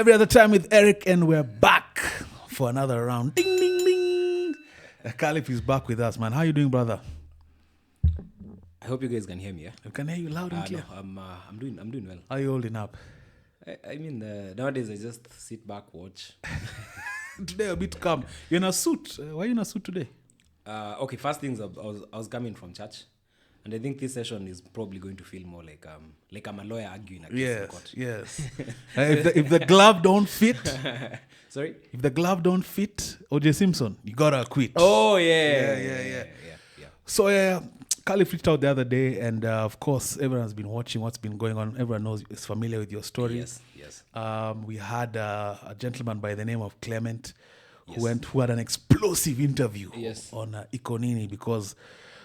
Every other time with Eric, and we're back for another round. Ding, ding, ding. Khalif is back with us, man. How you doing, brother? I hope you guys can hear me. Yeah? I can hear you loud and clear. No, I'm doing well. How are you holding up? I mean, nowadays I just sit back, watch. Today a bit calm. You're in a suit. Why are you in a suit today? Okay, first things I was coming from church, and I think this session is probably going to feel more like I'm a lawyer arguing a case in court. Yes. If the glove don't fit, sorry. If the glove don't fit, O.J. Simpson, you gotta quit. Oh yeah. So Khalif reached out the other day, and of course, everyone has been watching what's been going on. Everyone is familiar with your story. Yes. We had a gentleman by the name of Clement who had an explosive interview on Ikonini, because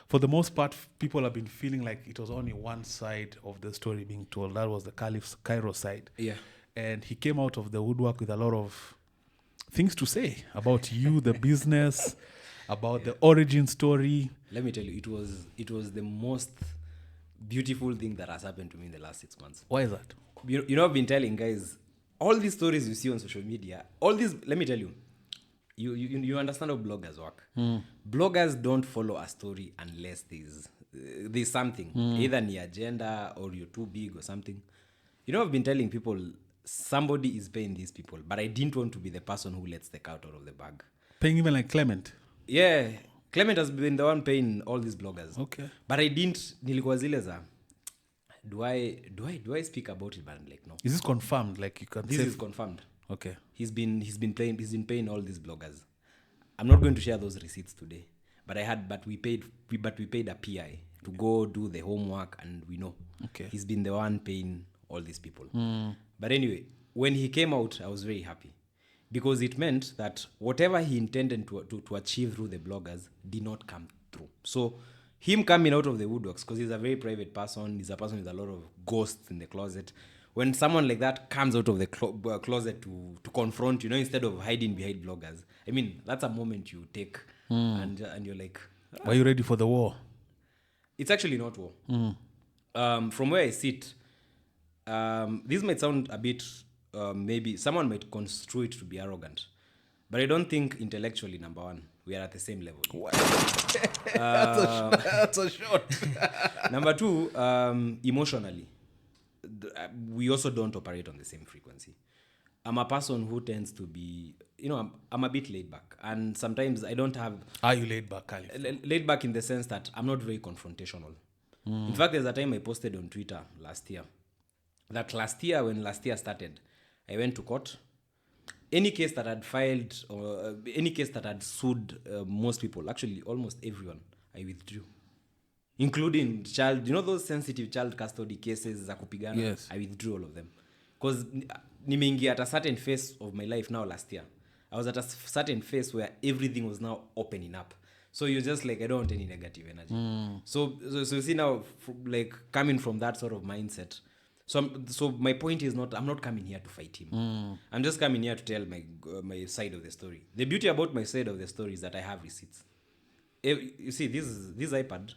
for the most part, people have been feeling like it was only one side of the story being told. That was the Khalif Kairo side. Yeah. And he came out of the woodwork with a lot of things to say about you, the business, about the origin story. Let me tell you, it was the most beautiful thing that has happened to me in the last 6 months. Why is that? You know, I've been telling guys, all these stories you see on social media, all these, let me tell you, you understand how bloggers work. Bloggers don't follow a story unless there's something, either the agenda or you're too big or something. You know, I've been telling people, somebody is paying these people, but I didn't want to be the person who lets the cat out of the bag. Paying even like Clement? Yeah, Clement has been the one paying all these bloggers. Okay. But I didn't, nilikuwa zile za, do I speak about it? But I'm like, no. Is this confirmed? Like you can This is confirmed. Okay. He's been paying all these bloggers. I'm not going to share those receipts today. But we paid a PI to go do the homework, and we know. Okay. He's been the one paying all these people. But anyway, when he came out, I was very happy, because it meant that whatever he intended to achieve through the bloggers did not come through. So him coming out of the woodworks, because he's a very private person, he's a person with a lot of ghosts in the closet. When someone like that comes out of the closet to confront, you know, instead of hiding behind bloggers, I mean, that's a moment you take, and you're like, Are you ready for the war? It's actually not war. From where I sit, this might sound a bit, maybe someone might construe it to be arrogant, but I don't think intellectually, number one, we are at the same level. That's a shot. Number two, emotionally, we also don't operate on the same frequency. I'm a person who tends to be, you know, I'm a bit laid back, and sometimes I don't have... Are you laid back, Khalif? Laid back in the sense that I'm not very confrontational. In fact, there's a time I posted on Twitter last year, when last year started, I went to court. Any case that I'd filed, or any case that I'd sued most people, actually almost everyone, I withdrew. Including child, you know those sensitive child custody cases za kupigana? Yes. I withdrew all of them. Because nimeingia at a certain phase of my life now last year. I was at a certain phase where everything was now opening up. So you're just like, I don't want any negative energy. So you see now, like coming from that sort of mindset. So my point is not, I'm not coming here to fight him. I'm just coming here to tell my side of the story. The beauty about my side of the story is that I have receipts. You see, this iPad,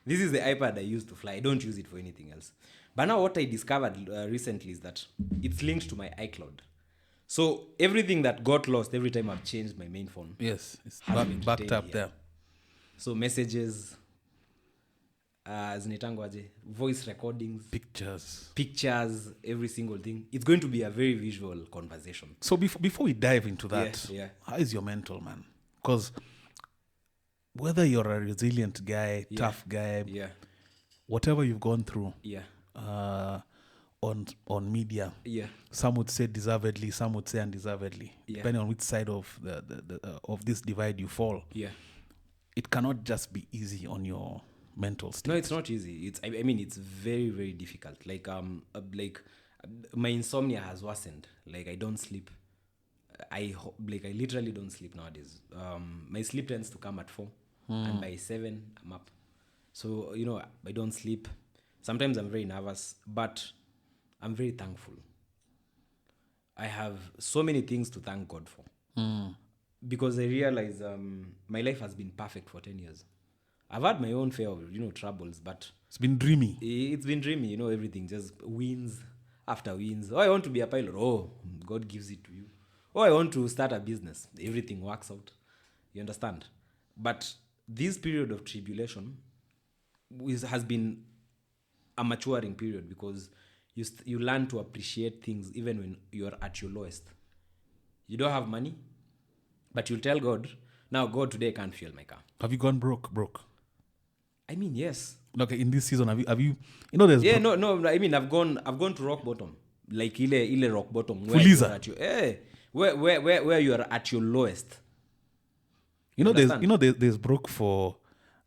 this is the iPad I use to fly. I don't use it for anything else. But now what I discovered recently is that it's linked to my iCloud. So everything that got lost every time I've changed my main phone. Yes, it's backed up there. So messages, voice recordings, pictures, every single thing. It's going to be a very visual conversation. So before we dive into that, Yeah. How is your mental, man? Because whether you're a resilient guy, tough guy, whatever you've gone through, on media, some would say deservedly, some would say undeservedly, depending on which side of of this divide you fall. It cannot just be easy on your mental state. No, it's not easy. I mean, it's very, very difficult. Like my insomnia has worsened. Like I don't sleep. I literally don't sleep nowadays. My sleep tends to come at 4, and by 7 I'm up. So you know, I don't sleep. Sometimes I'm very nervous, but I'm very thankful. I have so many things to thank God for, because I realize my life has been perfect for 10 years. I've had my own fair of troubles, but it's been dreamy. It's been dreamy, everything just wins. after wins. Oh, I want to be a pilot. Oh, God gives it to you. Oh, I want to start a business. Everything works out. You understand? But this period of tribulation has been a maturing period because you learn to appreciate things even when you're at your lowest. You don't have money, but you'll tell God, now God, today I can't fuel my car. Have you gone broke? I mean, yes. Okay, in this season, have you there's no. I mean, I've gone to rock bottom, like ile rock bottom where Fuliza. you're at your, where you are at your lowest. There's broke for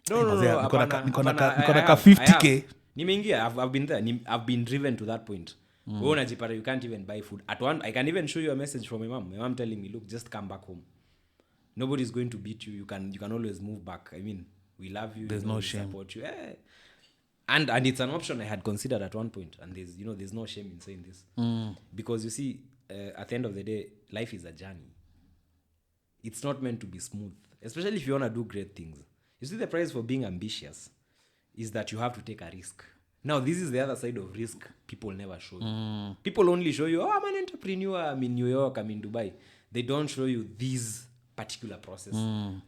No. Nikona ka 50k. Nimeingia, I've been there. I've been driven to that point. Unajipata you can't even buy food. At one, I can even show you a message from my mom. My mom telling me, look, just come back home. Nobody's going to beat you. You can always move back. I mean, we love you. There's no shame. Support you. And it's an option I had considered at one point. And there's no shame in saying this. Because you see, at the end of the day, life is a journey. It's not meant to be smooth. Especially if you want to do great things. You see, the price for being ambitious is that you have to take a risk. Now, this is the other side of risk people never show you. People only show you, I'm an entrepreneur, I'm in New York, I'm in Dubai. They don't show you this particular process.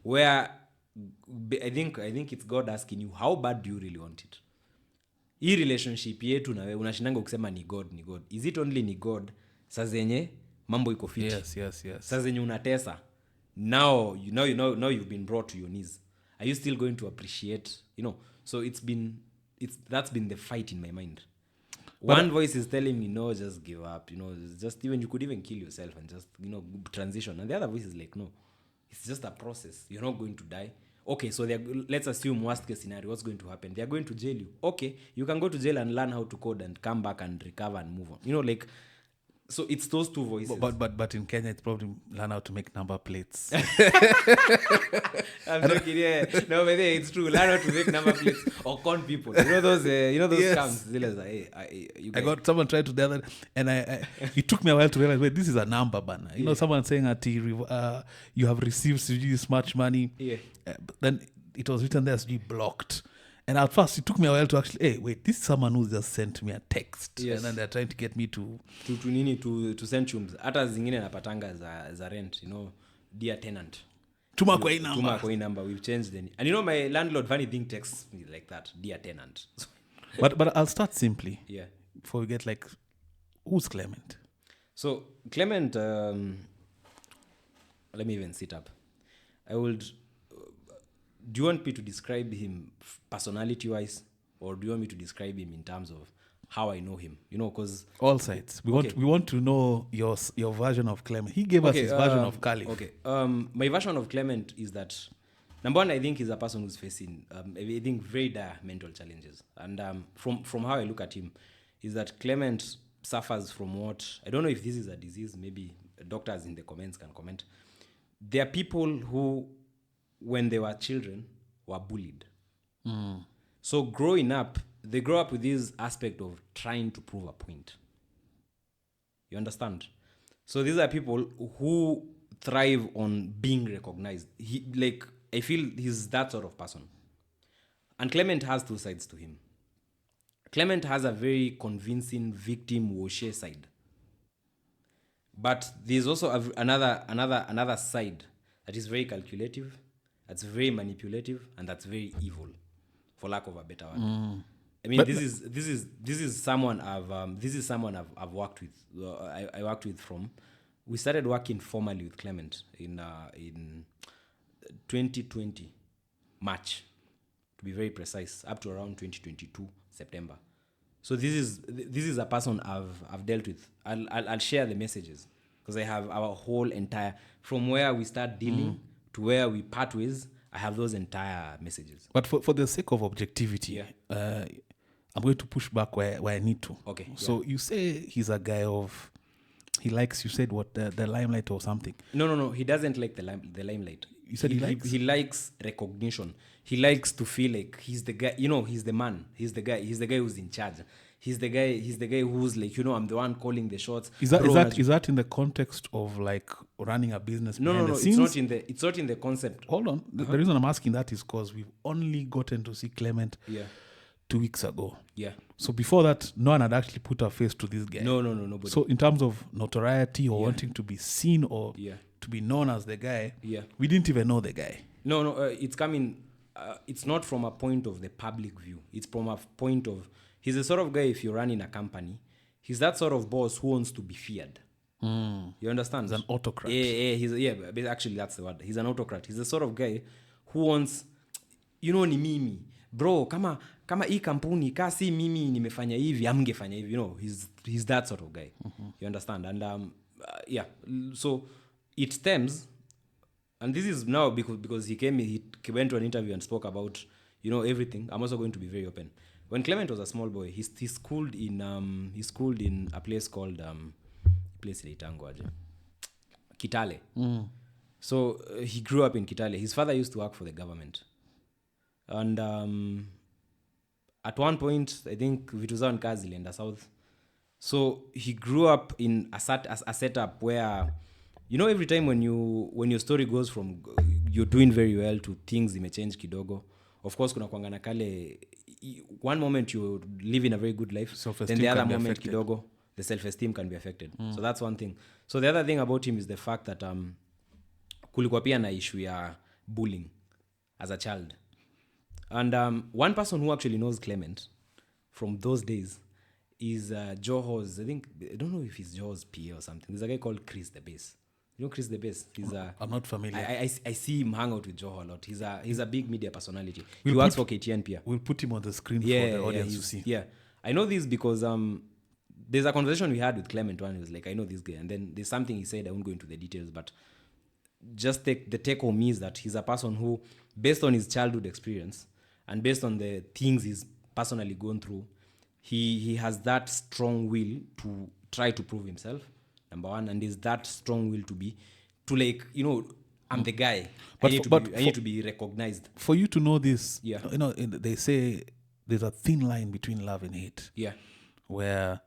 Where I think it's God asking you, how bad do you really want it? Hii relationship yetu na wewe unashindanga kusema ni God. Is it only ni God? Saa zenye mambo iko fit. Yes. Saa zenye unatesa. Now you've been brought to your knees. Are you still going to appreciate, So that's been the fight in my mind. One voice is telling me, no, just give up. Just even you could even kill yourself and just, transition. And the other voice is like, no, it's just a process. You're not going to die. Okay, so let's assume worst case scenario. What's going to happen? They're going to jail you. Okay, you can go to jail and learn how to code and come back and recover and move on. So it's those two voices. But in Kenya, it's probably learn how to make number plates. I'm joking, yeah. No, but it's true. Learn how to make number plates or con people. Those Yes. scams. I got someone tried to the other, and it took me a while to realize, wait, this is a number banner. Someone saying that you have received this much money. Yeah. But then it was written there as blocked. And at first, it took me a while to actually, wait, this is someone who just sent me a text. Yes. And then they're trying to get me to send chums. Hata zingine napatanga za rent, dear tenant. Tuma kwa hii number. We've changed the... And my landlord funny thing texts me like that, dear tenant. But I'll start simply. Yeah. Before we get who's Clement? So Clement, let me even sit up. Do you want me to describe him personality-wise, or do you want me to describe him in terms of how I know him? Because all sides. We want to know your version of Clement. He gave us his version of Khalif. Okay. My version of Clement is that, number one, I think he's a person who's facing, I think, very dire mental challenges. And from how I look at him, is that Clement suffers from what, I don't know if this is a disease, maybe doctors in the comments can comment. There are people who, when they were children, were bullied. So growing up, they grow up with this aspect of trying to prove a point. You understand? So these are people who thrive on being recognized. I feel he's that sort of person. And Clement has two sides to him. Clement has a very convincing victim Woshe side. But there's also another side that is very calculative, that's very manipulative, and that's very evil, for lack of a better word. I mean, this is someone I've worked with. I worked with we started working formally with Clement in 2020 March, to be very precise, up to around 2022 September. So this is a person I've dealt with. I'll share the messages because I have our whole entire, from where we start dealing to where we part ways. I have those entire messages. But for the sake of objectivity, I'm going to push back where I need to. Okay. So you say he's a guy of, he likes, you said what, the limelight or something? No. He doesn't like the limelight. You said he likes? He likes recognition. He likes to feel like he's the guy, he's the man. He's the guy who's in charge. He's the guy who's like, I'm the one calling the shots. Is that in the context of running a business? No. It's not in the concept. Hold on. The reason I'm asking that is because we've only gotten to see Clement 2 weeks ago. Yeah. So before that, no one had actually put a face to this guy. No, nobody. So in terms of notoriety or wanting to be seen or to be known as the guy, we didn't even know the guy. No, it's coming. It's not from a point of the public view. It's from a point of, he's the sort of guy, if you're running a company, he's that sort of boss who wants to be feared. You understand? He's an autocrat. But actually that's the word. He's an autocrat. He's the sort of guy who wants, ni mimi. Bro, kama hii kampuni, si mimi nimefanya hivi, amngefanya hivi. He's that sort of guy. You understand? And so it stems, and this is now because he went to an interview and spoke about, everything. I'm also going to be very open. When Clement was a small boy, he schooled in a place called Kitale. So he grew up in Kitale. His father used to work for the government. And at one point, I think Vituza Kazi in the south. So he grew up in a setup where, every time when your story goes from you're doing very well to things may change kidogo. Of course, kuna kuangana kale, one moment you live in a very good life, then the other moment kidogo, the self-esteem can be affected. So that's one thing. So the other thing about him is the fact that kulikuwa pia na issue ya bullying as a child. And one person who actually knows Clement from those days is Joho's, I don't know if he's Joho's PA or something. There's a guy called Chris the Bass. You know Chris the Bass? I'm not familiar. I see him hang out with Joho a lot. He's a big media personality. He works for KTN PA. We'll put him on the screen for the audience to see. Yeah. I know this because there's a conversation we had with Clement one. He was like, I know this guy. And then there's something he said, I won't go into the details, but just the take home is that he's a person who, based on his childhood experience and based on the things he's personally gone through, he has that strong will to try to prove himself, number one, and is that strong will I'm the guy. But I need to be recognized. For you to know this, they say there's a thin line between love and hate. Yeah. Where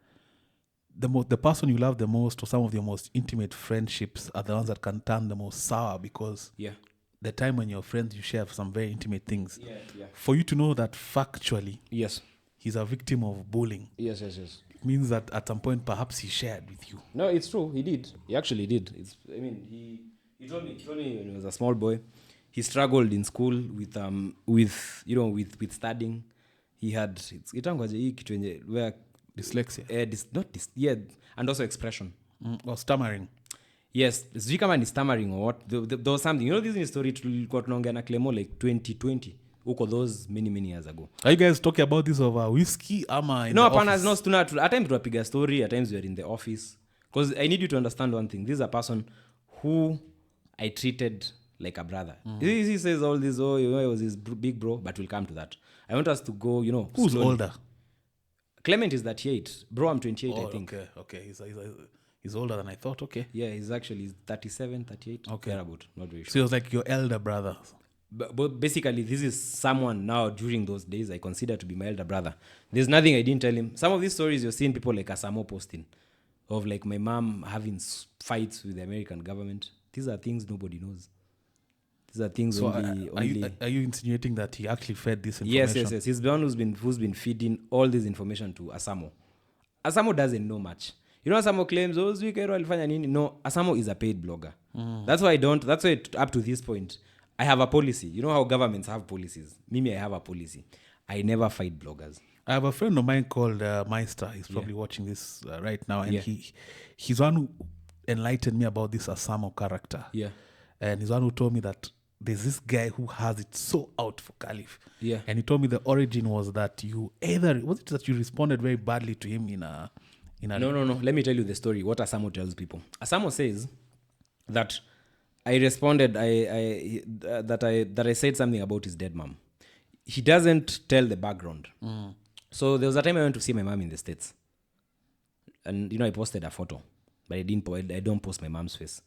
the person you love the most or some of your most intimate friendships are the ones that can turn the most sour because the time when you're friends, you share some very intimate things. Yeah. For you to know that factually, yes, he's a victim of bullying. Yes. It means that at some point, perhaps he shared with you. No, it's true. He did. He actually did. He told me when he was a small boy, he struggled in school with studying. He had where dyslexia. And also expression. Or stammering. Yes, sijui kama ni stammering or what. There was something. This is a story tulikuwa tunaongea na Clement like 2020. Uko those many years ago. Are you guys talking about this over whiskey ama in no, the office? No, at times tunapiga story, at times we are in the office. Because I need you to understand one thing. This is a person who I treated like a brother. He says all this, he was his big bro, but we'll come to that. I want us to go, Who's slowly. older? Clement is 38. Bro, I'm 28, I think. Okay. He's older than I thought, okay. Yeah, he's 37, 38. Okay. Thereabout, not very sure. So he was like your elder brother. But basically, this is someone now during those days I consider to be my elder brother. There's nothing I didn't tell him. Some of these stories you're seeing people like Asamo posting of like my mom having fights with the American government. These are things nobody knows. These are things so only... Are you insinuating that he actually fed this information? Yes. He's the one who's been feeding all this information to Asamo. Asamo doesn't know much. Asamo claims, Kairo alifanya nini? No, Asamo is a paid blogger. That's why up to this point, I have a policy. You know how governments have policies? Mimi, I have a policy. I never fight bloggers. I have a friend of mine called Meister. He's probably watching this right now. And he's one who enlightened me about this Asamo character. Yeah. And he's one who told me that there's this guy who has it so out for Khalif. Yeah. And he told me the origin was that you responded very badly to him in a No. Let me tell you the story. What Asamo tells people. Asamo says that I responded that I said something about his dead mom. He doesn't tell the background. So there was a time I went to see my mom in the States. And I posted a photo, but I don't post my mom's face.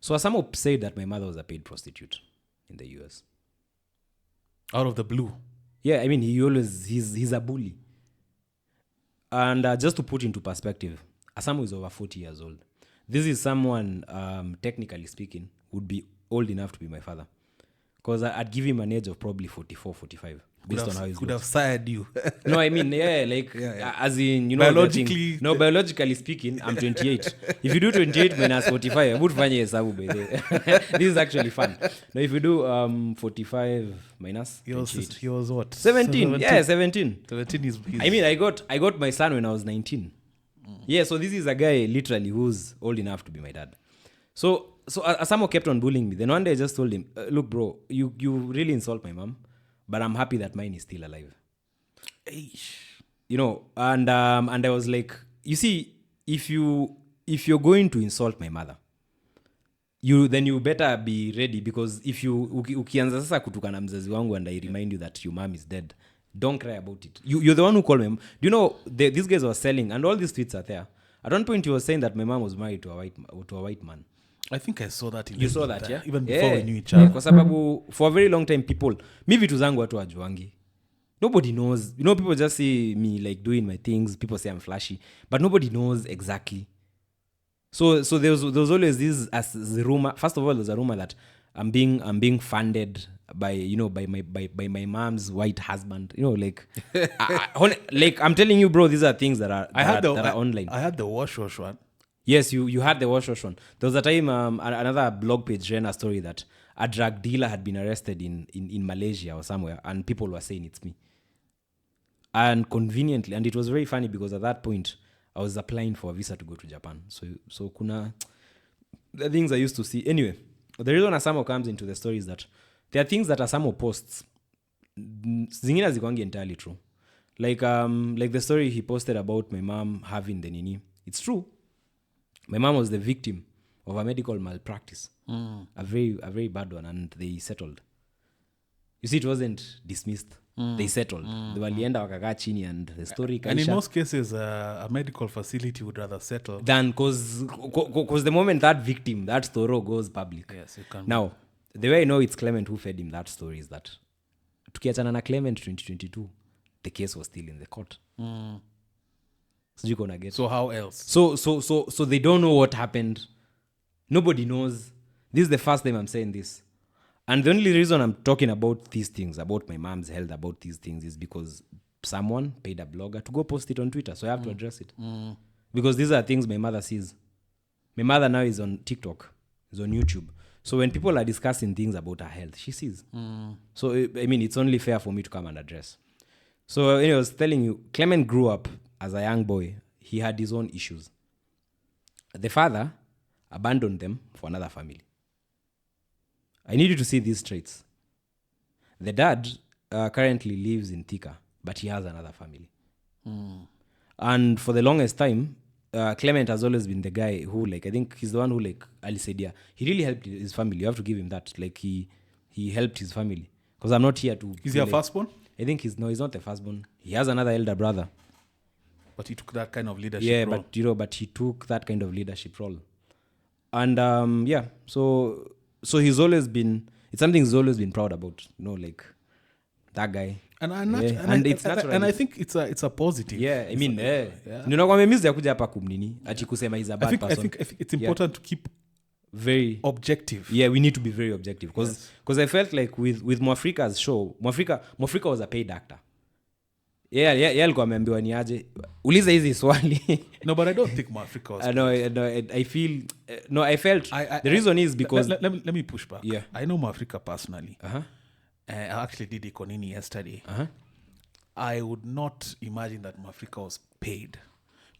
So Asamo said that my mother was a paid prostitute in the US. Out of the blue. Yeah, he's a bully. And just to put into perspective, Asamo is over 40 years old. This is someone, technically speaking, would be old enough to be my father. Because I'd give him an age of probably 44, 45. based on how he could have sired you. No, I mean, as in, Biologically. biologically speaking, I'm 28. If you do 28 minus 45, I would find hesabu by the way. This is actually fun. Now, if you do 45 minus 28. He was what? 17. Yeah, 17. 17 is... I mean, I got my son when I was 19. Yeah, so this is a guy literally who's old enough to be my dad. So Asamo kept on bullying me. Then one day I just told him, look, bro, you really insult my mom, but I'm happy that mine is still alive. Eish. And I was like, you see, if you're going to insult my mother, then you better be ready, because if you ukianza sasa kutukana mzazi wangu and I remind you that your mom is dead, don't cry about it. You're the one who called me. Do you know these guys were selling, and all these tweets are there. At one point, he was saying that my mom was married to a white man. I think I saw that. You saw that, yeah? Even before we knew each other. Kwa sababu for a very long time, people, mi vitu zangu watu wajuangi. Nobody knows. People just see me like doing my things. People say I'm flashy, but nobody knows exactly. So there was always this as the rumor. First of all, there's a rumor that I'm being funded by my mom's white husband. Like I'm telling you, bro, these are things that are online. I had the wash one. Yes, you had the wash one. There was a time another blog page ran a story that a drug dealer had been arrested in Malaysia or somewhere, and people were saying it's me. And conveniently, and it was very funny because at that point I was applying for a visa to go to Japan. So kuna the things I used to see. Anyway, the reason Asamo comes into the story is that there are things that Asamo posts zingine hazikuangi entirely true. Like the story he posted about my mom having the nini. It's true. My mom was the victim of a medical malpractice. A very bad one, and they settled. You see, it wasn't dismissed. They settled. They walienda wakakaa chini, and the story kaisha. And in most cases, a medical facility would rather settle than because the moment that victim, that story goes public. Yes, you can. Now, the way I know it's Clement who fed him that story is that tukiachana na Clement 2022, the case was still in the court. So how else? So they don't know what happened. Nobody knows. This is the first time I'm saying this. And the only reason I'm talking about these things, about my mom's health, about these things, is because someone paid a blogger to go post it on Twitter. So I have to address it. Because these are things my mother sees. My mother now is on TikTok, is on YouTube. So when people are discussing things about her health, she sees. So, I mean, it's only fair for me to come and address. So, I was telling you, Clement grew up as a young boy. He had his own issues. The father abandoned them for another family. I need you to see these traits. The dad currently lives in Thika, but he has another family. And for the longest time, Clement has always been the guy who, I think he's the one who, Ali said, yeah, he really helped his family. You have to give him that. He helped his family. Because I'm not here to... Is he a firstborn? I think he's not the firstborn. He has another elder brother. But he took that kind of leadership role. Yeah, but he took that kind of leadership role. And, so he's always been... It's something he's always been proud about. That guy. It's natural. And I think it's a positive. Yeah, I mean, ninakwambia mimi sijakuja hapa kumnini ati kusema he's a bad person. I think it's important to keep very objective. Yeah, we need to be very objective because I felt like with Mwafrika's show, Mwafrika was a paid actor. Yeah, alikuwa ameambiwa ni aje. Uliza hizi swali. No, but I don't think Mwafrika was. I feel I felt the reason is because let me push back. Yeah. I know Mwafrika personally. I actually did Ikonini yesterday. I would not imagine that Mwafrika was paid.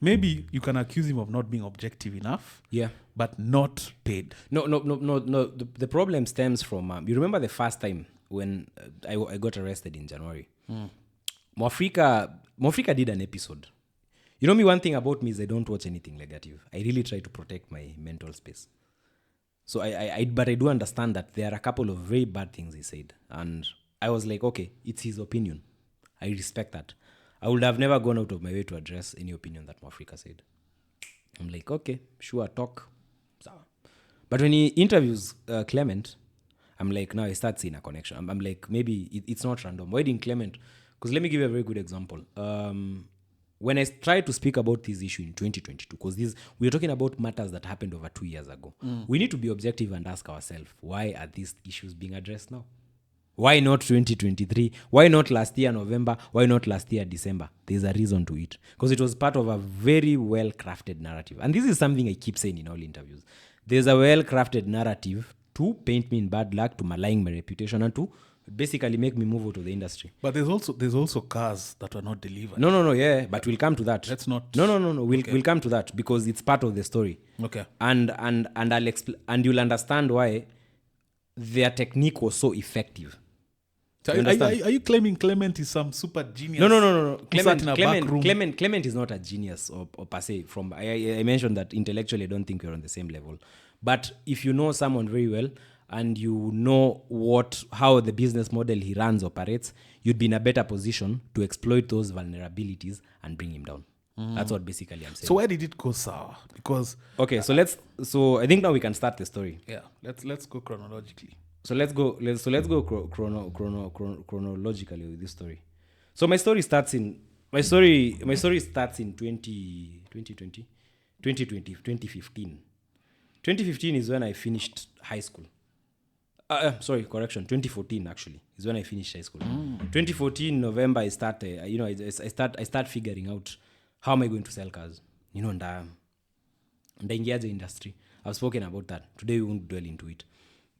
Maybe you can accuse him of not being objective enough. Yeah. But not paid. No. The problem stems from... you remember the first time when I got arrested in January? Mwafrika did an episode. You know me, one thing about me is I don't watch anything negative. I really try to protect my mental space. So but I do understand that there are a couple of very bad things he said. And I was like, okay, it's his opinion. I respect that. I would have never gone out of my way to address any opinion that Mwafrika said. I'm like, okay, sure, talk. But when he interviews Clement, I'm like, now I start seeing a connection. I'm like, maybe it's not random. Why didn't Clement? Because let me give you a very good example. When I tried to speak about this issue in 2022, because we're talking about matters that happened over 2 years ago, we need to be objective and ask ourselves, why are these issues being addressed now? Why not 2023? Why not last year November? Why not last year December? There's a reason to it. Because it was part of a very well-crafted narrative. And this is something I keep saying in all interviews. There's a well-crafted narrative to paint me in bad luck, to malign my reputation, and to basically make me move out of the industry. But there's also cars that were not delivered. No, yeah, but we'll come to that. Let's not. No. We'll come to that because it's part of the story. Okay. And I'll and you'll understand why their technique was so effective. So are you claiming Clement is some super genius? No. Clement is not a genius or per se. I mentioned that intellectually I don't think we're on the same level. But if you know someone very well and you know how the business model he runs operates, you'd be in a better position to exploit those vulnerabilities and bring him down. That's what basically I'm saying. So where did it go sour? Because so I think now we can start the story. Yeah, let's go chronologically. So let's go chronologically with this story. So my story starts in 2015. 2015 is when I finished high school. 2014 actually is when I finished high school. 2014 November I started. I start figuring out how am I going to sell cars. Ndaingiaje industry. I've spoken about that. Today we won't dwell into it.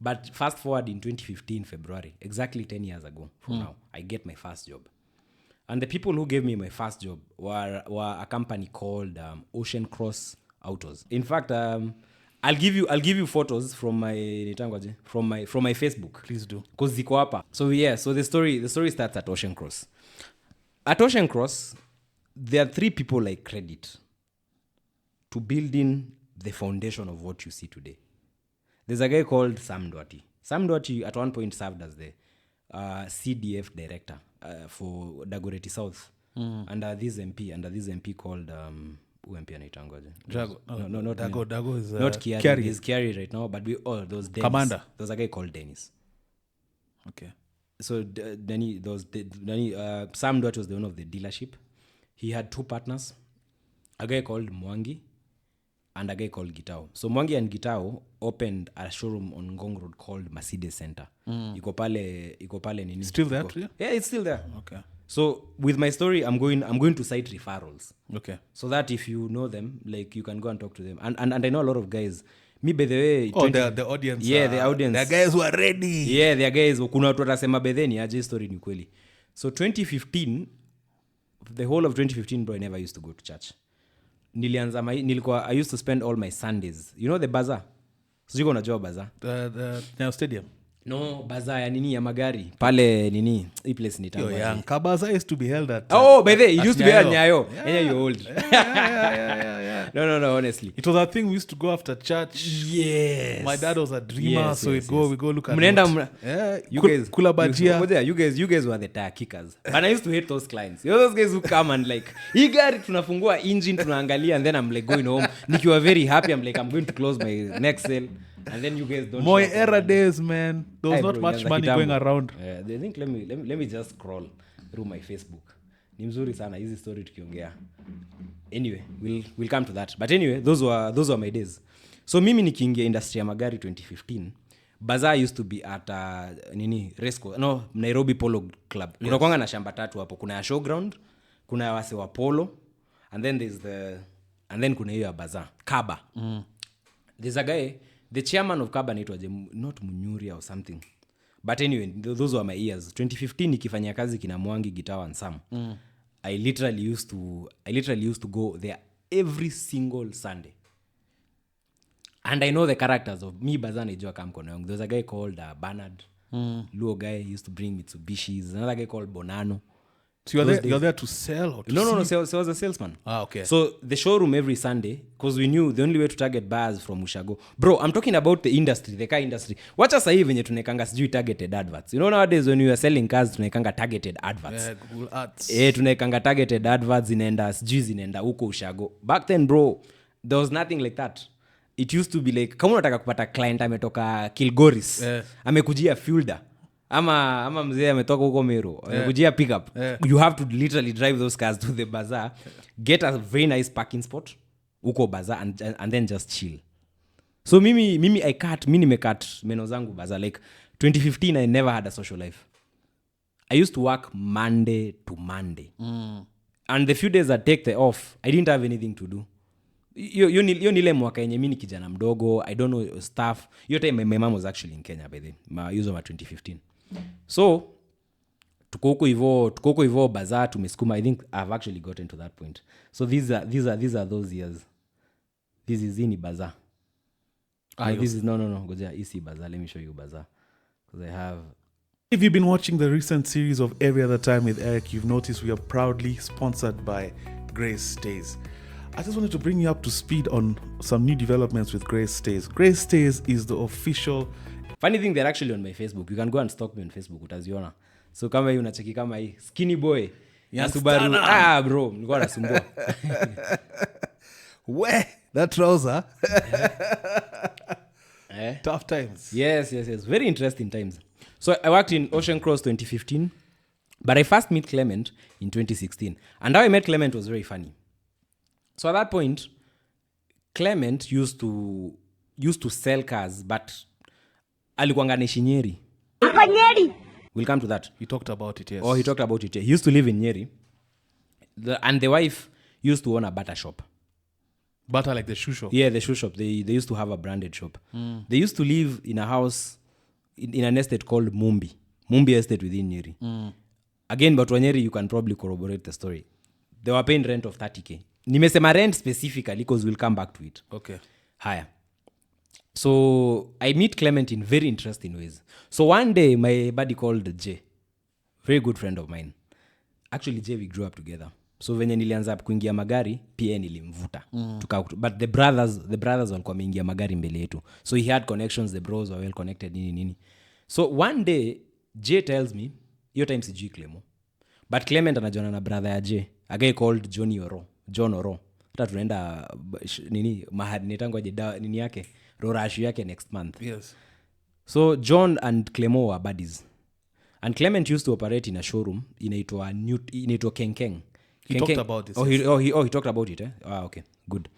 But fast forward in 2015 February, exactly 10 years ago from now, I get my first job. And the people who gave me my first job were a company called Ocean Cross Autos. In fact, I'll give you photos from my Facebook. Please do. Because ziko hapa. So the story starts at Ocean Cross. At Ocean Cross, there are 3 people I credit to building the foundation of what you see today. There's a guy called Sam Dwati. Sam Dwati at one point served as the CDF director for Dagoretti South under this MP called UMP anaitangwaje? Dago. No, not Dago is not Kiari. He's Kiari right now, but those Dennis. Commander. There's a guy called Dennis. Okay. So Sam Dwati was the owner of the dealership. He had 2 partners, a guy called Mwangi and a guy called Gitao. So Mwangi and Gitao opened a showroom on Ngong Road called Mercedes Center. Iko pale nini? Still there? Yeah, it's still there. Okay. So with my story, I'm going to cite referrals. Okay. So that if you know them, like you can go and talk to them. And I know a lot of guys. Me by the way, the audience. Yeah, the audience. The guys who are ready. Yeah, the guys. Kuna watu watasema bedheni aje story ni kweli. So 2015, the whole of 2015, bro, I never used to go to church. I used to spend all my Sundays. You know the bazaar? Sijui unajua bazaar? The stadium. No, bazaar ya nini ya magari. Pale nini? Hii place ni tangu. Kabaza used to be held at by the way, it used to be at Nyayo. Yeah, you're old. Yeah. No, honestly. It was a thing we used to go after church. Yes. My dad was a dreamer, so we go look at you guys kula bajia. You guys were the tire kickers. And I used to hate those clients. You know those guys who come and like, hii gari tunafungua engine tunaangalia, and then I'm like going home. Nikiwa very happy, I'm like, I'm going to close my next sale. And then you guys don't. More era days, man. There was not much money going around. I think let me just scroll through my Facebook. Ni mzuri sana hizi story tukiongea. Anyway, we'll come to that. But anyway, those were my days. So mimi nikiingia industry ya magari 2015, bazaar used to be at Nairobi Polo Club. Kuna kwanga na shamba 3 hapo. Kuna ya showground, kuna ya wase wa polo, and then kuna hiyo ya bazaar, Kaba. There's a guy, the chairman of Kaba anaitwa not Munyuria or something. But anyway, those were my years. 2015 nikifanya kazi kina Mwangi, Gitao and Sam. I literally used to go there every single Sunday. And I know the characters of me bazaar najua kama mkono yangu. There's a guy called Bernard. Luo guy used to bring Mitsubishis. Another guy called Bonano. So you're there to sell or to No, so I was a salesman. Okay. So the showroom every Sunday, because we knew the only way to target buyers from Ushago. Bro, I'm talking about the industry, the car industry. Wacha sahi venye tunekanga sijui targeted adverts. You know nowadays when you are selling cars tunekanga targeted adverts. Yeah, Google Ads. Tunekanga targeted adverts zinaenda huko Ushago. Back then, bro, there was nothing like that. It used to be like, kama unataka kupata client ametoka Kilgoris, amekujia Fulda. Ama mzee ametoka huko Meru, amekujia pickup. You have to literally drive those cars to the bazaar, get a very nice parking spot huko bazaar and then just chill. So mimi nimecut meno zangu bazaar. Like 2015 I never had a social life. I used to work Monday to Monday. And the few days I take the off, I didn't have anything to do. Yo nile mwaka yenye mimi ni kijana mdogo, I don't know stuff. Yo time my mom was actually in Kenya by the use of 2015. So tuko huko hivyo bazaar tumesukuma. I think I've actually gotten to that point. So these are those years. This is in bazaar. This is no goja isi bazaar. Let me show you bazaar because I have. If you've been watching the recent series of Every Other Time with Eric, you've noticed we are proudly sponsored by Grace Stays. I just wanted to bring you up to speed on some new developments with Grace Stays. Grace Stays is the official... Funny thing, they're actually on my Facebook. You can go and stalk me on Facebook. Utaziona. So kama hii unacheki kama hii skinny boy ya Subaru. Bro, nilikuwa nasumbua. We, that trouser. Tough times. Yes. Very interesting times. So I worked in Ocean Cross 2015, but I first met Clement in 2016. And how I met Clement was very funny. So at that point, Clement used to sell cars, but alikuanga naishi Nyeri. We'll come to that. You talked about it, yes. Oh, he talked about it. He used to live in Nyeri. And the wife used to own a butter shop. Butter like the shoe shop? Yeah, the shoe shop. They used to have a branded shop. They used to live in a house in an estate called Mumbi Estate within Nyeri. Again, but Nyeri, you can probably corroborate the story. They were paying rent of 30K. Nimesema rent specifically because we'll come back to it. Okay. Higher. So I meet Clement in very interesting ways. So one day, my buddy called Jay, very good friend of mine. Actually, Jay, we grew up together. So venye nilianza kuingia magari, pia nilimvuta. But the brothers walikuwa wameingia magari mbele yetu. So he had connections, the bros were well connected, nini. So one day, Jay tells me, your time sijui Clemo. But Clement anajuana na brother ya Jay, a guy called John Oro. Hata tunaenda nini mahali netango aje nini yake, rorash yake next month. Yes. So John and Clemo were buddies. And Clement used to operate in a showroom inaitwa Kenkeng. He talked about this. He talked about it, eh? Okay. Good.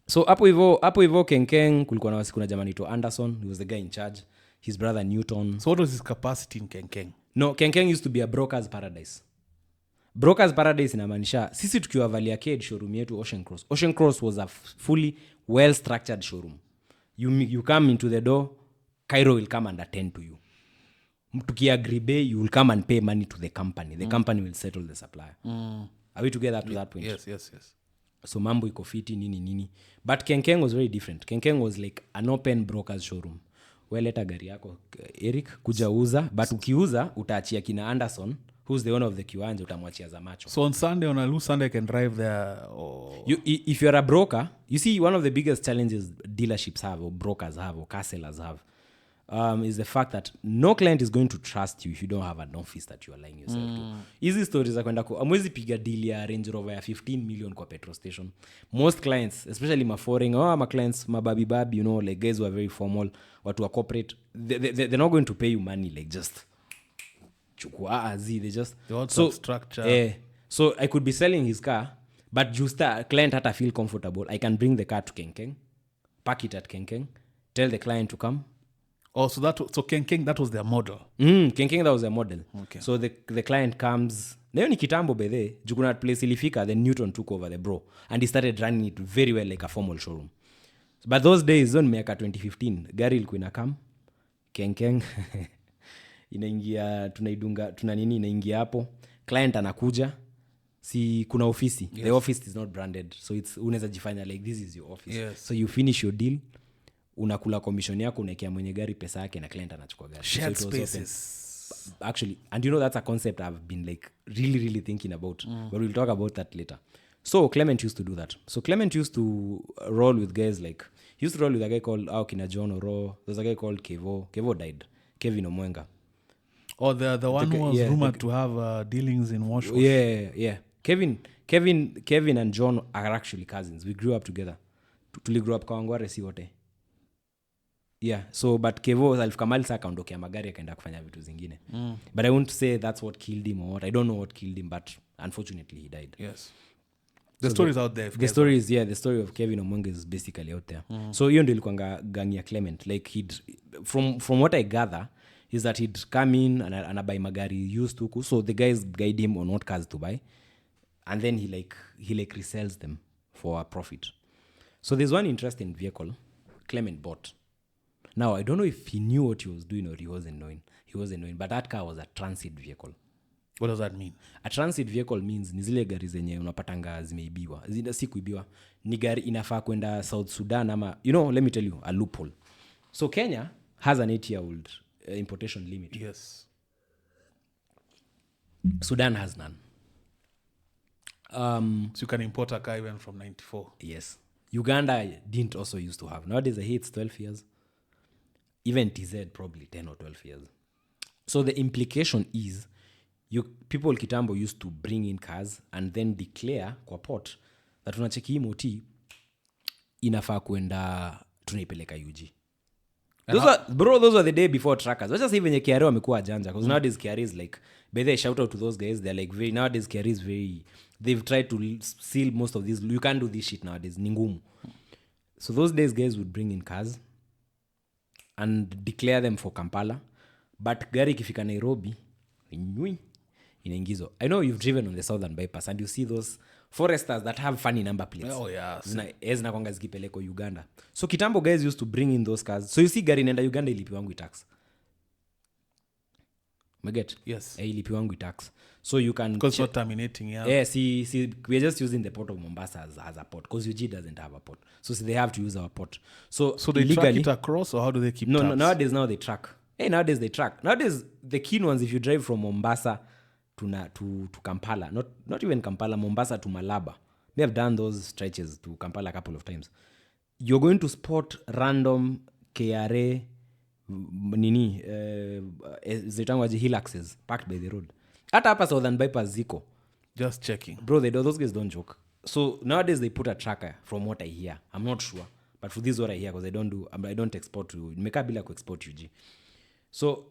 So hapo hivyo Kenkeng kulikuwa na kuna jamaa anaitwa Anderson, he was the guy in charge. His brother Newton. So what was his capacity in Kenkeng? No, Kenkeng used to be a broker's paradise. Broker's paradise inamaanisha sisi tukiwa Valley Arcade showroom yetu Ocean Cross. Ocean Cross was a fully well structured showroom. You come into the door, Cairo will come and attend to you. Tukiagree bay, you will come and pay money to the company. The company will settle the supplier. Are we together to that point? Yes. So mambo iko fiti nini. But Kenkeng was very different. Kenkeng was like an open broker's showroom. Leta gari yako Eric kuja uza, but ukiuza utaachia kina Anderson, who's the owner of the kiwanja, utamwachia za macho. So on Sunday, on a loose Sunday, I can drive there. If you're a broker, you see one of the biggest challenges dealerships have, or brokers have, or car sellers have, is the fact that no client is going to trust you if you don't have an office that you are lying yourself to. Easy stories za kwenda amwezi piga deal ya Range Rover ya 15 million kwa petrol station. Most clients, especially my foreign my clients, mababi, like guys who are very formal, watu wa corporate, they're not going to pay you money like just chukua they just they want some structure. So I could be selling his car, but just a client hata feel comfortable. I can bring the car to Kenkeng, park it at Kenkeng, tell the client to come. Oh, so Kenkeng, that was their model. Kenkeng, that was their model. Okay. So the client comes. Nayo ni kitambo bedhe, jukuna place ilifika, then Newton took over the bro. And he started running it very well like a formal showroom. But those days, on miaka 2015, gari ilikuwa inakam, Kenkeng, inaingia, inaingia hapo. Client anakuja, si kuna ofisi. Yes. The office is not branded. So it's unaweza jifanya like this is your office. Yes. So you finish your deal. Unakula commission yako, unaekea mwenye gari pesa yake na client anachukua gari. Shared spaces. Actually, and you know that's a concept I've been like really thinking about. But we'll talk about that later. So Clement used to do that. So Clement used to roll with guys like, he used to roll with a guy called Kina John Oro. There's a guy called Kevo. Kevo died. Kevin Omwenga. Oh, the one who was rumored to have dealings in Wash. Yeah. Kevin and John are actually cousins. We grew up together. Tuli grew up Kawangware si wote. Yeah, so but Kevo alifika sa akaondokea magari akaenda kufanya vitu zingine. But I won't say that's what killed him or what. I don't know what killed him, but unfortunately he died. Yes. The story is out there. The story of Kevin Omwenga is basically out there. So hiyo ndio ilikuwa gang ya Clement. Like from what I gather, is that he'd come in and anabuy magari used huku, so the guys guide him on what cars to buy, and then he resells them for a profit. So there's one interesting vehicle Clement bought. Now I don't know if he knew what he was doing or he wasn't knowing, but that car was a transit vehicle. What does that mean? A transit vehicle means ni zile gari zenye unapatanga zimeibiwa. Si kuibiwa. Ni gari inafaa kwenda South Sudan ama, let me tell you, a loophole. So Kenya has an 8-year-old importation limit. Yes. Sudan has none. So you can import a car even from 94. Yes. Uganda didn't also used to have. Nowadays I hear it's 12 years. Even TZ probably 10 or 12 years. So the implication is people kitambo used to bring in cars and then declare kwa port that unacheki hii moti inafaa kwenda tunaipeleka UG. Those were the day before trackers. Let's just say venye KRA wamekuwa janja, because nowadays KRA is like, by the way, shout out to those guys. They're like nowadays KRA is very, they've tried to seal most of these. You can't do this shit nowadays. Ni ngumu. So those days guys would bring in cars and declare them for Kampala, but gari ikifika Nairobi inaingizwa. I know you've driven on the southern bypass and you see those foresters that have funny number plates. Oh yeah. Zinakwanga zikipeleko Uganda. So kitambo guys used to bring in those cars. So you see gari nenda Uganda ilipiwangu tax. Maget? Yes. Ilipiwangu tax. So you can, because not terminating, yeah. Yeah, see, we're just using the port of Mombasa as a port, because UG doesn't have a port. So they have to use our port. So they track it across, or how do they keep No, tabs? nowadays now they track. Nowadays they track. Nowadays the keen ones, if you drive from Mombasa to Kampala, not even Kampala, Mombasa to Malaba. They have done those stretches to Kampala a couple of times. You're going to spot random KRA zitangwaji Hiluxes parked by the road. Hata hapa Southern Bypass ziko. Just checking. Bro, those guys don't joke. So nowadays they put a tracker, from what I hear. I'm not sure. But for this is what I hear, because I don't export to Mekabila ko export UG. So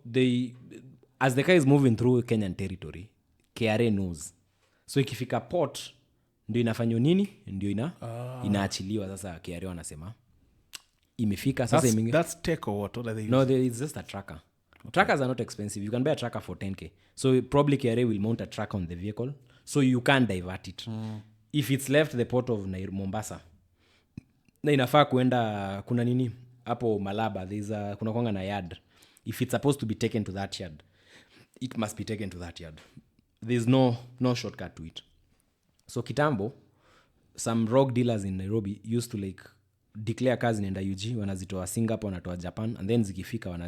as the car is moving through Kenyan territory, KRA knows. So ikifika port ndio inafanywa nini? Ndio inaachiliwa sasa. KRA wanasema imefika sasa. That's take or what are they using? No, it's just a tracker. Okay. Trackers are not expensive. You can buy a tracker for 10K. So probably KRA will mount a tracker on the vehicle, so you can divert it. If it's left the port of Mombasa, na inafaa kuenda kuna nini hapo Malaba, kuna kwanga na yard. If it's supposed to be taken to that yard, it must be taken to that yard. There's no shortcut to it. So kitambo, some rogue dealers in Nairobi used to declare cars in UG, wanazitoa Singapore, wanatoa Japan, and then zikifika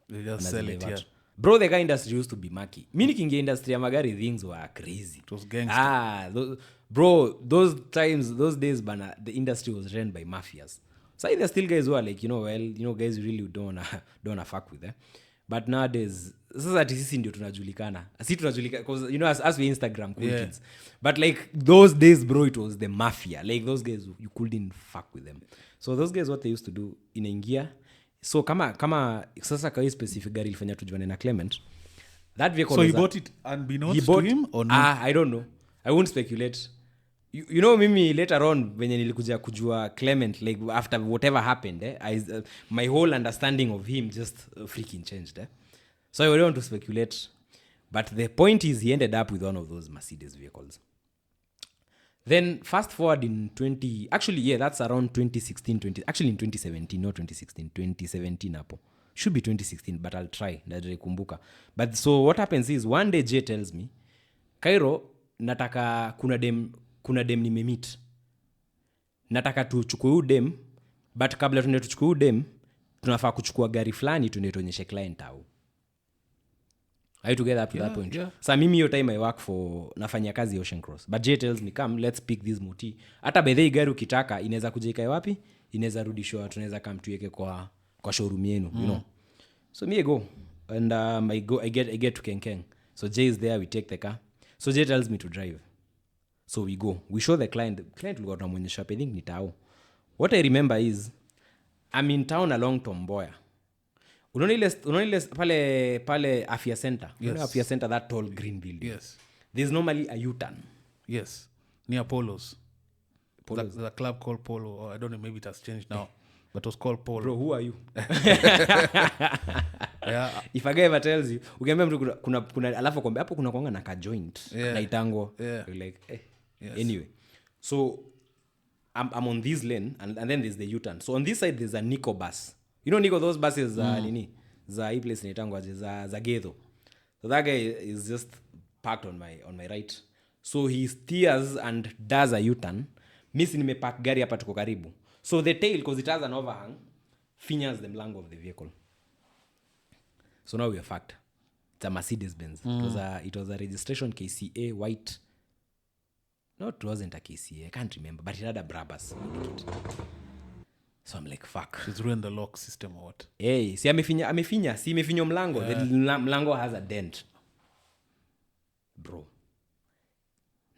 they just sell it here. Bro, the car industry used to be murky. Mimi nikiingia industry ya magari, things were crazy. It was gangster. Those days, bana, the industry was run by mafias. So there's still guys who are like, guys really don't wanna fuck with them. But nowadays, sasa sisi ndio tunajulikana. Sisi tunajulikana because as we Instagram cool kids. But those days, bro, it was the mafia. Those guys, you couldn't fuck with them. So those guys, what they used to do, inaingia. So kama sasa kwa specific gari ilifanya tujuane na Clement, that vehicle. So he bought it unbeknownst to him or not? I don't know. I won't speculate. Mimi later on venye nilikuja kujua Clement, after whatever happened, my whole understanding of him just freaking changed. So I don't want to speculate. But the point is, he ended up with one of those Mercedes vehicles. Then fast forward in that's around 2016, actually in 2017, not 2016, 2017 hapo. Should be 2016, but I'll try. Kumbuka. But so what happens is, one day Jay tells me, Kairo, nataka kuna dem nimemeet. Nataka tuchukue huyu dem, but kabla tuende tuchukue huyu dem, tunafaa kuchukua gari fulani tuende tuonyeshe client au. Are you together up to that point? Yeah. So mimi hiyo time I work for, nafanya kazi Ocean Cross. But Jay tells me, come, let's pick this moti. Hata by the gari ukitaka, inaweza kuja ikae wapi? Inaweza rudishwa, tunaweza come tuweke kwa showroom yenu, So me I go. And I get to Kenkeng. So Jay is there, we take the car. So Jay tells me to drive. So we go. We show the client. The client will go to Mwenyesha, I think ni Tao. What I remember is, I'm in town along Tomboya. Unaona pale Afya Center. Yes. You know Afya Center, that tall green building. Yes. There's normally a U-turn. Yes. Near Polo's. There's a club called Polo. Or I don't know, maybe it has changed now. But it was called Polo. Bro, who are you? If a guy ever tells you, ukiambia mtu kuna alafu kwambia hapo kuna kuanga na ka joint na itango, you're like anyway. So I'm on this lane and then there's the U-turn. So on this side there's a Nico bus. You know Nico, those buses nini za hii place inaitangwa za Gedho. So that guy is just parked on my right. So he steers and does a U-turn. Mimi nimepark gari hapa tuko karibu. So the tail, because it has an overhang, fingers the mlango of the vehicle. So now we are fucked. It's a Mercedes-Benz. It was a registration KCA white. No, it wasn't a KCA. I can't remember. But it had a Brabus. So I'm like, fuck. She's ruined the lock system or what? Hey, si amefinya. Si amefinyo mlango. The mlango has a dent. Bro.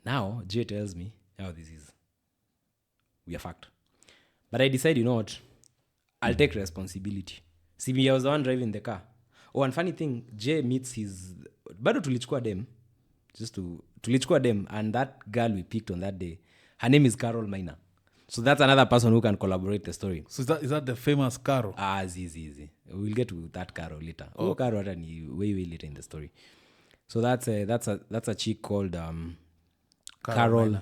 Now, Jay tells me how this is. We are fucked. But I decide, you know what? I'll take responsibility. See, me, I was the one driving the car. Oh, and funny thing, Jay meets his... Bado tulichukua dem. Tulichukua dem. And that girl we picked on that day, her name is Carol Minor. So that's another person who can collaborate the story. So is that the famous Caro? Easy. We'll get to that Caro later. Oh, Caro way later in the story. So that's a chick called Carol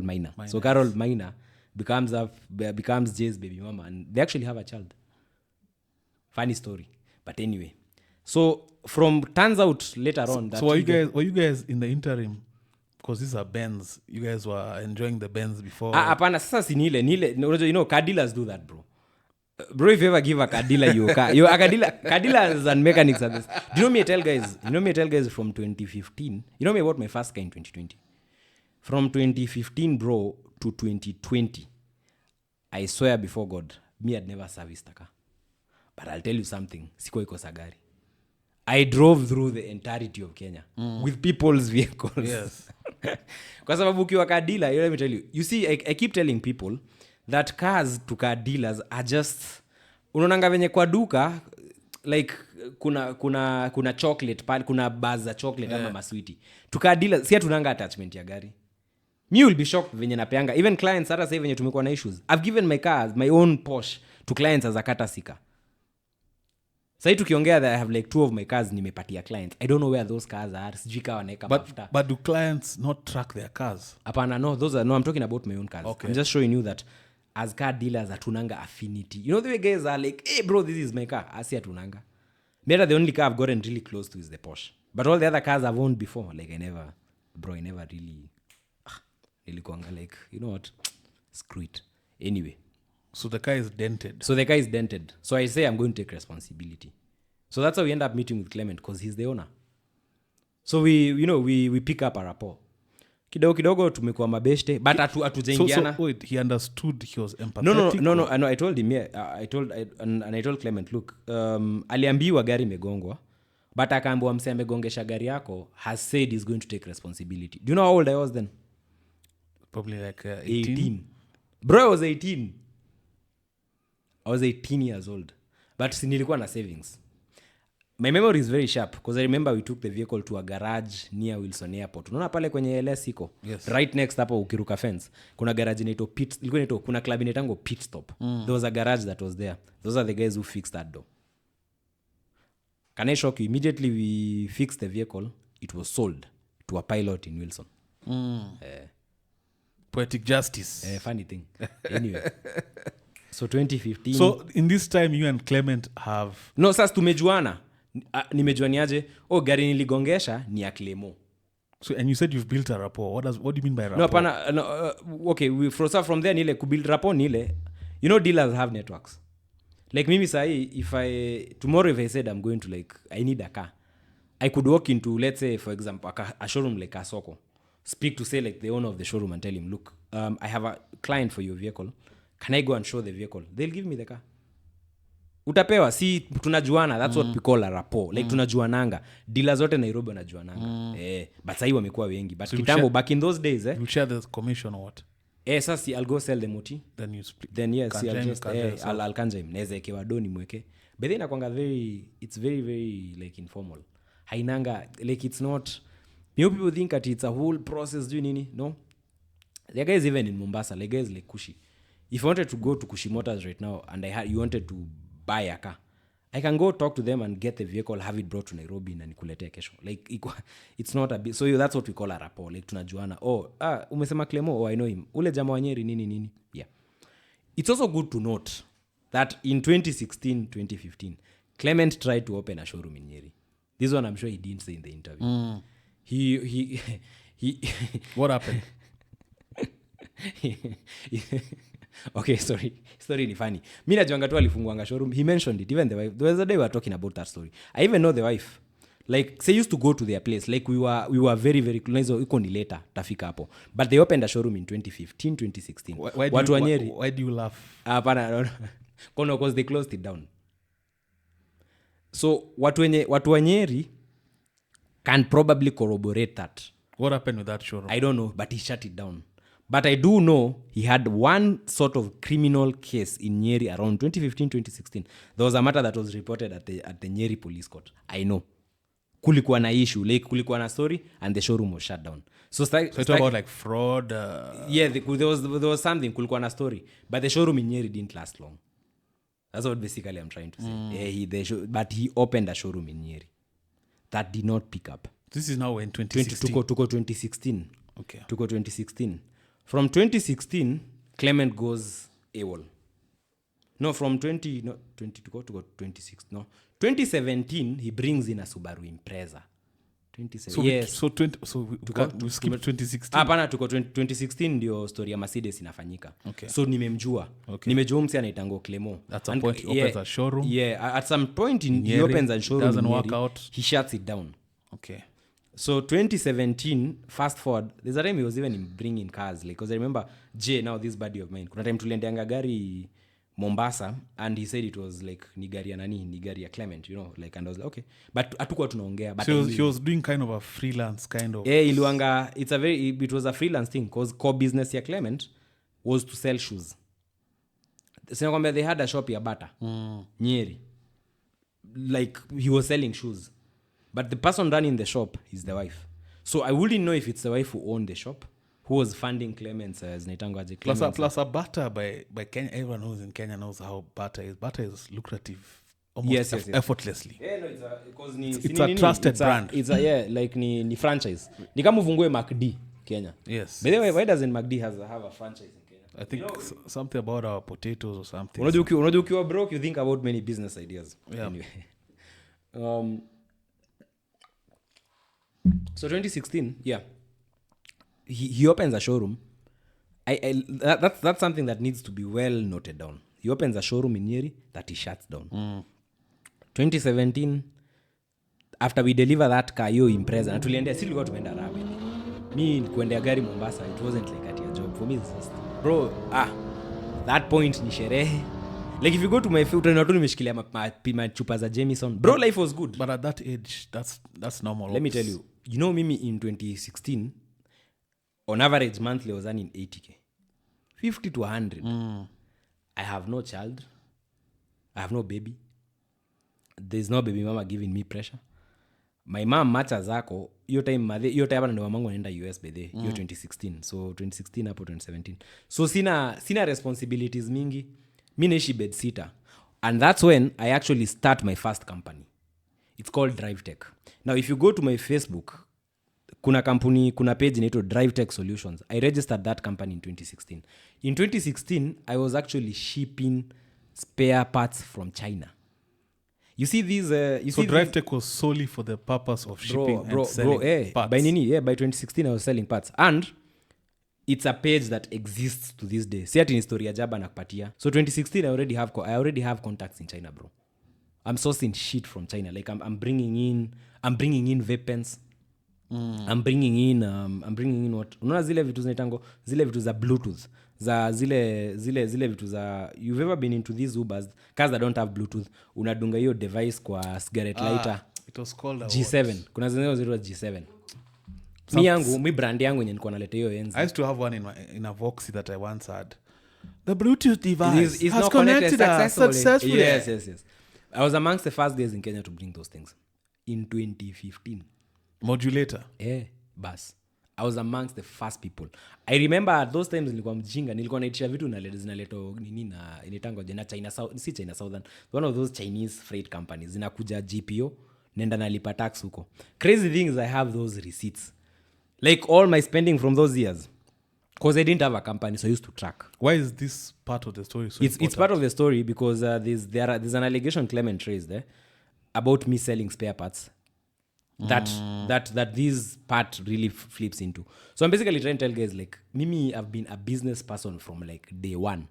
Minor. So Carol Minor becomes Jay's baby mama, and they actually have a child. Funny story, but anyway. So turns out later on that. So were you guys in the interim? Because these are Benz. You guys were enjoying the Benz before. Apana sasa si nile. You know, car dealers do that, bro. Bro, if you ever give a car dealer your car, car dealers and mechanics are this. Do you know me? I tell guys from 2015. You know me about my first car in 2020. From 2015, bro, to 2020, I swear before God, me had never serviced a car. But I'll tell you something. Siko iko sagari. I drove through the entirety of Kenya with people's vehicles. Yes. Kwa sababu ukiwa car dealer, let me tell you. You see, I keep telling people that cars to car dealers are just... Unaonanga venye kwa duka, like kuna chocolate pale, kuna bars za chocolate ama maswiti. To car dealers, si tunanga attachment ya gari. Me will be shocked venye napeanga. Even clients, hata say venye tumekuwa na issues. I've given my cars, my own Porsche, to clients as a kata sika. Sai tukiongea that I have like 2 of my cars nimepatia clients. I don't know where those cars are. Sijui kawa naeka mafuta. But do clients not track their cars? Apana, no. I'm talking about my own cars. Okay. I'm just showing you that as car dealers, atunanga affinity. You know the way guys are like, hey bro, this is my car. Asi atunanga. Maybe the only car I've gotten really close to is the Porsche. But all the other cars I've owned before, like I never really... Nilikuanga like, you know what? Screw it. Anyway. So the car is dented. So I say I'm going to take responsibility. So that's how we end up meeting with Clement, because he's the owner. So we pick up a rapport. Kidogo tumekuwa mabeshte, but hatujaingiana. So wait, he understood, he was empathetic? No. I told him, I told Clement, look, aliambiwa gari megongwa, but akaambiwa mse amegongesha gari yako has said he's going to take responsibility. Do you know how old I was then? Probably like 18. Bro, I was 18 years old. But nilikuwa na savings. My memory is very sharp because I remember we took the vehicle to a garage near Wilson Airport. Unaona pale kwenye LS iko? Yes. Right next hapo ukiruka fence. Kuna garage inaitwa kuna club inaitwa Pit Stop. There was a garage that was there. Those are the guys who fixed that door. Can I shock you? Immediately we fixed the vehicle. It was sold to a pilot in Wilson. Poetic justice. Funny thing. Anyway. So 2015. So in this time you and Clement have... No, sasa tumejuana. Nimejuaniaje? Gari niligongesha ni ya Clement. So and you said you've built a rapport. What do you mean by rapport? No, pana okay, from there nile kubuild rapport nile. You know, dealers have networks. Like mimi sahi, tomorrow if I said I'm going to like I need a car, I could walk into, let's say for example, a showroom like a Soko. Speak to say like the owner of the showroom and tell him, look, I have a client for your vehicle. Can I go and show the vehicle? They'll give me the car. Utapewa, si tunajuana. That's what we call a rapport. Like tunajuananga. Dealers zote Nairobi wanajuananga. But sahi wamekuwa wengi. But so kitambo, back in those days, you share the commission or what? Sasa I'll go sell the moti. Then you split. Then yes, I'll kanja him. Neza ekewa doni mweke. But then it's very, very like informal. Hainanga, like it's not... people think that it's a whole process doing nini. No. There are guys even in Mombasa, like guys like Kushi. If you wanted to go to Kushi Motors right now and you wanted to buy a car, I can go talk to them and get the vehicle, have it brought to Nairobi na nikuletee kesho. Like it's not a bit, so that's what we call a rapport. Like tunajuana, umesema Clement, I know him. Ule jamaa wa Nyeri nini. Yeah. It's also good to note that in 2016, 2015, Clement tried to open a showroom in Nyeri. This one I'm sure he didn't say in the interview. He What happened? Okay, sorry ni funny. Mi najuanga tu alifunguanga showroom. He mentioned it, even the wife. There was a day we were talking about that story. I even know the wife. Like, they used to go to their place. Like, we were very, very close. Iko ni later, tafika hapo. But they opened a showroom in 2015, 2016. Why do you laugh? No. Because they closed it down. So, watu wa Nyeri can probably corroborate that. What happened with that showroom? I don't know, but he shut it down. But I do know he had one sort of criminal case in Nyeri around 2015, 2016. There was a matter that was reported at the Nyeri police court. I know. Kulikuwa na issue. Like, kulikuwa na story and the showroom was shut down. So it's about like fraud? Yeah, there was something. Kulikuwa na story. But the showroom in Nyeri didn't last long. That's what basically I'm trying to say. But he opened a showroom in Nyeri. That did not pick up. This is now in 2016? Tuko 2016. Okay. Tuko 2016. From 2016, Clement goes AWOL. No, from 2017, he brings in a Subaru Impreza. 2017. We skip 2016. Hapana, tuko 2016 ndio story ya Mercedes inafanyika. Okay. So nimemjua. Okay. Nimejua msi anaitango Clement. At some point he opens a showroom. Yeah, at some point he opens a showroom. Doesn't work out. He shuts it down. Okay. So 2017, fast forward, there's a time he was even bringing cars. Like, because I remember now this buddy of mine. Kuna time tuliendeanga gari Mombasa, and he said it was like ni gari ya Clement, you know, like, and I was like, okay, but hatukuwa tunaongea. But so he was doing kind of a freelance kind of. Yeah, it was a freelance thing, because core business ya Clement was to sell shoes. So they had a shop ya Bata, Nyeri. Like, he was selling shoes. But the person running the shop is the wife. So I wouldn't know if it's the wife who owned the shop, who was funding Clement's Naitango Clement. Plus a butter by Kenya. Everyone knows in Kenya knows how butter is. Butter is lucrative almost effortlessly. Yeah, no, it's a trusted brand. It's like ni franchise. Ni kama ufungue McD Kenya. Yes. By the way, why doesn't McD have a franchise in Kenya? I think something about our potatoes or something. Unajua ukiwa broke, you think about many business ideas. Yeah. Anyway. So 2016, yeah, he opens a showroom. That's something that needs to be well noted down. He opens a showroom in Nyeri that he shuts down. 2017, after we deliver that car, yo Impreza, na tuliendea, si tulikuwa tumeenda rabi. Mi kuendea gari Mombasa, it wasn't like at your job. For me, it's just, bro, that point ni sherehe. Like, if you go to my field, unatu nimeshikilia machupa za Jameson. Bro, life was good. But at that age, that's normal. Let me tell you. You know, Mimi, in 2016, on average monthly, I was earning 80K. 50 to 100. I have no child. I have no baby. There's no baby mama giving me pressure. My mom macha zako, hiyo time ndio mamangu anaenda US by the year 2016. So 2016 hapo 2017. So sina responsibilities mingi. Mi naishi bed sitter. And that's when I actually start my first company. It's called Drive Tech. Now, if you go to my Facebook, kuna page inaitwa Drive Tech Solutions. I registered that company in 2016. In 2016, I was actually shipping spare parts from China. You see these... so Drive Tech was solely for the purpose of shipping and selling parts? By 2016, I was selling parts. And it's a page that exists to this day. Si ati ni story ya jaba nakupatia. So 2016, I already have contacts in China, bro. I'm sourcing shit from China. Like, I'm bringing in vape pens. I'm bringing in what? Unaona zile vitu zinatango, zile vitu za Bluetooth. Za zile vitu za, you've ever been into these Ubers, cars that don't have Bluetooth. Unadunga hiyo device kwa cigarette lighter. It was called G7. What? Kuna zile zile G7. Mi brand yangu yenye nilikuwa naleta hiyo enzi. I used to have one in a Voxy that I once had. The Bluetooth device is has connected us successfully. Yes. I was amongst the first guys in Kenya to bring those things. In 2015. Modulator? Bus. I was amongst the first people. I remember at those times nilikuwa mjinga, nilikuwa naitisha vitu zinaleto nini na inaitangwa na China South, si China Southern, one of those Chinese freight companies zinakuja GPO, nenda nalipa tax huko. Crazy things, I have those receipts. Like all my spending from those years. Because I didn't have a company, so I used to track. Why is this part of the story so important? It's part of the story because there's an allegation Clement raised there about me selling spare parts that this part really flips into. So I'm basically trying to tell guys, like, Mimi, I've been a business person from like day one.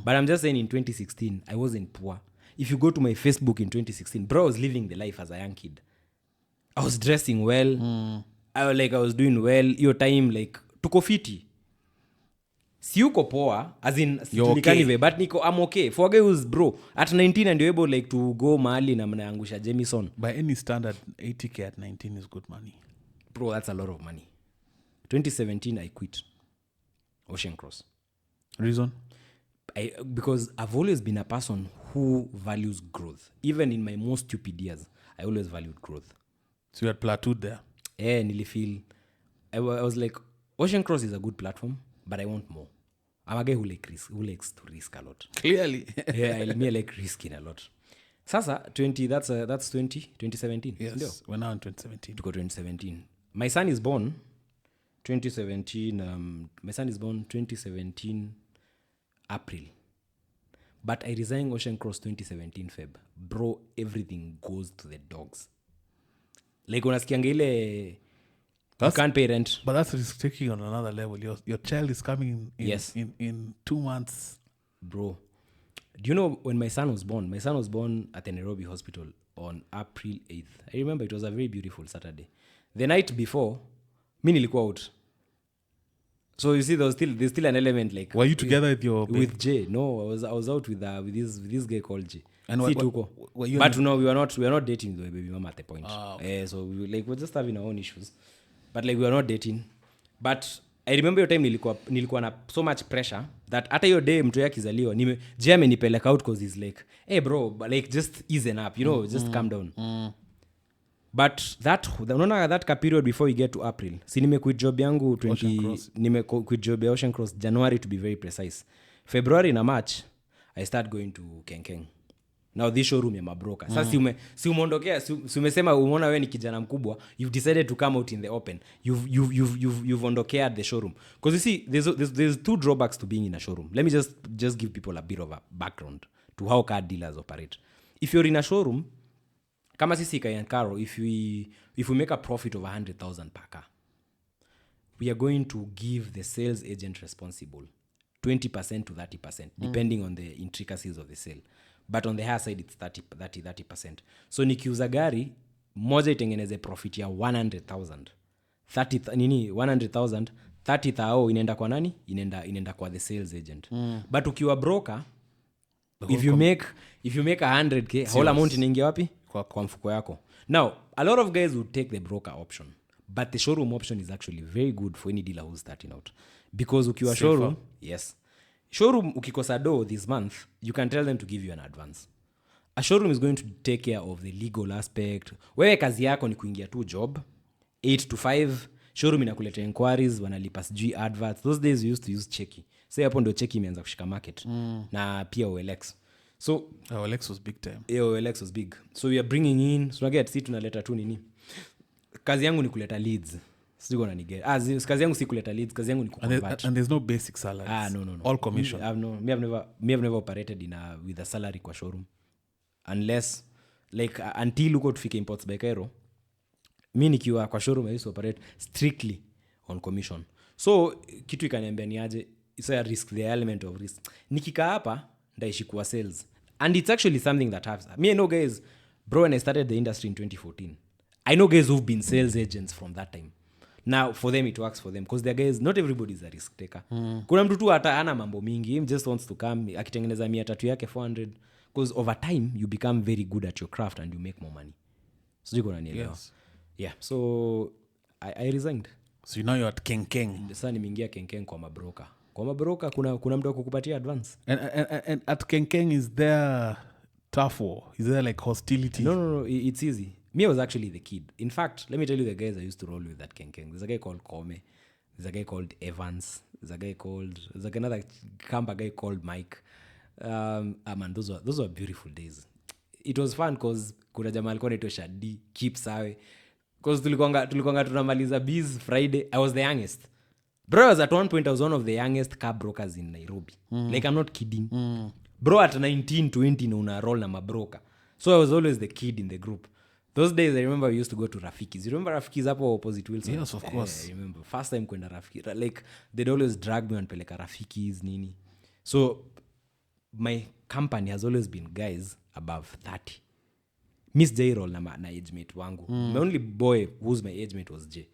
But I'm just saying in 2016, I wasn't poor. If you go to my Facebook in 2016, bro, I was living the life as a young kid. I was dressing well. I was doing well. Your time, like, tuko fiti. Si uko poa, as in, okay. But niko, I'm okay. For a guy who's, bro, at 19 and you're able like to go mahali na mnaangusha Jamison. By any standard, 80K at 19 is good money. Bro, that's a lot of money. 2017, I quit Ocean Cross. Reason? Because I've always been a person who values growth. Even in my most stupid years, I always valued growth. So you had plateaued there? Yeah, nearly feel. I was like, Ocean Cross is a good platform, but I want more. I'm a guy who likes to risk a lot. Clearly. Yeah, I like risking a lot. Sasa, 2017. Yes, we're now in 2017. To go 2017. My son is born 2017. My son is born 2017 April. But I resigned Ocean Cross 2017 Feb. Bro, everything goes to the dogs. Like, unasikianga ile... You can't pay rent. But that's risk taking on another level. Your child is coming in 2 months. Bro, do you know when my son was born? My son was born at the Nairobi hospital on April 8th. I remember it was a very beautiful Saturday. The night before, mi nilikuwa out. So you see, there's still an element like... Were you together with your baby? With Jay? No, I was out with this guy called Jay. And but no, we were not dating the baby mama at the point. Okay. So we're just having our own issues. But like we were not dating. But I remember your time nilikuwa na so much pressure that hata your day mtu yake kizaliwa Jay amenipeleka out because he's like, hey bro, but like just easen up, you know, just calm down. But unaona that period before we get to April, si nimequit job yangu nimequit job ya Ocean Cross January to be very precise. February na March I start going to Kenkeng. Now this showroom ya mabroka. Sasa si umeondokea, si umesema umeona wewe ni kijana mkubwa, you've decided to come out in the open. You've ondokea the showroom. Because you see there's two drawbacks to being in a showroom. Let me just give people a bit of a background to how car dealers operate. If you're in a showroom, kama sisi Karo, if we make a profit of 100,000 per car, we are going to give the sales agent responsible 20% to 30%, depending on the intricacies of the sale. But on the higher side, it's 30%. So nikiuza gari, moja itengeneze profit ya 100,000. 100,000, 30,000 inaenda kwa nani? Inaenda kwa the sales agent. But ukiwa broker, if you make 100K, whole amount inaingia wapi? Kwa mfuko yako. Now, a lot of guys would take the broker option. But the showroom option is actually very good for any dealer who's starting out. Because ukiwa showroom, yes. Showroom ukikosa do this month, you can tell them to give you an advance. A showroom is going to take care of the legal aspect. Wewe kazi yako ni kuingia tu job 8 to 5. Showroom inakuleta inquiries, wanalipa sijui adverts. Those days we used to use cheki. Say hapo ndio cheki imeanza kushika market. Na pia OLX. So OLX was big time. Yeah, OLX was big. So we are bringing in, so get see tunaleta tu nini. Kazi yangu ni kuleta leads. Sijui gonna nigga. Kazi yangu si kuleta leads, kazi yangu ni kuconvert. And there's no basic salaries. No. All commission. Me have never operated with a salary kwa showroom. Unless like until uko tufike Imports by Cairo. Mi nikiwa kwa showroom I used to operate strictly on commission. So kitu ikaniambia ni aje, it's a risk, the element of risk. Nikikaa hapa ndaishi kwa sales. And it's actually something that happens. Me I know guys, bro, when I started the industry in 2014, I know guys who've been sales agents from that time. Now for them it works for them because they're guys, not everybody is a risk taker. Kuna mtu tu hata ana mambo mingi, he just wants to come akitengeneza 300 yake 400 because over time you become very good at your craft and you make more money. So you gonna nielewa. Yes. Yeah, so I resigned. So now you're at Kenkeng. Sasa nimeingia Kenkeng kwa mabroka. Kwa mabroka kuna mtu akukupatia advance. And at Kenkeng is there tough war? Is there like hostility? No, it's easy. Me, I was actually the kid. In fact, let me tell you the guys I used to roll with at Kenkeng. There's a guy called Kome. There's a guy called Evans. There's like another Kamba guy called Mike. Man, those were beautiful days. It was fun because kuna jamaa alikuwa anaitwa Shadi, keep sawe. Because tulikuanga tunamaliza biz Friday. I was the youngest. Bro, at one point I was one of the youngest car brokers in Nairobi. Like, I'm not kidding. Bro, at 19, 20 na una roll na mabroker. So I was always the kid in the group. Those days I remember we used to go to Rafiki's. You remember Rafiki's hapo opposite Wilson? Yes, of course. I remember. First time kwenda Rafiki. Like, they'd always drag me and peleka Rafiki's nini. So my company has always been guys above 30. Miss J roll na age mate wangu. My only boy who's my age mate was J.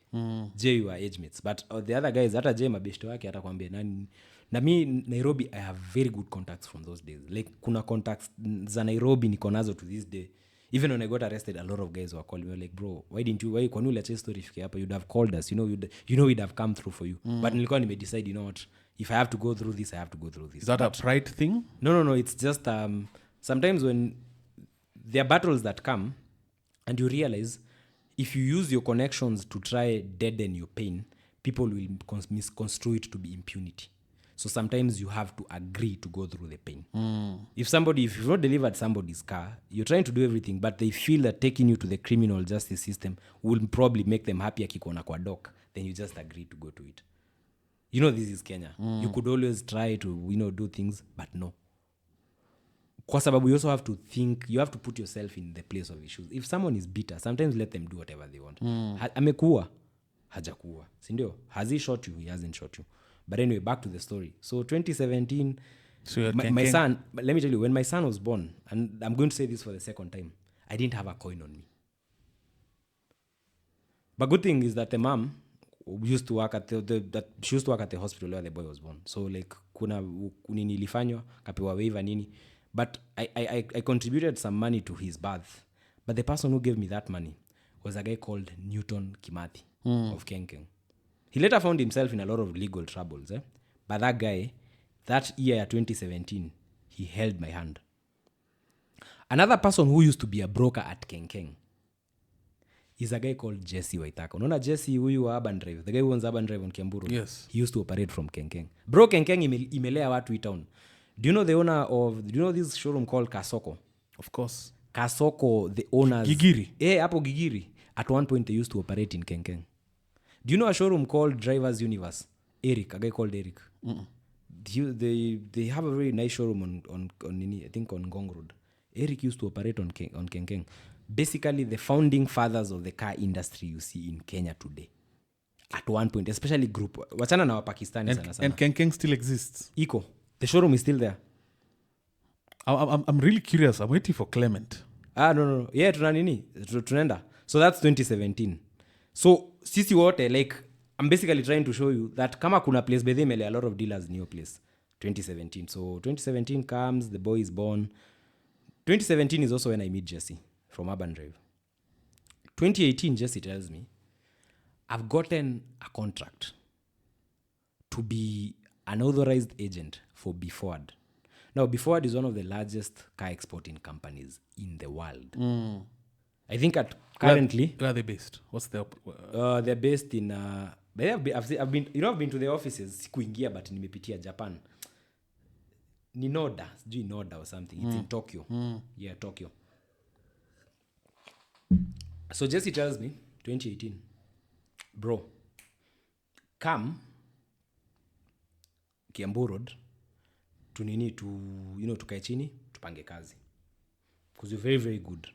J were age mates. But the other guys, hata J mabeshto wake atakwambia nani. Na mi Nairobi, I have very good contacts from those days. Like, kuna contacts za Nairobi niko nazo to this day. Even when I got arrested, a lot of guys were calling me like, bro, why kwani uliacha story fike hapa? You'd have called us. You know we'd have come through for you. But nilikuwa nimedecide, you know what? If I have to go through this, I have to go through this. Is that a pride thing? No. It's just sometimes when there are battles that come and you realize if you use your connections to try deaden your pain, people will misconstrue it to be impunity. So sometimes you have to agree to go through the pain. If you've not delivered somebody's car, you're trying to do everything, but they feel that taking you to the criminal justice system will probably make them happy akikuona kwa dock, then you just agree to go to it. You know, this is Kenya. You could always try to, do things, but no. Kwa sababu you also have to think, you have to put yourself in the place of issues. If someone is bitter, sometimes let them do whatever they want. Amekuwa, hajakuwa. Sindio? Has he shot you? He hasn't shot you. But anyway, back to the story. So 2017, so my son, let me tell you, when my son was born, and I'm going to say this for the second time, I didn't have a coin on me. But good thing is that the mom used to work at she used to work at the hospital where the boy was born. So like kuna nini ilifanywa, kapewa waiver nini. But I contributed some money to his birth. But the person who gave me that money was a guy called Newton Kimathi of Kenkeng. He later found himself in a lot of legal troubles. But that guy, that year 2017, he held my hand. Another person who used to be a broker at Kenkeng is a guy called Jesse Waitaka. Unaona Jesse huyu wa Urban Drive, the guy who owns Urban Drive on Kiamburu. Yes. He used to operate from Kenkeng. Bro, Kenkeng imelea watu hii town. Do you know this showroom called Kasoko? Of course. Kasoko, the owners. Gigiri. Hapo Gigiri. At one point, they used to operate in Kenkeng. Do you know a showroom called Drivers Universe? Eric, a guy called Eric. They have a very nice showroom on I think on Ngong Road. Eric used to operate on Kenkeng. Basically, the founding fathers of the car industry you see in Kenya today. At one point, especially group. Wachana na Pakistani sana sana. And Kenkeng still exists. Iko. The showroom is still there. I'm really curious. I'm waiting for Clement. No. Yeah, tunaenda. So that's 2017. So sisi wote, like, I'm basically trying to show you that kama kuna place bedhe mele a lot of dealers in your place. 2017. So 2017 comes, the boy is born. 2017 is also when I meet Jesse from Urban Drive. 2018, Jesse tells me, I've gotten a contract to be an authorized agent for Beford. Now, Beford is one of the largest car exporting companies in the world. I think currently... Where are they based? What's their... they're based in... I've been to the offices, sikuingia, but nimepitia Japan. Ni Noda, sijui Noda or something. It's in Tokyo. Yeah, Tokyo. So Jesse tells me, 2018, bro, come Kiambu Road, tukae chini, tupange kazi. Because you're very, very good.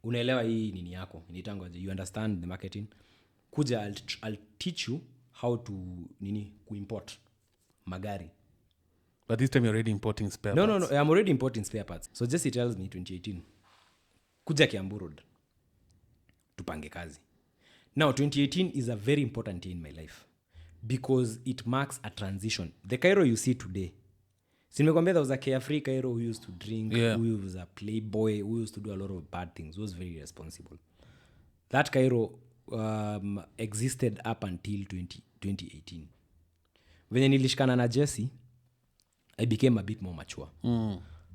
Unaelewa hii nini yako, initangwaje, you understand the marketing. Kuja, I'll teach you how to kuimport magari. But this time you're already importing spare parts. No, I'm already importing spare parts. So Jesse tells me 2018, kuja Kiambu Road, tupange kazi. Now, 2018 is a very important year in my life because it marks a transition. The Kairo you see today, there was a carefree Kairo who used to drink, who was a playboy, who used to do a lot of bad things, who was very irresponsible. That Kairo existed up until 2018. When nilishikana na Jesse, I became a bit more mature.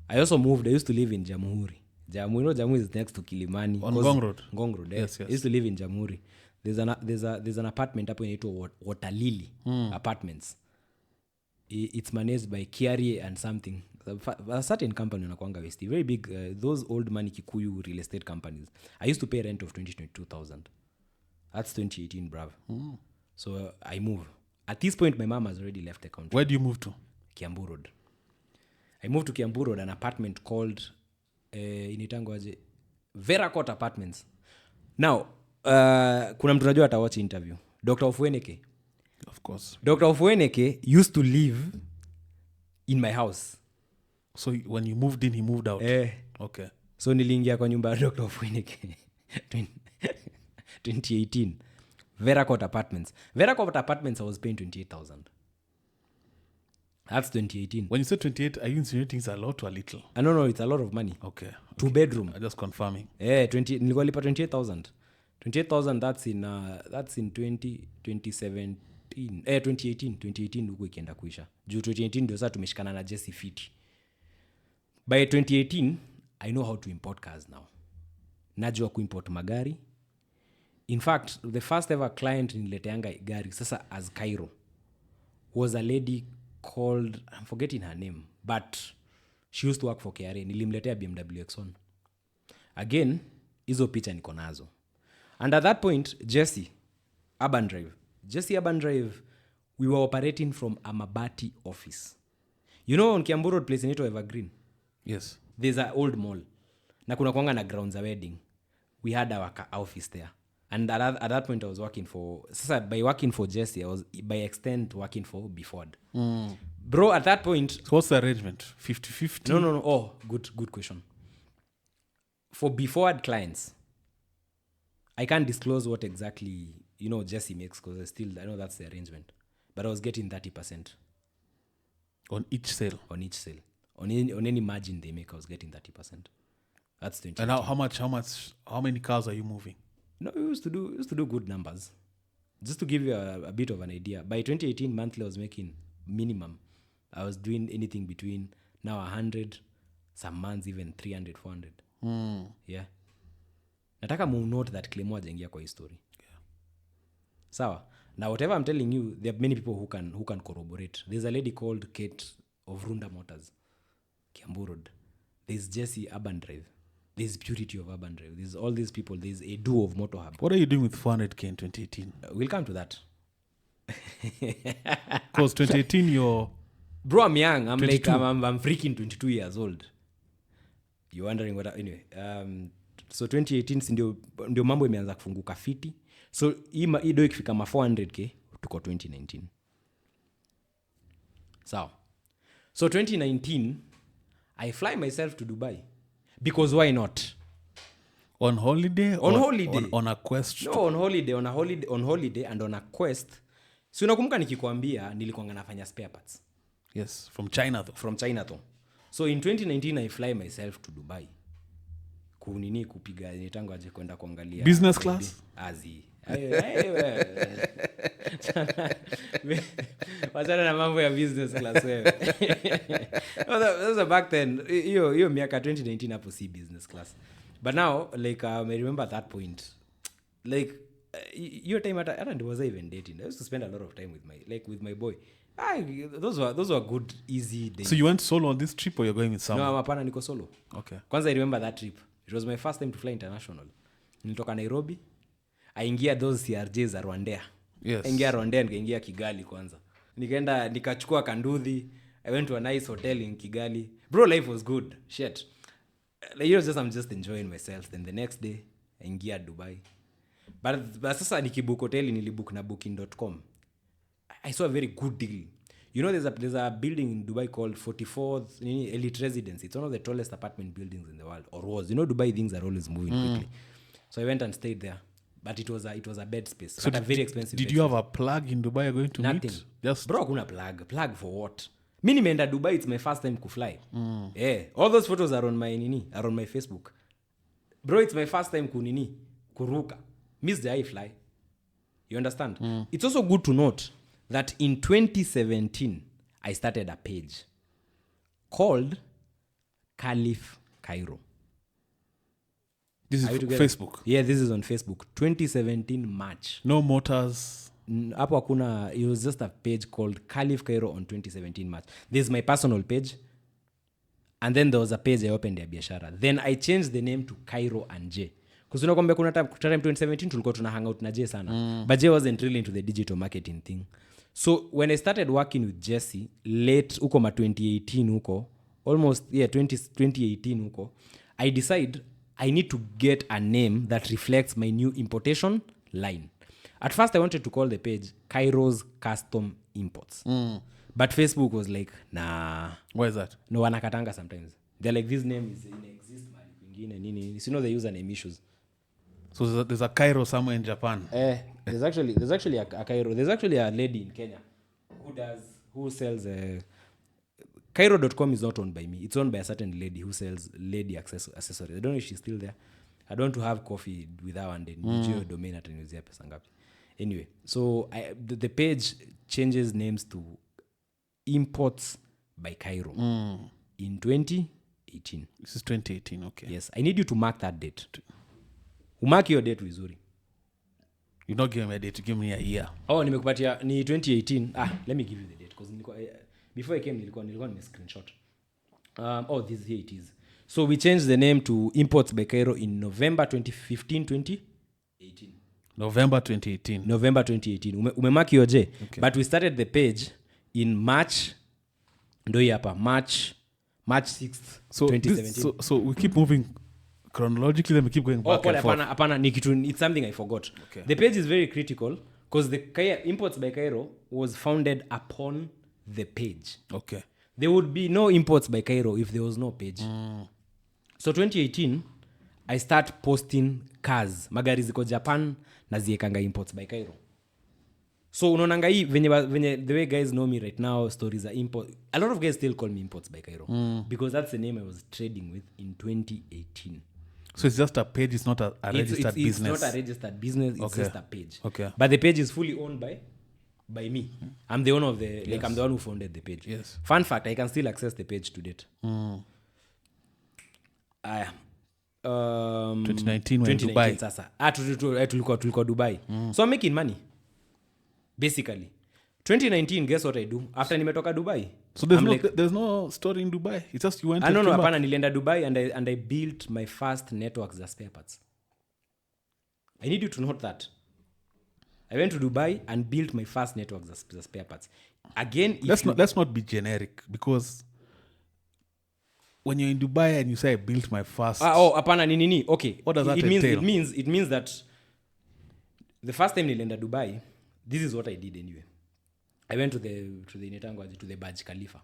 I also moved. I used to live in Jamhuri. Jamhuri is next to Kilimani. On Ngong Road. Ngong Road, yes. I used to live in Jamhuri. there's an apartment hapo inaitwa Water Lily Apartments. It's managed by Kiari and something. A certain company wanakuanga West. Very big, those old money Kikuyu real estate companies. I used to pay rent of 22,000. That's 2018, bruv. So I move. At this point, my mom has already left the country. Where do you move to? Kiambu Road. I moved to Kiambu Road, an apartment called initangwaje Veracott Apartments. Now, kuna mtu najua atawatch interview. Dr. Ofweneke. Of course. Dr. Ofweneke used to live in my house. So when you moved in, he moved out? Okay. So niliingia kwa nyumba ya Dr. Ofweneke 2018. Veracott Apartments. Veracott Apartments, I was paying 28,000. That's 2018. When you say 28, are you insinuating it's a lot or a little? No, it's a lot of money. Okay. 2 bedroom. I'm just confirming. Nilikuwa lipa 28,000. 28,000, that's in 2017. 2018 huko ikienda kuisha. Juu 2018 ndio sasa tumeshikana na Jesse Fiti. By 2018, I know how to import cars now. Najua kuimport magari. In fact, the first ever client nileteanga gari sasa as Cairo was a lady called, I'm forgetting her name, but she used to work for KRA. Nilimletea BMW X1. Again, hizo picha niko nazo. And at that point, Jesse Urban Drive, we were operating from a Mabati office. You know on Kiambu Road place inaitwa Evergreen? Yes. There's an old mall. Na kuna kuanga na grounds za wedding. We had our office there. And at that point I was working for, sasa by working for Jesse, I was by extent working for Beford. Bro, at that point... So what's the arrangement? 50-50? No. Oh, good question. For Beford clients, I can't disclose what exactly, Jesse makes because I know that's the arrangement. But I was getting 30%. On each sale? On each sale. On any margin they make, I was getting 30%. That's 20. And how many cars are you moving? No, we used to do good numbers. Just to give you a bit of an idea, by 2018 monthly I was making minimum. I was doing anything between now 100, some months even 300, 400. Yeah. Nataka note that Clement hajaingia kwa history. Yeah. Sawa. Now whatever I'm telling you, there are many people who can corroborate. There's a lady called Kate of Runda Motors, Kiambu Road. There's Jesse Urban Drive. There's Purity of Urban Drive. There's all these people. There's a duo of Motor Hub. What are you doing with 400K in 2018? We'll come to that. Because 2018 you're... Bro, I'm young. I'm 22. like, I'm freaking 22 years old. You're wondering what... Anyway, so 2018 ndio mambo imeanza kufunguka fiti. So hii do ikifika ma 400K, tuko 2019. So 2019, I fly myself to Dubai. Because why not? On holiday? Holiday. On a quest? No, on holiday and on a quest. So unakumbuka nikikwambia nilikuwa nafanya spare parts. Yes, from China though. So in 2019 I fly myself to Dubai. Kupiga nitango aje kwenda kuangalia. Business class? Azi. Wachana na mambo ya business class wewe. Those back then, hiyo miaka 2019 hapo si business class. But now, like, I remember at that point, like, your time at I was even dating. I used to spend a lot of time with my boy. Those were good, easy days. So you went solo on this trip or you're going with someone? No, hapana, niko solo. Okay. Kwanza I remember that trip. It was my first time to fly international. Nilitoka Nairobi. Aingia those CRJs za Rwanda. Yes. Aingia Rwanda, nikaingia Kigali kwanza. Nikaenda nikachukua kanduthi. I went to a nice hotel in Kigali. Bro, life was good. Shit. Like, I'm just enjoying myself. Then the next day, aingia Dubai. But sasa nikibook hotel nilibook na booking.com. I saw a very good deal. There's a building in Dubai called 44th Elite Residence. It's one of the tallest apartment buildings in the world, or was. Dubai things are always moving quickly. So I went and stayed there. But it was a bed space. So a very expensive. Did you have a plug in Dubai you're going to Nothing. meet? Just bro, kuna plug. Plug for what? Mi nimeenda Dubai, it's my first time to fly. Yeah. All those photos are on my Facebook. Bro, it's my first time kuruka. Miss the fly. You understand? It's also good to note that in 2017, I started a page called Khalif Kairo. This is Facebook. Yeah, this is on Facebook. 2017 March. No motors. Hapo hakuna, it was just a page called Khalif Kairo on 2017 March. This is my personal page. And then there was a page I opened ya biashara. Then I changed the name to Kairo and J. Because unakwambia kuna time 2017 tulikuwa tuna hang out na J sana. But J wasn't really into the digital marketing thing. So when I started working with Jesse late huko ma 2018 huko, almost 2018 huko, I decided I need to get a name that reflects my new importation line. At first I wanted to call the page Kairo's Custom Imports. But Facebook was like, nah. Why is that? No, wanakatanga sometimes. They're like, this name is exist mali kwingine nini. So you know they use name issues. So there's a Cairo somewhere in Japan. There's actually a Cairo. There's actually a lady in Kenya who sells Cairo.com is not owned by me. It's owned by a certain lady who sells lady accessories. I don't know if she's still there. I don't want to have coffee with her and then nijio domain ataniuzia pesa ngapi. Anyway, so the page changes names to Imports by Cairo in 2018. This is 2018, okay. Yes, I need you to mark that date. Umark your date vizuri. You're not giving me a date, give me a year. Oh, nimekupatia ni 2018. Let me give you the date because before I came nilikuwa nime screenshot. This here it is. So we changed the name to Imports by Cairo in November 2018. November 2018. Umemark your J. Okay. But we started the page in March. March 6th, 2017. So we keep moving chronologically, then we keep going back and forth. It's something I forgot. Okay. The page is very critical because the Imports by Cairo was founded upon the page. Okay. There would be no Imports by Cairo if there was no page. So 2018, I start posting cars. Magari ziko Japan na ziekanga Imports by Cairo. So unaonanga hii venye the way guys know me right now, stories are import. A lot of guys still call me Imports by Cairo because that's the name I was trading with in 2018. So it's just a page, it's not a registered business. It's not a registered business, it's just a page. Okay. But the page is fully owned by me. I'm the owner of I'm the one who founded the page. Yes. Fun fact, I can still access the page to date. 2019 when Dubai. Sasa. Tulikuwa Dubai. So I'm making money. Basically. 2019, guess what I do? After nimetoka Dubai. So there's no store in Dubai. It's just you went to No, hapana nilienda Dubai and I built my first network za spare parts. I need you to note that. I went to Dubai and built my first network za spare parts. Again, let's not be generic because when you're in Dubai and you say I built my first hapana nini. Okay. What does that entail? It means that the first time nilienda Dubai, this is what I did anyway. I went to the Burj Khalifa.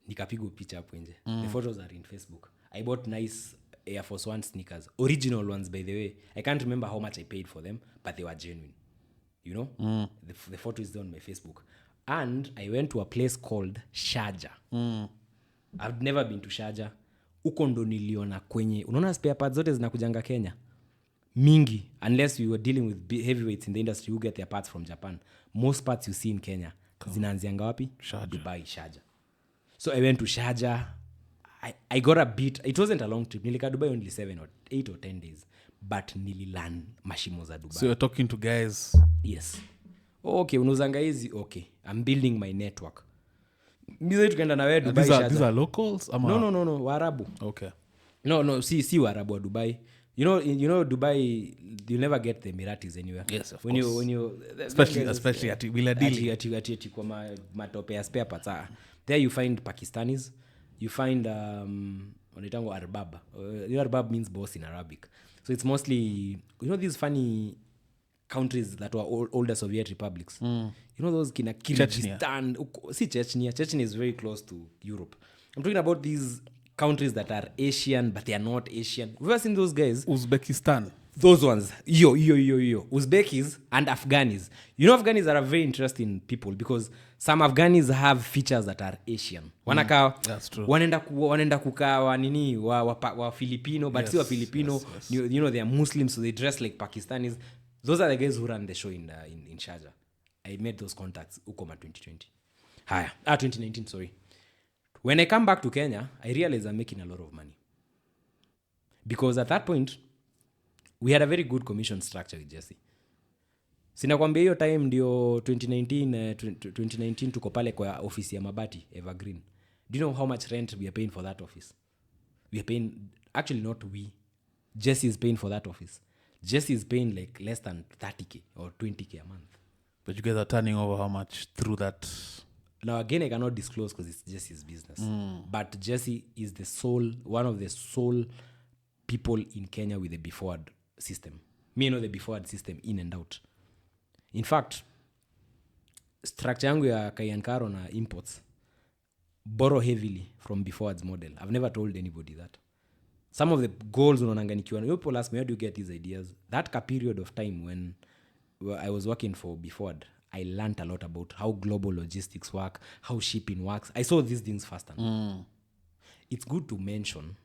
Nikapigwa picha hapo nje. The photos are in Facebook. I bought nice Air Force One sneakers. Original ones, by the way. I can't remember how much I paid for them, but they were genuine. You know? The photo is there on my Facebook. And I went to a place called Sharjah. I've never been to Sharjah. Uko ndo niliona kwenye. Unaona spare parts zote zinakujanga Kenya? Mingi, unless you were dealing with heavyweights in the industry who get their parts from Japan. Most parts you see in Kenya zinaanzianga wapi? Dubai, Sharjah. So I went to Sharjah. I got a bit. It wasn't a long trip. Nilika Dubai only 8 or 10 days. But nililan mashimo za Dubai. So you're talking to guys? Yes. Okay, unauzanga hizi. Okay. I'm building my network. Bizo tukaenda na wewe Dubai, Sharjah. These are locals? No, Waarabu. Okay. No, see Waarabu wa Dubai. You know Dubai, you'll never get the Emiratis anywhere. Yes, of course. When you especially at Wiladili. Ati kwa matope ya spare parts. There you find Pakistanis. You find wanaitangwa arbab. Arbab means boss in Arabic. So it's mostly these funny countries that were older Soviet republics. You know those kina Kyrgyzstan. See Chechnya. Chechnya is very close to Europe. I'm talking about these countries that are Asian, but they are not Asian. We've ever seen those guys? Uzbekistan. Those ones. Yo. Uzbekis and Afghanis. You know, Afghanis are a very interesting people because some Afghanis have features that are Asian. That's true. Wanenda kukaa wa Filipino, but si wa Filipino. Yes. You know, they are Muslims, so they dress like Pakistanis. Those are the guys who run the show in Sharjah. I made those contacts Ukoma 2020. 2019, sorry. When I come back to Kenya, I realize I'm making a lot of money. Because at that point, we had a very good commission structure with Jesse. Sinakwambia hiyo time ndio 2019 tuko pale kwa office ya Mabati Evergreen. Do you know how much rent we are paying for that office? We are paying, actually not we, Jesse is paying for that office. Jesse is paying like less than 30k or 20k a month. But you guys are turning over how much through that? Now again, I cannot disclose because it's Jesse's business. But Jesse is one of the sole people in Kenya with the before system. Me know the before system in and out. In fact, structure yangu ya Kairo na imports borrow heavily from before's model. I've never told anybody that. Some of the goals unaonanga nikiwa, people ask me, how do you get these ideas? That period of time when I was working for Beford, I learned a lot about how global logistics work, how shipping works. I saw these things firsthand. It's good to mention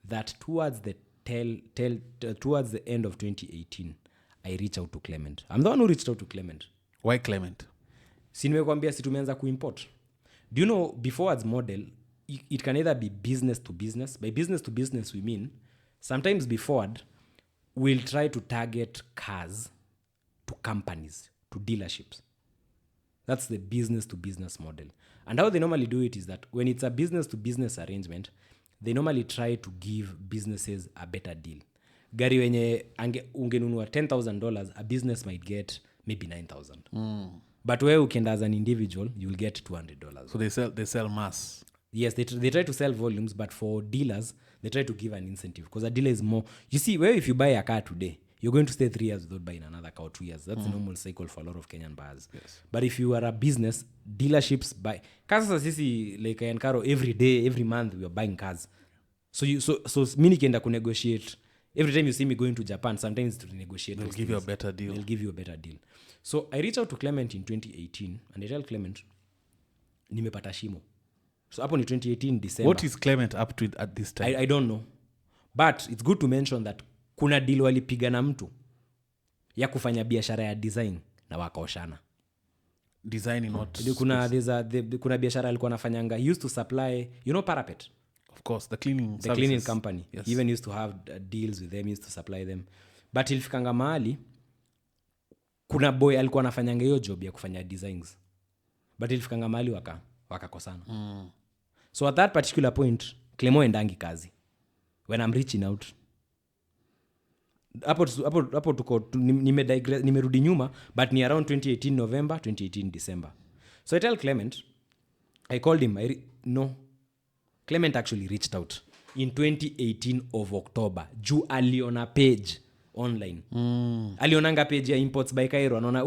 that towards the end of 2018, I reached out to Clement. I'm the one who reached out to Clement. Why Clement? Si nimekwambia si tumeanza kuimport. Do you know, Before's model, it can either be business to business. By business to business, we mean sometimes Beford will try to target cars to companies, to dealerships. That's the business to business model. And how they normally do it is that when it's a business to business arrangement, they normally try to give businesses a better deal. Gari wenye ungenunua $10,000, a business might get maybe $9,000. But where ukienda as an individual, you will get $200. So they sell mass. Yes, they try to sell volumes, but for dealers, they try to give an incentive because a dealer is more. You see, where if you buy a car today, you're going to stay 3 years without buying another car, or 2 years. That's the normal cycle for a lot of Kenyan buyers. Yes. But if you are a business, dealerships buy cars. Like Karo, every day, every month, we are buying cars. So mini kenda ku negotiate. Every time you see me going to Japan, sometimes to negotiate, they'll give you a better deal. They'll give you a better deal. So I reached out to Clement in 2018, and I tell Clement, nimepata shimo. So hapo ni 2018 December. What is Clement up to at this time? I don't know. But it's good to mention that kuna deal walipiga na mtu ya kufanya biashara ya design na wakaoshana. Design in what? Kuna biashara alikuwa anafanyanga. He used to supply, parapet. Of course, the cleaning company. Yes. He even used to have deals with them, used to supply them. But ilifikanga mahali kuna boy alikuwa anafanyanga hiyo job ya kufanya designs. But ilifikanga mahali wakakosana. So at that particular point, Clement endangi kazi. When I'm reaching out, hapo tuko nimerudi nyuma, but ni around 2018 November, 2018 December. So I tell Clement, I called him. Clement actually reached out in 2018 of October. Juu aliona page online. Alionanga page ya Imports by Kairo. Anaona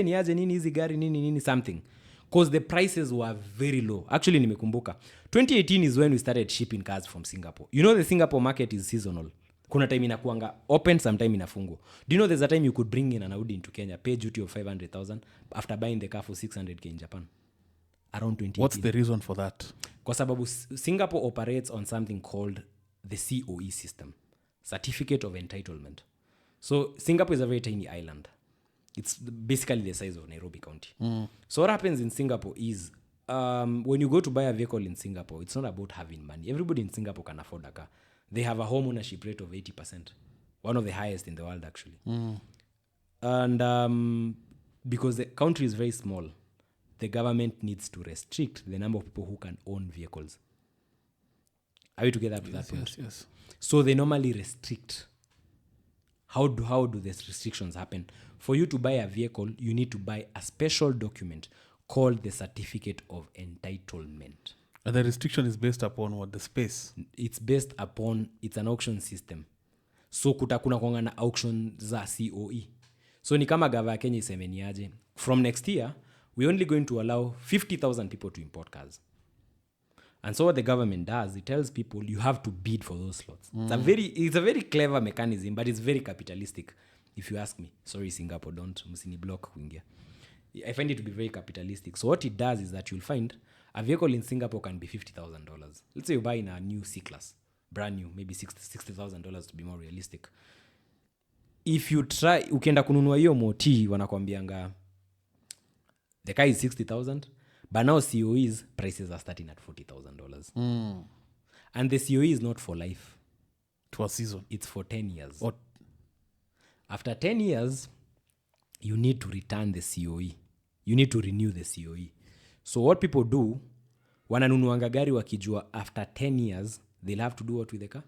ni aje nini hizi gari nini something. Because the prices were very low. Actually nimekumbuka. 2018 is when we started shipping cars from Singapore. You know the Singapore market is seasonal. Kuna time inakuanga open, sometime inafungo. Do you know there's a time you could bring in an Audi into Kenya, pay duty of 500,000 after buying the car for 600k in Japan? Around 2018. What's the reason for that? Kwa sababu Singapore operates on something called the COE system, Certificate of Entitlement. So Singapore is a very tiny island. It's basically the size of Nairobi County. So what happens in Singapore is when you go to buy a vehicle in Singapore, it's not about having money. Everybody in Singapore can afford a car. They have a home ownership rate of 80%. One of the highest in the world, actually. And because the country is very small, the government needs to restrict the number of people who can own vehicles. Are we together with that point? Yes. So they normally restrict. How do these restrictions happen? For you to buy a vehicle, you need to buy a special document called the Certificate of Entitlement. And the restriction is based upon what? The space? It's based upon, it's an auction system. So kuna kwanga na auction za COE. So ni kama gava Kenya isemeniaje. From next year, we're only going to allow 50,000 people to import cars. And so what the government does, it tells people you have to bid for those slots. It's a very clever mechanism, but it's very capitalistic, if you ask me. Sorry, Singapore, don't musini block kuingia. I find it to be very capitalistic. So what it does is that you'll find a vehicle in Singapore can be $50,000. Let's say you buy in a new C-Class, brand new, maybe $60,000 to be more realistic. If you try, ukienda kununua hiyo moti, wanakwambianga, the car is $60,000, but now COE's prices are starting at $40,000. And the COE is not for life. To a season. It's for 10 years. After 10 years, you need to return the COE. You need to renew the COE. So what people do, wananunuanga gari wakijua after 10 years, they'll have to do what with the car?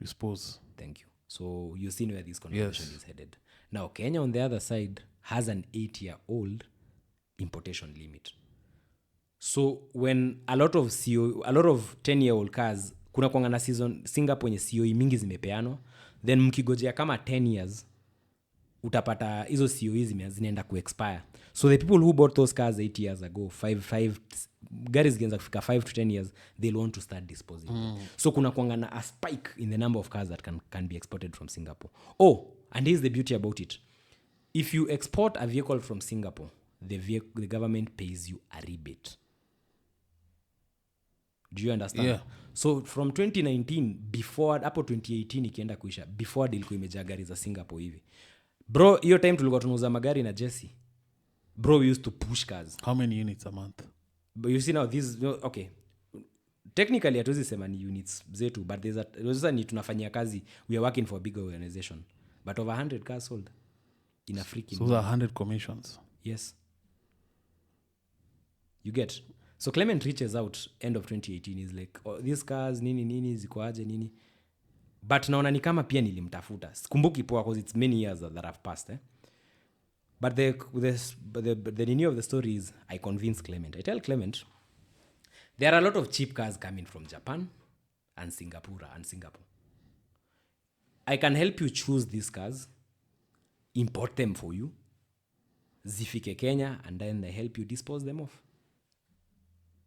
Dispose. Thank you. So you've seen where this conversation is headed. Now, Kenya on the other side has an 8-year-old importation limit. So when a lot of 10-year-old cars, kuna kwanga na season Singapore yenye COE mingi zimepeanwa, then mkigojea kama 10 years, utapata hizo COE zinaenda kuexpire. So the people who bought those cars 8 years ago, gari zikianza kufika 5 to 10 years, they'll want to start disposing. So kuna kwanga na a spike in the number of cars that can be exported from Singapore. Oh, and here's the beauty about it. If you export a vehicle from Singapore, the government pays you a rebate. Do you understand? Yeah. So from 2019 before hapo 2018 ikienda kuisha, before ilikuwa imejaa gari za Singapore hivi. Bro, hiyo time tulikuwa tunauza magari na Jesse. Bro, we used to push cars. How many units a month? But you see now this, okay. Technically hatuwezi sema ni units zetu, but there's ni tunafanyia kazi. We are working for a big organization. But over 100 cars sold in a freaking. So those are 100 commissions. Yes. You get. So Clement reaches out end of 2018. He's like, oh, these cars nini ziko aje nini. But naona ni kama pia nilimtafuta. Sikumbuki poa because it's many years that have passed. But the nini of the story is I convince Clement. I tell Clement, there are a lot of cheap cars coming from Japan and Singapore. I can help you choose these cars, import them for you, zifike Kenya, and then I help you dispose them off.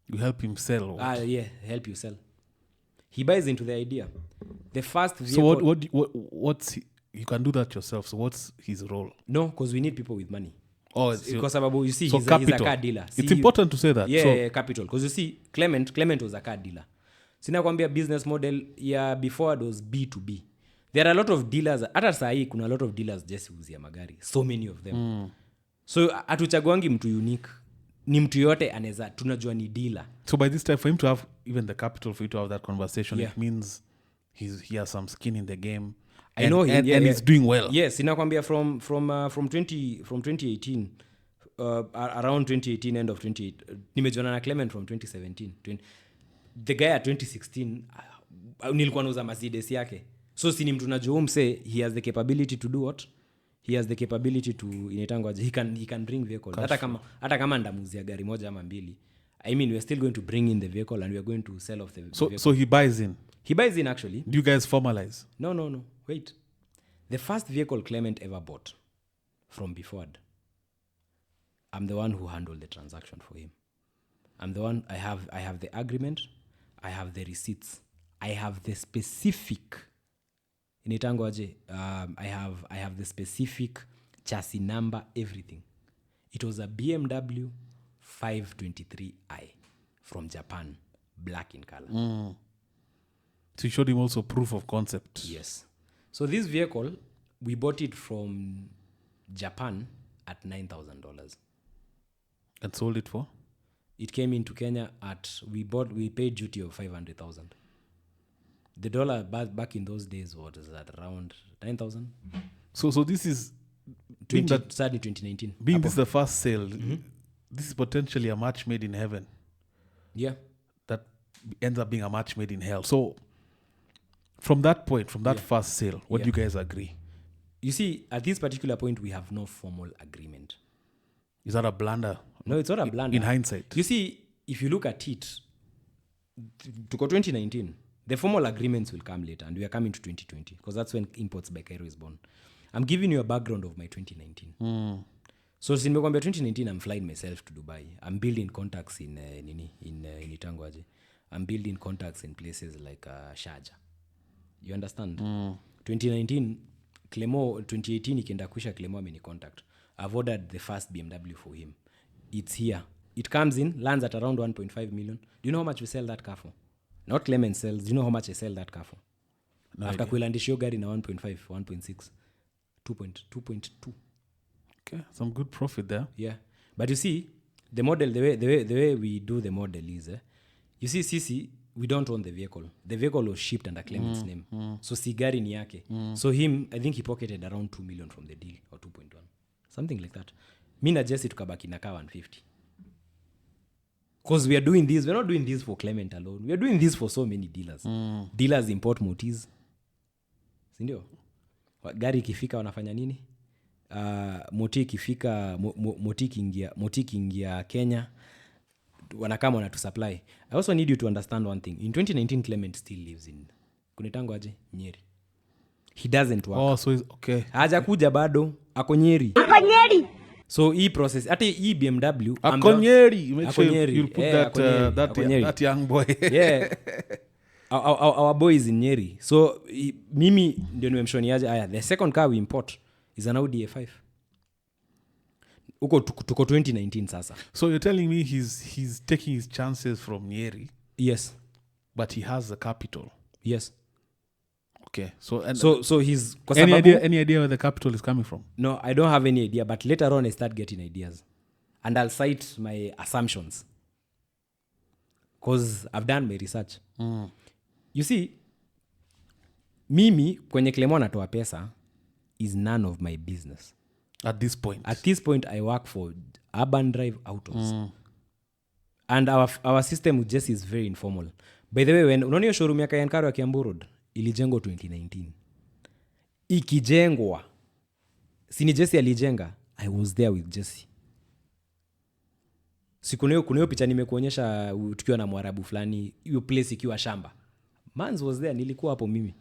You help him sell? Yeah, help you sell. He buys into the idea. The first vehicle... So what's... You can do that yourself. So what's his role? No, because we need people with money. Oh, because you see, so he's a car dealer. It's important to say that. Yeah, capital. Because you see, Clement was a car dealer. Sina kwambia business model ya before it was B2B. There are a lot of dealers. Hata saa hii kuna a lot of dealers just uzia magari. So many of them. So atuchaguangi mtu unique. Ni mtu yote anaweza tunajua ni dealer. So by this time, for him to have even the capital for you to have that conversation, it means he has some skin in the game. I know him, and he's doing well. Yes, inakwambia from 2018 around 2018 end of 2018 nimejiona na Clement from 2017. The guy at 2016 nilikuwa nauza Mercedes yake. So si ni mtu najua mse he has the capability to do what? He has the capability to inaitangwaje he can bring vehicles. Hata kama ndamuzia gari moja ama mbili. I mean we're still going to bring in the vehicle and we're going to sell off the vehicle. So he buys in. He buys in actually. Do you guys formalize? No. Wait. The first vehicle Clement ever bought from Beford, I'm the one who handled the transaction for him. I'm the one, I have the agreement, I have the receipts, I have the specific, I have the specific chassis number, everything. It was a BMW 523i from Japan, black in color. So you showed him also proof of concept. Yes. So this vehicle, we bought it from Japan at $9,000. And sold it for? It came into Kenya we paid duty of $500,000. The dollar back in those days was at around 9,000. So this is... started in 2019. Being this the first sale, this is potentially a match made in heaven. Yeah. That ends up being a match made in hell. So... From that point, from that first sale, what do you guys agree? You see, at this particular point, we have no formal agreement. Is that a blunder? No, it's not a blunder. In hindsight. You see, if you look at it, to go 2019, the formal agreements will come later, and we are coming to 2020, because that's when Imports by Kairo is born. I'm giving you a background of my 2019. So, since 2019, I'm flying myself to Dubai. I'm building contacts in Itangwaje. I'm building contacts in places like Sharjah. You understand? 2019, 2018 ikienda kuisha Clement ameni contact. I've ordered the first BMW for him. It's here. It comes in, lands at around 1.5 million. Do you know how much we sell that car for? Not Clement sells. Do you know how much I sell that car for? No After kuilandishio gari na 1.5, 1.6, 2.2. Okay, some good profit there. Yeah. But you see, the model, the way we do the model is, you see, Sisi, we don't own the vehicle. The vehicle was shipped under Clement's name. So sigari ni yake. So him, I think he pocketed around 2 million from the deal, or 2.1. Something like that. Mi na Jesse tukabaki na ka 150. Because we are doing this, we're not doing this for Clement alone. We are doing this for so many dealers. Dealers import motis. Sindio? Gari ikifika wanafanya nini? Moti ikifika, moti kingia Kenya, wanakama wanatusupply. I also need you to understand one thing. In 2019, Clement still lives in kunitango aje? Nyeri. He doesn't work. Oh, so okay. Hajakuja bado, ako Nyeri. So hii process, hata hii BMW ako Nyeri. Make sure Nyeri. you'll put that young boy. Yeah. Our boy is in Nyeri. So mimi ndio nimemshoniaje aya. The second car we import is an Audi A5. Uko tuko 2019 sasa. So you're telling me he's taking his chances from Nyeri? Yes. But he has the capital. Yes. Okay. So he's any idea where the capital is coming from? No, I don't have any idea, but later on I start getting ideas. And I'll cite my assumptions. Because I've done my research. You see, mimi kwenye Clement anatoa pesa is none of my business. At this point? At this point, I work for Urban Drive Autos. And our system with Jesse is very informal. By the way, when unaona showroom ya Khalif Kairo ya Kiambu Road ilijengwa 2019. Ikijengwa. Sini Jesse alijenga. I was there with Jesse. Kuna hiyo picha nimekuonyesha tukiwa na Mwarabu fulani, hiyo place ikiwa shamba. Mans was there, nilikuwa hapo mimi.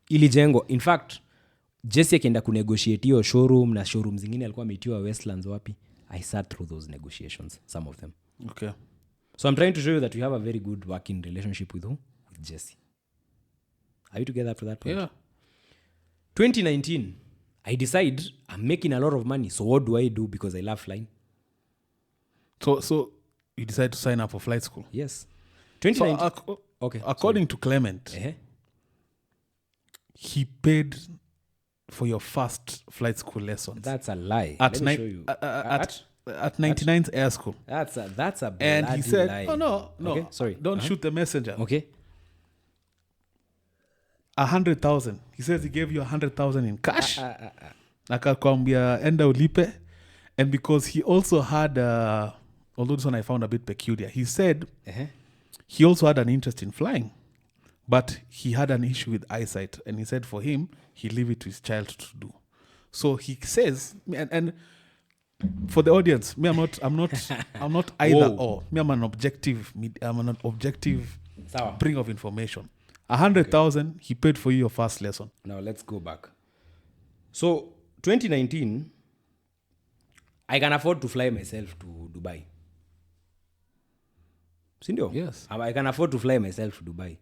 Ilijengwa. In fact, Jesse akienda kunegotiate hiyo showroom na showroom zingine alikuwa ameitiwa Westlands wapi. I sat through those negotiations, some of them. Okay. So I'm trying to show you that we have a very good working relationship with who? With Jesse. Are you together up to that point? Yeah. 2019, I decide I'm making a lot of money. So what do I do? Because I love flying. So you decide to sign up for flight school? Yes. 2019. So, okay. According to Clement, he paid for your first flight school lessons. That's a lie. Let me show you. At 99's Air School. That's a bloody and he said, lie. Oh, no. Okay, sorry. Don't shoot the messenger. Okay. 100,000. He says he gave you 100,000 in cash. Akakwambia enda ulipe. And because he also had, although this one I found a bit peculiar, he said he also had an interest in flying. But he had an issue with eyesight. And he said for him, he leave it to his child to do. So he says, and for the audience, I'm not either or. I'm an objective bring of information. 100,000, he paid for your first lesson. Now let's go back. So 2019, I can afford to fly myself to Dubai. Sindio? Yes. I can afford to fly myself to Dubai.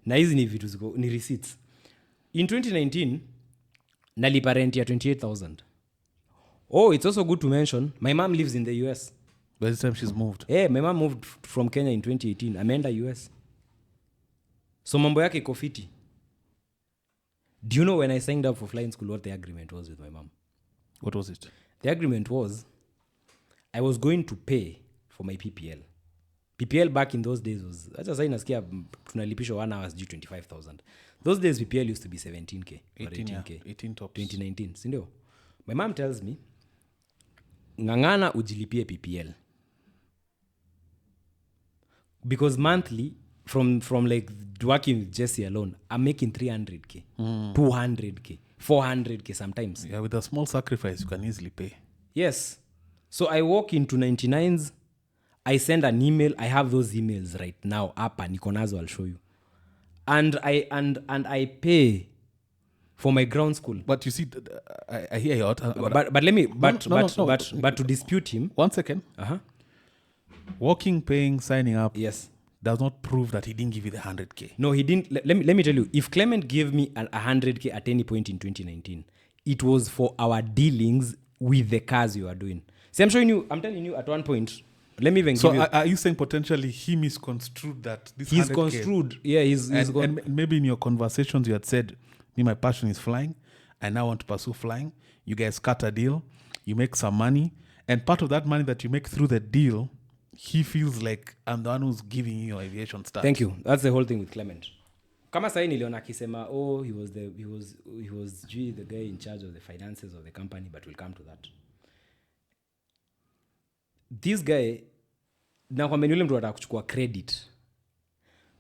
Na hizi ni vitu ziko, ni receipts. In 2019, nalipa rent ya 28,000. Oh, it's also good to mention, my mom lives in the US. By the time she's moved. Yeah, my mom moved from Kenya in 2018. Ameenda US. So mambo yake iko fiti. Do you know when I signed up for flying school what the agreement was with my mom? What was it? The agreement was I was going to pay for my PPL. PPL back in those days was, acha sasa inasikia tunalipishwa 1 hours due 25,000. Those days PPL used to be 17k or 18k. 18 tops. 2019, si ndio? My mom tells me, ngangana ujilipie PPL. Because monthly, from like working with Jesse alone, I'm making 300k, 200k, 400k sometimes. Yeah, with a small sacrifice, you can easily pay. Yes. So I walk into 99s, I send an email. I have those emails right now. Hapa niko nazo, I'll show you. And I pay for my ground school. But you see, I hear you out. But let me. But to dispute him. 1 second. Walking, paying, signing up. Yes. Does not prove that he didn't give you the 100k. No, he didn't. Let me tell you. If Clement gave me 100k at any point in 2019, it was for our dealings with the cars you are doing. See, I'm showing you. I'm telling you at one point. Let me even give you. So are you saying potentially he misconstrued that this he's 100K, construed? Yeah, he's and maybe in your conversations you had said, me, my passion is flying. I now want to pursue flying. You guys cut a deal. You make some money. And part of that money that you make through the deal, he feels like I'm the one who's giving you your aviation start. Thank you. That's the whole thing with Clement. Kama sahi niliona akisema he was the guy in charge of the finances of the company, but we'll come to that. This guy na kwamba yule mtu atakuchukua credit,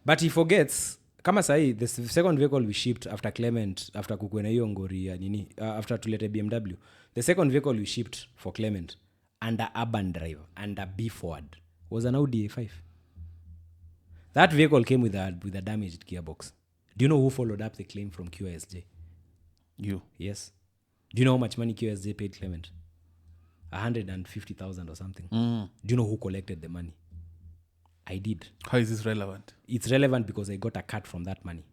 but he forgets kama sahi the second vehicle we shipped after Clement, after kukwena hiyo ngori ya nini, after tulete BMW, the second vehicle we shipped for Clement under urban drive, under B forward, was an Audi A5. That vehicle came with a damaged gearbox. Do you know who followed up the claim from QSJ? You. Yes. Do you know how much money QSJ paid Clement? 150,000 or something. Do you know who collected the money? I did. How is this relevant? It's relevant because I got a cut from that money.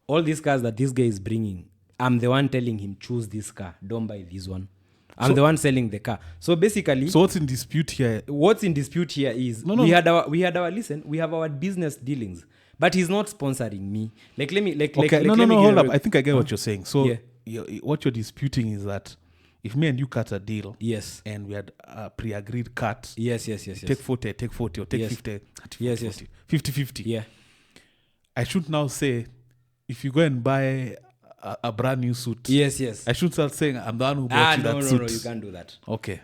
All these cars that this guy is bringing, I'm the one telling him, choose this car, don't buy this one. I'm the one selling the car. So basically, so what's in dispute here? What's in dispute here is we have our business dealings, but he's not sponsoring me. Let me hold up. I think I get what you're saying. So what you're disputing is that if me and you cut a deal, yes, and we had a pre-agreed cut, yes, take 40, or take 50, 50. Yeah, I should now say, if you go and buy a brand new suit, yes, I should start saying I'm the one who bought you that suit. No, you can't do that. Okay,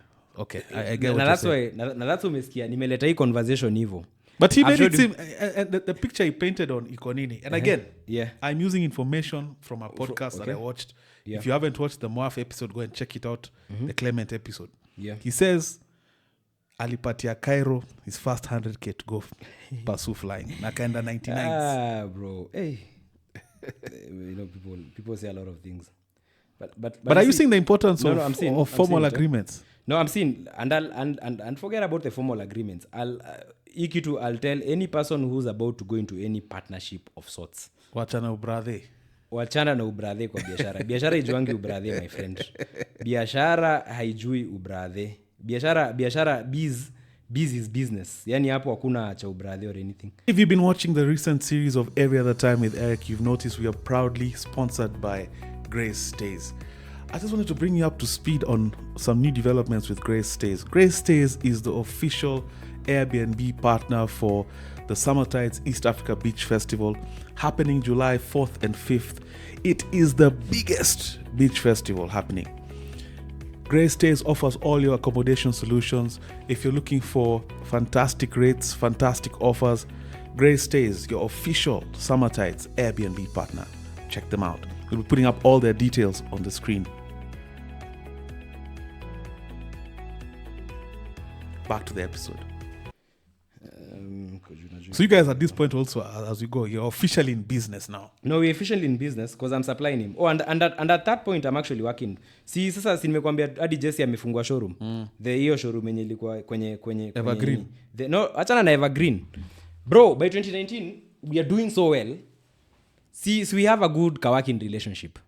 I get what you're saying. That's why umesikia nimeleta hii conversation hivyo. But he made it seem, and the picture he painted on Ikonini, and again, I'm using information from a podcast that I watched. Yeah. If you haven't watched the Moaf episode, go and check it out, the Clement episode. Yeah. He says, alipatia Cairo his first 100K to go pursue flying. Nakaenda 99s. Bro. Hey. People say a lot of things. But are you seeing the importance of formal agreements? No, I'm seeing, and forget about the formal agreements. I'll tell any person who's about to go into any partnership of sorts. Wachana ubradhe kwa biashara. Biashara haijuangi ubradhe, my friend. Biashara haijui ubradhe. Biashara biz is business. Yani hapo hakuna cha ubradhe or anything. If you've been watching the recent series of Every Other Time with Eric, you've noticed we are proudly sponsored by Grace Stays. I just wanted to bring you up to speed on some new developments with Grace Stays. Grace Stays is the official Airbnb partner for the Summertides East Africa Beach Festival, happening July 4th and 5th. It is the biggest beach festival happening. Grace Stays offers all your accommodation solutions. If you're looking for fantastic rates, fantastic offers, Grace Stays, your official Summertides Airbnb partner. Check them out. We'll be putting up all their details on the screen. Back to the episode. So you guys at this point also, as we go, you're officially in business now. No, we're officially in business because I'm supplying him. Oh, and at that point I'm actually working. Sasa nimekwambia hadi Jesse amefungua showroom. Hiyo showroom yenye ilikuwa kwenye Evergreen. No, achana na Evergreen. Bro, by 2019 we are doing so well. So we have a good working relationship.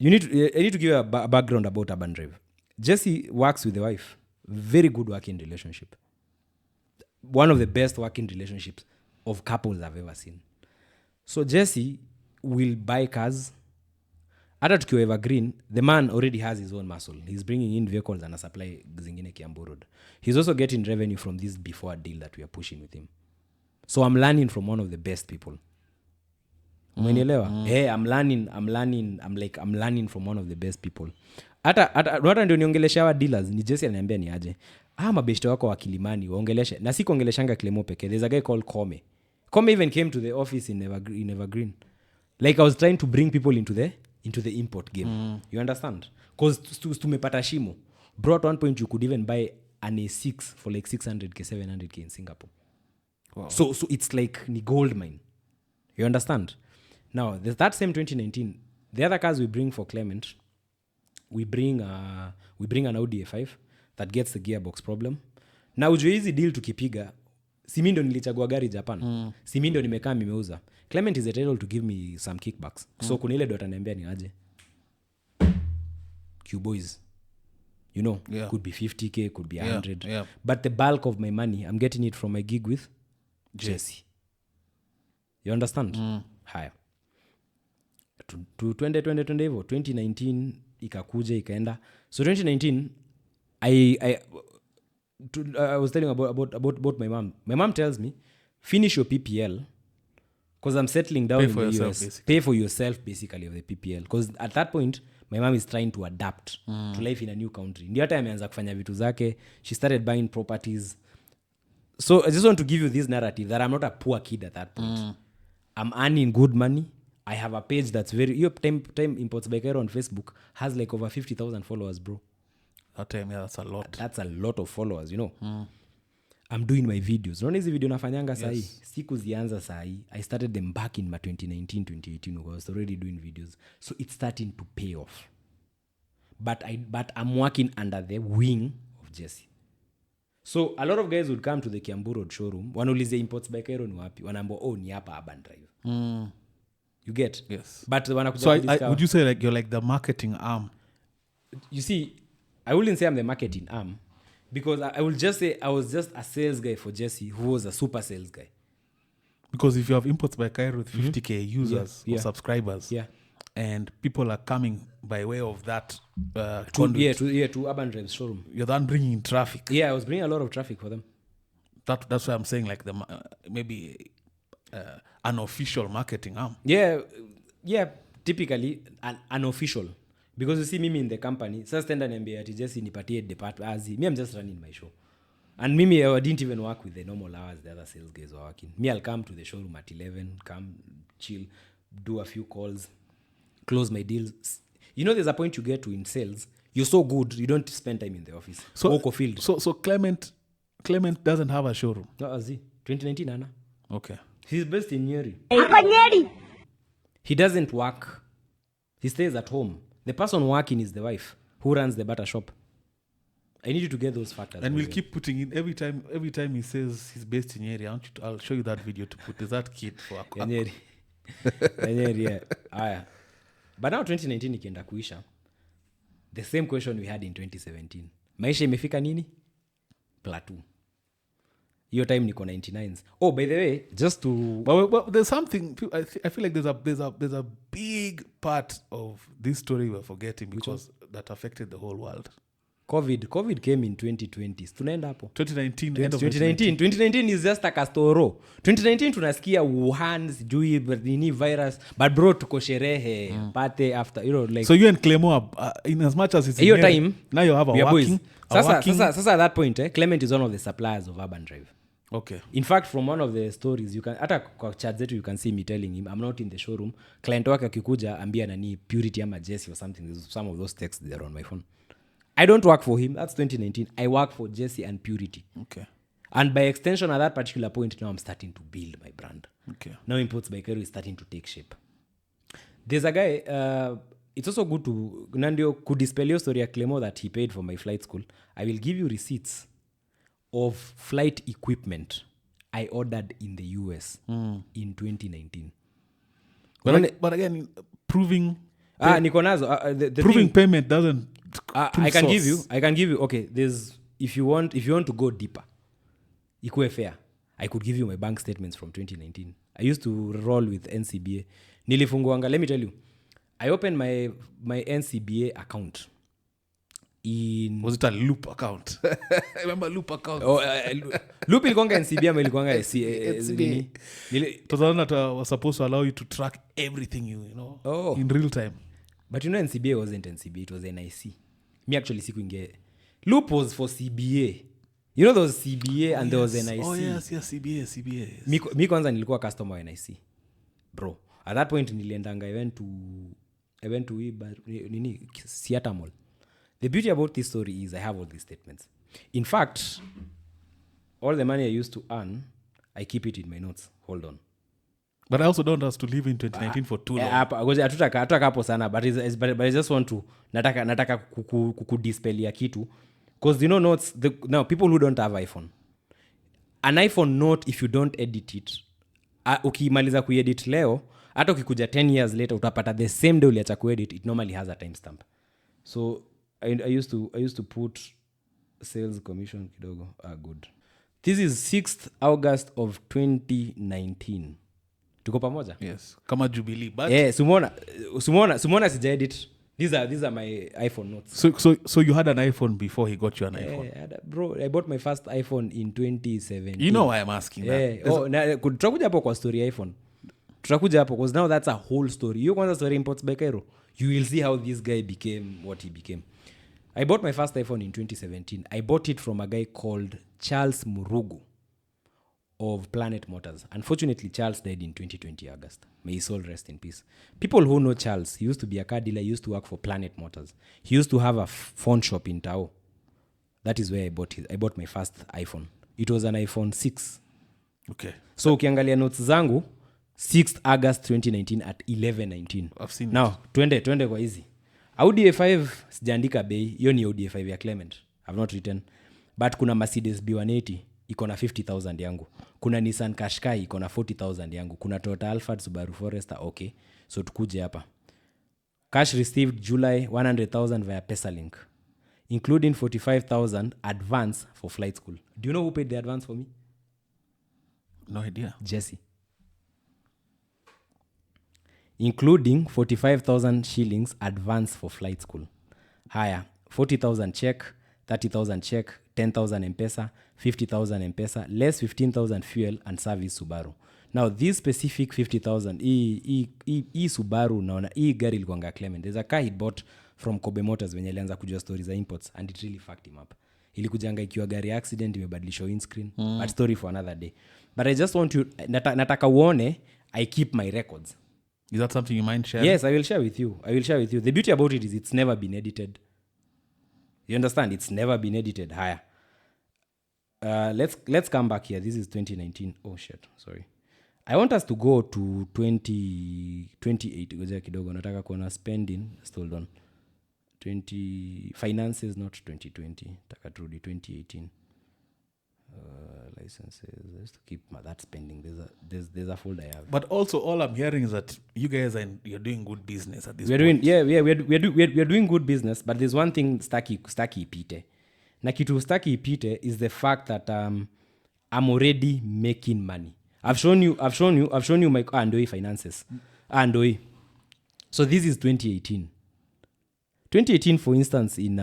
I need to give you a background about Urban Drive. Jesse works with the wife. Very good working relationship. One of the best working relationships of couples I've ever seen. So Jesse will buy cars. Hata tukiwa Evergreen, the man already has his own muscle. He's bringing in vehicles and a supply zingine Kiambu Road. He's also getting revenue from this before deal that we are pushing with him. So I'm learning from one of the best people. Umenielewa? Hey, I'm learning from one of the best people. Hata ndio niongelesha wa dealers, ni Jesse ananiambia ni aje. Mabeshte wako wa Kilimani waongeleshe. Na si kuongeleshanga Clement peke. There's a guy called Kome. Kome even came to the office in Evergreen. Like I was trying to bring people into the import game. You understand? Because tumepata shimo. Bro, at one point you could even buy an A6 for like 600k, 700k in Singapore. Wow. So it's like ni gold mine. You understand? Now, that same 2019, the other cars we bring for Clement, we bring an Audi A5 that gets the gearbox problem. Na ujue hizi deal tukipiga, simi ndo nilichagua gari Japan. Simi ndo nimekaa nimeuza. Clement is entitled to give me some kickbacks. So kuna ile dota niambia ni aje. Q-boys. You know, could be 50k, could be 100. Yeah. But the bulk of my money, I'm getting it from my gig with Jesse. You understand? Haya. Twende hivyo. 2019 ikakuja ikaenda. So 2019 I was telling about my mom. My mom tells me, finish your PPL because I'm settling down in the US. Basically. Pay for yourself, basically, of the PPL. Because at that point, my mom is trying to adapt to life in a new country. Ndio hata ameanza kufanya vitu zake. She started buying properties. So I just want to give you this narrative that I'm not a poor kid at that point. I'm earning good money. I have a page that's very... Time Imports by Kairo on Facebook has like over 50,000 followers, bro. That time, yeah, that's a lot. That's a lot of followers, you know. I'm doing my videos. Unaona hizi video nafanyanga sahi. Siku zianza sahi. I started them back in 2019, 2018. I was already doing videos. So it's starting to pay off. But I'm working under the wing of Jesse. So a lot of guys would come to the Kiambu Road showroom. Wanaulize Imports by Kairo ni wapi? Wanaambiwa, ni hapa Urban Drive. You get? Yes. But so would you say like you're like the marketing arm? You see, I wouldn't say I'm the marketing arm because I will just say I was just a sales guy for Jesse who was a super sales guy. Because if you have Imports by Kairo with 50k users or subscribers, and people are coming by way of that conduit. To Urban Drive showroom. You're then bringing in traffic. Yeah, I was bringing a lot of traffic for them. That's why I'm saying like maybe an official marketing arm. Yeah, typically an unofficial. Because you see me in the company, sasa tenda niambia ati Jesse nipatie department. Me, I'm just running my show. And me, I didn't even work with the normal hours the other sales guys were working. Me, I'll come to the showroom at 11, come, chill, do a few calls, close my deals. You know, there's a point you get to in sales. You're so good, you don't spend time in the office. So Clement doesn't have a showroom. No, Azi. 2019, Anna. Okay. He's based in Nyeri. He doesn't work. He stays at home. The person working is the wife who runs the butter shop. I need you to get those factors. And we'll keep putting in every time he says he's based in Nyeri. I'll show you that video to put. Is that kid for Nyeri? Yeah. But now 2019 ikienda kuisha. The same question we had in 2017. Maisha imefika nini? Plateau. Your time niko 99s. Oh, by the way, just to... But there's something... I feel like there's a big part of this story we're forgetting because that affected the whole world. COVID came in 2020. Tunaenda hapo. 2019. 2019 is just a castoro. 2019 tunasikia Wuhan, sijui nini virus. But bro, tuko sherehe. Party after, you know, like... So you and Clement, in as much as it's... Your time. Now you have a working... Sasa at that point, Clement is one of the suppliers of Urban Drive. Okay. In fact, from one of the stories, you can hata kwa chat zetu you can see me telling him I'm not in the showroom. Client wake akikuja ambia nani Purity ama Jesse or something. There's some of those texts there on my phone. I don't work for him. That's 2019. I work for Jesse and Purity. Okay. And by extension, at that particular point, now I'm starting to build my brand. Okay. Now Imports by Kairo is starting to take shape. There's a guy. It's also good to Nandio could dispel your story Clement that he paid for my flight school. I will give you receipts of flight equipment I ordered in the US in 2019. But again, proving niko nazo proving payment doesn't I can give you okay, there's if you want to go deeper, ikuwe fair, I could give you my bank statements from 2019. I used to roll with NCBA. Nilifunguanga, let me tell you, I opened my NCBA account. Was it a loop account? I remember loop account. Loop ilikuanga NCBA ama ilikuanga NCBA. It was supposed to allow you to track everything you know in real time. But you know NCBA wasn't NCBA, it was NIC. Me actually sikuinge. Loop was for CBA. You know there was CBA and there was NIC. Oh yes, CBA. Yes. Mi kwanza nilikuwa customer wa NIC. Bro, at that point niliendanga I went to Seattle Mall. The beauty about this story is I have all these statements. In fact, all the money I used to earn, I keep it in my notes. Hold on. But I also don't want us to live in 2019 for too long. Hatutaka hapo sana, but I just want to nataka kukudispelia kitu. Because you know notes, now people who don't have iPhone. An iPhone note, if you don't edit it, ukimaliza kuedit leo, hata ukikuja 10 years later, utapata the same day uliacha kuedit, it normally has a timestamp. So I used to put sales commission kidogo. Good. This is 6th August of 2019. Tuko pamoja? Yes. Kama Jubilee. But Sumona sija edit. These are my iPhone notes. So you had an iPhone before he got you an iPhone? Bro, I bought my first iPhone in 2017. You know why I'm asking that? Tutakuja hapo kwa story iPhone. Tutakuja hapo because now that's a whole story. You kwanza story Imports by Kairo. You will see how this guy became what he became. I bought my first iPhone in 2017. I bought it from a guy called Charles Murugu of Planet Motors. Unfortunately, Charles died in 2020 August. May his soul rest in peace. People who know Charles, he used to be a car dealer, he used to work for Planet Motors. He used to have a phone shop in Tao. That is where I bought my first iPhone. It was an iPhone 6. Okay. So ukiangalia notes zangu 6th August 2019 at 11:19. I've seen now twende kwa hizi. Audi A5 sijaandika bei, hiyo ni Audi A5 ya Clement. I've not written. But kuna Mercedes B180 iko na 50,000 yangu. Kuna Nissan Qashqai iko na 40,000 yangu. Kuna Toyota Alphard, Subaru Forester. Okay. So tukuje hapa. Cash received July 100,000 via Pesalink, including 45,000 advance for flight school. Do you know who paid the advance for me? No idea. Jesse. Including 45,000 shillings advance for flight school. Higher, 40,000 check, 30,000 check, 10,000 M-Pesa, 50,000 M-Pesa, less 15,000 fuel and service Subaru. Now, this specific 50,000, hii Subaru, naona, hii gari ilikuanga Clement. There's a car he bought from Kobe Motors when alianza kujua stories za imports, and it really fucked him up. Ilikujanga ikiwa gari accident, imebadilisha windscreen, but story for another day. But I just want you, nataka uone, I keep my records. Is that something you mind sharing? Yes, I will share with you. The beauty about it is it's never been edited. You understand? It's never been edited. Higher. Let's come back here. This is 2019. Oh shit, sorry. I want us to go to 2028. Ngoja kidogo, nataka kuona spending. Hold on. 20 finances, not 2020. Nataka turudi 2018. Licenses. I used to keep that spending. There's a folder I have. But also, all I'm hearing is that you guys you're doing good business at this point. We're doing good business, but there's one thing staki ipite. Na kitu staki ipite is the fact that I'm already making money. I've shown you my Andoi finances. Andoi. So this is 2018. 2018, for instance, in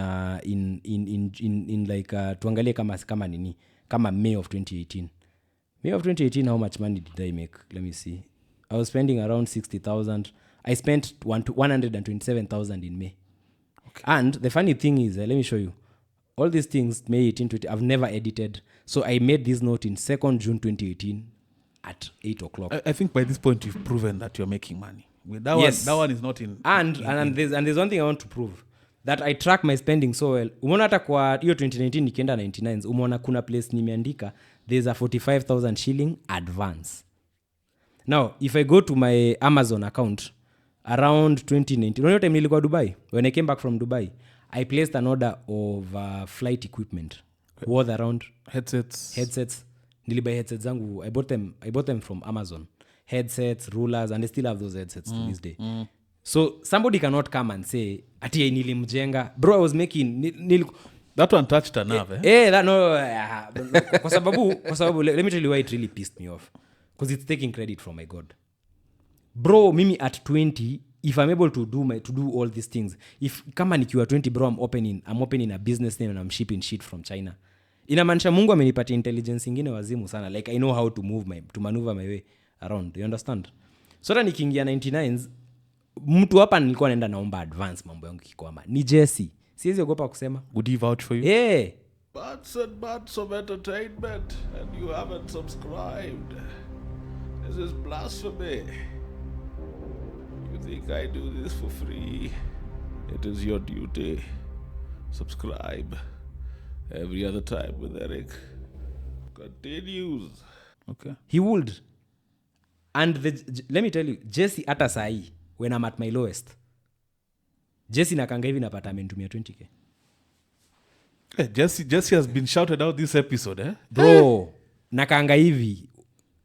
like tuangalie kama nini. Kama May of 2018. May of 2018, how much money did I make? Let me see. I was spending around 60,000. I spent 127,000 in May. Okay. And the funny thing is, let me show you. All these things, May 18, 20, I've never edited. So I made this note in 2nd June 2018 at 8 o'clock. I think by this point, you've proven that you're making money. That one is not in... And there's one thing I want to prove. That I track my spending so well. Umeona hata kwa hiyo 2019 nikienda 99s, umeona kuna place nimeandika there's a 45,000 shilling advance. Now, if I go to my Amazon account around 2019, unaona time nilikuwa Dubai, when I came back from Dubai, I placed an order of flight equipment worth around headsets. Nilibuy headsets zangu. I bought them from Amazon. Headsets, rulers, and I still have those headsets to this day. So somebody cannot come and say ati nilimjenga. Bro, I was making that one touched a nerve. Kwa sababu let me tell you why it really pissed me off. Because it's taking credit from my God. Bro, mimi at 20, if I'm able to do all these things, if kama nikiwa 20, bro, I'm opening a business name and I'm shipping shit from China. Inamaanisha Mungu amenipatia intelligence ingine wazimu sana. Like I know how to maneuver my way around. You understand? So that nikiingia 99s, mtu hapa nilikuwa naenda naomba advance mambo yangu kikwama. Ni Jesse. Siwezi ogopa kusema. Would he vouch for you? Yeah. Bats of entertainment and you haven't subscribed. This is blasphemy. You think I do this for free? It is your duty. Subscribe. Every other time with Eric. Continues. Okay. He would. And let me tell you, Jesse hata sahi, when I'm at my lowest, Jesse nakanga hivi napata amentumia 20k. Hey, Jesse has been shouted out this episode, eh? Bro, nakanga hivi.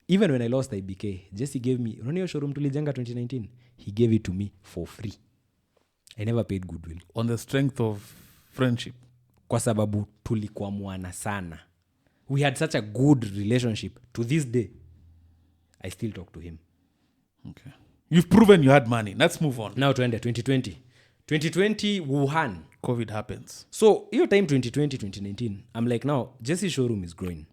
Even when I lost IBK, Jesse gave me, unaona hiyo showroom tulijenga 2019? He gave it to me for free. I never paid goodwill. On the strength of friendship. Kwa sababu tulikuwa mwana sana. We had such a good relationship. To this day, I still talk to him. Okay. You've proven you had money. Let's move on. Now to end 2020. 2020 Wuhan. COVID happens. So your time 2020 2019, I'm like, now Jesse's showroom is growing.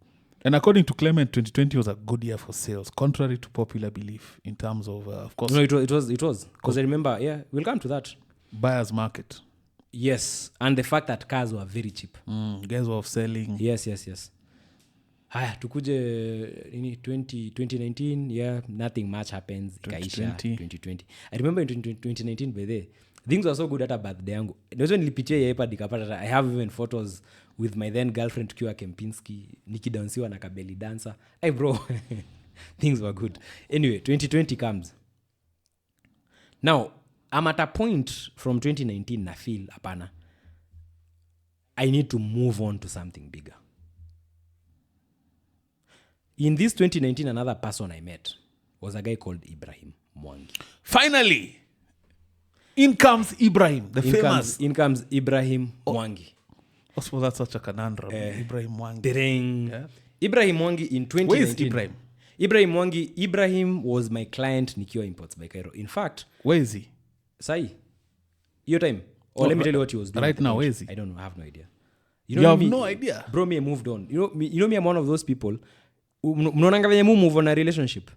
And according to Clement, 2020 was a good year for sales, contrary to popular belief in terms of course. No, it was because I remember, we'll come to that. Buyer's market. Yes, and the fact that cars were very cheap. Guys were selling. Yes. Haya, tukuje 2019, nothing much happens. 2020. I remember in 2019 by the things were so good at a birthday yangu. Ndio nilipitia ya iPad nikapata I have even photos with my then girlfriend tukiwa Kempinski nikidansiwa na kabeli dancer. Hey bro. Things were good. Anyway, 2020 comes. Now, I'm at a point from 2019 na feel hapana. I need to move on to something bigger. In this 2019, another person I met was a guy called Ibrahim Mwangi. Finally, in comes Ibrahim, the famous. In comes Ibrahim Mwangi. I suppose that's such a conundrum. Ibrahim Mwangi. Yeah. Ibrahim Mwangi in 2019. Where is Ibrahim? Ibrahim Mwangi. Ibrahim was my client nikiwa Imports by Cairo. In fact, where is he? Sai. Your time. Or let me tell you what he was doing. Right now, where is he? I don't know. I have no idea. You have no idea? Bro, me moved on. You know me, I'm one of those people. Mnaonanga venye move on a relationship.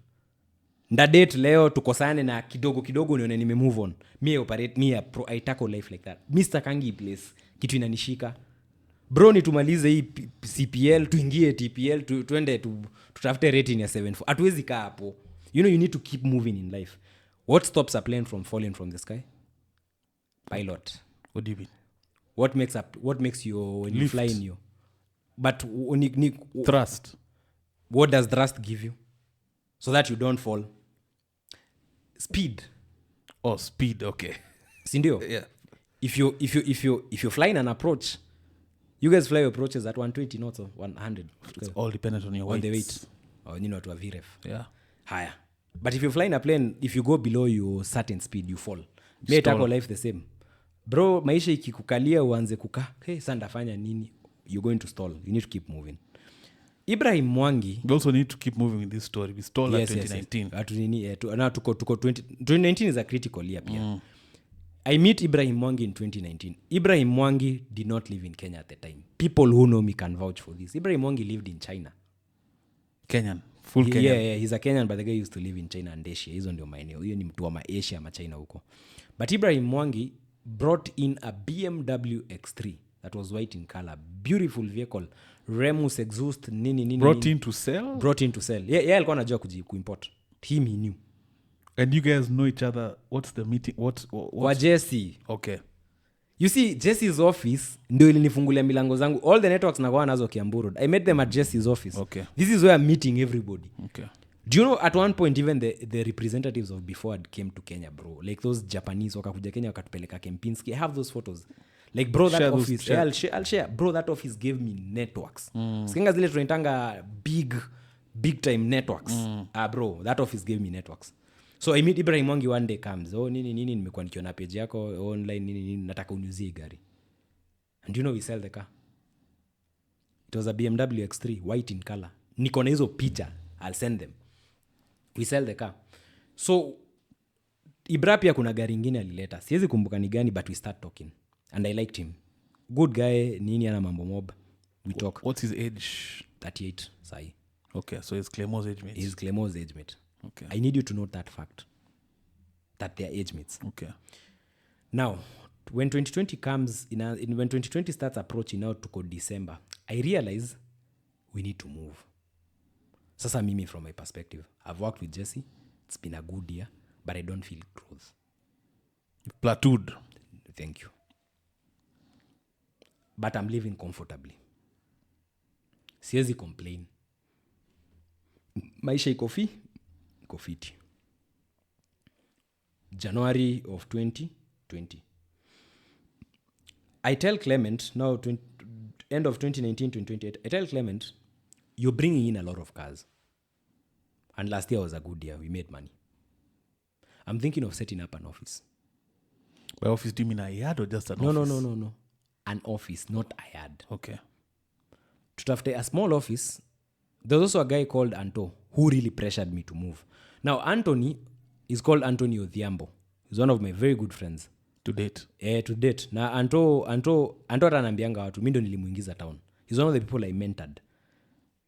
Ndadate leo tukosane na kidogo nione nime move on. I tackle life like that. Mr. Kangi place kitu inanishika. Bro ni tumalize hii CPL tuingie TPL tuende tutafute rating ya 7.4. Hatuwezi kaa hapo. You need to keep moving in life. What stops a plane from falling from the sky? Pilot. What do you mean? What makes you when you Lift. fly in you? But Thrust. What does thrust give you? So that you don't fall. Speed. Oh, speed. Okay. Sindio? Yeah. If you fly in an approach, you guys fly approaches at 120 knots or 100. It's all dependent on your weight. On the weight. Or to a VREF. Yeah. Higher. But if you fly in a plane, if you go below your certain speed, you fall. May tackle life the same. Bro, maisha ikikukalia uanze kukaa. Hey, sasa ndafanya nini? You're going to stall. You need to keep moving. Ibrahim Mwangi. We also need to keep moving with this story. We stalled at 2019. Yes. Now tuko 2019 is a critical year pia. I meet Ibrahim Mwangi in 2019. Ibrahim Mwangi did not live in Kenya at the time. People who know me can vouch for this. Ibrahim Mwangi lived in China. Kenyan. Full Kenyan. Yeah, he's a Kenyan, but the guy used to live in China and Asia. Hizo ndio maeneo. Hiyo ni mtu wa Asia ama China huko. But Ibrahim Mwangi brought in a BMW X3 that was white in color. Beautiful vehicle. Remus exhaust nini. Brought in to sell? Brought in to sell. Yeah, alikuwa anajua kuimport. Him he knew. And you guys know each other. What's the meeting? What's Wa Jesse. Okay. You see, Jesse's office ndio ilinifungulia milango zangu. All the networks nakuwa nazo Kiambu Road. I met them at Jesse's office. Okay. This is where I'm meeting everybody. Okay. Do you know at one point even the representatives of Before came to Kenya, bro? Like those Japanese wakakuja Kenya wakatupeleka Kempinski. I have those photos. Like bro, that share office. Share. I'll share. Bro, that office gave me networks. Sikinga zile tunaitanga big time networks. Bro, that office gave me networks. So I meet Ibrahim Mwangi one day comes. Nini nimekuwa nikiona page yako online nini nataka uniuzie gari. And you know we sell the car. It was a BMW X3 white in color. Niko na hizo picha. I'll send them. We sell the car. So Ibra pia kuna gari ingine alileta. Siwezi kumbuka ni gani but we start talking. And I liked him. Good guy, nini ana mambo mob. We talk. What's his age? 38 sahi. Okay, so he's Clemo's age mate. He's Clemo's age mate. Okay. I need you to note that fact. That they're age mates. Okay. Now, when 2020 comes, when 2020 starts approaching now to December, I realize we need to move. Sasa mimi from my perspective, I've worked with Jesse. It's been a good year, but I don't feel growth. Plateaued. Thank you. But I'm living comfortably. Siwezi complain. Maisha iko fiti. January of 2020. I tell Clement, now end of 2019, 2028, I tell Clement, you're bringing in a lot of cars. And last year was a good year. We made money. I'm thinking of setting up an office. By office, do you mean a yard or just an office? No. An office, not a yard. Okay. Tutafute a small office. There's also a guy called Anto who really pressured me to move. Now, Anthony is called Anthony Odhiambo. He's one of my very good friends. to date na anto atanaambianga watu mi ndo nilimuingiza town. He's one of the people I mentored.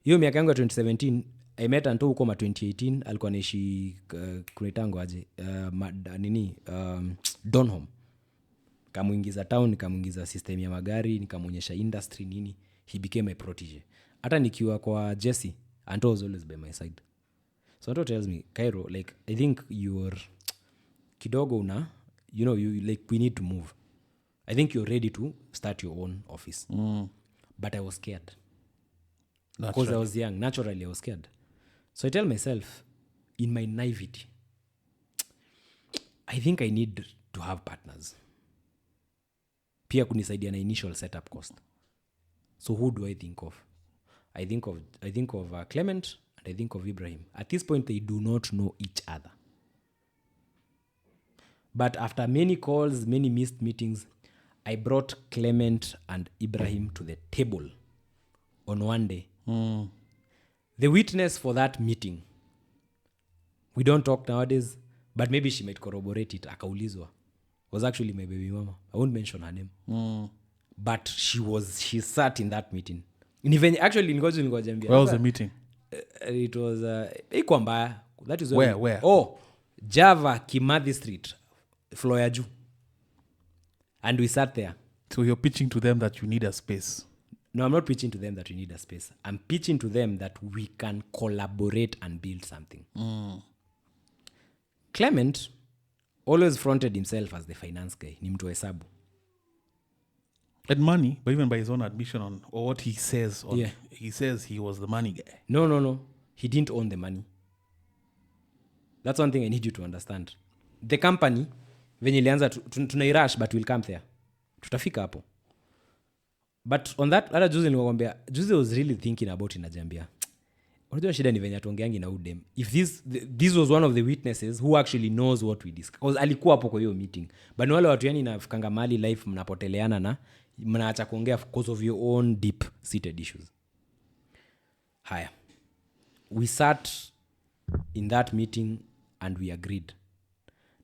Hiyo miaka yangu ya 2017 I met Anto huko ma 2018 alikuwa naishi kunetango aje Donholm. Kamuingiza town, nikamuingiza system ya magari, nikamuonyesha industry nini. He became my protege. Hata nikiwa kwa Jesse, Anto was always by my side. So Anto tells me, Kairo, like I think you're kidogo una, you like we need to move. I think you're ready to start your own office. But I was scared. Because I was young. Naturally, I was scared. So I tell myself, in my naivety, I think I need to have partners. Pia kunisaidia na initial setup cost. So who do I think of? I think of Clement and I think of Ibrahim. At this point, they do not know each other. But after many calls, many missed meetings, I brought Clement and Ibrahim to the table on one day. The witness for that meeting, we don't talk nowadays, but maybe she might corroborate it. Akaulizwa was actually my baby mama. I won't mention her name. But she sat in that meeting. Actually, where was the meeting? It was iko mbaya. That is where? Oh, Java Kimathi Street, floor ya juu. And we sat there. So you're pitching to them that you need a space. No, I'm not pitching to them that we need a space. I'm pitching to them that we can collaborate and build something. Clement always fronted himself as the finance guy. Ni mtu wa hesabu. And money, but even by his own admission or what he says, he says he was the money guy. No. He didn't own the money. That's one thing I need you to understand. The company, venye ilianza, tunairash, but we'll come there. Tutafika hapo. But on that, hata juzi nilikwambia, juzi I was really thinking about inajambia. Unajua shida ni venye tuongeangi na udem. If this was one of the witnesses who actually knows what we discuss. Because alikuwa hapo kwa hiyo meeting. But ni wale watu yani nafikanga mali life mnapoteleana na mnaacha kuongea because of your own deep-seated issues. Haya. We sat in that meeting and we agreed.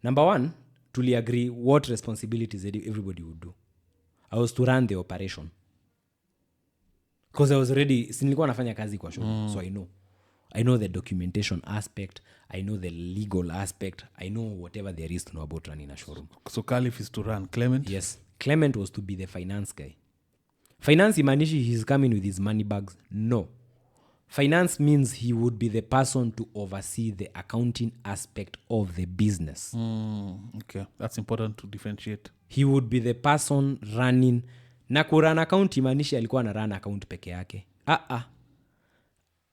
Number one, tuli agree what responsibilities everybody would do. I was to run the operation. Because I was already, nilikuwa nafanya kazi kwa show, so I know the documentation aspect, I know the legal aspect, I know whatever there is to know about running a showroom. So Khalif is to run Clement? Yes. Clement was to be the finance guy. Finance imanishi he's coming with his money bags. No. Finance means he would be the person to oversee the accounting aspect of the business. Okay. That's important to differentiate. He would be the person running. Na kurun account imanishi alikuwa na run account peke yake.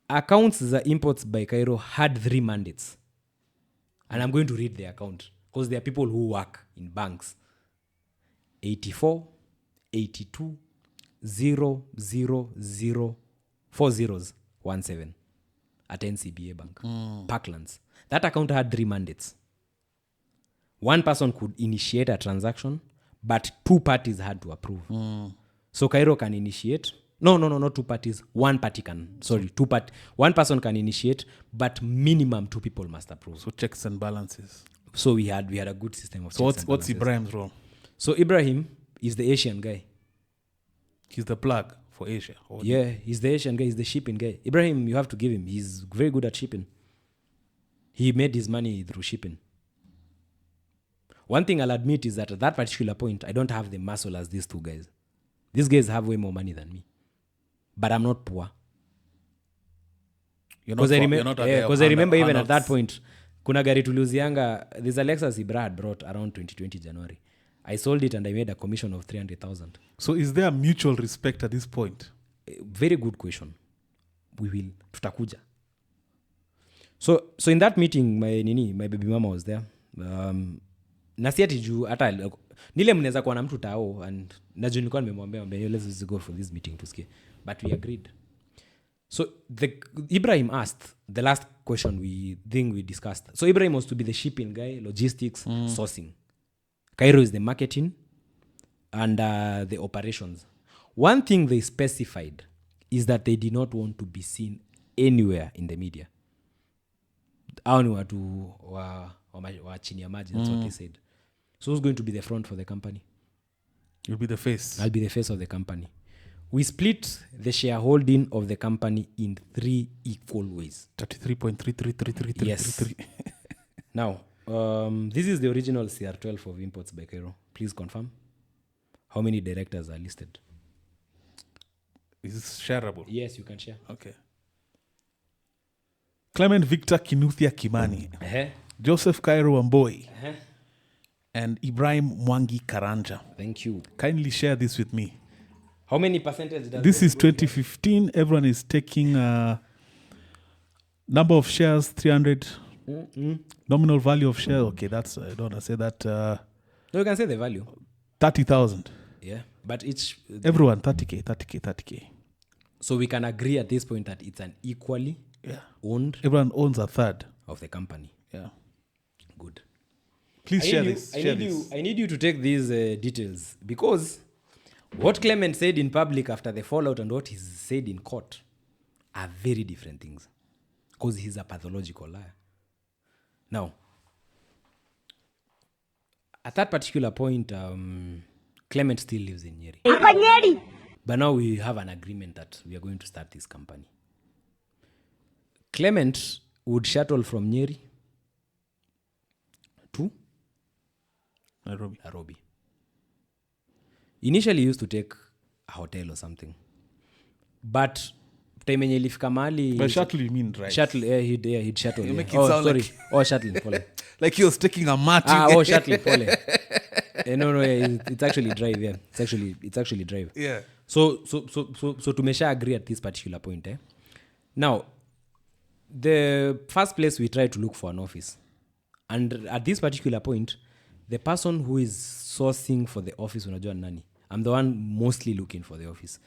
Accounts za imports by Cairo had 3 mandates. And I'm going to read the account. Because there are people who work in banks. 84, 82, 0, 0, 0, 4 zeros, 17 at NCBA Bank. Parklands. That account had 3 mandates. One person could initiate a transaction, but 2 parties had to approve. So Cairo can initiate. No, not 2 parties. One party can. Sorry, 2 party. One person can initiate, but minimum 2 people must approve. So checks and balances. So we had a good system of checks and balances. So what's Ibrahim's role? So Ibrahim is the Asian guy. He's the plug for Asia. Yeah, he's the Asian guy. He's the shipping guy. Ibrahim, you have to give him. He's very good at shipping. He made his money through shipping. One thing I'll admit is that at that particular point, I don't have the muscle as these 2 guys. These guys have way more money than me. But I'm not poor. Because I remember even at that point, kuna gari tuliuzianga, this Lexus Ibra had brought around 2020 January. I sold it and I made a commission of 300,000. So is there mutual respect at this point? Very good question. We will. Tutakuja. So in that meeting, my baby mama was there. Na si ati juu hata nile mnaweza kuwa na mtu tao and najua nilikuwa nimemwambia let's go for this meeting tusikie, but we agreed. So Ibrahim asked the last question we discussed. So Ibrahim was to be the shipping guy, logistics, sourcing. Cairo is the marketing and the operations. One thing they specified is that they did not want to be seen anywhere in the media. Hao ni watu wa chini ya maji, that's what they said. So who's going to be the front for the company? You'll be the face. I'll be the face of the company. We split the shareholding of the company in 3 equal ways. 33.333333. Yes. Now, this is the original CR12 of Imports by Kairo. Please confirm. How many directors are listed? Is this shareable? Yes, you can share. Okay. Clement Victor Kinuthia Kimani. Joseph Kairo Wamboi. And Ibrahim Mwangi Karanja. Thank you. Kindly share this with me. How many percentage does this is 2015. Everyone is taking number of shares, 300. Nominal value of shares. Okay, that's, I don't want to say that. No, you can say the value. 30,000. Yeah, but each... Everyone, 30K. So we can agree at this point that it's an equally owned... Everyone owns a third. Of the company. Yeah. Good. Please share this. I need you to take these details because what Clement said in public after the fallout and what he said in court are very different things because he's a pathological liar. Now, at that particular point, Clement still lives in Nyeri. But now we have an agreement that we are going to start this company. Clement would shuttle from Nyeri to Nairobi. Initially, he used to take a hotel or something. But time yenye ilifika mahali... By shuttle, you mean drive? Shuttle, he'd shuttle. You make it sound sorry. like... shuttle, pole. Like he was taking a mat. Shuttle, pole. No, it's actually drive, yeah. It's actually drive. Yeah. So tumesha agree at this particular point, eh? Now, the first place we try to look for an office. And at this particular point, the person who is sourcing for the office, unajua nani? I'm the one mostly looking for the office.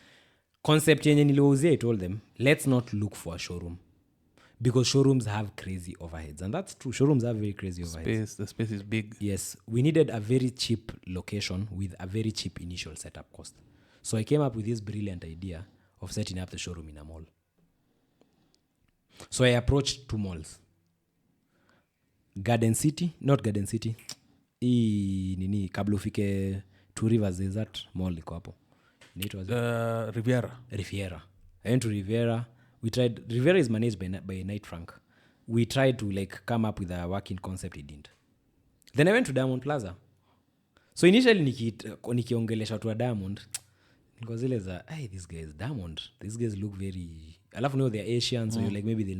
Concept yenye niliwauzia, I told them, let's not look for a showroom. Because showrooms have crazy overheads. And that's true. Showrooms have very crazy overheads. The space is big. Yes. We needed a very cheap location with a very cheap initial setup cost. So I came up with this brilliant idea of setting up the showroom in a mall. So I approached 2 malls. Not Garden City. Kabla ufike 2 Rivers, there's that mall liko hapo. Riviera. I went to Riviera. We tried... Riviera is managed by Knight Frank. We tried to come up with a working concept. It didn't. Then I went to Diamond Plaza. So initially nikiongelesha watu wa Diamond, niko zile za, hey, these guys Diamond, these guys look very... Alafu know they're Asian, so you're like, maybe they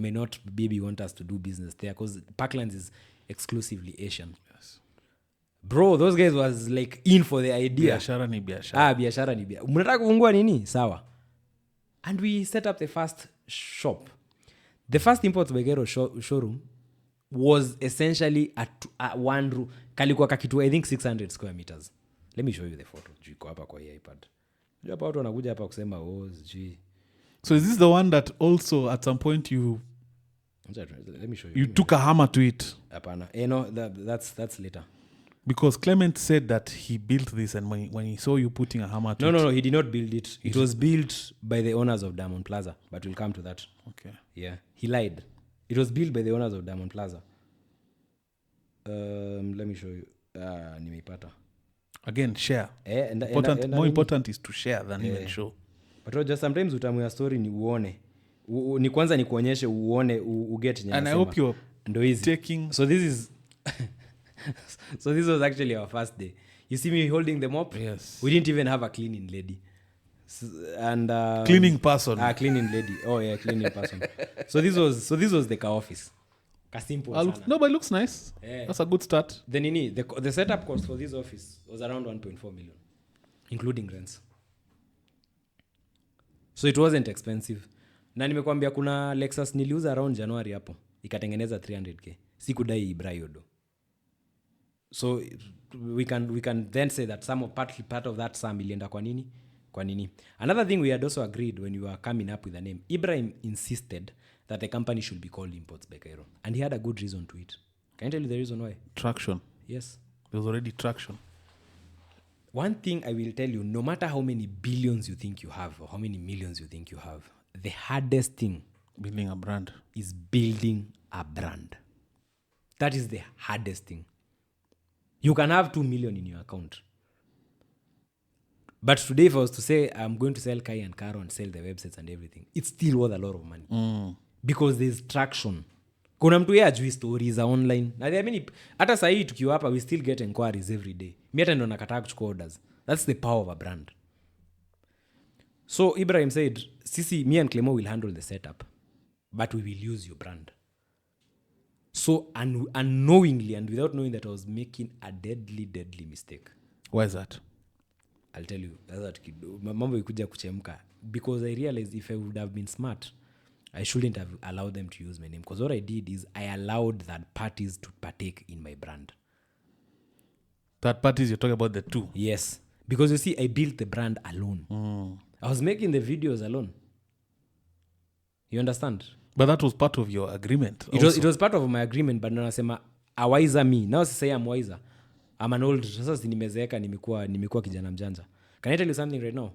may not maybe want us to do business there because Parklands is exclusively Asian. Yes. Bro, those guys was like in for the idea. Biashara ni biashara. Biashara ni biashara. Mnataka kufungua nini? Sawa. And we set up the first shop. The first Imports by Kairo showroom was essentially a one room. Kalikuwa kakitu, I think 600 square meters. Let me show you the photo. Jiko hapa kwa iPad. Hapa watu wanakuja hapa kusema gee. So is this the one that also at some point let me show you. You took a hammer to it? Apana. No, that's later. Because Clement said that he built this, and when he saw you putting a hammer to it... No, he did not build it. It was built by the owners of Diamond Plaza, but we'll come to that. Okay. Yeah, he lied. It was built by the owners of Diamond Plaza. Let me show you. Nimeipata. Again, share. More important is to share than even show. But just sometimes utamu story ni uone. Ni kwanza ni kuonyeshe uone uget nyama. And I hope you're taking... So this is... So this was actually our first day. You see me holding the mop? Yes. We didn't even have a cleaning lady. And cleaning person. Cleaning lady. Oh yeah, cleaning person. So this was the car office. Simple sana. No, but it looks nice. Yeah. That's a good start. Then the setup cost for this office was around 1.4 million, including rents. So it wasn't expensive. Na nimekwambia kuna Lexus niliuza around January hapo. Ikatengeneza 300k. Sikudai Ibrayodo. So we can then say that part of that sum ilienda kwa nini. Another thing we had also agreed when we were coming up with a name, Ibrahim insisted that the company should be called Imports by Kairo. And he had a good reason to it. Can I tell you the reason why? Traction. Yes. There was already traction. One thing I will tell you, no matter how many billions you think you have or how many millions you think you have, the hardest thing building a brand is building a brand. That is the hardest thing. You can have 2 million in your account. But today, if I was to say I'm going to sell Kai and Karo and sell the websites and everything, it's still worth a lot of money. Because there's traction. Kuna mtu yeye ajui stories za online. I mean, hata saa hii tukiwa hapa, we still get inquiries every day. Mi hata ndo nakataa kuchukua orders. That's the power of a brand. So Ibrahim said, Sisi, me and Clement will handle the setup, but we will use your brand. So unknowingly and without knowing that I was making a deadly mistake. Why is that? I'll tell you. That's that mambo ikuja kuchemka. Because I realized if I would have been smart, I shouldn't have allowed them to use my name. Because what I did is I allowed that parties to partake in my brand. Third parties, you're talking about the two? Yes. Because you see, I built the brand alone. I was making the videos alone. You understand? But that was part of your agreement. It was part of my agreement, but nasema a wiser me. Now say I'm wiser. I'm an old, sasa nimezeeka, nimekuwa kijana mjanja. Can I tell you something right now?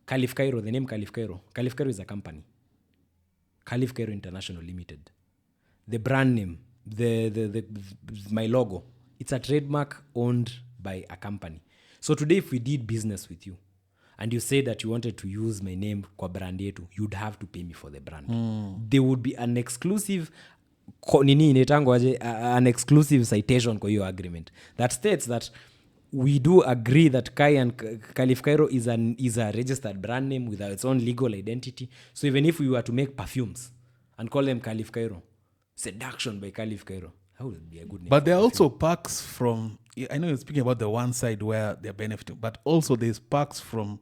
Khalif Kairo, the name Khalif Kairo. Khalif Kairo is a company. Khalif Kairo International Limited. The brand name, the my logo, it's a trademark owned by a company. So today, if we did business with you, and you say that you wanted to use my name kwa brand yetu, you'd have to pay me for the brand. There would be an exclusive an exclusive citation kwa your agreement that states that we do agree that Kai and Khalif Kairo is a registered brand name with its own legal identity. So even if we were to make perfumes and call them Khalif Kairo, Seduction by Khalif Kairo, that would be a good name. But there are also perks from, I know you're speaking about the one side where they're benefiting, but also there's perks from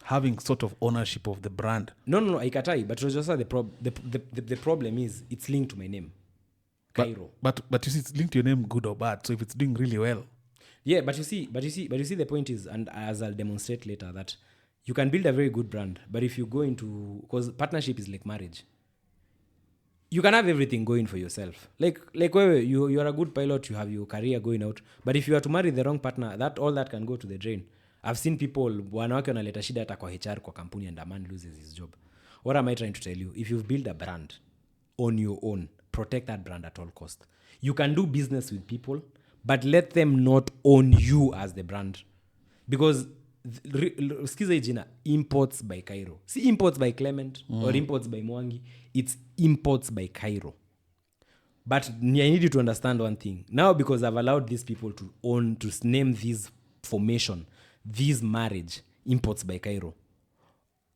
having sort of ownership of the brand. No, ikatai. But just the problem is it's linked to my name, Kairo. But you see, it's linked to your name, good or bad. So if it's doing really well, yeah. But you see, the point is, and as I'll demonstrate later, that you can build a very good brand, but if you go into, because partnership is like marriage, you can have everything going for yourself. Like you are a good pilot, you have your career going out, but if you are to marry the wrong partner, all that can go to the drain. I've seen people, wanawake wanaleta shida hata kwa HR kwa kampuni, and a man loses his job. What am I trying to tell you? If you've built a brand on your own, protect that brand at all costs. You can do business with people, but let them not own you as the brand. Because, skiza jina, imports by Kairo. See, imports by Clement or imports by Mwangi, it's imports by Kairo. But I need you to understand one thing. Now, because I've allowed these people to name this formation, this marriage, imports by Kairo,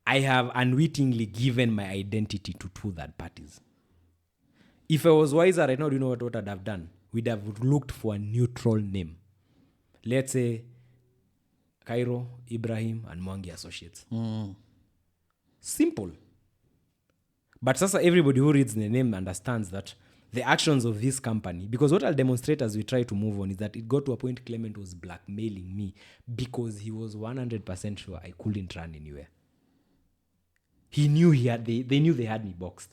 I have unwittingly given my identity to two third parties. If I was wiser right now, do you know what I'd have done? We'd have looked for a neutral name. Let's say Kairo, Ibrahim, and Mwangi Associates. Simple. But sasa everybody who reads the name understands that the actions of this company, because what I'll demonstrate as we try to move on is that it got to a point Clement was blackmailing me because he was 100% sure I couldn't run anywhere. He knew they knew they had me boxed.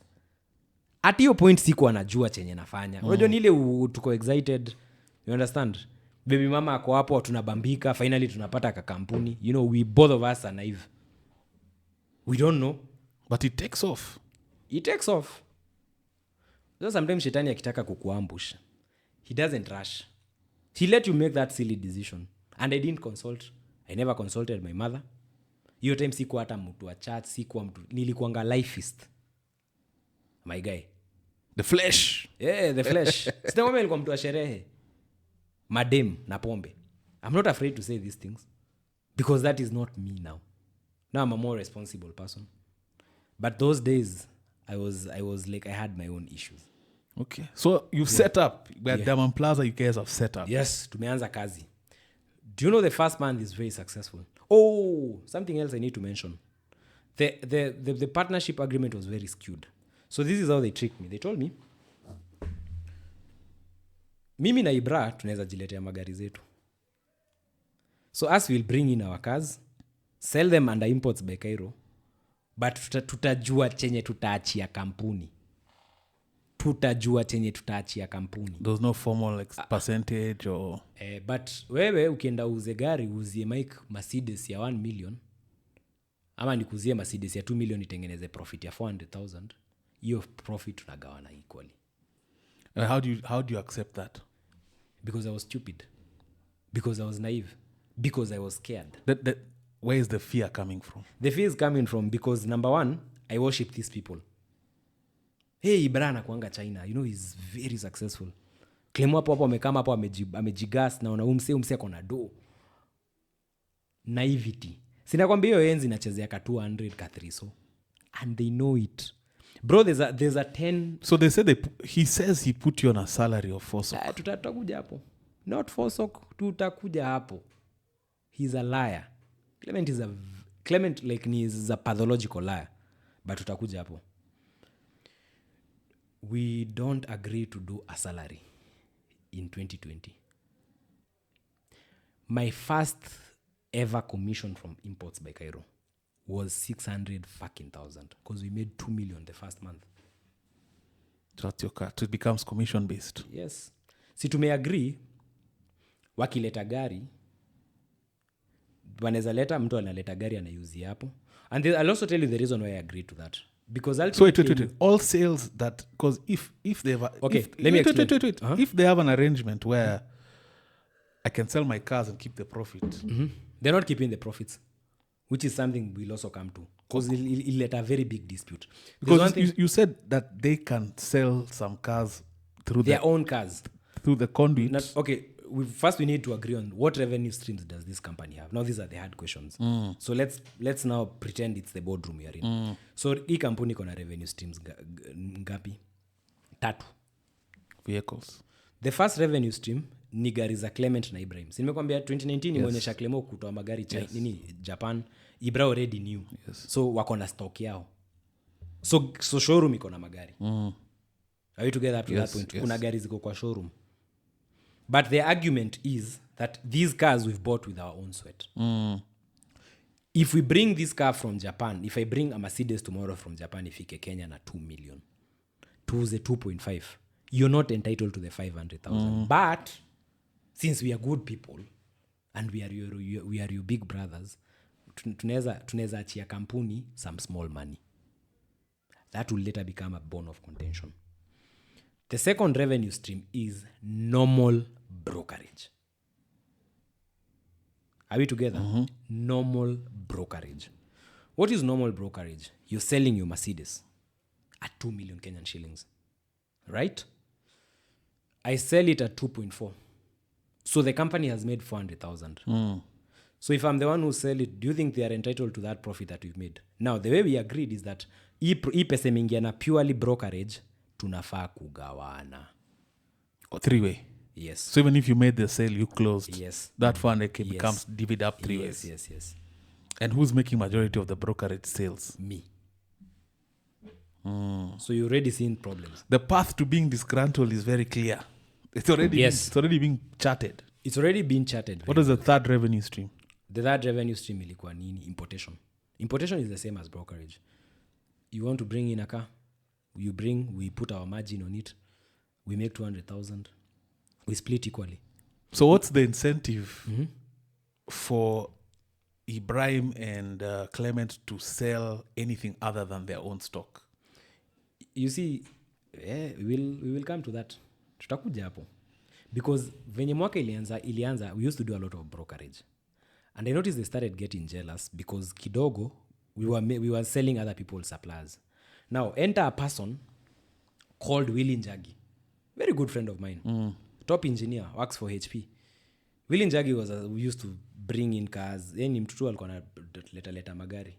At your point siku anajua chenye nafanya. Unajua nile tuko excited. You understand? Baby mama ako hapo tunabambika, finally tunapata kakampuni. You know, we both of us are naive. We don't know. But it takes off. It takes off. So sometimes shetani akitaka kukuambush, he doesn't rush. He let you make that silly decision. And I didn't consult. I never consulted my mother. Hiyo time sikuwa hata mtu wa chat, sikuwa mtu, nilikuanga lifeist. My guy. The flesh. Yeah, the flesh. Sina mama nilikuwa mtu wa sherehe. Madem na pombe. I'm not afraid to say these things because that is not me now. Now I'm a more responsible person. But those days I was like I had my own issues. Okay. So you've set up where Diamond Plaza you guys have set up. Yes, tumeanza kazi. Do you know the first month is very successful? Oh, something else I need to mention. The partnership agreement was very skewed. So this is how they tricked me. They told me, mimi na Ibra tunaweza jiletea magari zetu. So us will bring in our cars, sell them under imports by Cairo, but tutajua chenye tutaachia kampuni. There's no formal percentage or... but wewe ukienda uze gari, uzie Mike Mercedes ya 1 million, ama nikuzie Mercedes ya 2 million itengeneze profit ya 400,000, hiyo profit tunagawana equally. How do you accept that? Because I was stupid. Because I was naive. Because I was scared. Where is the fear coming from? The fear is coming from because, number one, I worship these people. Hey, Ibrana kuanga China. You know, he's very successful. Clement hapo amekama hapo amejigas na umse akona do. Naivety. Sinakwambia hiyo enzi nachezea ka 200 ka 3 so. And they know it. Bro, there's a 10. So they said he says he put you on a salary of 4 sok. Tutakuja hapo. Not 4 sok, tutakuja hapo. He's a liar. Clement like is a pathological liar. But tutakuja hapo. We don't agree to do a salary in 2020. My first ever commission from Imports by Cairo was 600,000 because we made 2 million the first month. That's your cut. It becomes commission based. Yes. Si tumeagree wakileta gari wanaweza leta mtu analeta gari anaiuzi hapo. And I'll also tell you the reason why I agreed to that. Because ultimately... So wait. All sales that... Because if they have... Let me explain. Wait. Uh-huh. If they have an arrangement where I can sell my cars and keep the profit... Mm-hmm. They're not keeping the profits, which is something we'll also come to. Because it'll let a very big dispute. Because you said that they can sell some cars through their own cars. Through the conduit. First we need to agree on what revenue streams does this company have. Now these are the hard questions. So let's now pretend it's the boardroom we are in. So hii kampuni iko na revenue streams ngapi? 3 vehicles. The first revenue stream ni gari za Clement na Ibrahim. Si nimekwambia 2019 imeonyesha Clement kutoa magari Japan. Ibrahim already knew. Yes. So wako na stock yao. So showroom iko na magari. Are you together up to that point? Kuna gari ziko kwa showroom. But the argument is that these cars we've bought with our own sweat. If we bring this car from Japan, if I bring a Mercedes tomorrow from Japan, ifike Kenya na 2 million, tuuze 2.5, you're not entitled to the 500,000. But since we are good people and we are your big brothers, tunaweza achia kampuni some small money. That will later become a bone of contention. The second revenue stream is normal brokerage. Are we together? Normal brokerage. What is normal brokerage? You're selling your Mercedes at 2 million Kenyan shillings. Right? I sell it at 2.4. So the company has made 400,000. So if I'm the one who sell it, do you think they are entitled to that profit that we've made? Now, the way we agreed is that hii pesa mingia na purely brokerage, tunafaa kugawana. 3-way. Yes. So even if you made the sale, you closed. Yes. That 400K becomes divvied up 3 ways. Yes. And who's making majority of the brokerage sales? Me. So you already seen problems. The path to being disgruntled is very clear. It's already being charted. It's already been charted. What is the third revenue stream? The third revenue stream ilikuwa nini? Importation. Importation is the same as brokerage. You want to bring in a car? We put our margin on it. We make 200,000. We split equally. So what's the incentive for Ibrahim and Clement to sell anything other than their own stock? You see, we will come to that. Tutakuja hapo. Because venye mwaka ilianza, we used to do a lot of brokerage. And I noticed they started getting jealous because kidogo, we were selling other people's suppliers. Now, enter a person called Willie Njagi. Very good friend of mine. Top engineer, works for HP. Willie Njagi we used to bring in cars. Yeni mtutu alikuwa na leta magari.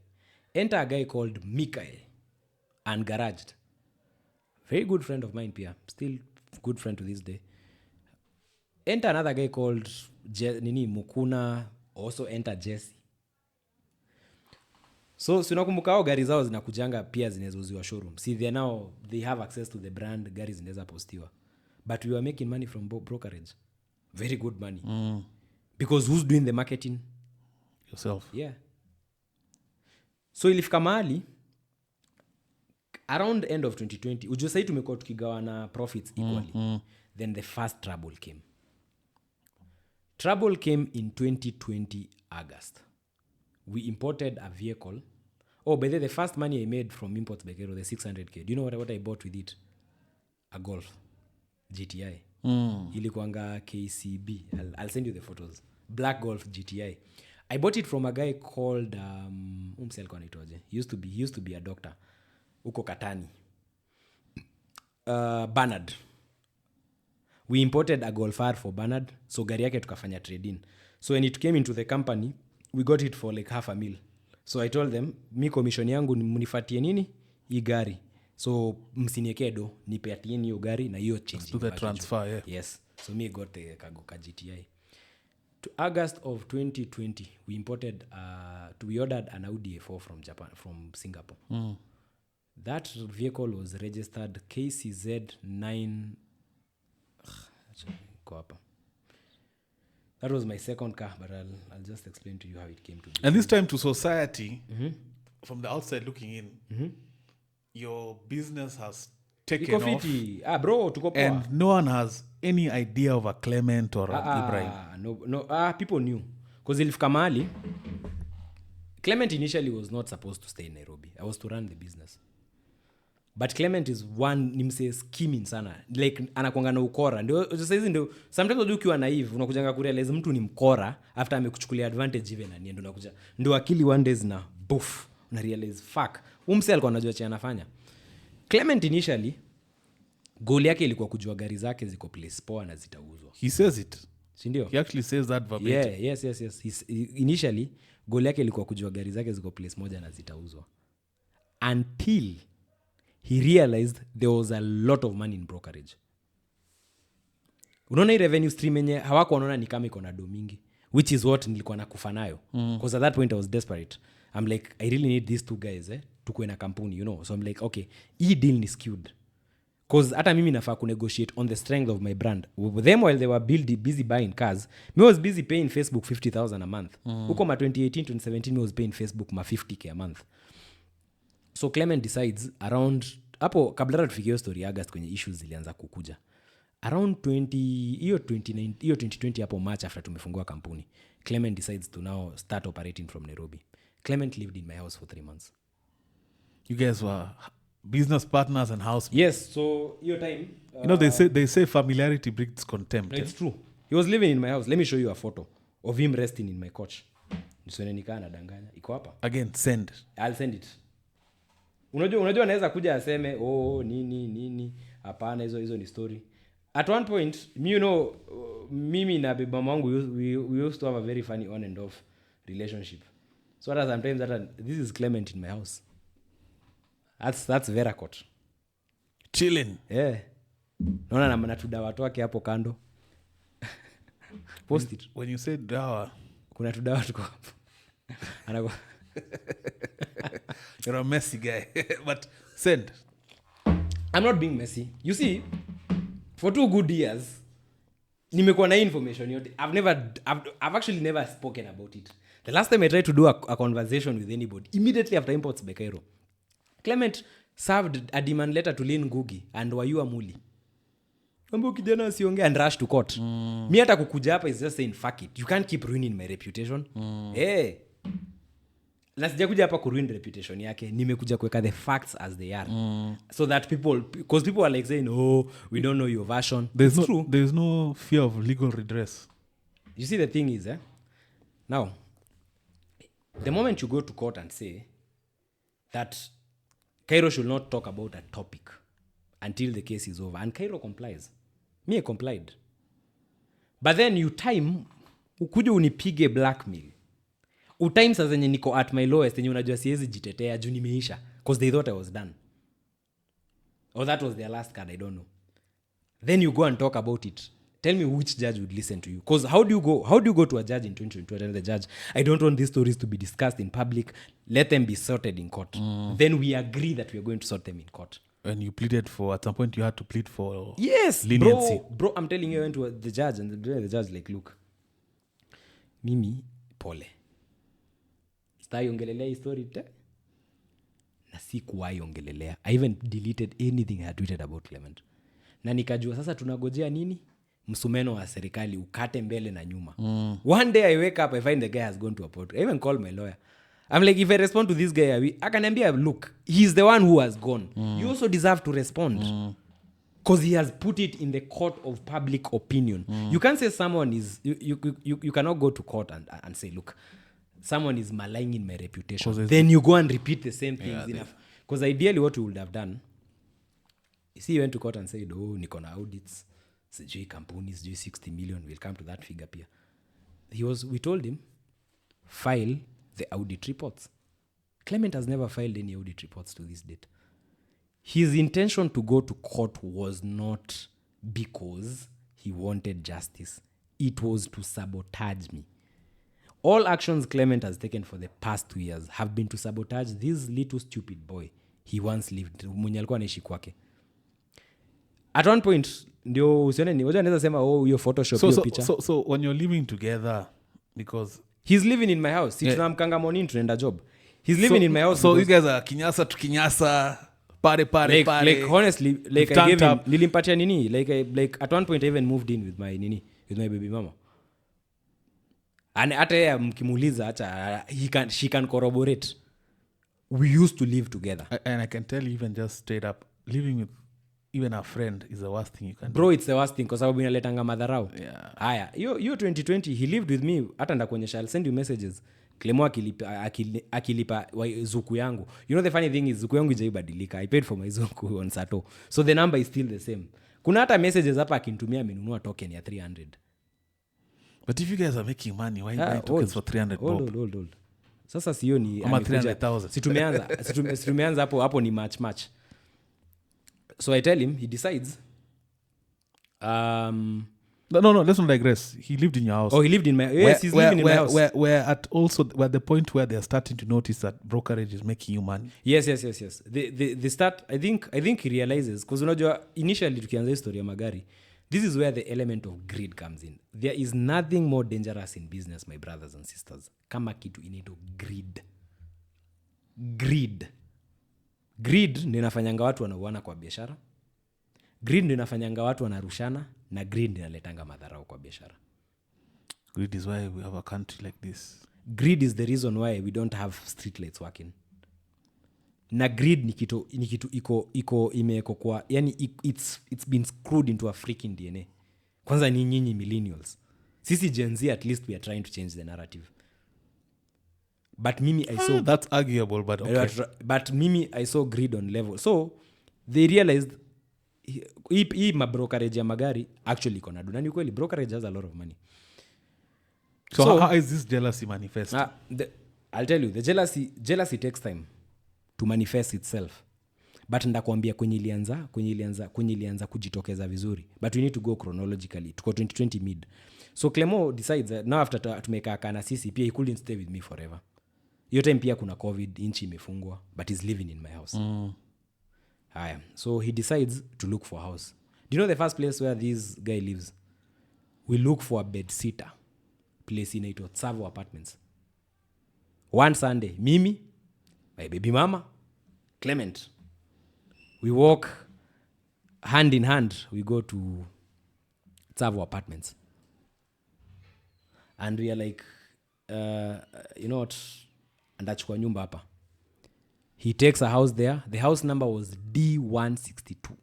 Enter a guy called Mikael, ungaraged. Very good friend of mine pia. Still good friend to this day. Enter another guy called Mukuna. Also enter Jesse. So unakumbuka hao gari zao zinakujanga pia zinezouziwa showroom. See, they have access to the brand, gari zinaweza postiwa. But we were making money from brokerage. Very good money. Because who's doing the marketing? Yourself. Yeah. So ilifika mahali around end of 2020, ujosai tumekuwa tukigawana profits equally. Then the first trouble came. Trouble came in 2020 August. We imported a vehicle. Oh, by the first money I made from Imports by Cairo, the 600K. Do you know what I bought with it? A Golf GTI. ilikuanga KCB. I'll send you the photos. Black Golf GTI. I bought it from a guy called he used to be a doctor uko Katani. Bernard. We imported a Golf R for Bernard, so gari yake tukafanya trade in. So when it came into the company, we got it for like $500,000. So I told them, mi commission yangu munifatie nini? Hii gari. So msiniekee do, nipeatieni hiyo gari na hiyo change. To the transfer, yeah. Yes. So me got the ka GTI. To August of 2020, we ordered an Audi A4 from Singapore. That vehicle was registered KCZ 9. That was my second car, but I'll just explain to you how it came to be. And this time to society, from the outside looking in, your business has taken off. Bro, tuko poa. And no one has any idea of a Clement or Ibrahim. No, people knew. Because ilifika mahali, Clement initially was not supposed to stay in Nairobi. I was to run the business. But Clement is one, nimse scheming sana. Like, anakuanga na ukora. Ndio, sometimes ukiwa naive, unakujanga kurealize mtu ni mkora after amekuchukulia advantage even na ndio unakuja. Ndio akili one days na boof. Una realize, fuck. Umse alikuwa anajua cha anafanya. Clement initially, goal yake ilikuwa kujua gari zake ziko place poa na zitauzwa. He says it. Sindio? He actually says that verbatim. Yes. Initially, goal yake ilikuwa kujua gari zake ziko place moja na zitauzwa. Until he realized there was a lot of money in brokerage. Unaona hii revenue stream yenye hawako wanaona ni kama iko na do mingi, which is what nilikuwa nakufa nayo. Because at that point I was desperate. I'm like, I really need these two guys tukue na kampuni, you know. So I'm like, okay, hii deal ni skewed. Because hata mimi nafaa kunegotiate on the strength of my brand. With them while they were busy buying cars, me was busy paying Facebook 50,000 a month. Huko ma 2018, 2017, me was paying Facebook ma 50K a month. So Clement decides around, hapo kabla tufikie story August kwenye issues zilianza kukuja. Around 2020 hapo March after tumefungua kampuni, Clement decides to now start operating from Nairobi. Clement lived in my house for 3 months. You guys were business partners and housemates. Yes, so your time. They say familiarity breeds contempt. It's true. He was living in my house. Let me show you a photo of him resting in my couch. Nisone nikaa nadanganya. Iko hapa. Again, send. I'll send it. Unajua anaweza kuja aseme nini hapana, hizo ni story. At one point, mimi na baba wangu we used to have a very funny on and off relationship. So that sometimes this is Clement in my house. That's Veracott. Chilling. Yeah. Naona na tudawa wake hapo kando. Post it. When you say dawa, kuna tudawa tuko hapo. Anago. You're a messy guy. But send. I'm not being messy. You see, for 2 good years, nimekuwa na information yote. I've actually never spoken about it. The last time I tried to do a conversation with anybody, immediately after Imports by Kairo, Clement served a demand letter to Lynn Ngugi and Wayu Amuli. Mambo kijana asiongea and rush to court. Mi hata kukuja hapa is just saying fuck it. You can't keep ruining my reputation. Hey. Na sijakuja hapa kuruin reputation yake, nimekuja kuweka the facts as they are. So that because people are like saying, we don't know your version. True. There's no fear of legal redress. You see, the thing is, now, the moment you go to court and say that Kairo should not talk about a topic until the case is over, and Kairo complies. Me, I complied. But then you time, ukuja unipige blackmail. Utime sa zenye niko at my lowest, yenye unajua siwezi jitetea juu nimeisha. Because they thought I was done. Or that was their last card, I don't know. Then you go and talk about it. Tell me which judge would listen to you. Because how do you go to a judge in 2022 and tell the judge, I don't want these stories to be discussed in public. Let them be sorted in court. Then we agree that we are going to sort them in court. And you pleaded for, at some point you had to plead for leniency. Bro, I'm telling you, I went to the judge and the judge like, look, mimi, pole. Stai ongelelea hii story te? Na sikuwahi ongelelea. I even deleted anything I had tweeted about Clement. Na nikajua sasa tunagojea nini? Msumeno wa serikali ukate mbele na nyuma. One day I wake up, I find the guy has gone to a port. I even call my lawyer. I'm like, if I respond to this guy, akaniambia, look, he's the one who has gone. You also deserve to respond. because he has put it in the court of public opinion. You can't say someone is you cannot go to court and say, look, someone is maligning my reputation. Then you go and repeat the same things enough. Because ideally what we would have done is he went to court and said, oh, niko na audits, sijui kampuni, sijui 60 million, we'll come to that figure pia. We told him, file the audit reports. Clement has never filed any audit reports to this date. His intention to go to court was not because he wanted justice. It was to sabotage me. All actions Clement has taken for the past 2 years have been to sabotage this little stupid boy he once lived. Mwenye alikuwa anaishi kwake. At one point, ndio usione ni wacha anaweza sema hiyo Photoshop hiyo picha. So when you're living together, because he's living in my house. Si tunamkanga morning tunaenda job. He's living in my house. So you guys are kinyasa to kinyasa. Like honestly, like I gave him nilimpatia nini, like at one point I even moved in with my baby mama, and hata yeye mkimuuliza hata she can corroborate we used to live together. And I can tell you, even just straight up, living with even a friend is the worst thing you can do. It's the worst thing kwa sababu inaletanga madharau. Haya, hiyo 2020 he lived with me. Hata ndakuonyesha, I'll send you messages. Clemo akilipa zuku yangu. You know the funny thing is zuku yangu ijaibadilika. I paid for my zuku on Sato. So the number is still the same. Kuna hata messages hapa akinitumia amenunua token ya 300. But if you guys are making money, why buy tokens for 300 bob? Hold. Sasa sio ni ama 300,000. Situmeanza hapo ni match. So I tell him, he decides No, let's not digress. He lived in your house. Oh, he lived in my... Yes, he's living in my house. We're at the point where they're starting to notice that brokerage is making you money. Yes. They start... I think he realizes, because unajua, initially tukianza historia magari, this is where the element of greed comes in. There is nothing more dangerous in business, my brothers and sisters, kama kitu inaitwa greed. Greed ndio inafanyanga watu wanauana kwa biashara. Greed ndio inafanyanga watu wanarushana, na greed ndio inaletanga madharau kwa biashara. Greed is why we have a country like this. Greed is the reason why we don't have street lights working. Na greed ni kitu iko imeko kwa, yani it's been screwed into a freaking DNA. Kwanza ni nyinyi millennials. Sisi Gen Z, at least we are trying to change the narrative. But mimi I saw that's arguable, but okay. But mimi I saw greed on level. So they realized hii brokerage ya magari actually iko na dunani kweli. Brokerage has a lot of money. So how is this jealousy manifest? I'll tell you, the jealousy takes time to manifest itself. But ndakwambia kwenye ilianza kujitokeza vizuri. But we need to go chronologically. Tuko 2020 mid. So Clement decides that now after tumeka kana sisi pia he couldn't stay with me forever. Hiyo time pia kuna COVID, inchi imefungwa, but he's living in my house. Haya. So he decides to look for a house. Do you know the first place where this guy lives? We look for a bed sitter place inaitwa Tsavo Apartments. One Sunday, mimi, my baby mama, Clement, we walk hand in hand. We go to Tsavo Apartments. And we are like, you know what? Andachukua nyumba hapa. He takes a house there. The house number was D162.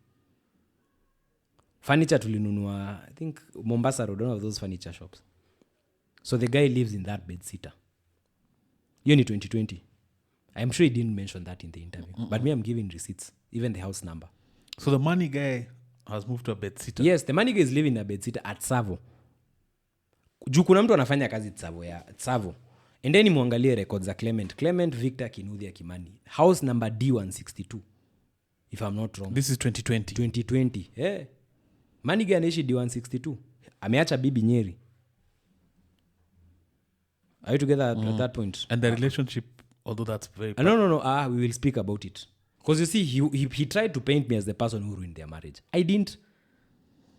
Furniture tulinunua, I think Mombasa Road, one of those furniture shops. So the guy lives in that bed sitter. Hiyo ni 2020. I'm sure he didn't mention that in the interview. But me, I'm giving receipts, even the house number. So the money guy has moved to a bed sitter? Yes, the money guy is living in a bed sitter at Tsavo. Juu kuna mtu anafanya kazi Tsavo. Endeni muangalie records za Clement Victor Kinuthia Kimani. House number D162. If I'm not wrong. This is 2020. 2020. Yeah. Money guy anaishi D162. Ameacha bibi Nyeri. Are you together at that point? And the relationship, although that's very... No. We will speak about it. Because you see, he tried to paint me as the person who ruined their marriage. I didn't.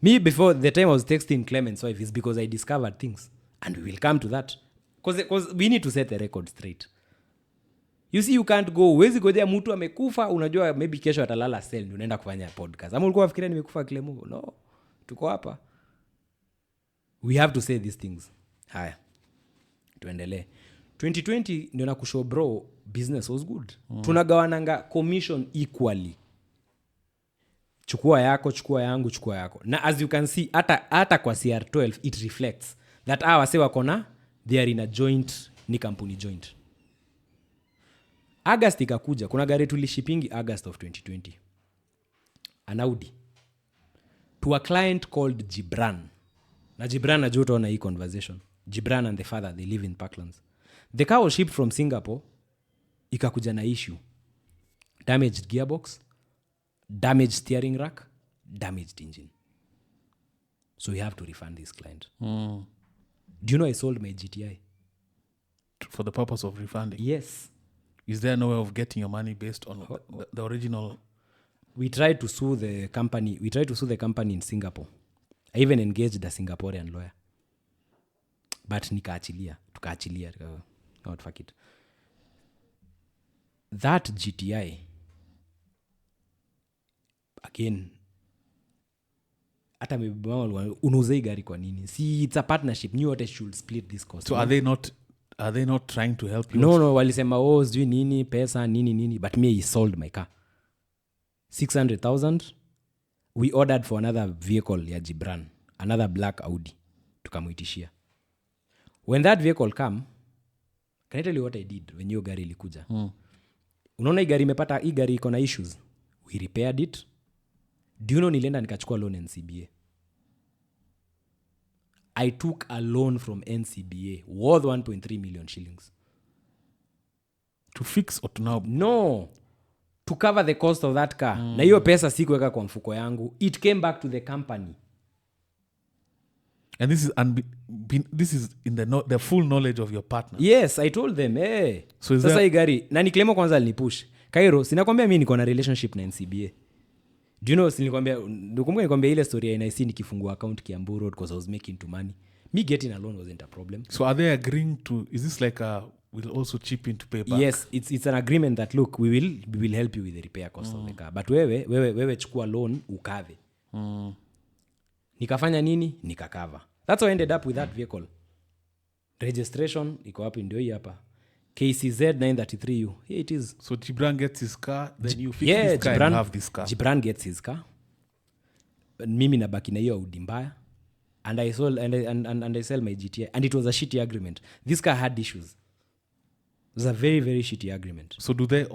Me, before the time I was texting Clement's wife, is because I discovered things. And we will come to that. Because we need to set the record straight. You see, you can't go. Wezi gojea mtu amekufa, unajua maybe kesho atalala cell, ndio unaenda kufanya podcast. Ama ulikuwa unafikiria nimekufa Clement? No. Tuko hapa. We have to say these things. Haya. Tuendelee. 2020 ndio nakushow bro, business was good. Tunagawananga commission equally. chukua yako. Na as you can see hata kwa CR12 it reflects that wase wakona they are in a joint, ni company joint. August ikakuja, kuna gari tulishipingi August of 2020, an Audi to a client called Gibran. Na Gibran najua utaona hii conversation. Gibran and the father, they live in Parklands. The car was shipped from Singapore, ikakuja na issue. Damaged gearbox, damaged steering rack, damaged engine. So we have to refund this client. Do you know I sold my GTI? For the purpose of refunding? Yes. Is there no way of getting your money based on the original? We tried to sue the company. In Singapore. I even engaged a Singaporean lawyer. But tukaachilia. Not fuck it. That GTI, again, hata unauza gari kwa nini? See, it's a partnership. New what should split this cost. So are they not trying to help you? No, walisema sijui nini pesa nini, but me, he sold my car 600,000. We ordered for another vehicle ya Gibran, another black Audi, tukamuitishia. When that vehicle come, can I tell you what I did when hiyo gari ilikuja? Unaona hii gari iko na issues. We repaired it. Do you know nilienda nikachukua loan NCBA? I took a loan from NCBA worth 1.3 million shillings. To fix or to now? No. To cover the cost of that car. Na hiyo pesa sikuweka kwa mfuko yangu. It came back to the company. And this is in the full knowledge of your partner. Yes, I told them, hey. So sasa hii gari, na niklemo kwanza alinipush. Kairo, sinakwambia mimi niko na relationship na NCBA. Do you know, nikwambia ile story ya NIC nikifungua account Kiambu Road because I was making too money. Me getting a loan wasn't a problem. So are they agreeing to, is this like we'll also chip in to pay back? Yes, it's an agreement that look, we will help you with the repair cost of the car. But wewe chukua loan ukave. Nikafanya nini? Nikakava. That's how I ended up with that vehicle. Registration iko wapi? Ndio hii hapa. KCZ 933U. Here it is. So Gibran gets his car, then you fix this car and have this car. Gibran gets his car. Mimi nabaki na hiyo Audi mbaya. And I sold and I sell my GTI. And it was a shitty agreement. This car had issues. It was a very, very shitty agreement. So do they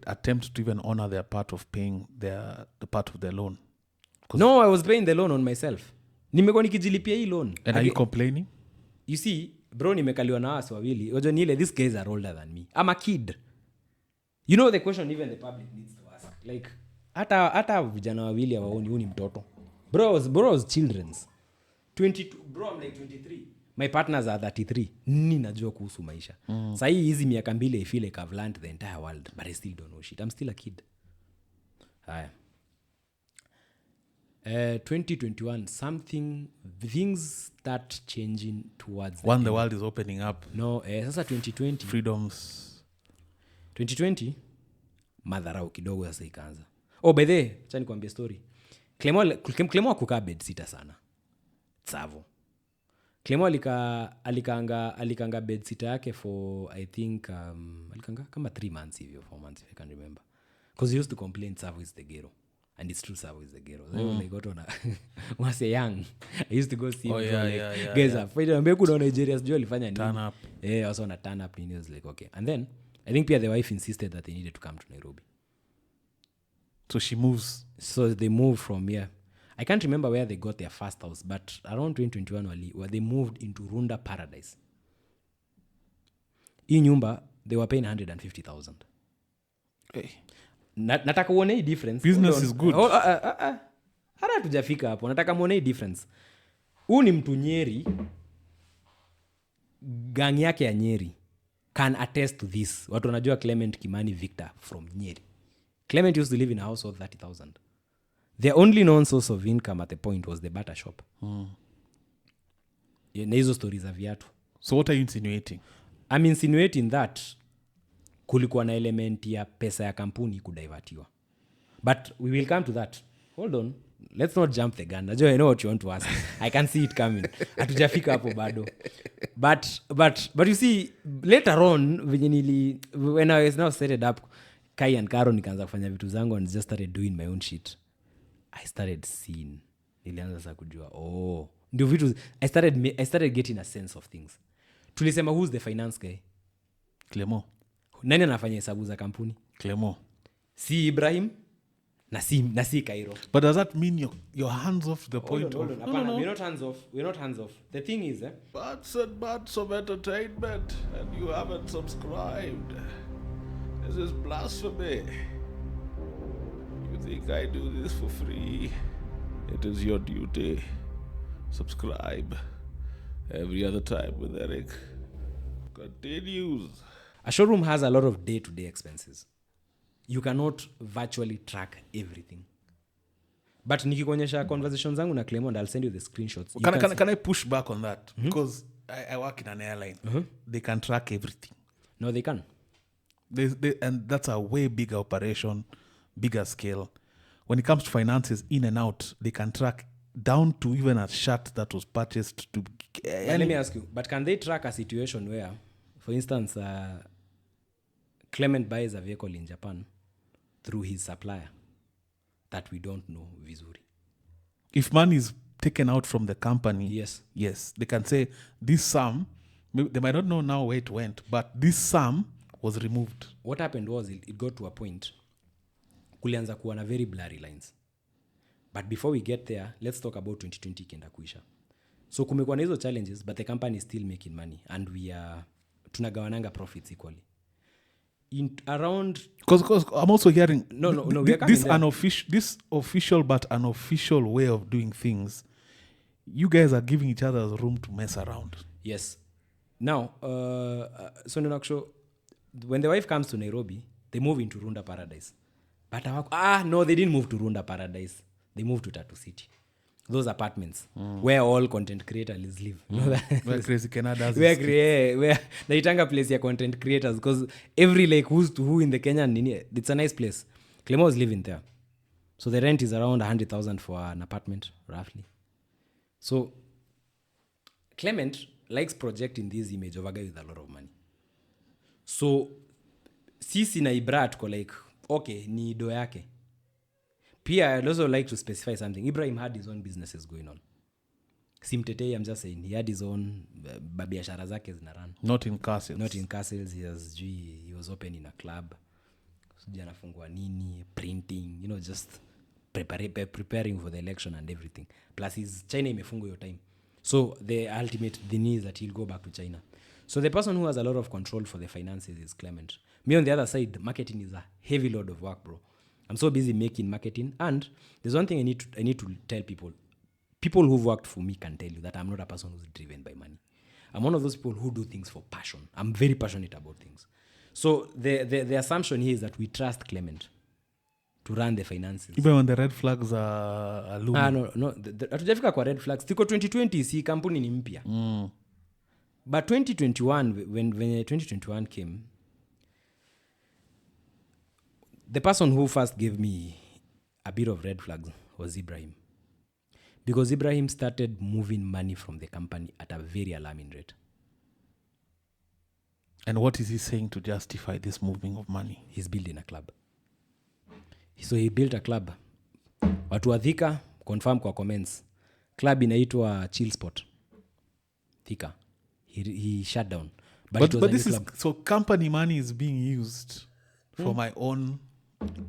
attempt to even honor their part of paying the part of their loan? No, I was paying the loan on myself. Nimekuwa nikijilipia hii loan. And are you complaining? You see, bro, nimekaliwa na wasi wawili. Ojo nile, these guys are older than me. I'm a kid. You know the question even the public needs to ask. Like, hata vijana wawili hawaoni huu ni mtoto. Bro was children's. 22, bro, I'm like 23. My partners are 33. Nini najua kuhusu maisha. Sasa hizi miaka mbili I feel like I've learned the entire world, but I still don't know shit. I'm still a kid. Haya. 2021, things start changing towards the world is opening up. No, sasa 2020. Freedoms. 2020, madharau kidogo sasa ikaanza. Oh, by the way, acha nikwambie story. Clement akukaa bed sita sana. Tsavo. Clement alikanga bed sita yake for, I think, alikanga kama 3 months hivyo, 4 months if I can remember. Because he used to complain Tsavo is the ghetto. And it's true, Tsavo is the ghetto. So when I got on was young, I used to go see him. Guys, I'm kuna Nigeria sijui alifanya nini. Turn up. Yeah, also on a turn up. He was like, okay. And then, I think the wife insisted that they needed to come to Nairobi. So she moves. So they moved from here. I can't remember where they got their first house, but around 2021 where they moved into Runda Paradise. Hii nyumba, they were paying 150,000. Hey. Nataka uone hii difference. Business is good. Hata tujafika hapo. Nataka muone hii difference. Huu ni mtu Nyeri. Gang yake ya Nyeri can attest to this. Watu wanajua Clement Kimani Victor from Nyeri. Clement used to live in a house of 30,000. Their only known source of income at the point was the butter shop. Na hizo stories za viatu. So what are you insinuating? I'm insinuating that kulikuwa na element ya pesa ya kampuni kudivertiwa. But we will come to that. Hold on. Let's not jump the gun. I know what you want to ask. I can see it coming. Hatujafika hapo bado. But you see, later on, when I was now set up, Kai and Karo nikaanza kufanya vitu zangu and just started doing my own shit. I started seeing, nilianza sasa kujua ndio vitu I started getting a sense of things. Tulisema who's the finance guy? Clement. Nani anafanya hesabu za kampuni? Clement. Si Ibrahim na si Kairo. But does that mean you're hands off the point Hold on. No. We're not hands off. The thing is Bats and bats of entertainment, and you haven't subscribed. This is blasphemy. You think I do this for free? It is your duty. Subscribe. Every other time with Eric continues. A showroom has a lot of day-to-day expenses. You cannot virtually track everything. But nikikuonyesha conversations zangu na Clement, I'll send you the screenshots. Can I push back on that? Mm-hmm. Because I work in an airline. Mm-hmm. They can track everything. No, they can. And that's a way bigger operation, bigger scale. When it comes to finances, in and out, they can track down to even a shirt that was purchased to... Let me ask you, but can they track a situation where, for instance, Clement buys a vehicle in Japan through his supplier that we don't know vizuri? If money is taken out from the company, yes, they can say this sum, they might not know now where it went, but this sum was removed. What happened was it got to a point, kulianza kuwa na very blurry lines. But before we get there, let's talk about 2020 kenda kuisha. So kumekuwa na hizo challenges, but the company is still making money and we are tunagawananga profits equally. Because I'm also hearing this official but unofficial way of doing things. You guys are giving each other room to mess around. Yes. Now, so when the wife comes to Nairobi, they move into Runda Paradise. But no, they didn't move to Runda Paradise. They moved to Tattoo City. Those apartments where all content creators live. Where Crazy Canada's where naitanga place ya content creators, because every like who's to who in the Kenyan, it's a nice place. Clement was living there. So the rent is around 100,000 for an apartment, roughly. So Clement likes projecting this image of a guy with a lot of money. So sisi na Ibra tuko like, okay, ni do yake. Pia, I'd also like to specify something. Ibrahim had his own businesses going on. Simtetei, I'm just saying, he had his own biashara zake zinaran. Not in castles. He was opening a club. Anafungua nini, printing, just preparing for the election and everything. Plus, China imefungwa your time. So, the ultimate thing is that he'll go back to China. So, the person who has a lot of control for the finances is Clement. Me, on the other side, marketing is a heavy load of work, bro. I'm so busy making marketing, and there's one thing I need to tell people. People who've worked for me can tell you that I'm not a person who's driven by money. I'm one of those people who do things for passion. I'm very passionate about things. So the assumption here is that we trust Clement to run the finances. Even when the red flags are looming. No. Hatujafika kwa red flags. Tiko 2020, si kampuni ni mpya. But 2021, when 2021 came, the person who first gave me a bit of red flags was Ibrahim. Because Ibrahim started moving money from the company at a very alarming rate. And what is he saying to justify this moving of money? He's building a club. So he built a club. Watu wa Thika, confirm kwa comments. Club inaitwa Chill Spot. Thika. He shut down. But this is, so company money is being used for my own...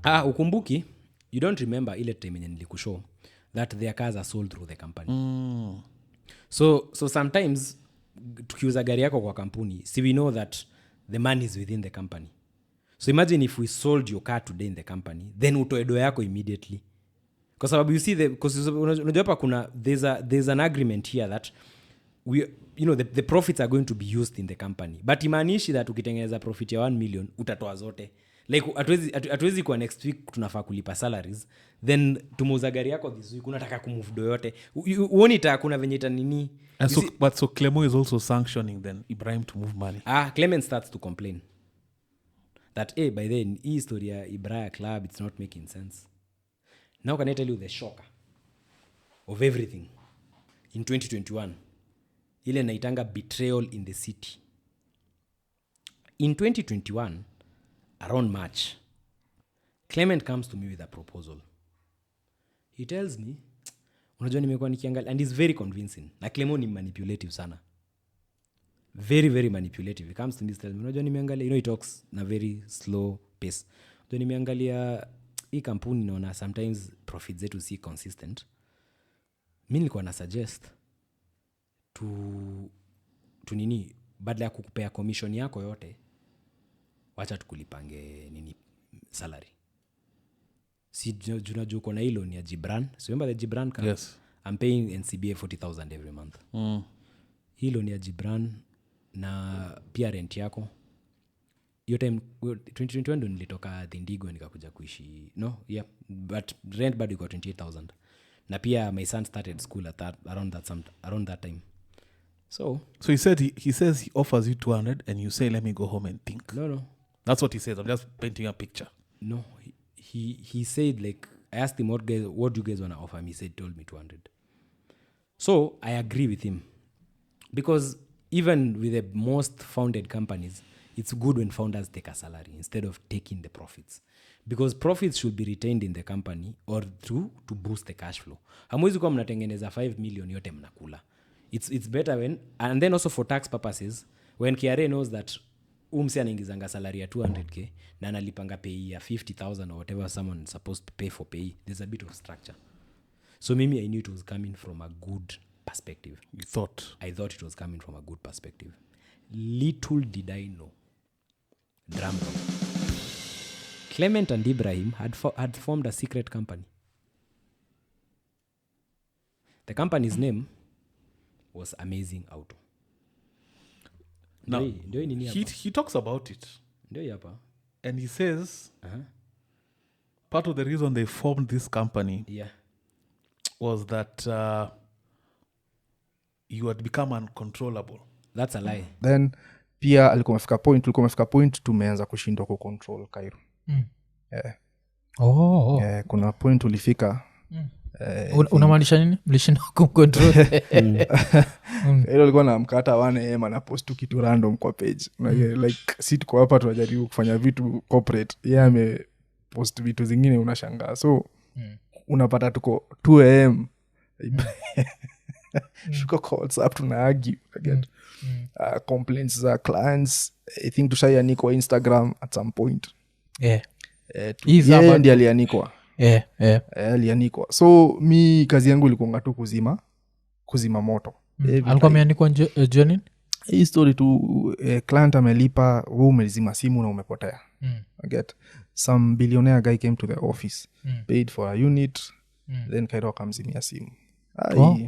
ukumbuki, you don't remember ile time yenye nilikushow that their cars are sold through the company. So sometimes tukiuza gari yako kwa kampuni, see, we know that the money is within the company. So imagine if we sold your car today in the company, then utoe do yako immediately. Kwa sababu you see, because unajua hapa kuna there's an agreement here that we, the profits are going to be used in the company, but imaanishi that ukitengeneza profit ya 1 million utatoa zote. Like atuwezi kwa next week tunafaa kulipa salaries, then tumeuza gari yako this week unataka kumove do yote, uoni kuna venye ita nini. And so Clement is also sanctioning then Ibrahim to move money. Clement starts to complain that by then hii story ya Ibrahim club, it's not making sense. Now can I tell you the shocker of everything in 2021, ile naitanga betrayal in the city. In 2021, around March, Clement comes to me with a proposal. he tells me, unajua nimekuwa nikiangalia, and he's very convincing. Na Clement ni manipulative sana. Very, very manipulative. He comes to me and tells me, unajua nimeangalia, he talks na very slow pace. Unajua nimeangalia hii kampuni naona sometimes profits zetu si consistent. Mimi nilikuwa na suggest to nini, badala ya kukupea commission yako yote, wacha tukulipange nini salary. Si junajua uko na hilo ni ya Gibran. So remember the Gibran card? Yes. I'm paying NCBA 40,000 every month. Hilo ni ya Gibran na pia rent yako. Hiyo time 2021 ndo nilitoka Thindigo nikakuja kuishi. No, yeah, but rent bado iko 28,000. Na pia my son started school at around that time. So he says he offers you 200 and you say let me go home and think. No. That's what he says. I'm just painting a picture. No, he said, like, I asked him what do you guys want to offer me. He told me 200. So I agree with him, because even with the most founded companies, it's good when founders take a salary instead of taking the profits, because profits should be retained in the company or to boost the cash flow. Hamwezi kuwa mnatengeneza 5 million yote mnakula. It's better when, and then also for tax purposes, when KRA knows that umsi anaingizanga salary ya 200k na analipanga pay ya 50,000 or whatever someone is supposed to pay for pay, there's a bit of structure. So maybe I knew it was coming from a good perspective. I thought it was coming from a good perspective. Little did I know. Drum roll. Clement and Ibrahim had formed a secret company. The company's name was Amazing Auto. Now, he talks about it. And he says part of the reason they formed this company was that you had become uncontrollable. That's a lie. Then pia alikuwa amefika point tumeanza kushindwa kucontrol Kairo. Kuna point ulifika unamaanisha nini? Mlishindwa kumcontrol? Hilo alikuwa na mkata 1am na post tu kitu random kwa page. Like si tuko hapa tunajaribu kufanya vitu corporate. Yeye amepost vitu zingine unashangaa. So unapata tuko 2am. Shuka calls up to argue again. Complaints za clients. I think tushaianikwa Instagram at some point. Ndiye alianikwa. Alianikwa. So mi kazi yangu ilikuwa tu kuzima moto. Alikuwa ameanikwa journey? Hii story tu client amelipa, wewe umezima simu na umepotea. Get some billionaire guy came to the office, paid for a unit, then Kairo akamzimia simu.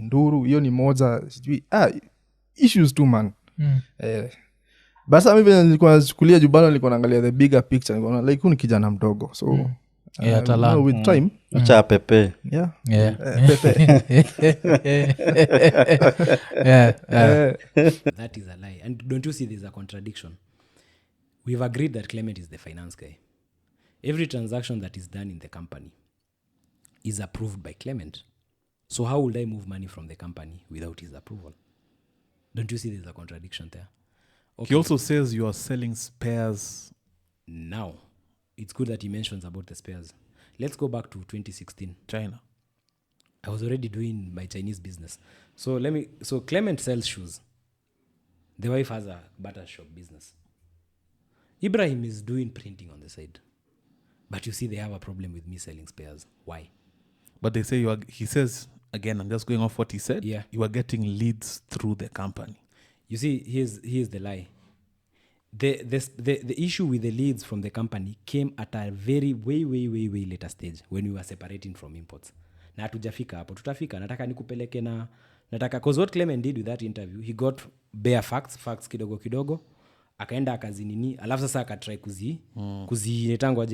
Nduru hiyo ni moja, sijui issues too man. Basi mimi nilikuwa nachukulia jubano, nilikuwa naangalia the bigger picture, nilikuwa like ni kijana mdogo. So with time acha pepe. That is a lie. And don't you see there's a contradiction? We've agreed that Clement is the finance guy. Every transaction that is done in the company is approved by Clement. So how would I move money from the company without his approval? Don't you see there's a contradiction there? Okay. He also says you are selling spares. Now, it's good that he mentions about the spares. Let's go back to 2016. China. I was already doing my Chinese business. So Clement sells shoes. The wife has a butter shop business. Ibrahim is doing printing on the side. But you see, they have a problem with me selling spares. Why? But they say he says, again, I'm just going off what he said. Yeah. You are getting leads through the company. You see, here's the lie. The issue with the leads from the company came at a very way later stage when we were separating from imports. Na hatujafika hapo, tutafika. Nataka nikupeleke because what Clement did with that interview, he got bare facts kidogo, akaenda akazinini, alafu sasa akatry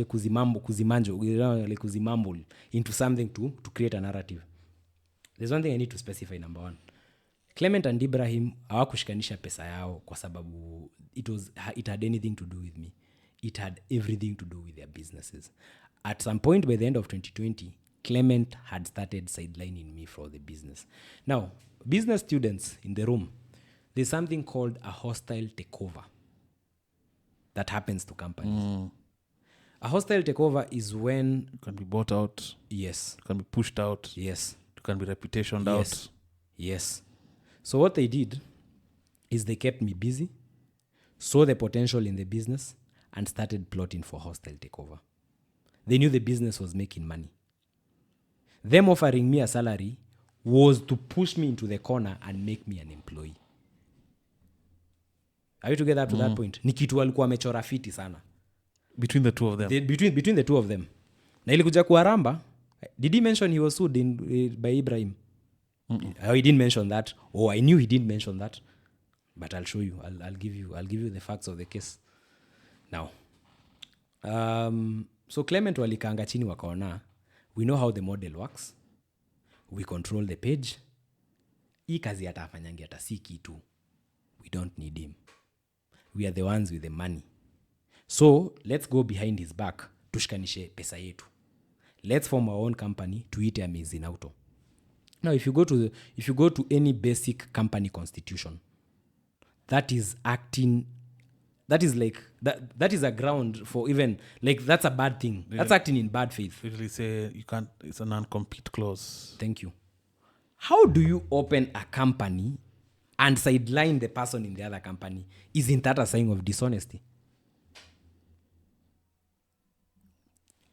kuzimamble into something to create a narrative. There's one thing I need to specify. Number one, Clement and Ibrahim hawakushikanisha pesa yao kwa sababu it had anything to do with me. It had everything to do with their businesses. At some point by the end of 2020, Clement had started sidelining me for the business. Now, business students in the room, there's something called a hostile takeover that happens to companies. A hostile takeover is when you can be bought out, yes, you can be pushed out, yes, you can be reputationed yes, out. yes. So what they did is they kept me busy, saw the potential in the business, and started plotting for hostile takeover. They knew the business was making money. Them offering me a salary was to push me into the corner and make me an employee. Are you together up to that point? Ni kitu walikuwa wamechora fiti sana. Between the two of them. Between the two of them. Na ilikuja kuaramba, did he mention he was sued by Ibrahim? Oh, he didn't mention that. Oh, I knew he didn't mention that. But I'll show you. I'll give you the facts of the case. Now, so Clement walikanga chini wakaona, we know how the model works. We control the page. Hii kazi hata afanyangi hata si kitu. We don't need him. We are the ones with the money. So, let's go behind his back. Tushikanishe pesa yetu. Let's form our own company. Tuite Amazing Auto. Now, if you go to any basic company constitution, that is acting... That is like that is a ground for even like that's a bad thing. Yeah. That's acting in bad faith. Usually say you can't. It's a non-compete clause. Thank you. How do you open a company and sideline the person in the other company? Isn't that a sign of dishonesty?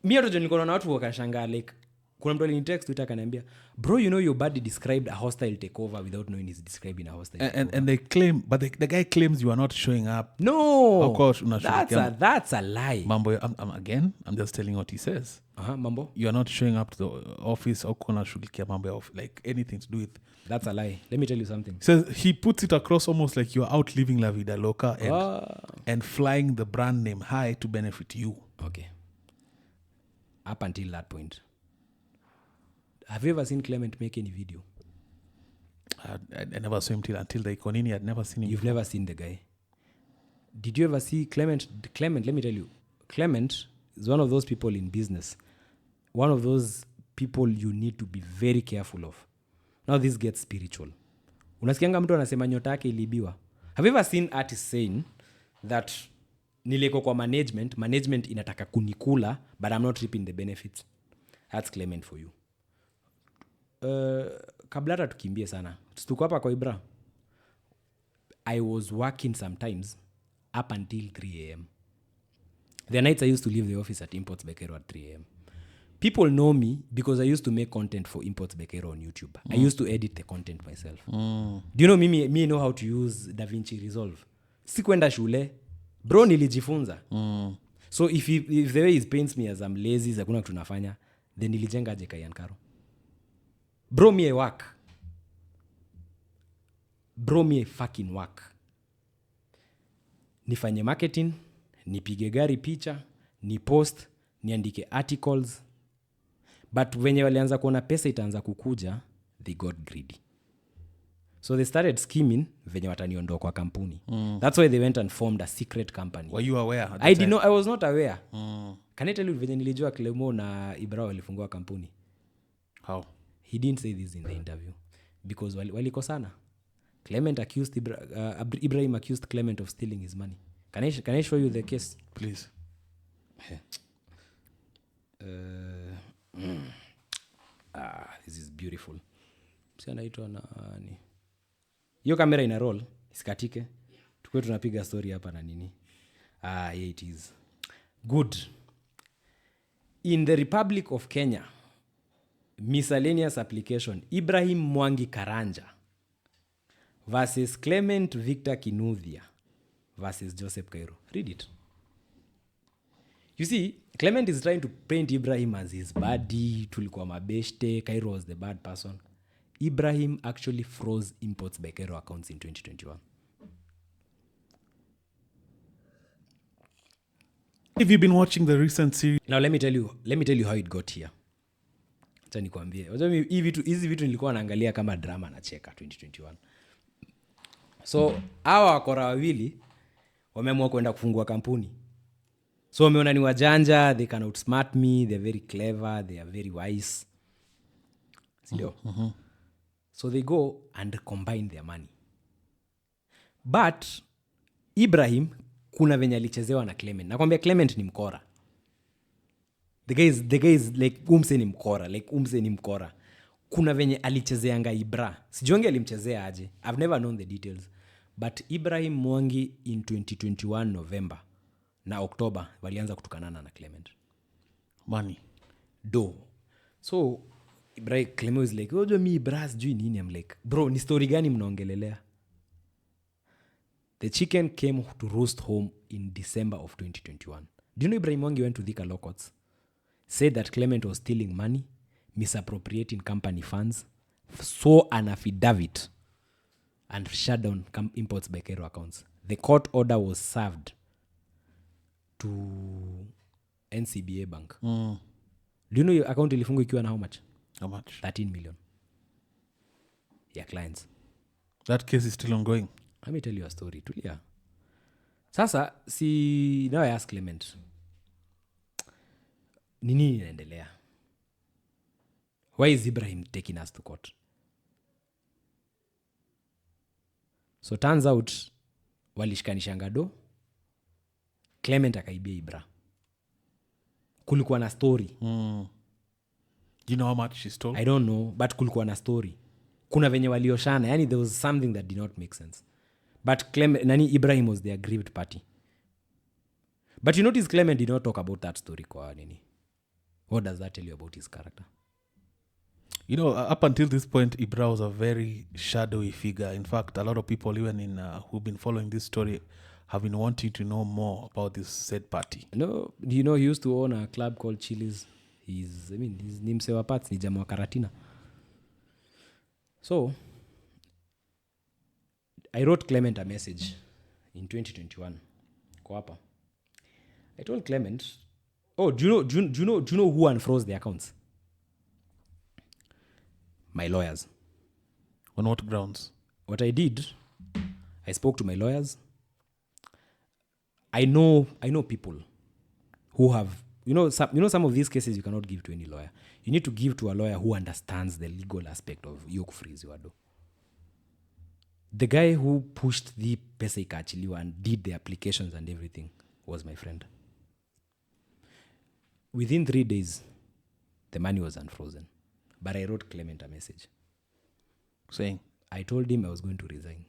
Mi hata nilikuwa naona watu wakashangaa like kuna mtu alinitext Twitter akaniambia, bro, you know your buddy described a hostile takeover without knowing he's describing a hostile takeover. And they claim, but the guy claims you are not showing up. No, of course, that's a lie. Mambo, I'm just telling what he says. Mambo, you are not showing up to the office or kuna shughulika mambo of like anything to do with. That's a lie. Let me tell you something. So he puts it across almost like you're out living la vida loca and flying the brand name high to benefit you. Okay. Up until that point. Have you ever seen Clement make any video? I never saw him until the Ikonini. I'd never seen him. You've never seen the guy. Did you ever see Clement? Clement, let me tell you. Clement is one of those people in business. One of those people you need to be very careful of. Now this gets spiritual. Unasikianga mtu anasema nyota yake ilibiwa. Have you ever seen artists saying that nileko kwa management inataka kunikula, but I'm not reaping the benefits? That's Clement for you. Kabla hata tukimbie sana. Tuko hapa kwa Ibra. I was working sometimes up until 3 a.m. The nights I used to leave the office at Imports Bekero at 3 a.m. People know me because I used to make content for Imports Bekero on YouTube. I used to edit the content myself. Do you know me know how to use DaVinci Resolve? Sikuenda shule. Bro, nilijifunza. So if the way he paints me as I'm lazy, zakuna kitu nafanya, then nilijenga aje Kayan Karo. Bro, me I work. Bro, me I fucking work. Nifanye marketing, nipige gari picha, ni post, niandike articles. But wenye walianza kuona pesa itaanza kukuja, they got greedy. So they started scheming venye wataniondoa kwa kampuni. That's why they went and formed a secret company. Were you aware? I was not aware. Can I tell you venye nilijua Clement na Ibra walifungua kampuni? How? He didn't say this in the interview because walikosana. Clement accused Ibrahim accused Clement of stealing his money. Can I show you the case? Please. This is beautiful. Si anaitwa nani? Hiyo kamera ina roll, isikatike. Tukue tunapiga story hapa na nini. Yeah, it is. Good. In the Republic of Kenya, miscellaneous application, Ibrahim Mwangi Karanja versus Clement Victor Kinuthia versus Joseph Kairo. Read it. You see, Clement is trying to paint Ibrahim as his buddy, tulikuwa mabeshte, Kairo was the bad person. Ibrahim actually froze Imports by Kairo accounts in 2021. If you've been watching the recent series... Now let me tell you how it got here. Acha nikwambie. Hizi vitu nilikuwa naangalia kama drama na cheka 2021. So, hawa wakora wawili wameamua kwenda kufungua kampuni. So wameona ni wajanja, they can outsmart me, they're very clever, they are very wise. Sindio? So they go and combine their money. But Ibrahim kuna venye alichezewa na Clement. Nakwambia Clement ni mkora. the guy is like umse ni mkora kuna venye alichezeanga Ibra sijonge alimchezea aje I've never known the details but Ibrahim Mwangi in 2021 November na October walianza kutukanana na Clement money do so Ibrahim Clement is like ojo mi Ibra sijui nini I'm like bro ni story gani mnaongelelea the chicken came to roast home in December of 2021 do you know Ibrahim Mwangi went to Thika Law Courts said that Clement was stealing money misappropriating company funds saw an affidavit and shut down imports by Kairo accounts. The court order was served to NCBA Bank. Do you know your account ilifungwa ikiwa na how much? 13 million. Yeah, clients. That case is still ongoing. Let me tell you a story. Tulia. Sasa, now I ask Clement. Nini inaendelea? Why is Ibrahim taking us to court? So turns out walishikanisha do Clement akaibia Ibra kulikuwa na story you know how much she stole? I don't know but kulikuwa na story kuna venye walioshana yani there was something that did not make sense but Ibrahim was the aggrieved party but you notice Clement did not talk about that story kwa nini. What does that tell you about his character? You know, up until this point, Ibra was a very shadowy figure. In fact, a lot of people, even in who've been following this story, have been wanting to know more about this said party. No, you know, he used to own a club called Chili's. His name sewa parts ni jamaa Karatina. So, I wrote Clement a message in 2021. Kwa hapa. I told Clement, oh, do you know who unfroze the accounts? My lawyers. On what grounds? What I did, I spoke to my lawyers. I know people who have, some of these cases you cannot give to any lawyer. You need to give to a lawyer who understands the legal aspect of yoke freeze wado. The guy who pushed the pesa ikachiliwa and did the applications and everything was my friend. Within 3 days, the money was unfrozen. But I wrote Clement a message saying, I told him I was going to resign.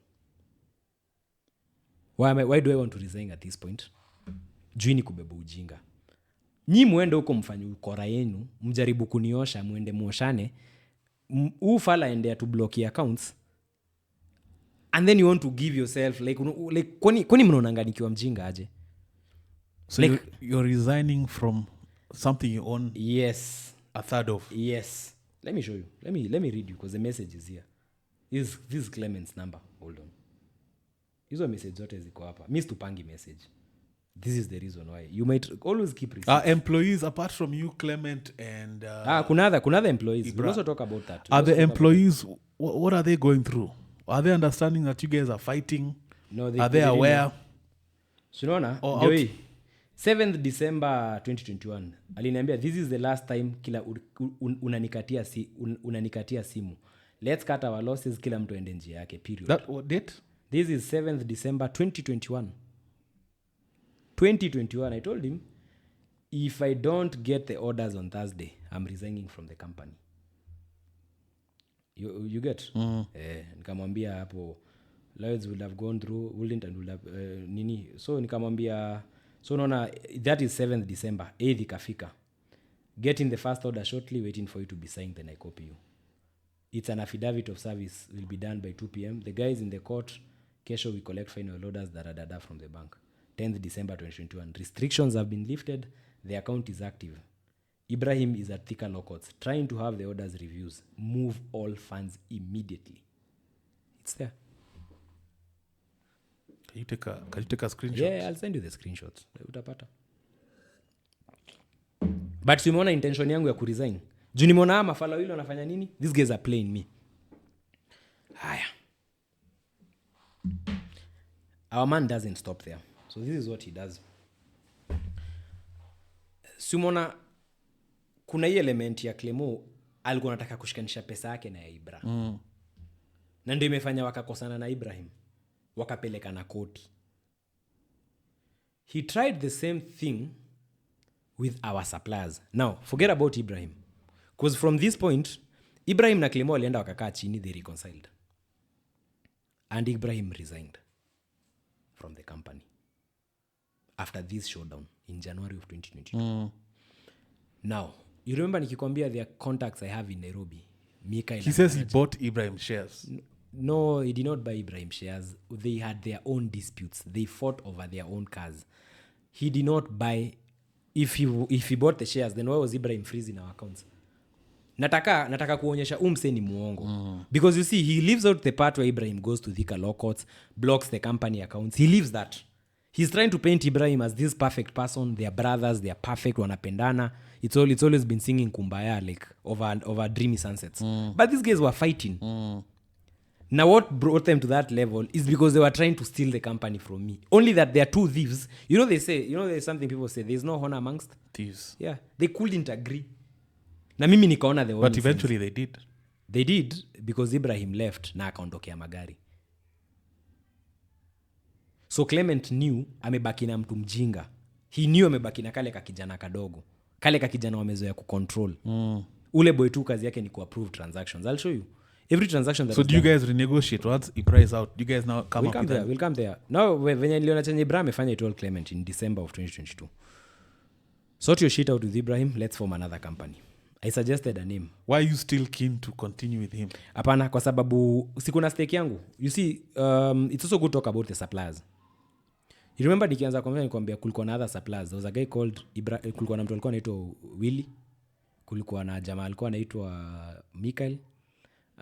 Why do I want to resign at this point? Juu ni kubeba ujinga. Nyi muende huko mfanye ukora yenu, mjaribu kuniosha, muende muoshane, ufala endea to block your accounts. And then you want to give yourself like kwani mnaonanga nikiwa mjinga aje? So like, you're resigning from something you own? Yes. A third of? Yes. Let me show you. Let me read you because the message is here. This is Clement's number. Hold on. Hizo message zote ziko hapa. Mimi situpangi message. This is the reason why. You might always keep receipts. Employees apart from you, Clement, and... kuna other employees. We'll also talk about that. Are the employees, what are they going through? Are they understanding that you guys are fighting? No, are they aware? Sunaona? Ndio 7th December 2021 aliniambia this is the last time kila unanikatia simu. Let's cut our losses, kila mtu ende njia yake, period. That what date? This is 7th December 2021. 2021 I told him if I don't get the orders on Thursday, I'm resigning from the company. You get? Nikamwambia hapo lawyers would have gone through, wouldn't and would have nini. So nikamwambia so naona that is 7th December. 8th ikafika. Getting the first order shortly, waiting for you to be signed, then I copy you. It's an affidavit of service, will be done by 2 p.m. The guys in the court, kesho we collect final orders that from the bank. 10th December 2021. Restrictions have been lifted. The account is active. Ibrahim is at Thika Law Courts, trying to have the orders reviews. Move all funds immediately. It's there. Can you take a screenshot? Yeah, I'll send you the screenshots. Utapata. But simuona intention yangu ya kuresign. Juu nimeona mafala wile wanafanya nini? These guys are playing me. Haya. Our man doesn't stop there. So this is what he does. Simuona kuna hii element ya Clement alikuwa anataka kushikanisha pesa yake na ya Ibra. Na ndio imefanya wakakosana na Ibrahim. Wakapeleka na koti. He tried the same thing with our suppliers. Now forget about Ibrahim, because from this point Ibrahim na Clement walienda wakakaa chini, they reconciled and Ibrahim resigned from the company after this showdown in January of 2022. Now you remember nikikwambia their contacts I have in Nairobi. He says he bought Ibrahim shares. No, he did not buy Ibrahim shares. They had their own disputes. They fought over their own cars. He did not buy. If he bought the shares, then why was Ibrahim freezing our accounts? Nataka kuonyesha umse ni muongo. Because you see, he leaves out the part where Ibrahim goes to Thika law courts, blocks the company accounts. He leaves that. He's trying to paint Ibrahim as this perfect person. They are brothers. They are perfect. Wanapendana. It's always been singing kumbaya like over dreamy sunsets. But these guys were fighting. Now what brought them to that level is because they were trying to steal the company from me. Only that they are two thieves. There's something people say, there's no honor amongst thieves. Yeah, they couldn't agree. Na mimi nikaona the But eventually they did. They did because Ibrahim left na akaondokea magari. So Clement knew amebaki na mtu mjinga. He knew amebaki na kale kakijana kadogo. Kale kakijana wamezoea kucontrol. Ule boy tu kazi yake ni kuapprove transactions. I'll show you. Every transaction that so do you guys renegotiate once he price out? Do you guys now come we'll up with we'll come there. Now venye niliona chenye Ibrahim amefanya, I told Clement in December of 2022. Sort your shit out with Ibrahim, let's form another company. I suggested a name. Why are you still keen to continue with him? Hapana, kwa sababu sikuna stake yangu. You see, it's also good to talk about the suppliers. You remember nikianza conversation nikwambia kulikuwa na other suppliers. There was a guy called kulikuwa na mtu alikuwa anaitwa Willy. Kulikuwa na jamaa alikuwa anaitwa Michael.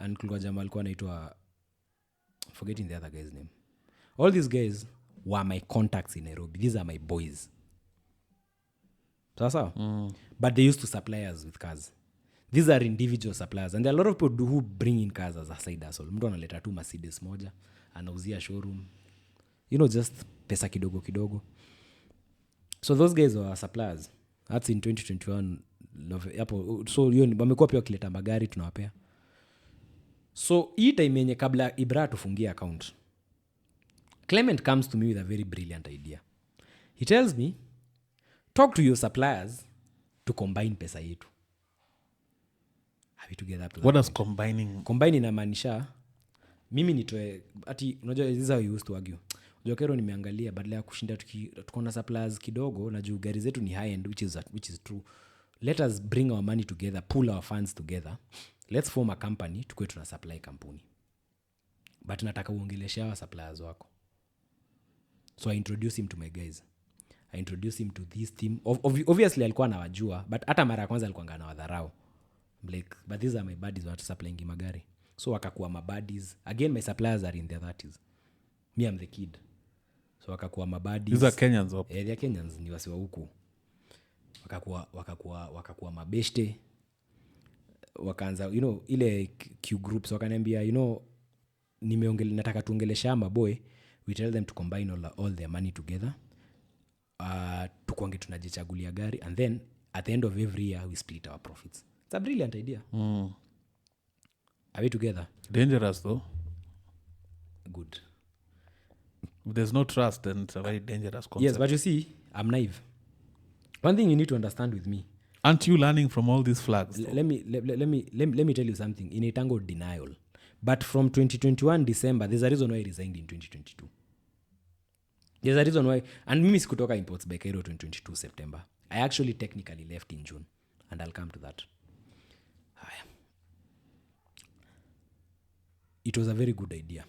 And kulikuwa jamaa alikuwa anaitwa, forgetting the other guy's name. All these guys were my contacts in Nairobi. These are my boys. Sawa? But they used to supply us with cars. These are individual suppliers. And there are a lot of people who bring in cars as a side hustle. Mtu analeta tu Mercedes moja, anauzia showroom. Just pesa kidogo kidogo. So those guys were suppliers. That's in 2021. So wamekuwa pia wakileta magari tunawapea. So hii time yenye kabla Ibra tufungie account, Clement comes to me with a very brilliant idea. He tells me, talk to your suppliers to combine pesa yetu. Are we together up to that? What does combining? Combine inamaanisha mimi nitoe ati unajua this is how we used to argue. Unajua Kairo nimeangalia badala ya kushinda tuko na suppliers kidogo na juu gari zetu ni high end, which is true. Let us bring our money together, pull our funds together. Let's form a company tukue tuna supply kampuni. But nataka uongeleshe hawa suppliers wako. So I introduce him to my guys. I introduce him to this team. Obviously alikuwa anawajua, but hata mara ya kwanza alikuwa anawadharau. Like, but these are my buddies who are supplying magari. So wakakuwa my buddies. Again, my suppliers are in their 30s. Me, I'm the kid. So wakakuwa my buddies. These are Kenyans. They are Kenyans, ni wasiwa huku. Wakakuwa mabeshte. Wakaanza, ile Q groups wakaniambia, nataka tuongelesha maboy. We tell them to combine all their money together. Tukuange tunajichagulia gari, and then at the end of every year we split our profits. It's a brilliant idea. Are we together? Dangerous though. Good. If there's no trust, then it's a very dangerous concept. Yes, but you see, I'm naive. One thing you need to understand with me. Aren't you learning from all these flags? Let me tell you something. In a tango denial. But from 2021 December, there's a reason why I resigned in 2022. There's a reason why. And mimi sikutoka Imports by Kairo 2022 September. I actually technically left in June. And I'll come to that. It was a very good idea.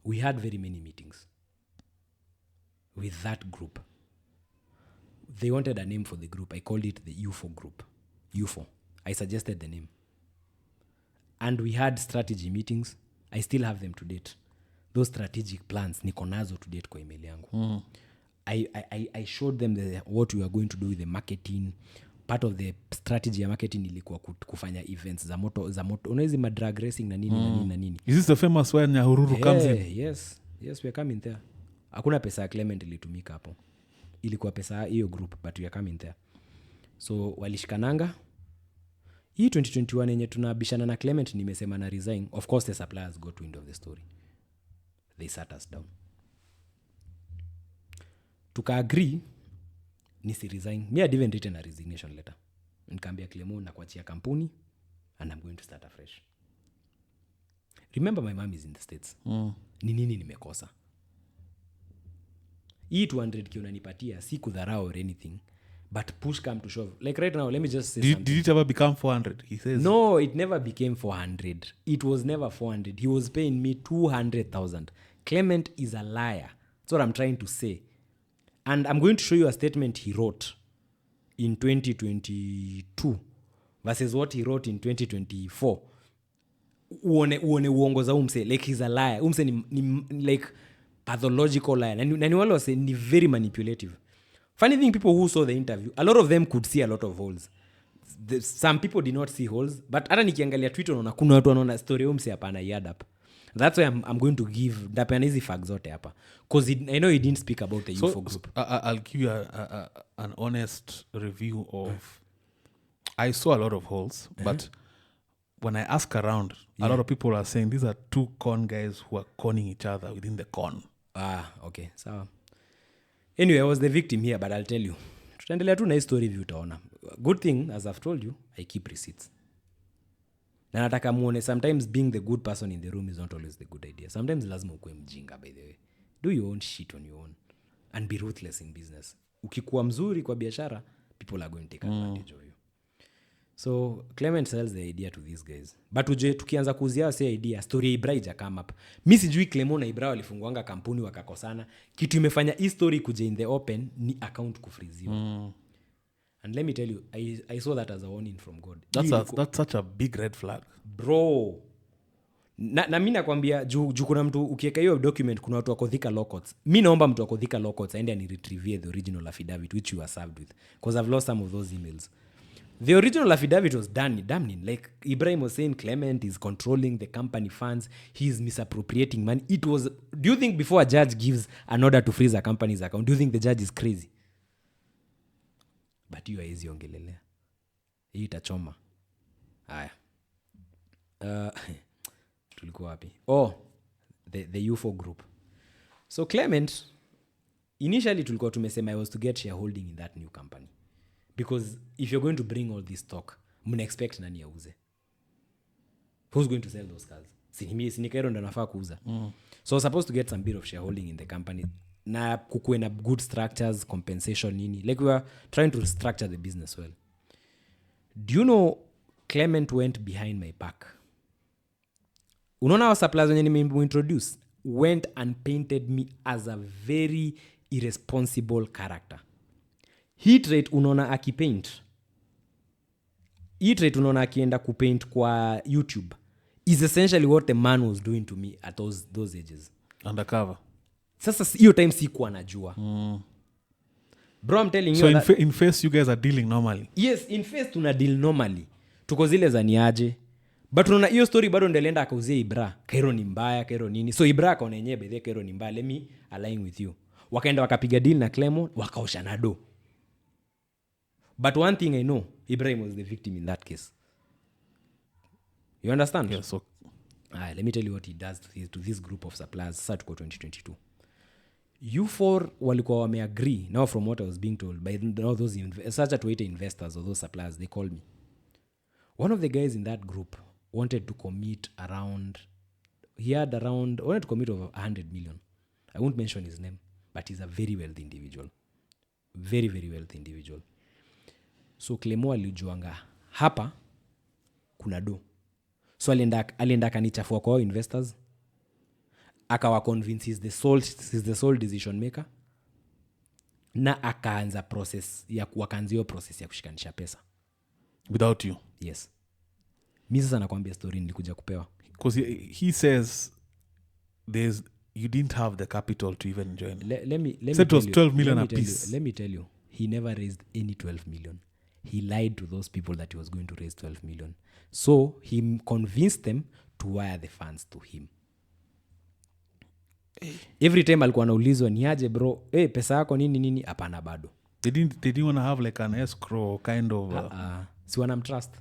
We had very many meetings with that group. They wanted a name for the group. I called it the UFO group. UFO. I suggested the name. And we had strategy meetings. I still have them to date. Those strategic plans, niko nazo to date kwa email yangu. I showed them what we were going to do with the marketing. Part of the strategy ya marketing ilikuwa kufanya events za moto. Unawezi drag racing na nini. Is this the famous one Nyahururu comes in? Yes, we are coming there. Hakuna pesa ya Clement ilitumika hapo. Ilikuwa pesa hiyo group, but we are coming there. So walishikananga. Hii 2021 yenye tunabishana na Clement nimesema na resign. Of course the suppliers got wind of the story. They sat us down. Tuka agree nisi resign. Me had even written a resignation letter. Nikaambia Clement na kuachia kampuni and I'm going to start afresh. Remember my mom is in the States. Ni nini nimekosa? Hii 200k unanipatia si kudharau or anything, but push come to shove. Like right now, let me just say something. Did it ever become 400? He says. No, it never became 400. It was never 400. He was paying me 200,000. Clement is a liar. That's what I'm trying to say. And I'm going to show you a statement he wrote in 2022 versus what he wrote in 2024. Uone uongo za umse. Like he's a liar. Umse ni like pathological liar. Na ni wale wase ni very manipulative. Funny thing, people who saw the interview, a lot of them could see a lot of holes. Some people did not see holes, but hata nikiangalia Twitter unaona kuna watu wanaona story umse hapana yard up. That's why I'm going to give the easy facts zote hapa, because I know he didn't speak about the UFO group. I'll give you an honest review of. I saw a lot of holes, but when I ask around, a lot of people are saying these are two con guys who are conning each other within the con. Okay, so anyway, I was the victim here, but I'll tell you. Tutaendelea tu na hii story view utaona. Good thing, as I've told you, I keep receipts. Na nataka muone, sometimes being the good person in the room is not always the good idea. Sometimes lazima ukue mjinga, by the way. Do your own shit on your own and be ruthless in business. Ukikuwa mzuri kwa biashara, people are going to take advantage of you. So Clement sells the idea to these guys. But uje tukianza kuuzia si idea, story ya Ibra ija come up. Mi sijui Clement na Ibra walifunguanga kampuni wakakosana. Kitu imefanya hii story kuja in the open ni account kufriziwa. And let me tell you, I saw that as a warning from God. That's such a big red flag. Bro. Na mimi nakwambia juu kuna mtu ukiweka hiyo document kuna watu wako Thika Law Courts. Mimi naomba mtu wako Thika Law Courts aende ani retrieve the original affidavit which you were served with, because I've lost some of those emails. The original affidavit was damning. Like Ibrahim was saying Clement is controlling the company funds. He is misappropriating money. It was. Do you think before a judge gives an order to freeze a company's account, do you think the judge is crazy? But you are easy ongelelea. Hii itachoma. Haya. Tulikuwa wapi? The UFO group. So Clement, initially tulikuwa tumesema I was to get shareholding in that new company. Because if you're going to bring all this stock, mna expect nani auze? Who's going to sell those cars? Sini Kairo ndo nafaa kuuza. So I was supposed to get some bit of shareholding in the company. Na kukuwe na good structures, compensation nini. Like we were trying to structure the business well. Do you know Clement went behind my back? Unaona wa suppliers wenye nimeintroduce went and painted me as a very irresponsible character. Hit rate unaona akipaint. Hit rate unaona akienda kupaint kwa YouTube is essentially what the man was doing to me at those ages. Undercover. Sasa hiyo time sikuwa najua. Bro, I'm telling you. So in face you guys are dealing normally? Yes, in face tuna deal normally. Tuko zile za niaje. But unaona hiyo story bado ndelenda akauzia Ibra. Kairo ni mbaya, Kairo nini. So Ibra akaona yenyewe bedhe Kairo ni mbaya. Let me align with you. Wakaenda wakapiga deal na Clement, wakaosha na do. But one thing I know, Ibrahim was the victim in that case. You understand? Yeah, so let me tell you what he does to this group of suppliers. Sasa tuko 2022. U4 walikuwa wameagree. Now from what I was being told by those such a Twitter investors or those suppliers, they called me. One of the guys in that group wanted to commit wanted to commit over 100 million. I won't mention his name, but he's a very wealthy individual. Very, very wealthy individual. So Clement alijuanga hapa kuna do. So alienda kanichafua kwa investors. Akawa convince he's the sole decision maker. Na akaanza process ya kushikanisha pesa. Without you? Yes. Mimi sasa nakwambia story nilikuja kupewa. Because he says you didn't have the capital to even join. Let me it was 12 million a piece. Let me tell you, he never raised any 12 million. He lied to those people that he was going to raise 12 million. So he convinced them to wire the funds to him. Every time alikuwa anaulizwa ni aje bro, pesa yako nini hapana bado. They didn't want to have like an escrow kind of si wanamtrust.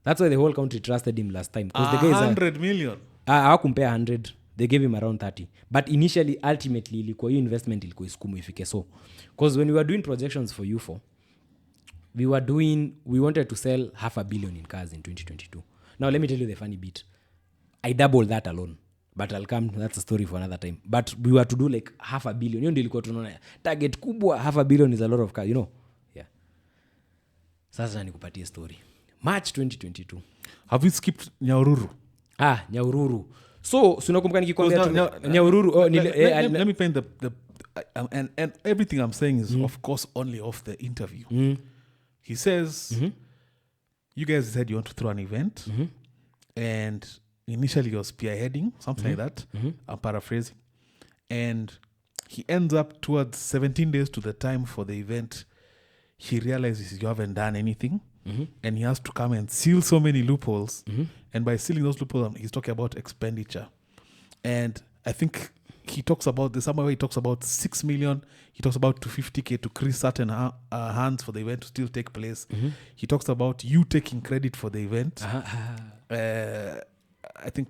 That's why the whole country trusted him last time, because the guy is 100 million. hawakumpea 100. they gave him around 30, but initially ultimately ilikuwa hiyo investment ilikuwa isukumu ifike so, because when we were doing projections for U4 we wanted to sell 500 million in cars in 2022. Now let me tell you the funny bit. I doubled that alone, but that's a story for another time. But we were to do like 500 million. Hiyo ndio ilikuwa tunaona target kubwa. 500 million is a lot of cars, yeah. Sasa nikupatie story. March 2022. Have you skipped Nyahururu? Nyahururu. So unakumbuka nikikwambia Nyahururu, let me paint the and everything I'm saying is of course only off the interview. He says you guys said you want to throw an event, and initially you're spearheading something like that. I'm paraphrasing, and he ends up towards 17 days to the time for the event. He realizes you haven't done anything, and he has to come and seal so many loopholes. And by sealing those loopholes, he's talking about expenditure. And I think he talks about somewhere he talks about 6 million. He talks about 250K to crease certain hands for the event to still take place. He talks about you taking credit for the event. I think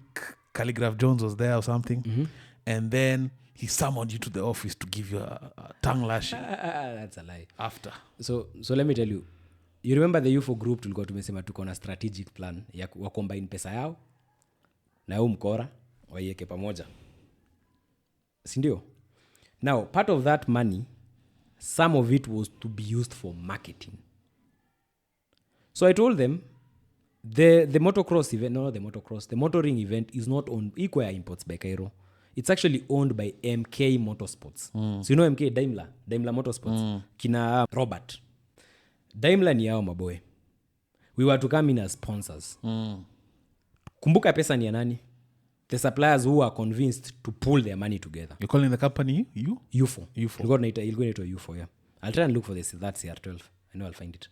Calligraph Jones was there or something. And then he summoned you to the office to give you a tongue lashing. That's a lie. After. So let me tell you. You remember the UFO group tulikuwa tumesema tuko na strategic plan ya wacombine pesa yao na huu mkora waiweke pamoja. Si ndio? Now, part of that money, some of it was to be used for marketing. So I told them the motocross event, the motoring event is not owned Eotwe Imports by Kairo. It's actually owned by MK Motorsports. So you know MK, Daimler Motorsports. Kina Robert. Daimler ni yao maboy. We were to come in as sponsors. Kumbuka pesa ni ya nani? The suppliers who are convinced to pull their money together. You're calling the company UFO. Ilikuwa inaitwa UFO, yeah. I'll try and look for this. That's CR12. I know I'll find it.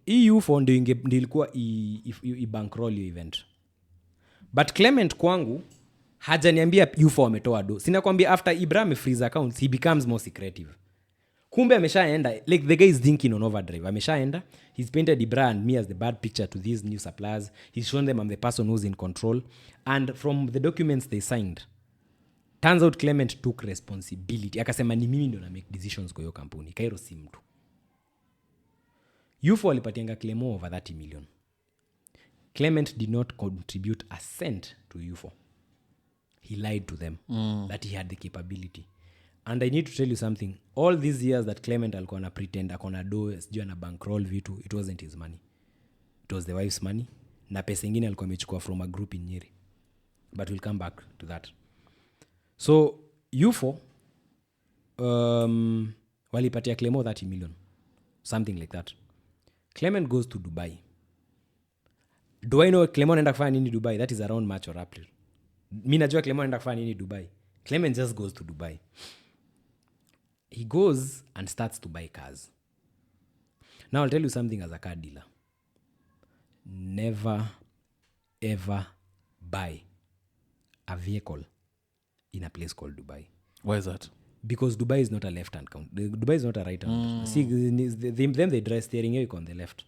Hii UFO ndio ilikuwa bankroll your event. But Clement kwangu hajaniambia UFO wametoa do. Sinakwambia after Ibrahim freeze accounts, he becomes more secretive. Kumbe ameshaenda, like the guy is thinking on overdrive. Ameshaenda, he's painted Ibra and me as the bad picture to these new suppliers. He's shown them I'm the person who's in control. And from the documents they signed, turns out Clement took responsibility. Akasema ni mimi ndo na make decisions kwa hiyo kampuni. Kairo si mtu. UFO alipatianga Clement over 30 million. Clement did not contribute a cent to UFO. He lied to them that he had the capability. And I need to tell you something. All these years that Clement alikuwa na pretend akona do sijui ana bankroll vitu, it wasn't his money. It was the wife's money. Na pesa ingine alikuwa amechukua from a group in Nyeri. But we'll come back to that. So UFO walipatia Clement 30 million. Something like that. Clement goes to Dubai. Do I know Clement anaenda kufanya nini Dubai? That is around March or April. Mimi najua Clement anaenda kufanya nini Dubai. Clement just goes to Dubai. He goes and starts to buy cars. Now I'll tell you something as a car dealer. Never, ever buy a vehicle in a place called Dubai. Why is that? Because Dubai is not a left-hand country. Dubai is not a right-hand. See, them they drive steering wheel on the left.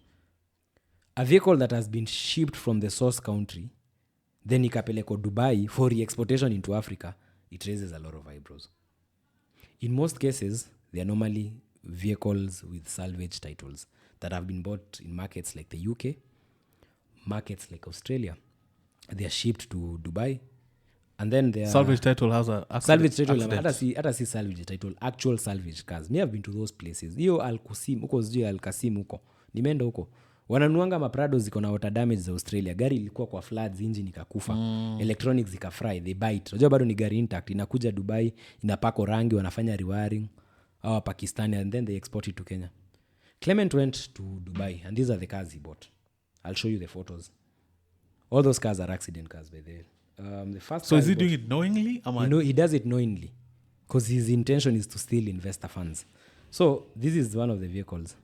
A vehicle that has been shipped from the source country, then ikapeleko Dubai for re-exportation into Africa, it raises a lot of eyebrows. In most cases, they are normally vehicles with salvage titles that have been bought in markets like the UK, markets like Australia. They are shipped to Dubai. And then there salvage title has a salvage title. Hata si salvage title, actual salvage cars. Me have been to those places. Hiyo Al-Qasim, huko sijui Al-Qasim huko. Nimeenda huko. Wananuanga maprado ziko na water damage za Australia. Gari ilikuwa kwa floods, engine ikakufa. Electronics zikafry, they bite. Unajua bado ni gari intact. Inakuja Dubai, inapako rangi, wanafanya rewiring. Au Pakistan, and then they export it to Kenya. Clement went to Dubai, and these are the cars he bought. I'll show you the photos. All those cars are accident cars, by the way. The first so is he doing it knowingly? He does it knowingly because his intention is to steal investor funds. So this is one of the vehicles.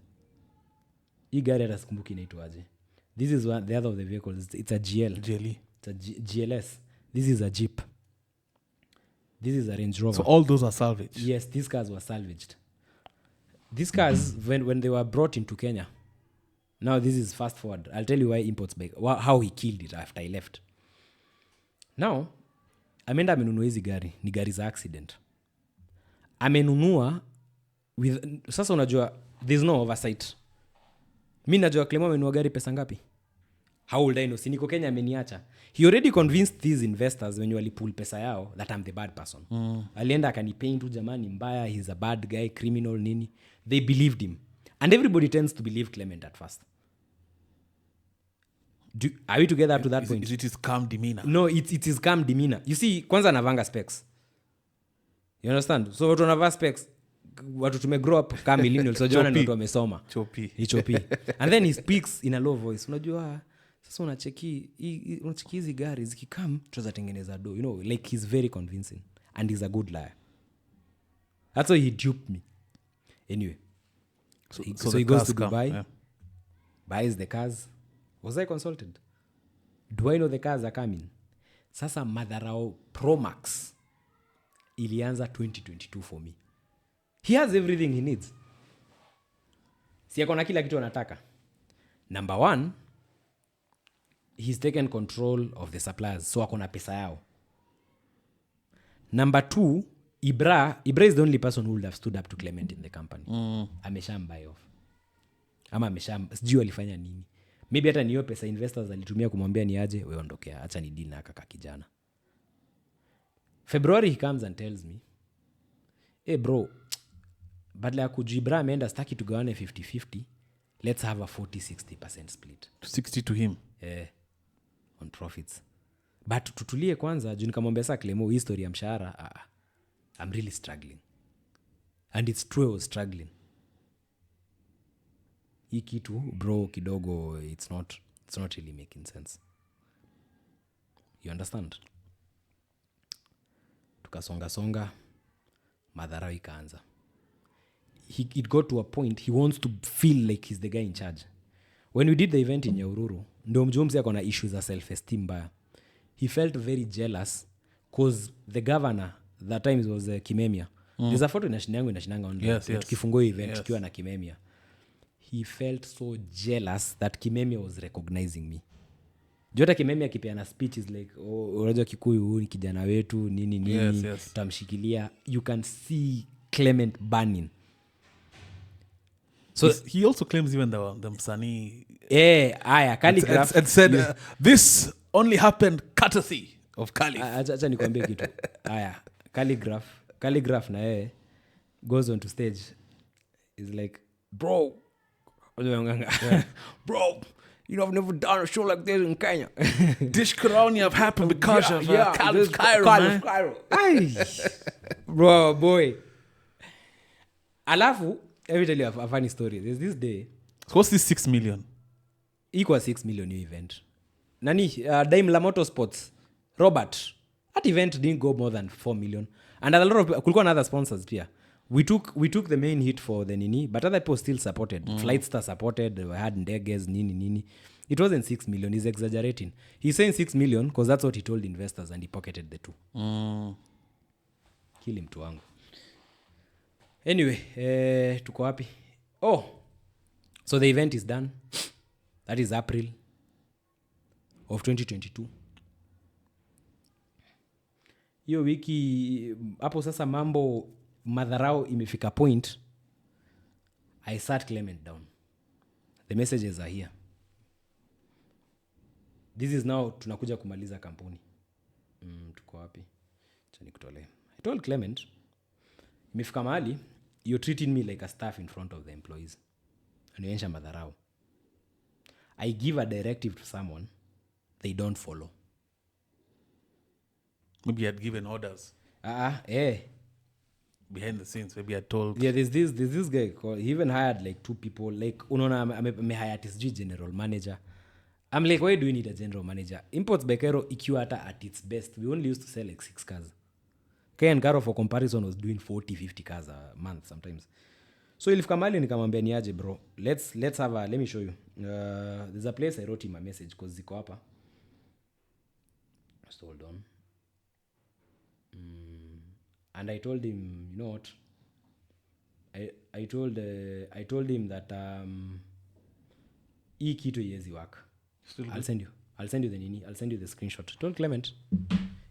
Hii gari hata sikumbuki inaitwaje. This is the other of the vehicles. It's a GL. It's a GLS. This is a Jeep. This is a Range Rover. So all those are salvaged? Yes, these cars were salvaged. These cars, when they were brought into Kenya, now this is fast forward. I'll tell you why imports by how he killed it after I left. Now ameenda amenunua hizi gari, ni gari za accident. Amenunua with, sasa unajua there's no oversight. Mi najua Clement amenunua gari pesa ngapi? How old I know? Siniko Kenya ameniacha. He already convinced these investors when you walipool pesa yao that I'm the bad person. Alienda akanipaint tu jamani mbaya, he's a bad guy, criminal nini. They believed him. And everybody tends to believe Clement at first. Are we together up to that point? Is it his calm demeanor? No, it is calm demeanor. You see, kwanza anavanga specs. You understand? So watu wanavaa specs, watu tumegrow up kama millennials, so jona ni watu wamesoma. Chopi. And then he speaks in a low voice. Unajua, sasa unacheki hizi gari zikikam tuzatengeneza do. You know, like he's very convincing. And he's a good liar. That's why he duped me. Anyway. So he goes to Dubai, buys the cars. Was I consulted? Do I know the cars are coming? Sasa Madharao Pro Max ilianza 2022 for me. He has everything he needs. Si akona kila kitu anataka. Number 1, he's taken control of the suppliers, so akona pesa yao. Number 2, Ibra is the only person who would have stood up to Clement in the company. Ameshambuy off. Ama sijui alifanya nini. Maybe hata niyo pesa investors alitumia kumwambia ni aje, wewe ondokea, acha ni deal na kaka kijana. February he comes and tells me, hey bro, badala ya kujibra ameenda staki tugawane 50-50, let's have a 40-60% split. 60 to him. Yeah, on profits. But tutulie kwanza, juu nikamwambia saa Clement, history ya mshahara, I'm really struggling. And it's true I was struggling. Hii kitu bro kidogo it's not really making sense. You understand? Tukasonga madharau ikaanza. It got to a point he wants to feel like he's the guy in charge. When we did the event in Nyahururu, ndio mjumzi akona issues za self-esteem baya. He felt very jealous cause the governor that time was Kimemia. There's a photo inashinanga online. Yes. Tukifungua event tukiwa na Kimemia. He felt so jealous that Kimemia was recognizing me. Jota Kimemia kipeana speech is like, unajua Kikuyu huyu ni kijana wetu nini yes. Tutamshikilia. You can see Clement burning. So he also claims even the msanii calligraph and said this only happened courtesy of Khalif. Acha nikwambie kitu. Calligraph na yeye goes on to stage is like, bro, bro, you know, I've never done a show like this in Kenya. This could only have happened because of Khalif Kairo. Bro, boy. Alafu, let me tell you a funny story. There's this day. So what's this 6 million? Equals 6 million new event. Nani, Daimler Motorsports, Robert. That event didn't go more than 4 million. And a lot of kulikuwa na other sponsors pia. We took the main hit for the nini, but other people still supported. Flightstar supported, we had Ndeges, nini. It wasn't 6 million, he's exaggerating. He's saying 6 million because that's what he told investors and he pocketed the 2. Kill him tu wangu. Anyway, tuko wapi? So the event is done. That is April of 2022. Hiyo wiki hapo sasa mambo madharau imefika point. I sat Clement down. The messages are here. This is now tunakuja kumaliza kampuni. Tuko wapi? Acha nikutolee. I told Clement, imefika mahali you're treating me like a staff in front of the employees. Anionyesha madharau. I give a directive to someone, they don't follow. Maybe you had given orders. Behind the scenes, maybe I told. Yeah, there's this guy called, he even hired like 2 people. Like, unaona, me hired his general manager. I'm like, why do we need a general manager? Imports by Kairo, ikiwa hata at its best, we only used to sell like 6 cars. Kairo, for comparison, was doing 40-50 cars a month sometimes. So ilifika mahali nikamwambia ni aje bro, let's have let me show you. There's a place I wrote him a message because ziko hapa. Just hold on. And I told him, you know what? I told him that hii kitu iwezi work. I'll send you the nini. I'll send you the screenshot. Told Clement,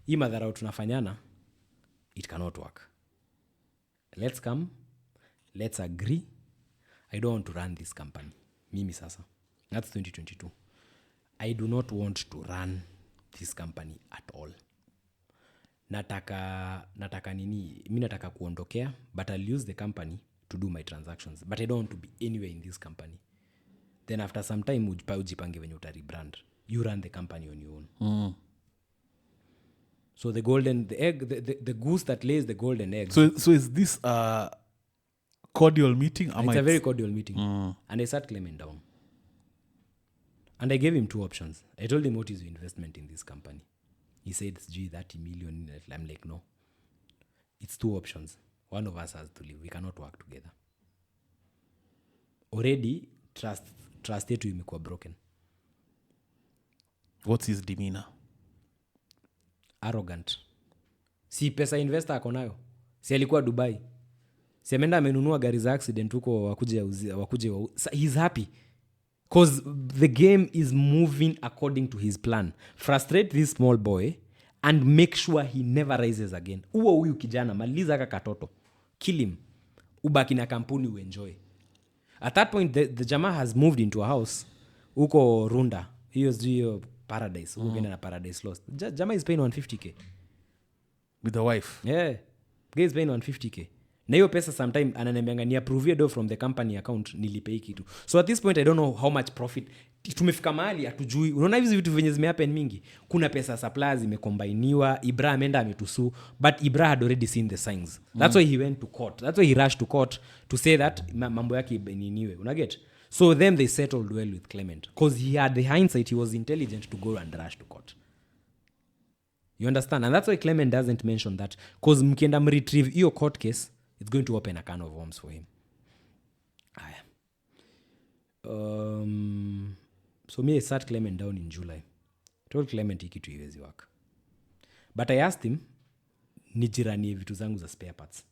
hii madharau tunafanyana, it cannot work. Let's come, let's agree. I don't want to run this company. Mimi sasa. That's 2022. I do not want to run this company at all. Nataka nini? Mimi nataka kuondokea, but I'll use the company to do my transactions. But I don't want to be anywhere in this company. Then after some time, ujipange venye utaribrand. You run the company on your own. So the goose that lays the golden egg. So is this a cordial meeting? It's a very cordial meeting. And I sat Clement down. And I gave him 2 options. I told him, what is your investment in this company? He said, it's 30 million. I'm like, no. It's 2 options. One of us has to leave. We cannot work together. Already, trust yetu imekuwa broken. What's his demeanor? Arrogant. Si pesa investor ako nayo. Si alikuwa Dubai. Si ameenda amenunua gari za accident huko wakuje. He's happy. Because the game is moving according to his plan. Frustrate this small boy and make sure he never rises again. Huyu kijana, maliza katoto. Kill him. Ubaki na kampuni uenjoy. At that point, the Jama has moved into a house. Uko Runda. Hiyo Paradise. Uko na Paradise Lost. Jama is paying 150k. With the wife? Yeah. Guy is paying 150k. Na hiyo pesa sometime ananiambianga ni approve do from the company account nilipe hiki tu. So at this point I don't know how much profit. Tumefika mahali hatujui. Unaona hizi vitu venye zimehappen mingi. Kuna pesa suppliers zimekombiniwa, Ibra ameenda ametusu, but Ibra had already seen the signs. That's why he went to court. That's why he rushed to court to say that mambo yake ibeniwe. Unaget? So then they settled well with Clement because he had the hindsight, he was intelligent to go and rush to court. You understand? And that's why Clement doesn't mention that because mkienda retrieve hiyo court case, it's going to open a can of worms for him. So me, I sat Clement down in July. I told Clement hiki tu iwezi work. But I asked him, nijiranie vitu zangu za spare parts.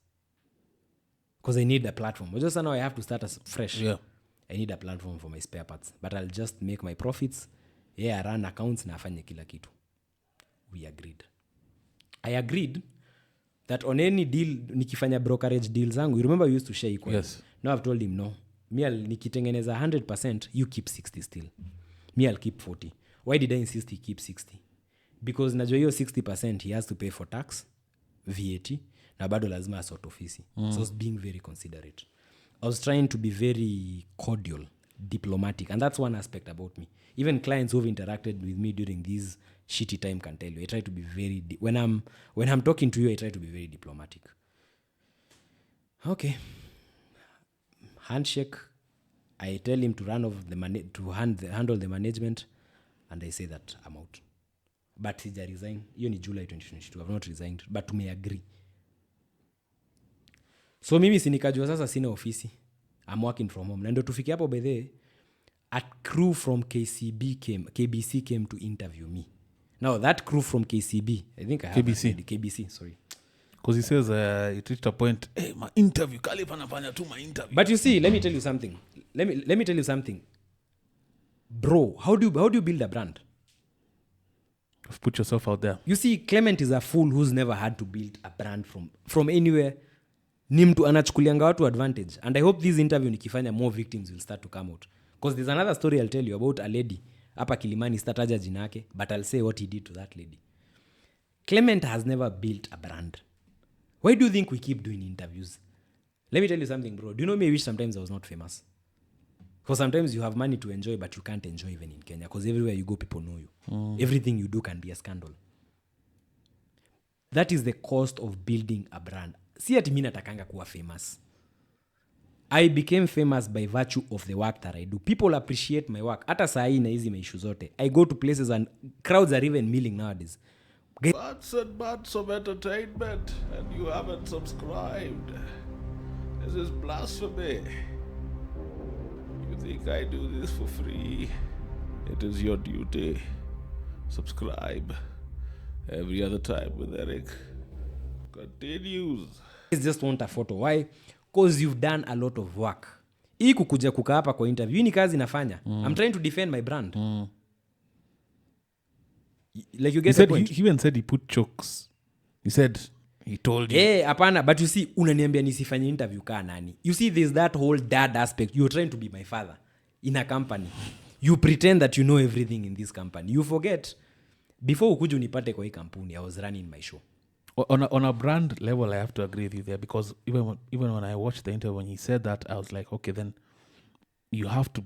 Because I need a platform. Just now I have to start as fresh. Yeah. I need a platform for my spare parts. But I'll just make my profits. Yeah, I run accounts na afanye kila kitu. We agreed. I agreed that on any deal, nikifanya brokerage deal zangu, you remember we used to share equal. Yes. Now I've told him no. Me, nikitengeneza 100%, you keep 60 still. Me, I'll keep 40. Why did I insist he keep 60? Because najua hiyo 60% he has to pay for tax, VAT, na bado lazima asort ofisi. So I was being very considerate. I was trying to be very cordial, diplomatic, and that's one aspect about me. Even clients who've interacted with me during this shitty time can tell you. I try to be very when I'm talking to you, I try to be very diplomatic. Okay. Handshake. I tell him to handle the management, and I say that I'm out. But sija resign. Hiyo ni July 2022. I've not resigned, but may agree. So mimi sinikajua sasa sina ofisi. I'm working from home. Na ndio tufike hapo by the a crew from KBC came to interview me. Now that crew from KCB, I think I have KBC, sorry. Because he says it reached a point, hey, my interview, Khalif anafanya tu my interview. But you see, let me tell you something. Let me tell you something. Bro, how do you build a brand? You've put yourself out there. You see, Clement is a fool who's never had to build a brand from anywhere. Ni mtu anachukulianga watu advantage. And I hope this interview nikifanya more victims will start to come out. Because there's another story I'll tell you about a lady. Hapa Kilimani stataja jina yake, but I'll say what he did to that lady. Clement has never built a brand. Why do you think we keep doing interviews? Let me tell you something, bro. Do you know me? I wish sometimes I was not famous. Because sometimes you have money to enjoy, but you can't enjoy even in Kenya. Because everywhere you go, people know you. Everything you do can be a scandal. That is the cost of building a brand. Si ati mimi natakanga kuwa famous. I became famous by virtue of the work that I do. People appreciate my work. Hata saa hii na hizi maishu zote. I go to places and crowds are even milling nowadays. Months and months of entertainment and you haven't subscribed. This is blasphemy. You think I do this for free? It is your duty. Subscribe. Every other time with Eric continues. I just want a photo. Why? Because you've done a lot of work. Hii kukuja kukaa hapa kwa interview ni kazi nafanya. I'm trying to defend my brand. Like you He get the said point. he even said he put chokes. He said he told you. Hapana, but you see, unaniambia nisifanye interview kaa nani. You see, there's that whole dad aspect. You're trying to be my father in a company. You pretend that you know everything in this company. You forget. Before ukuja unipate kwa hii kampuni, I was running my show. On a brand level, I have to agree with you there, because even when I watched the interview, when he said that, I was like, okay, then you have to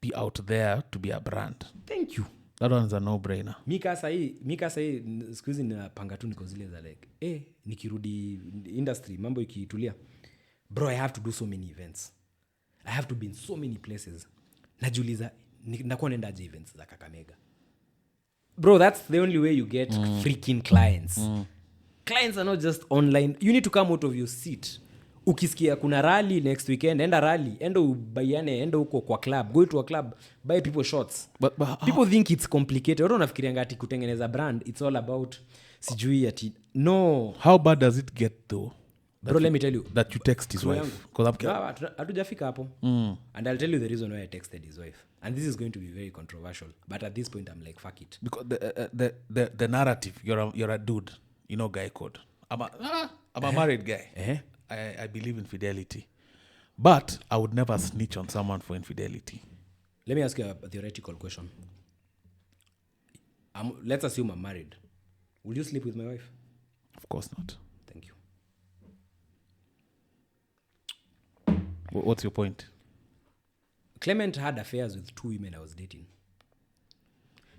be out there to be a brand. Thank you. That one's a no-brainer. Mika sahi siku hizi napanga tu niko zile za like, nikirudi industry, mambo ikitulia. Bro, I have to do so many events. I have to be in so many places. Najiuliza, nakuwa nendaje events za Kakamega. Bro, that's the only way you get freaking clients. Clients are not just online. You need to come out of your seat. Ukisikia kuna rally next weekend, enda rally, enda ubaiane, enda huko kwa club, go to a club, buy people shots. But people think it's complicated. Watu wanafikiria ngati kutengeneza brand, it's all about sijui ati. No. How bad does it get though? Bro, let me tell you. That you text his wife. Hatujafika hapo. And I'll tell you the reason why I texted his wife. And this is going to be very controversial. But at this point, I'm like, fuck it. Because the narrative, you're a dude, you know, guy code. I'm a married guy. I believe in fidelity. But I would never snitch on someone for infidelity. Let me ask you a theoretical question. Let's assume I'm married. Will you sleep with my wife? Of course not. Thank you. What's your point? Clement had affairs with 2 women I was dating.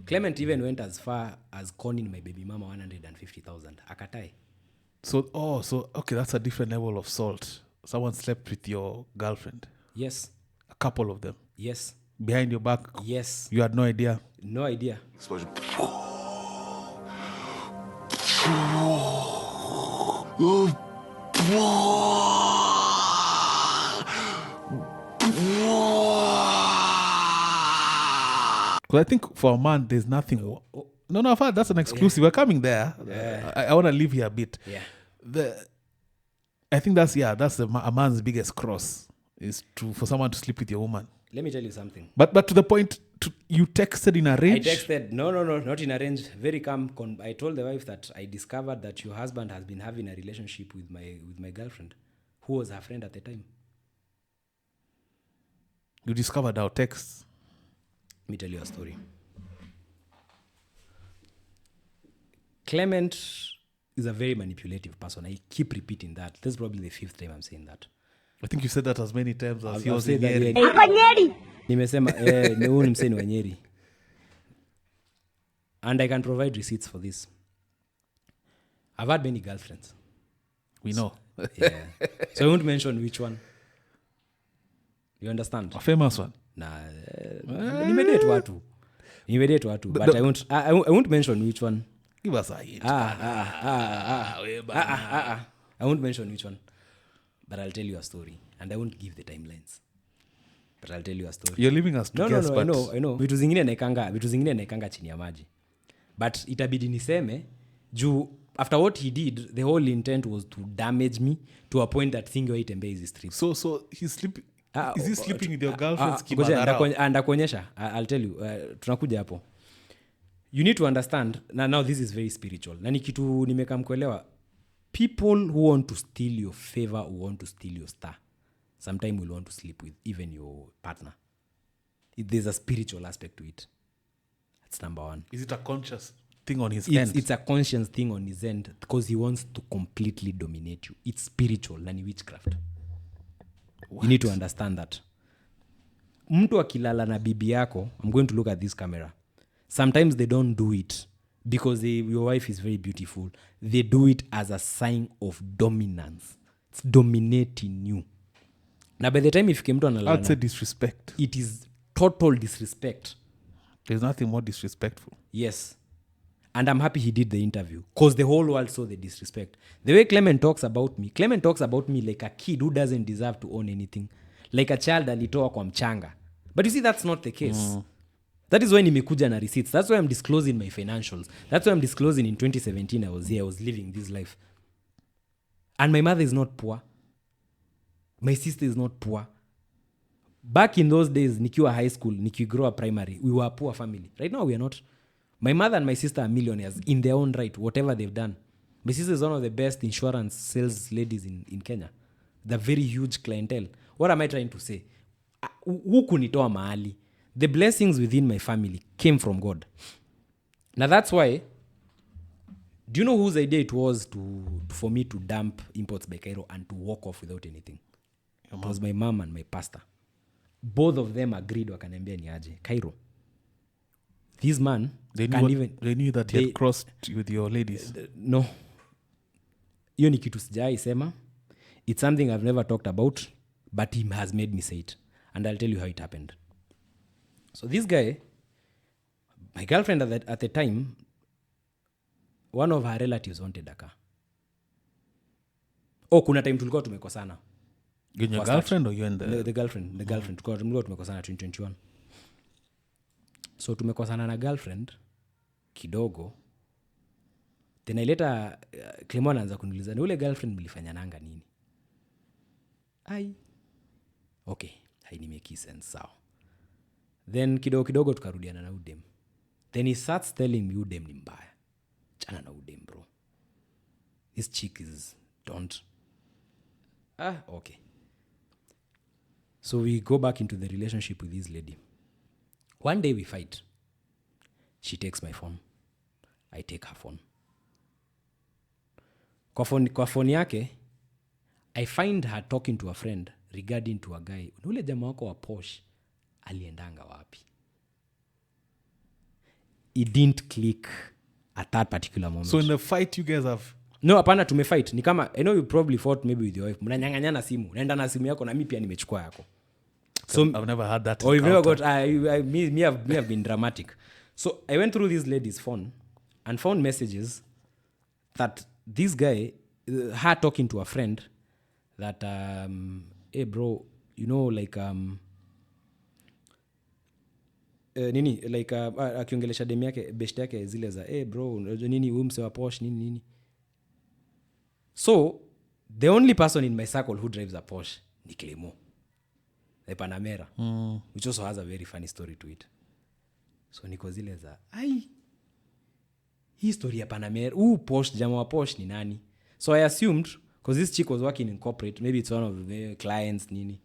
Clement even went as far as conning my baby mama 150,000. Akatai. So okay, that's a different level of salt. Someone slept with your girlfriend. Yes. A couple of them. Yes. Behind your back. Yes. You had no idea. No idea. Explosion. Because I think for a man, there's nothing. No, that's an exclusive. We're coming there. Yeah. I want to leave here a bit. Yeah. I think that's a man's biggest cross, is for someone to sleep with your woman. Let me tell you something. But to the point, you texted in a range? I texted, no, not in a range. Very calm. I told the wife that I discovered that your husband has been having a relationship with my girlfriend, who was her friend at the time. You discovered our texts? Let me tell you a story. Clement is a very manipulative person. I keep repeating that. This is probably the 5th time I'm saying that. I think you said that as many times as I'll say Nyeri. that. Nimesema huyu ni mseni wa Nyeri. And I can provide receipts for this. I've had many girlfriends. We know. Yeah. So I won't mention which one. You understand? A famous one. Nah, nimedate watu. But I won't mention which one. Give us a hint. I won't mention which one. But I'll tell you a story. And I won't give the timelines. But I'll tell you a story. You're leaving us to guess, but... I know. Vitu zingine naekanga chini ya maji. But itabidi niseme, juu, after what he did, the whole intent was to damage me to a point that thing itembe hizi streets. So he's sleeping... Is he sleeping with your girlfriend's kimadharau? Ndakuonyesha. I'll tell you. Tunakuja hapo. You need to understand, now this is very spiritual. Na ni kitu nimekamkuelewa. People who want to steal your favor, who want to steal your star, sometimes will want to sleep with even your partner. There's a spiritual aspect to it. That's number one. Is it a conscious thing on his end? It's a conscious thing on his end because he wants to completely dominate you. It's spiritual, na ni witchcraft. What? You need to understand that. Mtu akilala na bibi yako, I'm going to look at this camera. Sometimes they don't do it because your wife is very beautiful. They do it as a sign of dominance. It's dominating you. Now, by the time if mtu analala, I'd say disrespect. It is total disrespect. There's nothing more disrespectful. Yes. And I'm happy he did the interview because the whole world saw the disrespect. The way Clement talks about me like a kid who doesn't deserve to own anything. Like a child alitoa kwa mchanga. But you see, that's not the case. That is why nimekuja na receipts. That's why I'm disclosing my financials. That's why I'm disclosing in 2017 I was here. I was living this life. And my mother is not poor. My sister is not poor. Back in those days, nikiwa high school, nikigrow up primary, we were a poor family. Right now, we are not. My mother and my sister are millionaires in their own right, whatever they've done. My sister is one of the best insurance sales ladies in Kenya. The very huge clientele. What am I trying to say? Huku nitoa mahali. The blessings within my family came from God. Now that's why, do you know whose idea it was for me to dump Imports by Cairo and to walk off without anything? It was my mom and my pastor. Both of them agreed, wakaniambia ni aje. Cairo, this man they knew that he had crossed with your ladies. No. Hiyo ni kitu sijai sema. It's something I've never talked about, but he has made me say it. And I'll tell you how it happened. So this guy, my girlfriend at the time, one of her relatives wanted a car. Kuna time tulikuwa tumekosana. You and your girlfriend or you and the girlfriend? The girlfriend. Tulikuwa tumekosana 2021. So tumekosana na girlfriend kidogo. Then later Clement anaanza kuniuliza, "Ni ule girlfriend mlifanya nanga nini?" Okay, hainimeki sense sawa. Then kidogo tukarudiana na udem. Then he starts telling me udem ni mbaya. Chana na udem, bro. This chick is don't. Okay. So we go back into the relationship with this lady. One day we fight. She takes my phone. I take her phone. Kwa phone yake, I find her talking to a friend regarding to a guy. Ule jamaa wako wa Porsche aliendanga wapi? It didn't click at that particular moment. So in the fight you guys have... No, hapana tumefight. Ni kama, I know you probably fought maybe with your wife. Mnanyang'anyana simu. Naenda na simu yako na mimi pia nimechukua yako. So I've never had that. You've never got... me have been dramatic. So I went through this lady's phone and found messages that this guy, her talking to a friend that, hey bro, you know, like, nini, like, akiongelesha demi yake, beshte yake zile za, hey bro, nini, umse wa Porsche, nini. So, the only person in my circle who drives a Porsche ni Clement, the Panamera, which also has a very funny story to it. So, niko zile za, hii story ya Panamera, Porsche, jamaa wa Porsche ni nani? So, I assumed, because this chick was working in corporate, maybe it's one of the clients, nini.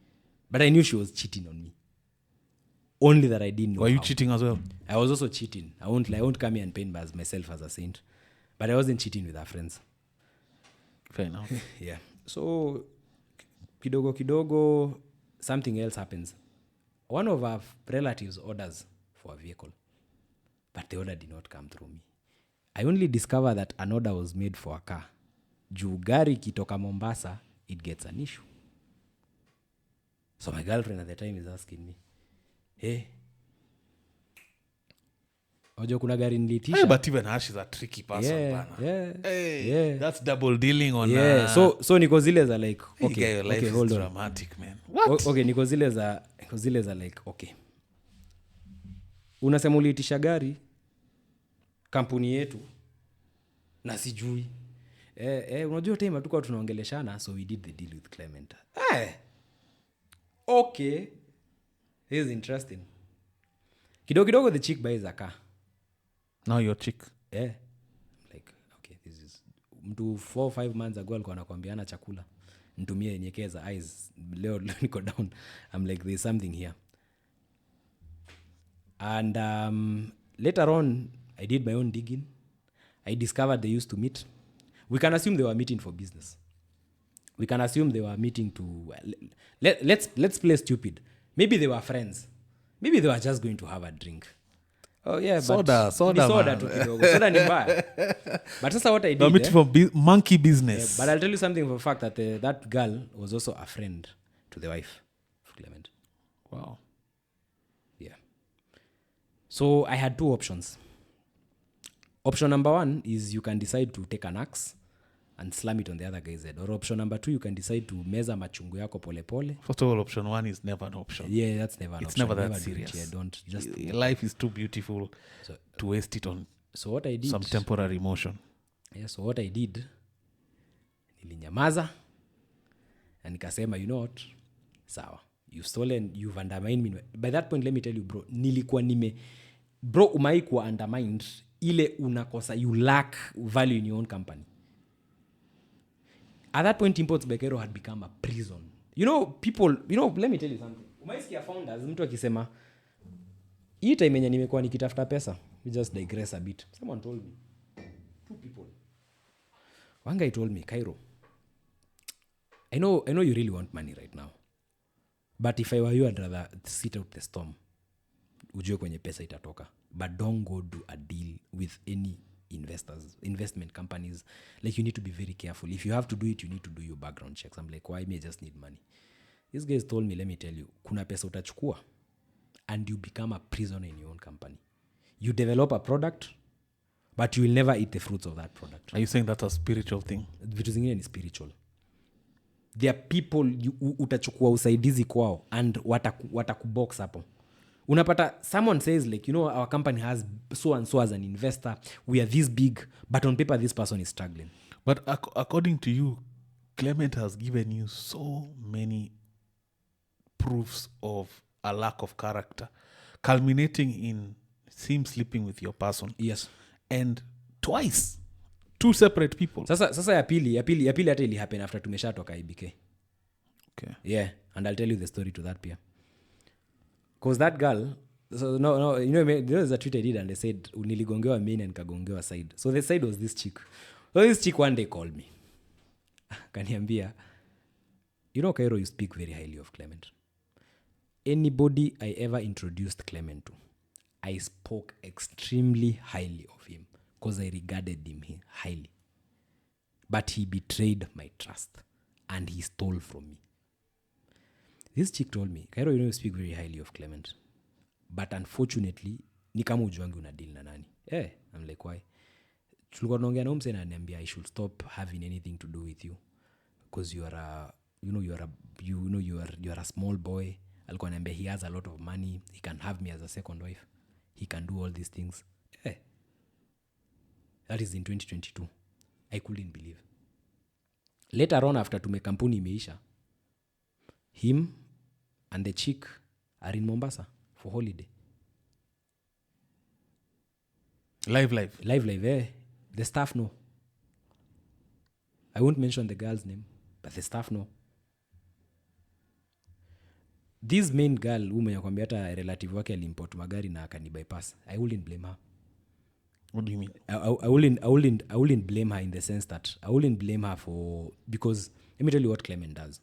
But I knew she was cheating on me. Only that I didn't know. Were you cheating as well? I was also cheating. I won't come here and paint myself as a saint. But I wasn't cheating with our friends. Fair enough. Yeah. So, kidogo, something else happens. One of our relatives orders for a vehicle. But the order did not come through me. I only discovered that an order was made for a car. Juu gari kitoka Mombasa, it gets an issue. So my girlfriend at the time is asking me, hey, ojo kuna gari nilitisha. Hey, but even Ash is a tricky person. Yeah. That's double dealing on... Yeah, so niko zile za like, okay, your life hold is on. dramatic, man. What? Okay, niko zile za like, okay. Unasema uliitisha gari, kampuni yetu, na sijui. Unajua time hatukuwa tunaongeleshana, so we did the deal with Clement. Okay. This is interesting. Kidogo the chick buys a car. Now your chick. Yeah. Like, okay, this is... Mtu 4 or 5 months ago alikuwa anakuambiana chakula. Nitumie nyekeza eyes. Leo niko down. I'm like, there's something here. And later on, I did my own digging. I discovered they used to meet. We can assume they were meeting for business. We can assume they were meeting to... Let's play stupid. Maybe they were friends. Maybe they were just going to have a drink. Oh yeah, soda tu kidogo. Soda ni mbaya. But sasa what I did... meeting for monkey business. But I'll tell you something for a fact that that girl was also a friend to the wife of Clement. Wow. Yeah. So I had 2 options. Option number 1 is you can decide to take an axe and slam it on the other guy's head. Or option number 2, you can decide to meza machungu yako pole pole. First of all, option 1 is never an option. Yeah, that's never an it's option. Never that never serious. Yeah, don't just... Life is too beautiful to waste it on what I did, some temporary emotion. Yeah, so what I did, nilinyamaza na nikasema, you know what? Sawa. You've stolen, you've undermined me. By that point, let me tell you, bro, nilikuwa bro umai kuwa undermined ile unakosa you lack value in your own company. At that point Imports by Kairo had become a prison. People, let me tell you something. Umaisikia founders mtu akisema hii time yenye nimekuwa nikitafuta pesa, we just digress a bit. Someone told me, two people. One guy told me, Kairo, I know you really want money right now, but if I were you, I'd rather sit out the storm. Ujue kwenye pesa itatoka, but don't go do a deal with any investment companies. Like, you need to be very careful. If you have to do it, you need to do your background checks. I'm like, why? May just need money. These guys told me, let me tell you, kuna pesa utachukua and you become a prisoner in your own company. You develop a product, but you will never eat the fruits of that product. Are you saying that's a spiritual thing? Vitu zingine ni spiritual. There are people utachukua usaidizi kwao and watakubox hapo. Unapata someone says like, our company has so and so as an investor, we are this big, but on paper this person is struggling. But according to you, Clement has given you so many proofs of a lack of character, culminating in him sleeping with your person. Yes. And twice, two separate people. Sasa ya pili hata ili happen after tumeshatoka IBK. Okay. Yeah, and I'll tell you the story to that pia. Because that girl, so no, there was a tweet I did and they said niligongewa main and kagongewa side. So the side was this chick. So this chick one day called me. Kaniambia, Kairo, you speak very highly of Clement. Anybody I ever introduced Clement to, I spoke extremely highly of him because I regarded him highly. But he betrayed my trust and he stole from me. This chick told me, Kairo, you speak very highly of Clement. But unfortunately, ni kama ujuangi una deal na nani. I'm like, why? Tulikuwa tunaongea na mse na ananiambia I should stop having anything to do with you because you are a small boy. Alikuwa ananiambia he has a lot of money, he can have me as a second wife, he can do all these things. That is in 2022. I couldn't believe. Later on, after tumekampuni imeisha, him and the chick are in Mombasa for holiday. Live. The staff know. I won't mention the girl's name, but the staff know. This main girl who mwenye hata relative wake alimport magari na akani bypass, I wouldn't blame her. What do you mean? I wouldn't blame her in the sense that I wouldn't blame her because let me tell you what Clement does.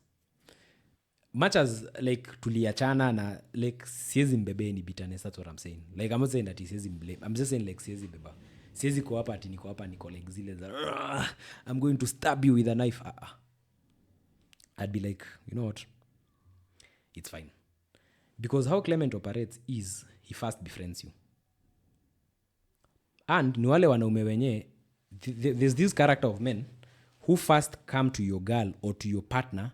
Much as like tuliachana na like siezi mbebe ni bitterness, that's what I'm saying. Like I'm not saying that siezi blame. I'm just saying like siezi beba. Siezi ko hapa ati niko hapa niko like zile za I'm going to stab you with a knife. I'd be like, you know what? It's fine. Because how Clement operates is he first befriends you. And ni wale wanaume wenye there's this character of men who first come to your girl or to your partner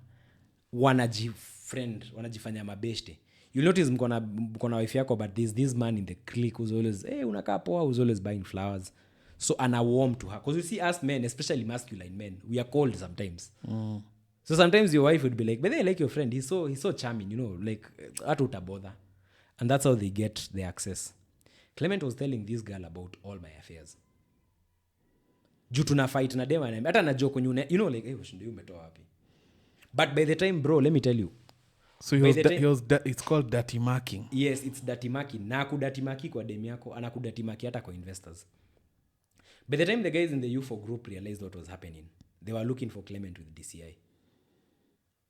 wanajifanya mabeshte. You'll notice mkona wife yako, but there's this man in the clique who's always unakaa poa, who's always buying flowers. So ana warm to her. Because you see us men, especially masculine men, we are cold sometimes. So sometimes your wife would be like, but they like your friend, he's so charming, like hata utabother. And that's how they get the access. Clement was telling this girl about all my affairs. Juu tuna fight na dema na hata najua kwenye like ndio umetoa wapi. But by the time, bro, let me tell you. So it's called dirty marking. Yes, it's dirty marking. Na kudati maki kwa demu yako, anakudati maki hata kwa investors. By the time the guys in the UFO group realized what was happening, they were looking for Clement with DCI.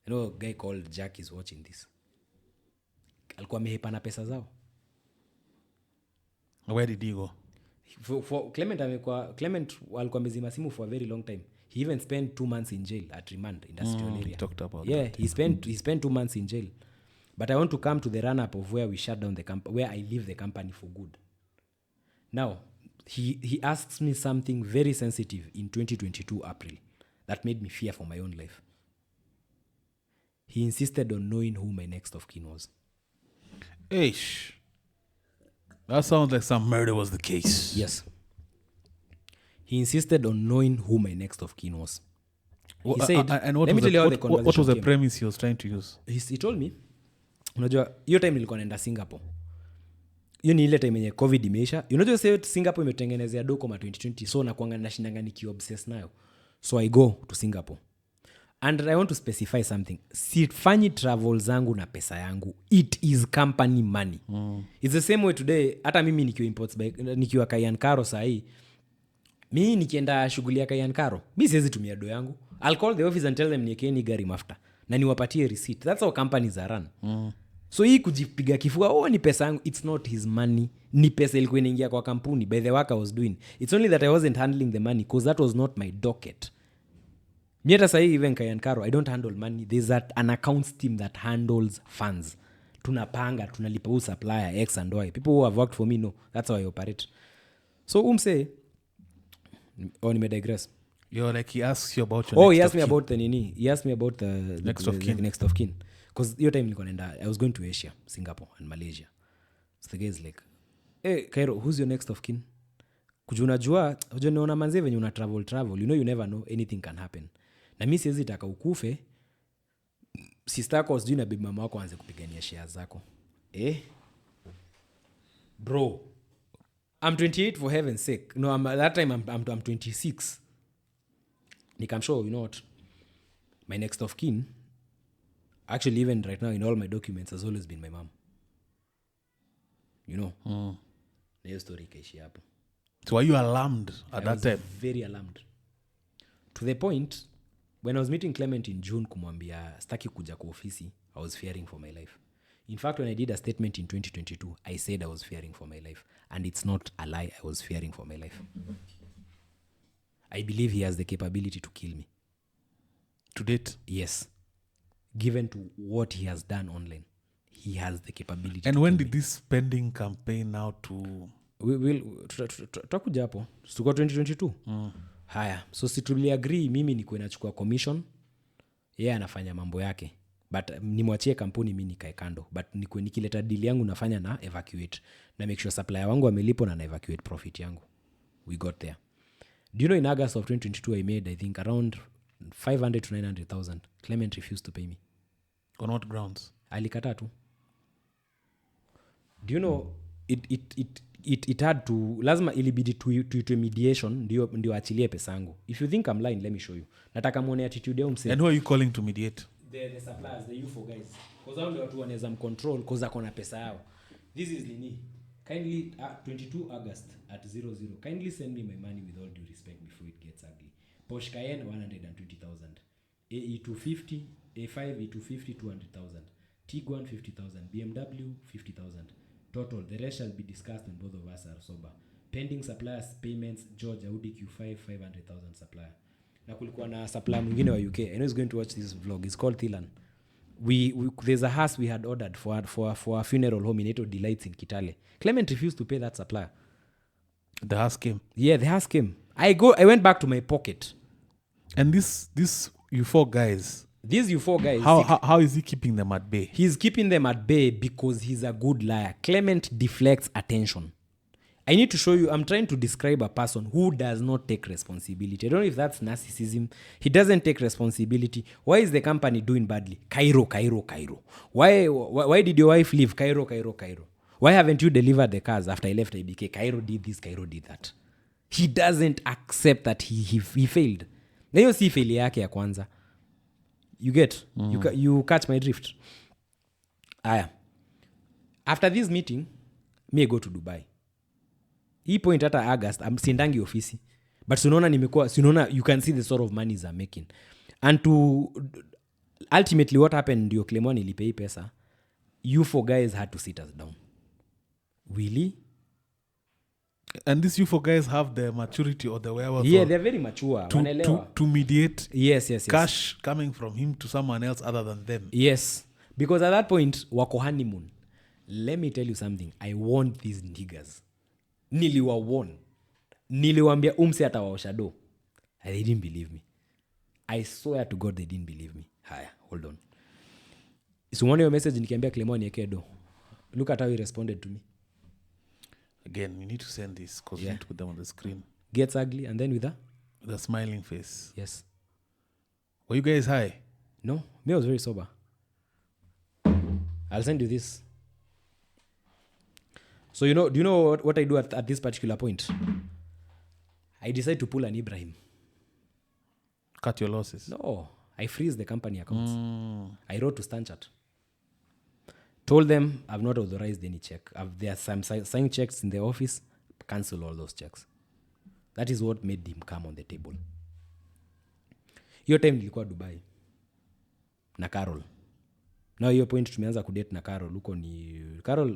A guy called Jack is watching this. Alikuwa amehepana pesa zao. Where did he go? For Clement alikuwa amezima simu for a very long time. He even spent 2 months in jail at remand industrial area. Talked about that. He spent 2 months in jail. But I want to come to the run-up of where we shut down the company, where I leave the company for good. Now, he asks me something very sensitive in 2022 April that made me fear for my own life. He insisted on knowing who my next of kin was. Eish. That sounds like some murder was the case. Yes. He insisted on knowing who my next of kin was. He said, let me tell you how the conversation what was the came. premise he was trying to use? He told me, unajua, hiyo time nilikuwa naenda Singapore. hiyo ni ile time yenye covid imeisha. Unajua sasa Singapore imetengenezea do kama 2020, so nakuanga nashindanga nikiobsess nayo, so I go to Singapore. And I want to specify something. Sifanyi travel zangu na pesa yangu. It is company money. It's the same way today. Hata mimi nikiwa Kayan Karo sahi, mimi nikienda shughuli ya Kayan Karo, mimi siwezi tumia do yangu. I'll call the office and tell them niekeni gari mafuta na niwapatie receipt. That's how companies are run. So hii kujipiga kifua, ni pesa yangu. It's not his money. Ni pesa ilikuwa inaingia kwa kampuni by the work I was doing. It's only that I wasn't handling the money because that was not my docket. Mieta sahi even Kayan Karo, I don't handle money. There's an accounts team that handles funds. Tunapanga, tunalipa huu supplier X and Y. People who have worked for me know that's how I operate. So umse, nime digress. You're like, he asks you about your he asked me about the nini. He asked me about the next of kin. The next of kin. Because your time nilikuwa naenda, I was going to Asia, Singapore and Malaysia. So the guy is like, hey Kairo, who's your next of kin? Kujunajua, unaona manze venye una travel. You know you never know, anything can happen. Na mimi siwezi taka ukufe sister yako sijui na bibi mama wako aanze kupigania shares zako. Bro, I'm 28 for heaven's sake. No, that time I'm 26. I'm sure, you know what, my next of kin, actually even right now in all my documents has always been my mom. You know. Na hiyo story kaishi hapo. So were you alarmed at that time? Very alarmed. To the point when I was meeting Clement in June kumwambia staki kuja kwa ofisi, I was fearing for my life. In fact, when I did a statement in 2022, I said I was fearing for my life. And it's not a lie, I was fearing for my life. I believe he has the capability to kill me. To date? Yes. Given to what he has done online, he has the capability. And when did this spending campaign now to... Tutakuja hapo. Tuko 2022? Haya. So si agree mimi nikuwe nachukua commission. Yeye anafanya mambo yake. But nimwachie kampuni mimi nikae kando. But nikuwe nikileta deal yangu nafanya na evacuate. Na make sure supplier wangu amelipo na evacuate profit yangu. We got there. Do you know in August of 2022 I made, I think, around 500 to 900,000. Clement refused to pay me. On what grounds? Alikata tu. Do you know it had to, lazima ilibidi to mediation ndio achilie pesa yangu. If you think I'm lying, let me show you. Nataka muone attitude yao mse. And who are you calling to mediate? The suppliers, the UFO guys. Because hao ndio watu wanaweza mcontrol because ako na pesa yao. This is Lini. Kindly 22 August at 00. Kindly send me my money with all due respect before it gets ugly. Porsche Cayenne 120,000. AE250, A5 E250 200,000. Tiguan 50,000. BMW 50,000. Total, the rest shall be discussed when both of us are sober. Pending suppliers payments, George Audi Q5 500,000 supplier. Na kulikuwa na supplier mwingine wa UK. I know he's going to watch this vlog. It's called Thilan. There's a house we had ordered for a funeral home in Eto Delights in Kitale. Clement refused to pay that supplier. The house came? Yeah, the house came. I went back to my pocket. And these you four guys... These you four guys... How is he keeping them at bay? He's keeping them at bay because he's a good liar. Clement deflects attention. I need to show you, I'm trying to describe a person who does not take responsibility. I don't know if that's narcissism. He doesn't take responsibility. Why is the company doing badly? Cairo. Why did your wife leave? Cairo. Why haven't you delivered the cars after I left IBK? Cairo did this, Cairo did that. He doesn't accept that he failed. Na hiyo si failure yake ya kwanza. You get? You catch my drift. Aya. After this meeting, me go to Dubai. Hii point hata August, siendangi ofisi. But sunaona you can see the sort of monies I'm making. And to ultimately what happened ndio Clement ilipei pesa. You four guys had to sit us down. Really? And these you four guys have the maturity or the wherewithal? Yeah, they're very mature. To mediate yes. cash coming from him to someone else other than them. Yes. Because at that point, wako honeymoon. Let me tell you something. I warned these niggas. Niliwaambia umse atawaosha do. They didn't believe me. I swear to God they didn't believe me. Haya, hold on. So one of your message nikiambia Clement nieke do. Look at how he responded to me. Again, you need to send this because you need to put them on the screen. Gets ugly and then with the smiling face. Yes. Were you guys high? No, me I was very sober. I'll send you this. So do you know what I do at this particular point? I decide to pull an Ibrahim. Cut your losses. No, I freeze the company accounts. I wrote to Stanchart. Told them I've not authorized any check. There are some signed checks in the office. Cancel all those checks. That is what made him come on the table. Hiyo time nilikuwa Dubai na Carol. Now hiyo point tumeanza kudate na Carol. Huko ni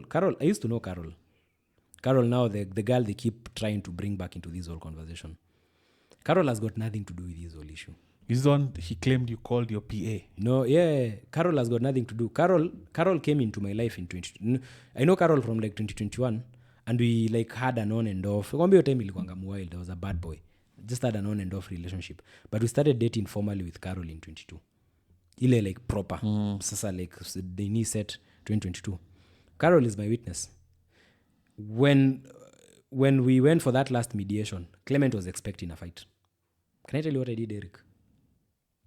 Carol. I used to know Carol. Carol now the girl they keep trying to bring back into this whole conversation. Carol has got nothing to do with this whole issue. This one he claimed you called your PA. No, yeah. Carol has got nothing to do. Carol came into my life in 20... I know Carol from like 2021 and we like had an on and off. Kwambia time ilikuanga wild. I was a bad boy. Just had an on and off relationship. But we started dating formally with Carol in 22. Ile like proper. Sasa like the knee set 2022. Carol is my witness. When we went for that last mediation, Clement was expecting a fight. Can I tell you what I did, Eric?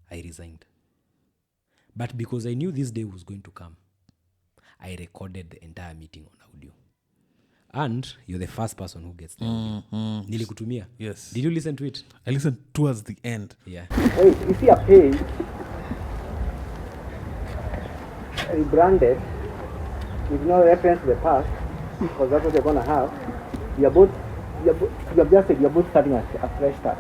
I resigned. But because I knew this day was going to come, I recorded the entire meeting on audio. And you're the first person who gets the audio. Nilikutumia. Yes. Did you listen to it? I listened towards the end. Yeah. Hey, if you are paid, rebranded, with no reference to the past, because that's what you're going to have, you have just said you're both starting a fresh start.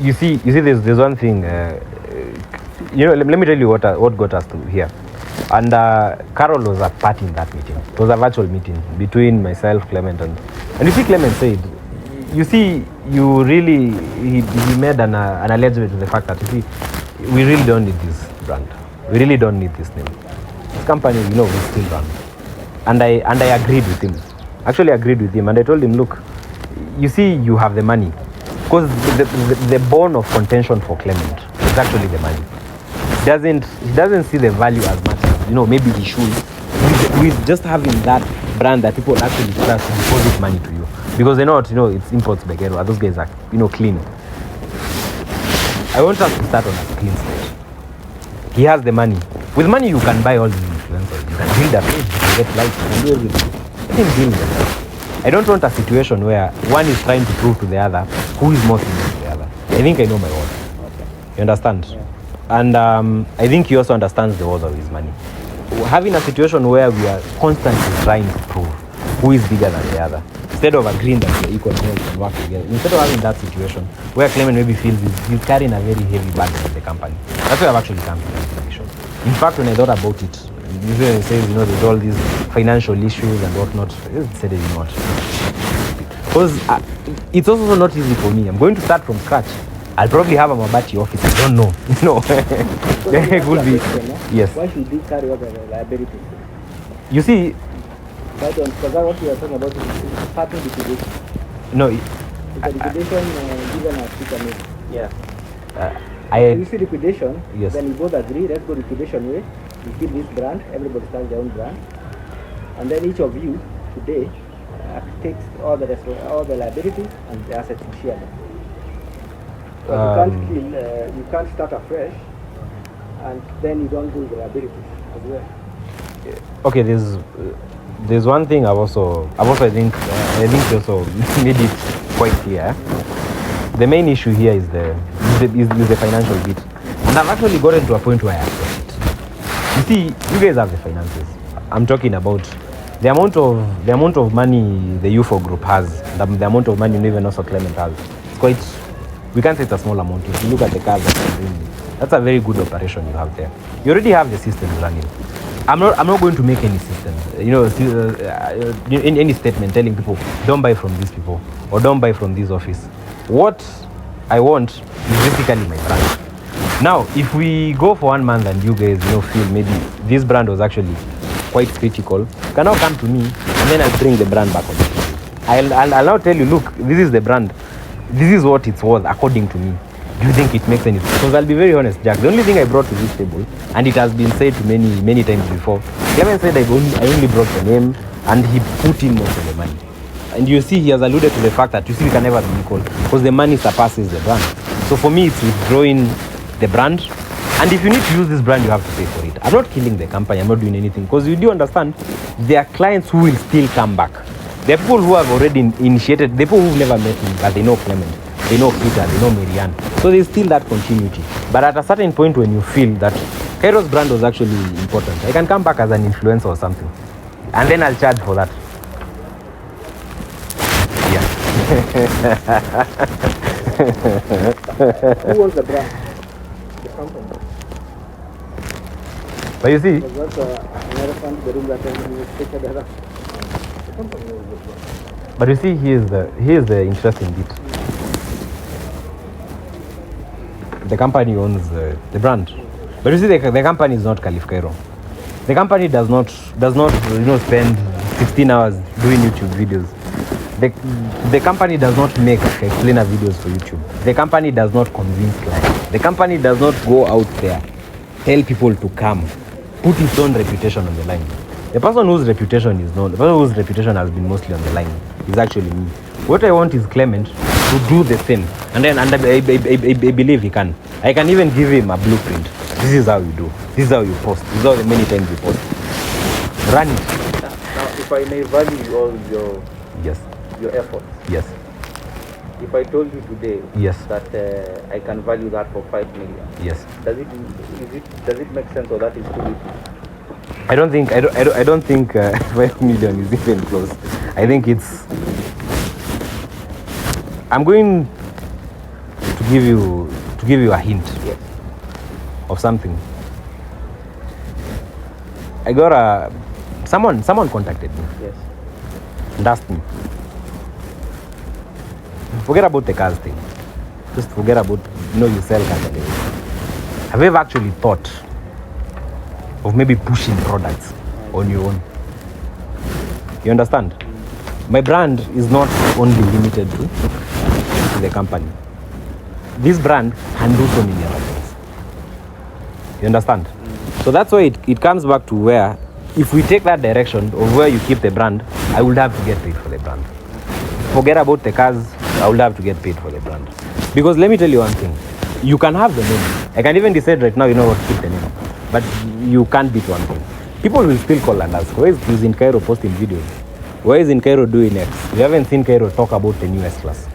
You see, there's one thing. Let me tell you what got us to here. And Carol was a part in that meeting. It was a virtual meeting between myself, Clement, and you see, Clement said, you see, he made an allegation to the fact that, you see, we really don't need this brand. We really don't need this name. This company, we still run. And I agreed with him. Actually agreed with him, and I told him, look, you see, you have the money. Because the bone of contention for Clement is actually the money. He doesn't see the value as much as, maybe he should. With just having that brand that people actually trust to deposit money to you. Because they know, it's imports Begero. Those guys are, clean. I want us to start on a clean slate. He has the money. With money, you can buy all these influencers. You can build a page, you can get likes, you can do everything. Let him build them. I don't want a situation where one is trying to prove to the other who is more senior to the other. I think I know my worth. Okay. You understand? Yeah. And I think he also understands the worth of his money. Having a situation where we are constantly trying to prove who is bigger than the other, instead of agreeing that we're equal and work together, instead of having that situation where Clement maybe feels he's carrying a very heavy burden in the company. That's why I've actually come to this position. In fact, when I thought about it, usually I say, there's all these financial issues and whatnot. I said, what? Because it's also not easy for me. I'm going to start from scratch. I'll probably have a Mabati office. I don't know. It would be. Yes. Why should they carry over the liabilities? You see. Because what you are talking about is starting liquidation. No. Because liquidation given a speaker name. Yeah. You see liquidation. Yes. Then you both agree. Let's go liquidation way. We keep this brand. Everybody starts their own brand. And then each of you today takes all the liabilities and the assets and share them. But you can't start afresh, and then you don't do the liabilities as well. Okay, there's one thing I think you also made it quite clear. The main issue here is the financial bit, and I've actually gotten to a point where I accept it. You see, you guys have the finances. I'm talking about the amount of money the UFO group has, the amount of money even also Clement has. It's quite. We can't say it's a small amount. If you look at the cars that's a very good operation you have there. You already have the systems running. I'm not going to make any systems. Any statement telling people don't buy from these people or don't buy from this office. What I want is basically my brand. Now, if we go for 1 month and you guys feel maybe this brand was actually quite critical, you can now come to me and then I'll bring the brand back on. I'll now tell you, look, this is the brand. This is what it's worth according to me. Do you think it makes any sense? Because I'll be very honest, Jack. The only thing I brought to this table, and it has been said to many times before, Clement said I only brought the name, and he put in most of the money. And you see, he has alluded to the fact that we can never be equal because the money surpasses the brand. So for me, it's withdrawing the brand And if you need to use this brand, you have to pay for it. I'm not killing the company. I'm not doing anything. Because you do understand, there are clients who will still come back. There are people who have already initiated, the people who've never met me, but they know Clement, they know Peter, they know Marianne. So there's still that continuity. But at a certain point when you feel that Kairo's brand was actually important, I can come back as an influencer or something. And then I'll charge for that. Yeah. Who owns the brand? The company. But you see, Because that's another fund, the room that you take the company owns the brand. but you see, here's the interesting bit. The company owns the brand. But you see, the company is not Khalif Kairo. The company does not spend 16 hours doing YouTube videos. The company does not make explainer videos for YouTube. The company does not convince clients. The company does not go out there, tell people to come, put its own reputation on the line. The person whose reputation is known, the person whose reputation has been mostly on the line is actually me. What I want is Clement to do the same. And I believe he can. I can even give him a blueprint. This is how you do. This is how you post. This is how many times you post. Run it. Now, if I may value all your efforts. Yes. If I told you today Yes. that I can value that for 5 million, Yes. does it make sense or that is too little? I don't think 5 million is even close. I think it's. I'm going to give you a hint of something. I got someone contacted me Yes. and asked me. Forget about the cars thing. Just forget about you sell cars. Have you ever actually thought of maybe pushing products on your own? You understand? My brand is not only limited to the company. This brand can do so many other things. You understand? So that's why it comes back to where, if we take that direction of where you keep the brand, I will have to get paid for the brand. Forget about the cars, I will have to get paid for the brand. Because let me tell you one thing, you can have the name. I can even decide right now, keep the name. But you can't beat one thing. People will still call and ask, why is in Cairo posting videos? Why is in Cairo doing X? We haven't seen Cairo talk about the new S-Class.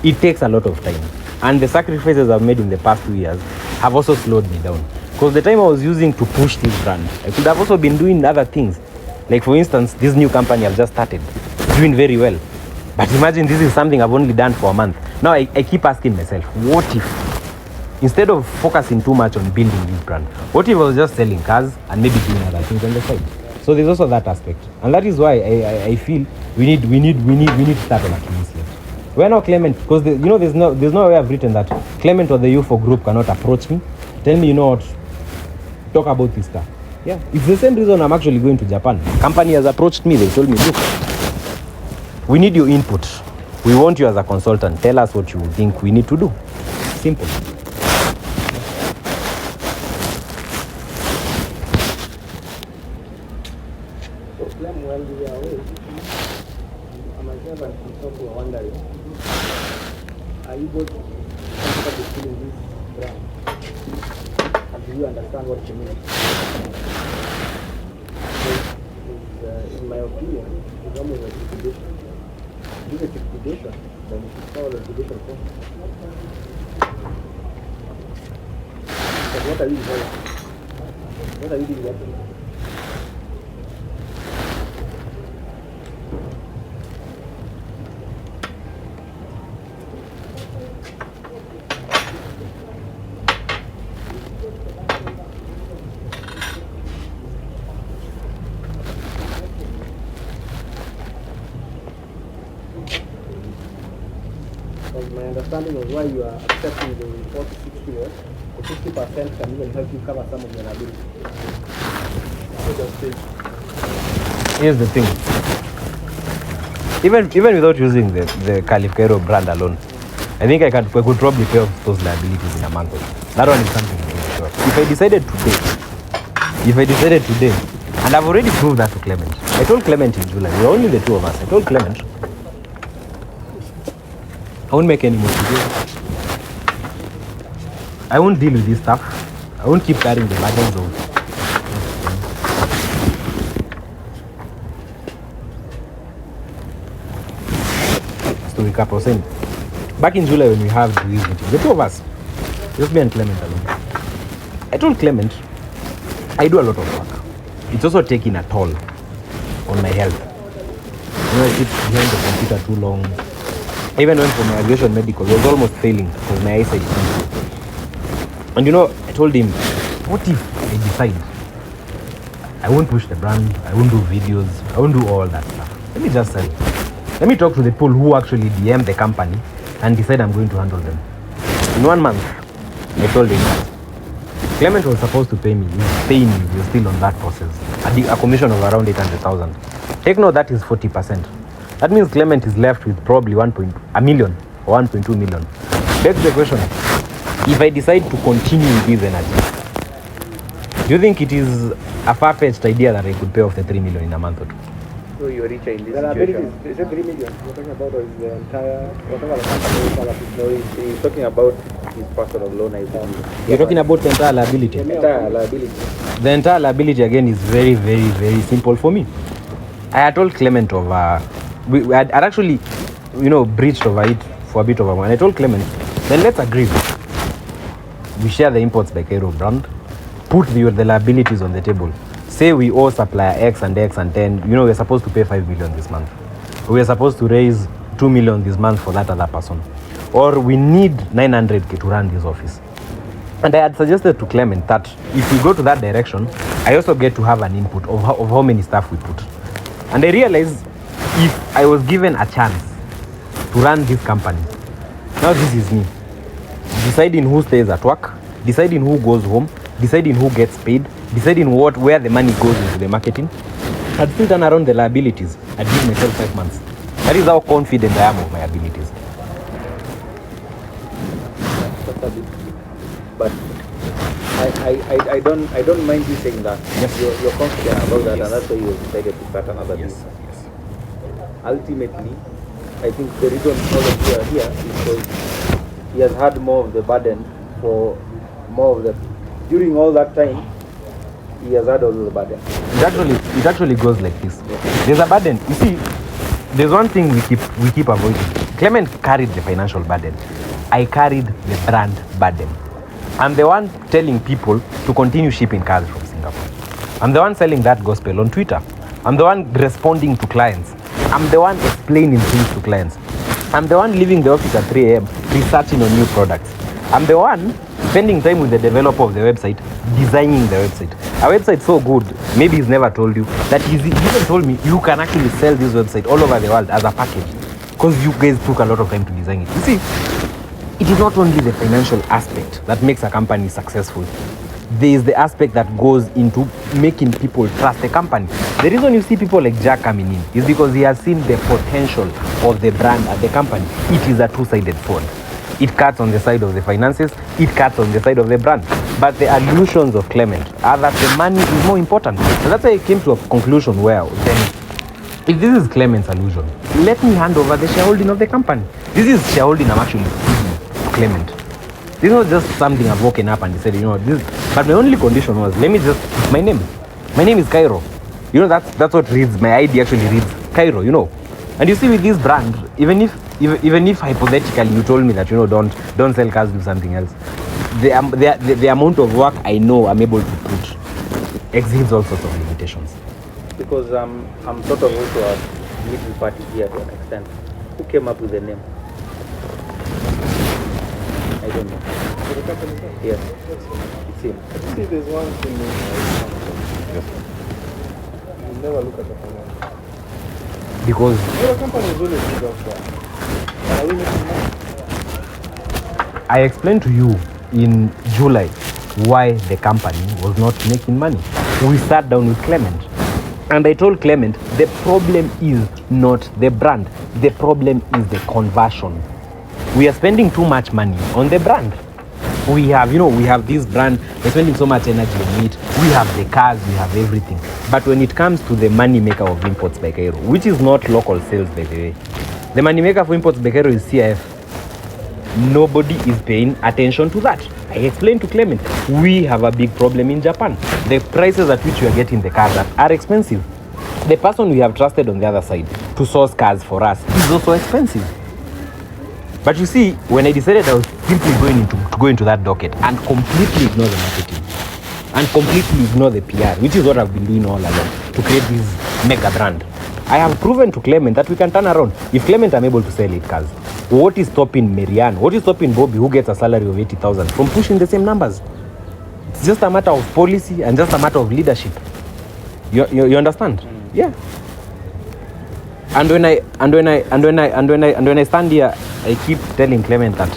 It takes a lot of time. And the sacrifices I've made in the past 2 years have also slowed me down. Because the time I was using to push this brand, I could have also been doing other things. Like for instance, this new company I've just started, doing very well. But imagine this is something I've only done for a month. Now I keep asking myself, what if, instead of focusing too much on building this brand, what if I was just selling cars and maybe doing other things on the side? So there's also that aspect. And that is why I feel we need to start on a clean slate. We're not Clement, because there's no way I've written that Clement or the UFO group cannot approach me, tell me, what, talk about this stuff. Yeah, it's the same reason I'm actually going to Japan. Company has approached me, they told me, look, we need your input. We want you as a consultant. Tell us what you think we need to do. Simple. So, Clem, while we are away, myself and Christoph were wondering, are you both comfortable feeling this brand? And do you understand what you mean? In my opinion, it's almost like liquidation. If it's liquidation, then you should follow the liquidation process. But what are you doing? What are you doing? My understanding of why you are accepting the 40-60 years, the 50% can even help you cover some of your liabilities. Here's the thing. Even without using the Khalif Kairo brand alone, I think I could probably pay off those liabilities in a month. That one is something really sure. If I decided today, and I've already proved that to Clement. I told Clement in July, we were only the two of us. I told Clement, I won't make any more videos. I won't deal with this stuff. I won't keep carrying the burdens of. To recap, I was saying, back in July when we have these meetings, the two of us, just me and Clement alone, I told Clement, I do a lot of work. It's also taking a toll on my health. I sit behind the computer too long. I even went for my aviation medical. I was almost failing because my eyesight is weak. And I told him, what if I decide I won't push the brand, I won't do videos, I won't do all that stuff. Let me just sell. Let me talk to the people who actually DM the company and decide I'm going to handle them. In 1 month, I told him that Clement was supposed to pay me. He's paying me. We're still on that process. A commission of around 800,000. Take note, that is 40%. That means Clement is left with probably 1 million or 1.2 million. Begs the question, if I decide to continue with this energy, do you think it is a far-fetched idea that I could pay off the 3 million in a month or two? So you're richer in this situation. Is it 3 million you're talking about, or is the entire, whatever the company? No, he's talking about his personal loan. You're talking about the entire liability? The entire liability. The entire liability, again, is very, very, very simple for me. I had told Clement over, we had actually, breached over it for a bit over one. I told Clement, then let's agree. We share the Imports by Cairo brand, put the liabilities on the table. Say we owe supplier X and X and 10, we're supposed to pay 5 million this month. We're supposed to raise 2 million this month for that other person. Or we need 900K to run this office. And I had suggested to Clement that if we go to that direction, I also get to have an input of how many staff we put. And I realized if I was given a chance to run this company, now this is me. Deciding who stays at work, deciding who goes home, deciding who gets paid, deciding where the money goes into the marketing. I'd still turn around the liabilities. I'd give myself 5 months. That is how confident I am of my abilities. But I don't mind you saying that. Yes. You're confident about that, Yes. and that's why you decided to start another business. Yes. Ultimately, I think the reason all of you are here is because he has had more of the burden for more of the. During all that time, he has had all the burden. It actually goes like this. There's a burden. You see, there's one thing we keep avoiding. Clement carried the financial burden. I carried the brand burden. I'm the one telling people to continue shipping cars from Singapore. I'm the one selling that gospel on Twitter. I'm the one responding to clients. I'm the one explaining things to clients. I'm the one leaving the office at 3 a.m. researching on new products. I'm the one spending time with the developer of the website, designing the website. A website so good, maybe he's never told you, that he even told me you can actually sell this website all over the world as a package because you guys took a lot of time to design it. You see, it is not only the financial aspect that makes a company successful. There is the aspect that goes into making people trust the company. The reason you see people like Jack coming in is because he has seen the potential of the brand at the company. It is a two-sided sword. It cuts on the side of the finances, it cuts on the side of the brand. But the illusions of Clement are that the money is more important. And that's why I came to a conclusion where then, if this is Clement's illusion, let me hand over the shareholding of the company. This is shareholding I'm actually giving to Clement. This is not just something I've woken up and decided, this. But my only condition was, let me just, my name. My name is Kairo. That's what reads, my ID actually reads Kairo, And you see with this brand, even if hypothetically you told me that don't sell cars, do something else, the amount of work I know I'm able to put exceeds all sorts of limitations. Because I'm sort of also a middle party here to an extent. Who came up with the name? I don't know. For the company? Yes. It's him. See, there's one thing you never look at the financial. Because Your company is really big outside. Are we making money? I explained to you in July why the company was not making money. We sat down with Clement and I told Clement the problem is not the brand. The problem is the conversion. We are spending too much money on the brand. We have this brand, we're spending so much energy on it. We have the cars, we have everything. But when it comes to the money maker of Imports by Cairo, which is not local sales by the way, the money maker for Imports by Cairo is CIF. Nobody is paying attention to that. I explained to Clement, we have a big problem in Japan. The prices at which we are getting the cars are expensive. The person we have trusted on the other side to source cars for us is also expensive. But you see, when I decided I was simply go into that docket and completely ignore the marketing and completely ignore the PR, which is what I've been doing all along to create this mega brand, I have proven to Clement that we can turn around. If Clement am able to sell 8 cars, what is stopping Marianne? What is stopping Bobby, who gets a salary of 80,000, from pushing the same numbers? It's just a matter of policy and just a matter of leadership. You understand? Yeah. And when I stand here, I keep telling Clement that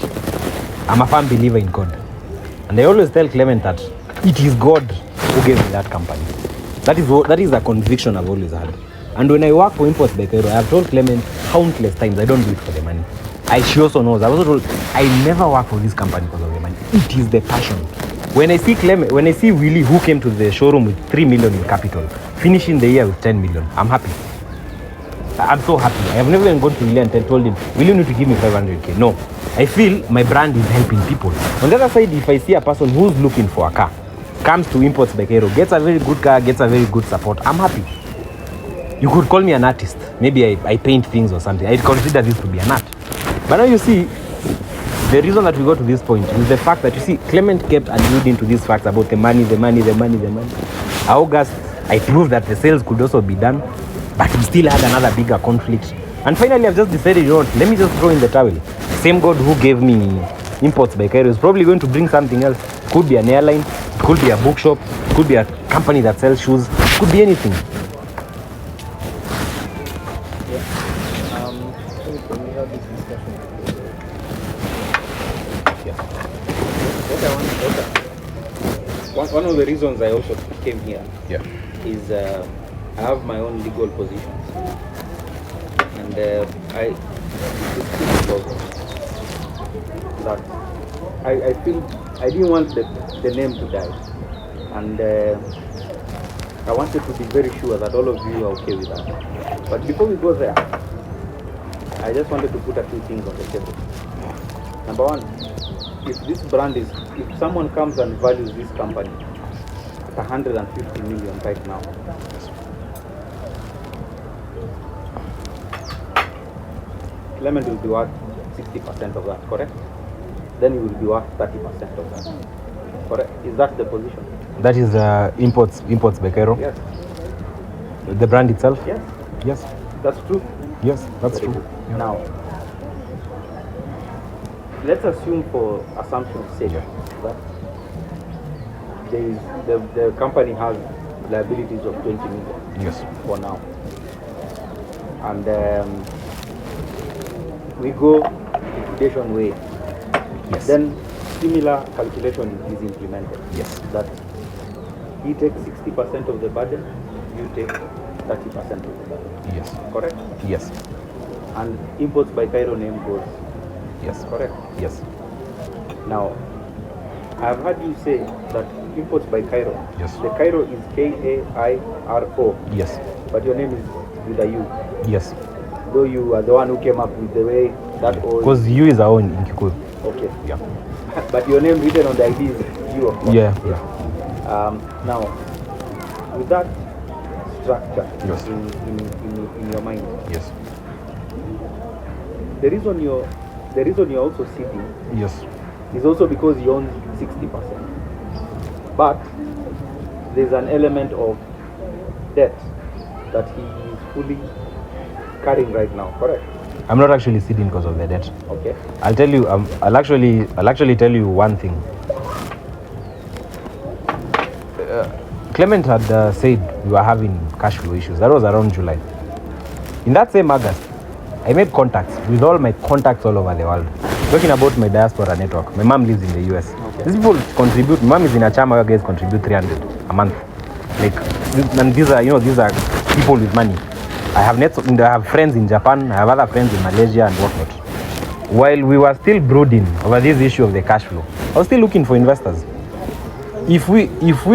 I'm a firm believer in God. And I always tell Clement that it is God who gave me that company. That is a conviction I've always had. And when I work for Imports by Cairo, I have told Clement countless times I don't do it for the money. She also knows. I also told I never work for this company because of the money. It is the passion. When I see Willie, who came to the showroom with 3 million in capital, finishing the year with 10 million, I'm happy. I'm so happy. I have never even gone to Willie and told him, will you need to give me 500k? No. I feel my brand is helping people. On the other side, if I see a person who's looking for a car, comes to Imports by Cairo, gets a very good car, gets a very good support, I'm happy. You could call me an artist. Maybe I paint things or something. I'd consider this to be an art. But now you see, the reason that we got to this point is the fact that, you see, Clement kept alluding to these facts about the money. August, I proved that the sales could also be done, but we still had another bigger conflict. And finally, I've just decided, let me just throw in the towel. Same God who gave me Imports by Cairo is probably going to bring something else. Could be an airline, it could be a bookshop, it could be a company that sells shoes, it could be anything. One of the reasons I also came here is I have my own legal positions, and I feel I didn't want the name to die, and I wanted to be very sure that all of you are okay with that. But before we go there, I just wanted to put a few things on the table. Number one, if someone comes and values this company at 150 million right now, Clement will be worth 60% of that, correct? Then you will be worth 30% of that, correct? Is that the position? That is Imports by Cairo? Yes. The brand itself? Yes. Yes. That's true? Yes, that's Very true. Yeah. Now, let's assume for assumption's sake that the company has liabilities of 20 million. Yes. For now. And we go liquidation way. Yes. Then similar calculation is implemented. Yes. That he takes 60% of the burden, you take 30% of the burden. Yes. Correct? Yes. And Imports by Cairo name goes. Yes. Correct? Yes. Now, I've heard you say that Imports by Cairo. Yes. The Cairo is Kairo. Yes. But your name is with a U. Yes. Though you are the one who came up with the way that old. Because you is our own in Kikuyu. Okay. Yeah. But your name written on the ID is you, of course. Yeah. Now, with that structure Yes. in your mind, Yes. the reason you're also sitting Yes. is also because you own 60%. But there's an element of debt that he is fully carrying right now, correct? I'm not actually sitting because of the debt. Okay. I'll tell you. I'll actually tell you one thing. Clement had said we were having cash flow issues. That was around July. In that same August, I made contacts with all my contacts all over the world. Talking about my diaspora network. My mom lives in the US. Okay. These people contribute. My mom is in a chama where guys contribute 300 a month. And these are people with money. I have friends in Japan. I have other friends in Malaysia and whatnot. While we were still brooding over this issue of the cash flow, I was still looking for investors. If we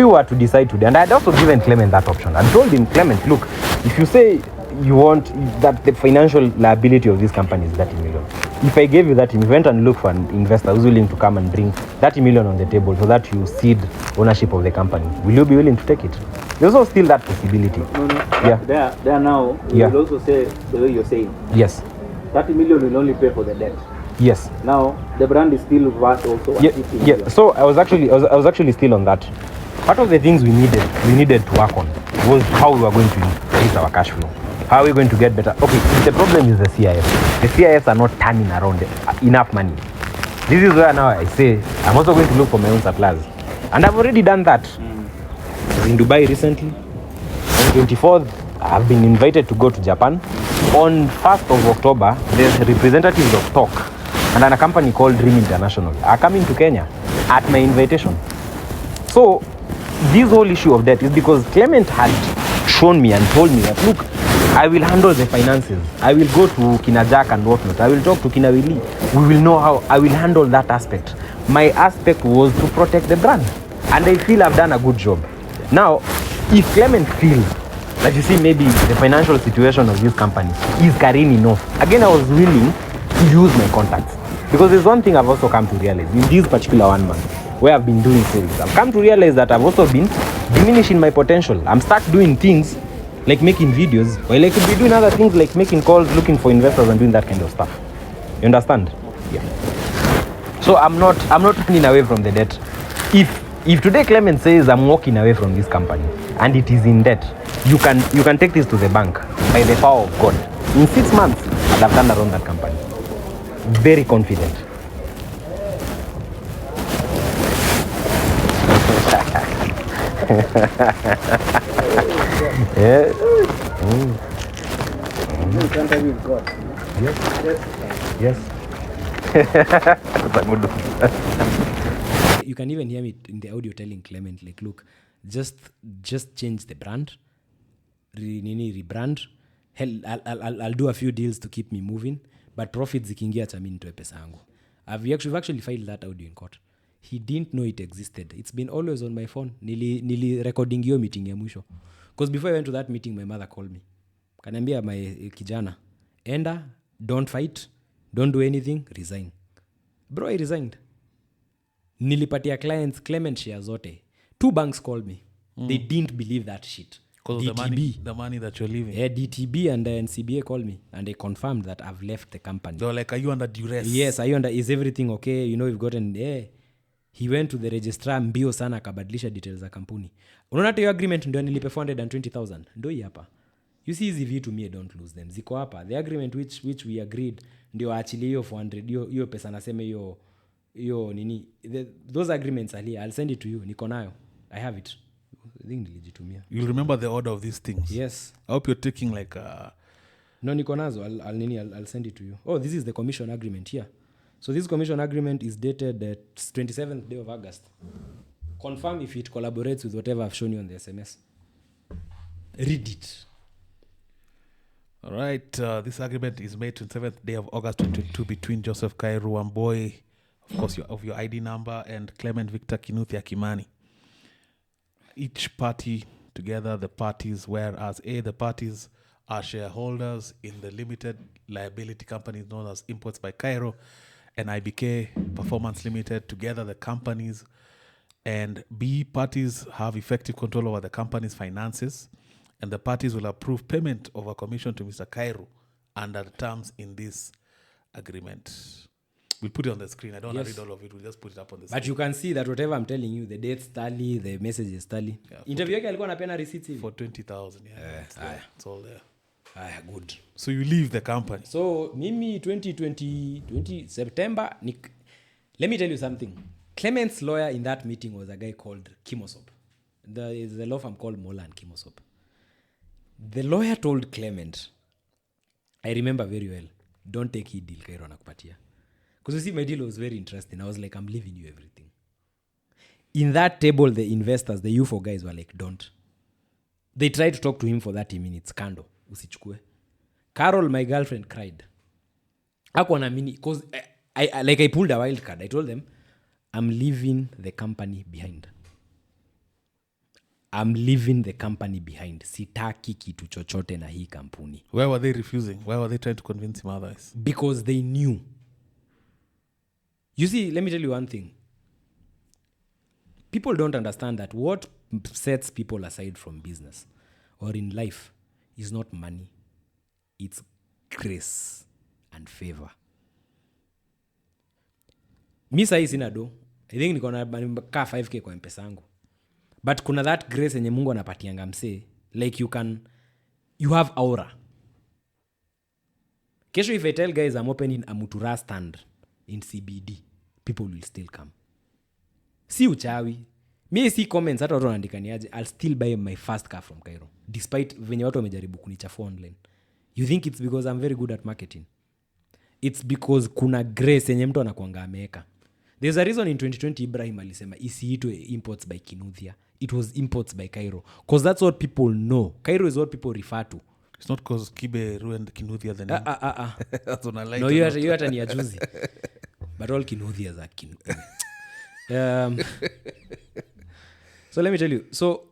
were to decide today, and I had also given Clement that option, I told him, Clement, look, if you say you want that the financial liability of this company is 30 million, if I gave you that, if you went and look for an investor who's willing to come and bring 30 million on the table so that you cede ownership of the company, will you be willing to take it? There's also still that possibility. No. Yeah. There now, you will also say the way you're saying. Yes. 30 million will only pay for the debt. Yes. Now, the brand is still worth also. Yeah. So I was actually still on that. Part of the things we needed to work on was how we were going to increase our cash flow. How are we going to get better? Okay, the problem is the CIF. The CIFs are not turning around enough money. This is where now I say I'm also going to look for my own suppliers. And I've already done that. I was in Dubai recently. On 24th, I've been invited to go to Japan. On 1st of October, the representatives of TOC and a company called Dream International are coming to Kenya at my invitation. So, this whole issue of debt is because Clement had shown me and told me that, look, I will handle the finances. I will go to Kina Jack and whatnot. I will talk to Kina Willy. We will know how I will handle that aspect. My aspect was to protect the brand. And I feel I've done a good job. Now, if Clement feels that, you see, maybe the financial situation of this company is carrying enough, again, I was willing to use my contacts. Because there's one thing I've also come to realize in this particular 1 month where I've been doing sales. I've come to realize that I've also been diminishing my potential. I'm stuck doing things like making videos, while I could be doing other things like making calls, looking for investors and doing that kind of stuff. You understand? Yeah. So I'm not running away from the debt. If today Clement says I'm walking away from this company and it is in debt, you can take this to the bank by the power of God. In 6 months, I'd have turned around that company. Very confident. Yeah. Yes. That's a good one. You can even hear me in the audio telling Clement, like, look, just change the brand, rebrand. Hell, I'll do a few deals to keep me moving, but profits zikiingia hata mimi nitoe pesa yangu. We've actually filed that audio in court. He didn't know it existed. It's been always on my phone. Nili recording hiyo meeting ya mwisho. Because before I went to that meeting, my mother called me. Kaniambia, my kijana, enda, don't fight, don't do anything, resign. Bro, I resigned. Nilipatia clients Clement share zote. 2 banks called me. They didn't believe that shit. Because the money that you're leaving. Yeah, DTB and NCBA called me and they confirmed that I've left the company. They were like, are you under duress? Yes, is everything okay? You know, we've gotten there. He went to the registrar mbio sana akabadilisha details za kampuni. Unaona hiyo agreement ndio nilipe 420,000. Ndio hii hapa. You see hizi vitu me don't lose them. Ziko hapa. The agreement which we agreed ndio aachilie hiyo 400 hiyo pesa nasema hiyo nini. Those agreements are here. I'll send it to you. Niko nayo. I have it. I think nilijitumia. You'll remember the order of these things. Yes. I hope you're taking like No, niko nazo. I'll send it to you. Oh, this is the commission agreement here. So this commission agreement is dated the 27th day of August. Confirm if it collaborates with whatever I've shown you on the SMS. Read it. All right. This agreement is made 27th day of August 2022 between Joseph Kairo and boy, of course, of your ID number, and Clement Victor Kinuthia Kimani. Each party together, the parties, whereas the parties are shareholders in the limited liability company known as Imports by Kairo and IBK Performance Limited, together the companies, and B, parties have effective control over the company's finances, and the parties will approve payment of a commission to Mr. Kairo under the terms in this agreement. We'll put it on the screen. I don't want to read all of it. We'll just put it up on the screen. But you can see that whatever I'm telling you, the dates tally, the messages tally. Yeah, interview yake alikuwa anapeana receipts hivi. For 20,000, yeah. It's all there. Good. So you leave the company. So mimi 20 September, let me tell you something. Clement's lawyer in that meeting was a guy called Kimosop. There's a law firm called Mola and Kimosop. The lawyer told Clement, I remember very well, don't take hii deal Kairo anakupatia. Because you see, my deal was very interesting. I was like, I'm leaving you everything. In that table, the investors, the UFO guys were like, don't. They tried to talk to him for 30 minutes. Kando, usichukue. Carol, my girlfriend, cried. Hakuwa naamini, because I pulled a wild card. I told them, I'm leaving the company behind. I'm leaving the company behind. Sitaki kitu chochote na hii kampuni. Why were they refusing? Why were they trying to convince him otherwise? Because they knew You see, let me tell you one thing. People don't understand that what sets people aside from business or in life is not money. It's grace and favor. Mi sahi sina do. I think niko na ka 5k kwa mpesa yangu. But kuna that grace yenye Mungu anapatianga msee. Like you have aura. Kesho if I tell guys I'm opening a Mutura stand in CBD, people will still come. Si uchawi. Mi si comments hata watu wanaandika niaje. I'll still buy my first car from Cairo. Despite venye watu wamejaribu kunichafua online. You think it's because I'm very good at marketing? It's because kuna grace yenye mtu anakuanga ameweka. There's a reason in 2020 Ibrahim alisema isiitwe imports by Kinuthia. It was imports by Cairo. Because that's what people know. Cairo is what people refer to. It's not because Kibe ruined Kinuthia the name. That's what I like. No, you hata ni ajuzi. But all Kinuthias are So let me tell you. So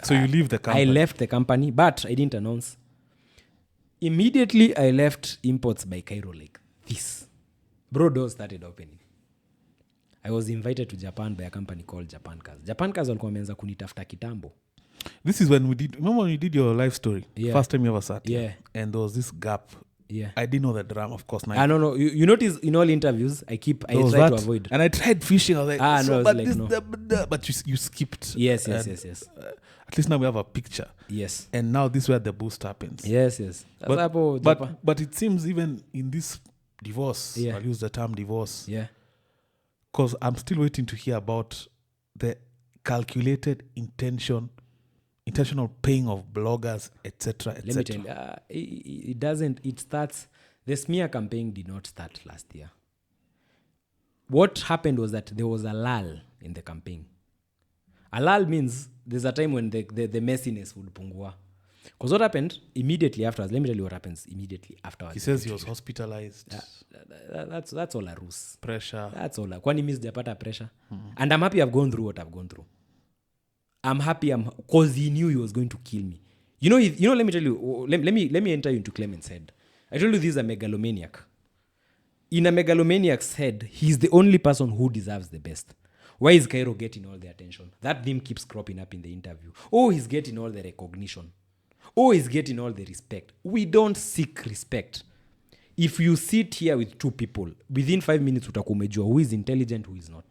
you leave the company. I left the company, but I didn't announce. Immediately I left imports by Cairo like this. Bro, doors started opening. I was invited to Japan by a company called Japan Cars. Japan Cars walikuwa wameanza kunitafuta kitambo. This is when remember when you did your life story? Yeah. First time you ever sat. Yeah. And there was this gap. Yeah. I didn't know the drama, of course. I don't know. You notice in all interviews, I try to avoid. And I tried fishing. I was like, no, but like, this, no. But you skipped. Yes. At least now we have a picture. Yes. And now this is where the boost happens. Yes. But it seems even in this divorce, Yeah. I'll use the term divorce. Yeah. Because I'm still waiting to hear about the calculated intentional paying of bloggers, etc. Let me tell you, it starts, the smear campaign did not start last year. What happened was that there was a lull in the campaign. A lull means there's a time when the messiness would pungua. Because what happened immediately afterwards, let me tell you what happens immediately afterwards. He says he was hospitalized. That's all a ruse. Pressure. That's all. Kwani mi sijapata pressure. And I'm happy I've gone through what I've gone through. I'm happy because he knew he was going to kill me. You know. Let me tell you. Let me enter you into Clement's head. I told you this is a megalomaniac. In a megalomaniac's head, he's the only person who deserves the best. Why is Cairo getting all the attention? That name keeps cropping up in the interview. Oh, he's getting all the recognition. Oh, he's getting all the respect. We don't seek respect. If you sit here with two people, within 5 minutes utakuwa umejua who is intelligent, who is not.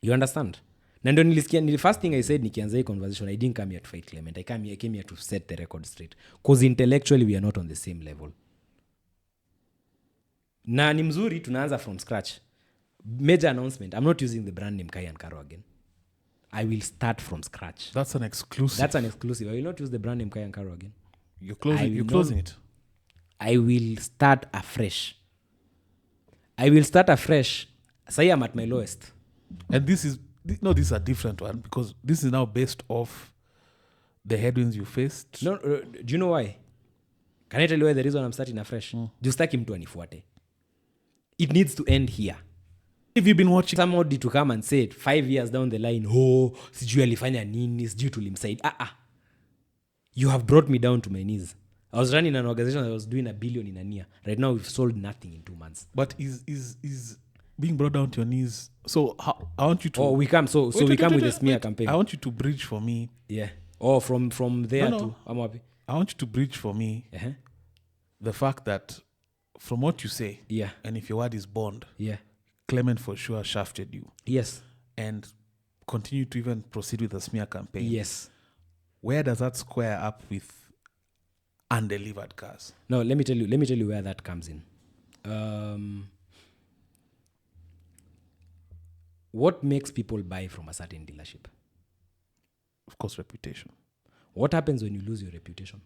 You understand? Na ndo nilisikia, first thing I said nikianza hii conversation, I didn't come here to fight Clement. I came here to set the record straight. Because intellectually we are not on the same level. Na ni mzuri tunaanza from scratch. Major announcement. I'm not using the brand name Kai and Karo again. I will start from scratch. That's an exclusive. I will not use the brand name Kai and Karo again. You're closing it. I will start afresh. Say I'm at my lowest. And this is a different one because this is now based off the headwinds you faced. No, do you know why? Can I tell you why the reason I'm starting afresh? Justaki mtu anifuate. It needs to end here. If you've been watching somebody to come and say it 5 years down the line, sijui alifanya nini, sijui tulimsaidia. You have brought me down to my knees. I was running an organization that was doing $1 billion in a year. Right now we've sold nothing in 2 months. But is being brought down to your knees. So I want you to we come with a smear campaign. I want you to bridge for me. Yeah. From there to I'm happy. I want you to bridge for me the fact that from what you say, and if your word is bond, Clement for sure shafted you. Yes. And continue to even proceed with the smear campaign. Yes. Where does that square up with undelivered cars? No, let me tell you where that comes in. What makes people buy from a certain dealership? Of course, reputation. What happens when you lose your reputation?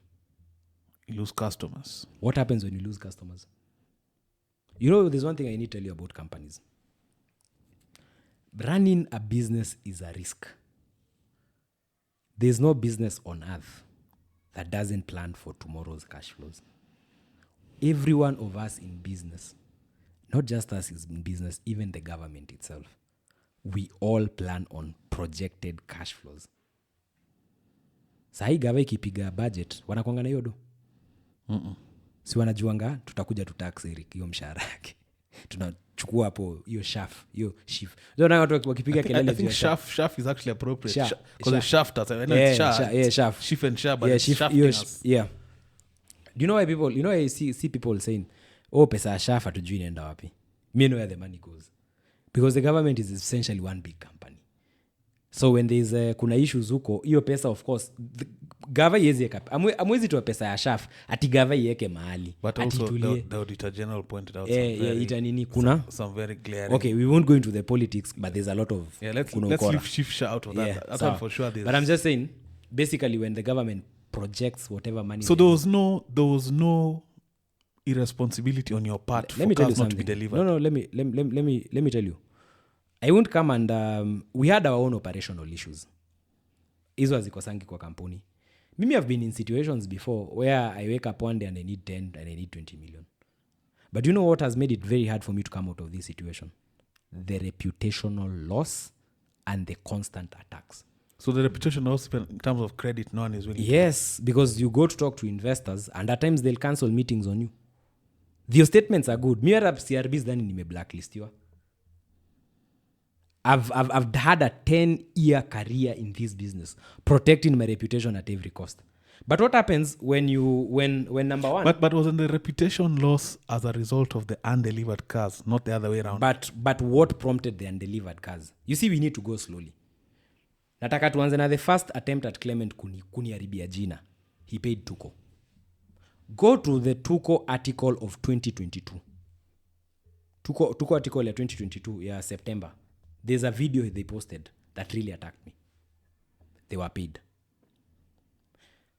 You lose customers. What happens when you lose customers? You know, there's one thing I need to tell you about companies. Running a business is a risk. There's no business on earth that doesn't plan for tomorrow's cash flows. Every one of us in business, not just us in business, even the government itself, we all plan on projected cash flows. Sahi gava ikipiga budget, wanakuanga na hiyo do? si wanajuanga tutakuja tutax Eric hiyo mshahara yake tunachukua hapo hiyo hiyo shift ndio watu wakipiga kelele I think shaft is actually appropriate because the shaft I know it's shaft shift and shaft but it's shafting us. Yeah, do you know why people, you know I see people saying pesa ya shaft hatujui inaenda wapi. Me know where the money goes because the government is essentially one big company. So when there is kuna issues huko hiyo pesa of course gava yezi amwezi tu pesa ya shaft ati gava iweke mahali but also the auditor general pointed out itanini kuna some very glaring. Okay, we won't go into the politics but there's a lot of let's leave shift out of that. That's for sure. But I'm just saying basically when the government projects whatever money so there was no irresponsibility on your part for cars not to be delivered. No, let me tell you. I won't come and we had our own operational issues. Hizo hazikosangi kwa kampuni. Mimi have been in situations before where I wake up one day and I need 10 and I need 20 million. But you know what has made it very hard for me to come out of this situation? The reputational loss and the constant attacks. So the reputation loss in terms of credit, no one is willing to because you go to talk to investors and at times they'll cancel meetings on you. Your statements are good. Me at CRBs then nime blacklist you. I've had a 10-year career in this business, protecting my reputation at every cost. But what happens when number one? But wasn't the reputation loss as a result of the undelivered cars, not the other way around? But what prompted the undelivered cars? You see, we need to go slowly. Nataka tuanze na the first attempt at Clement kuniharibia jina. He paid Tuko. Go to the Tuko article of 2022. Tuko article ya 2022 ya September. There's a video they posted that really attacked me. They were paid.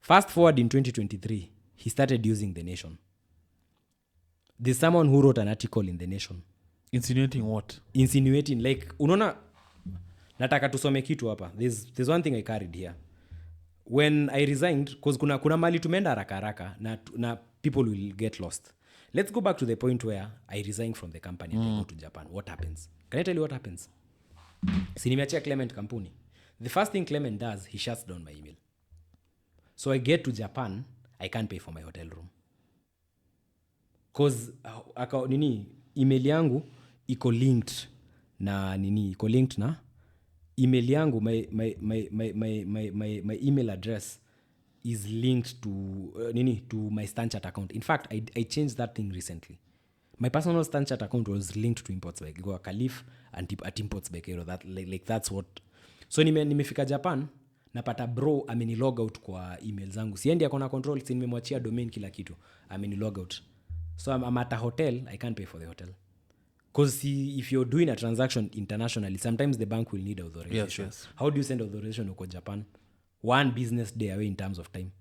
Fast forward in 2023, he started using The Nation. There's someone who wrote an article in The Nation. Insinuating what? Insinuating like, unaona, nataka tusome kitu hapa. There's one thing I carried here. When I resigned, because kuna mali tumeenda haraka na people will get lost. Let's go back to the point where I resigned from the company and I go to Japan. What happens? Can I tell you what happens? Nimeachia Clement kampuni. The first thing Clement does, he shuts down my email. So I get to Japan, I can't pay for my hotel room. Because email yangu iko linked na email yangu, my email address is linked to my Stanchart account. In fact, I changed that thing recently. My personal Stanchart account was linked to Imports by Khalif at Imports by Kairo. That like that's what. So nimefika Japan, napata bro amenilog out kwa email zangu. Siendi akona control, si nimemwachia domain kila kitu. Amenilog out. So I'm at a hotel, I can't pay for the hotel. Because if you're doing a transaction internationally, sometimes the bank will need authorization. Yes. How do you send authorization to Japan? One business day away in terms of time.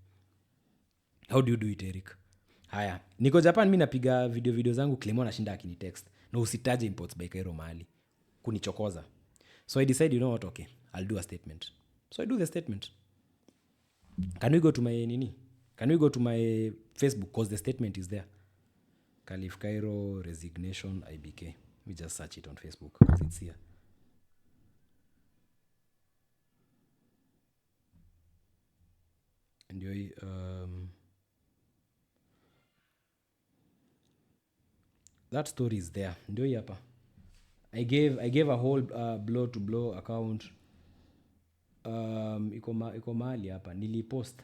How do you do it, Eric? Haya, niko Japan, mi napiga video zangu, Clement anashinda akinitext. No, usitaje Imports by Kairo mahali. Kunichokoza. So I decide, you know what, okay, I'll do a statement. So I do the statement. Can we go to my Can we go to my Facebook? Because the statement is there. Khalif Kairo, Resignation, IBK. We just search it on Facebook because it's here. And that story is there. Ndio hapa. I gave a whole blow to blow account. Iko mahali hapa. Nilipost.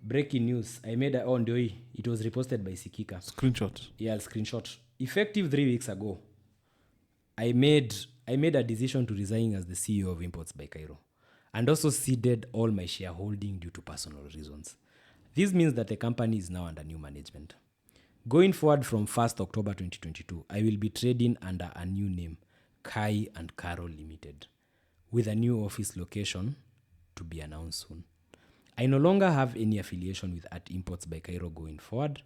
Breaking news. I made it was reposted by Sikika. Screenshot. Yeah, I'll screenshot. Effective 3 weeks ago, I made a decision to resign as the CEO of Imports by Kairo and also ceded all my shareholding due to personal reasons. This means that the company is now under new management. Going forward from 1st October 2022, I will be trading under a new name, Kai and Carol Limited, with a new office location to be announced soon. I no longer have any affiliation with at Imports by Kairo going forward,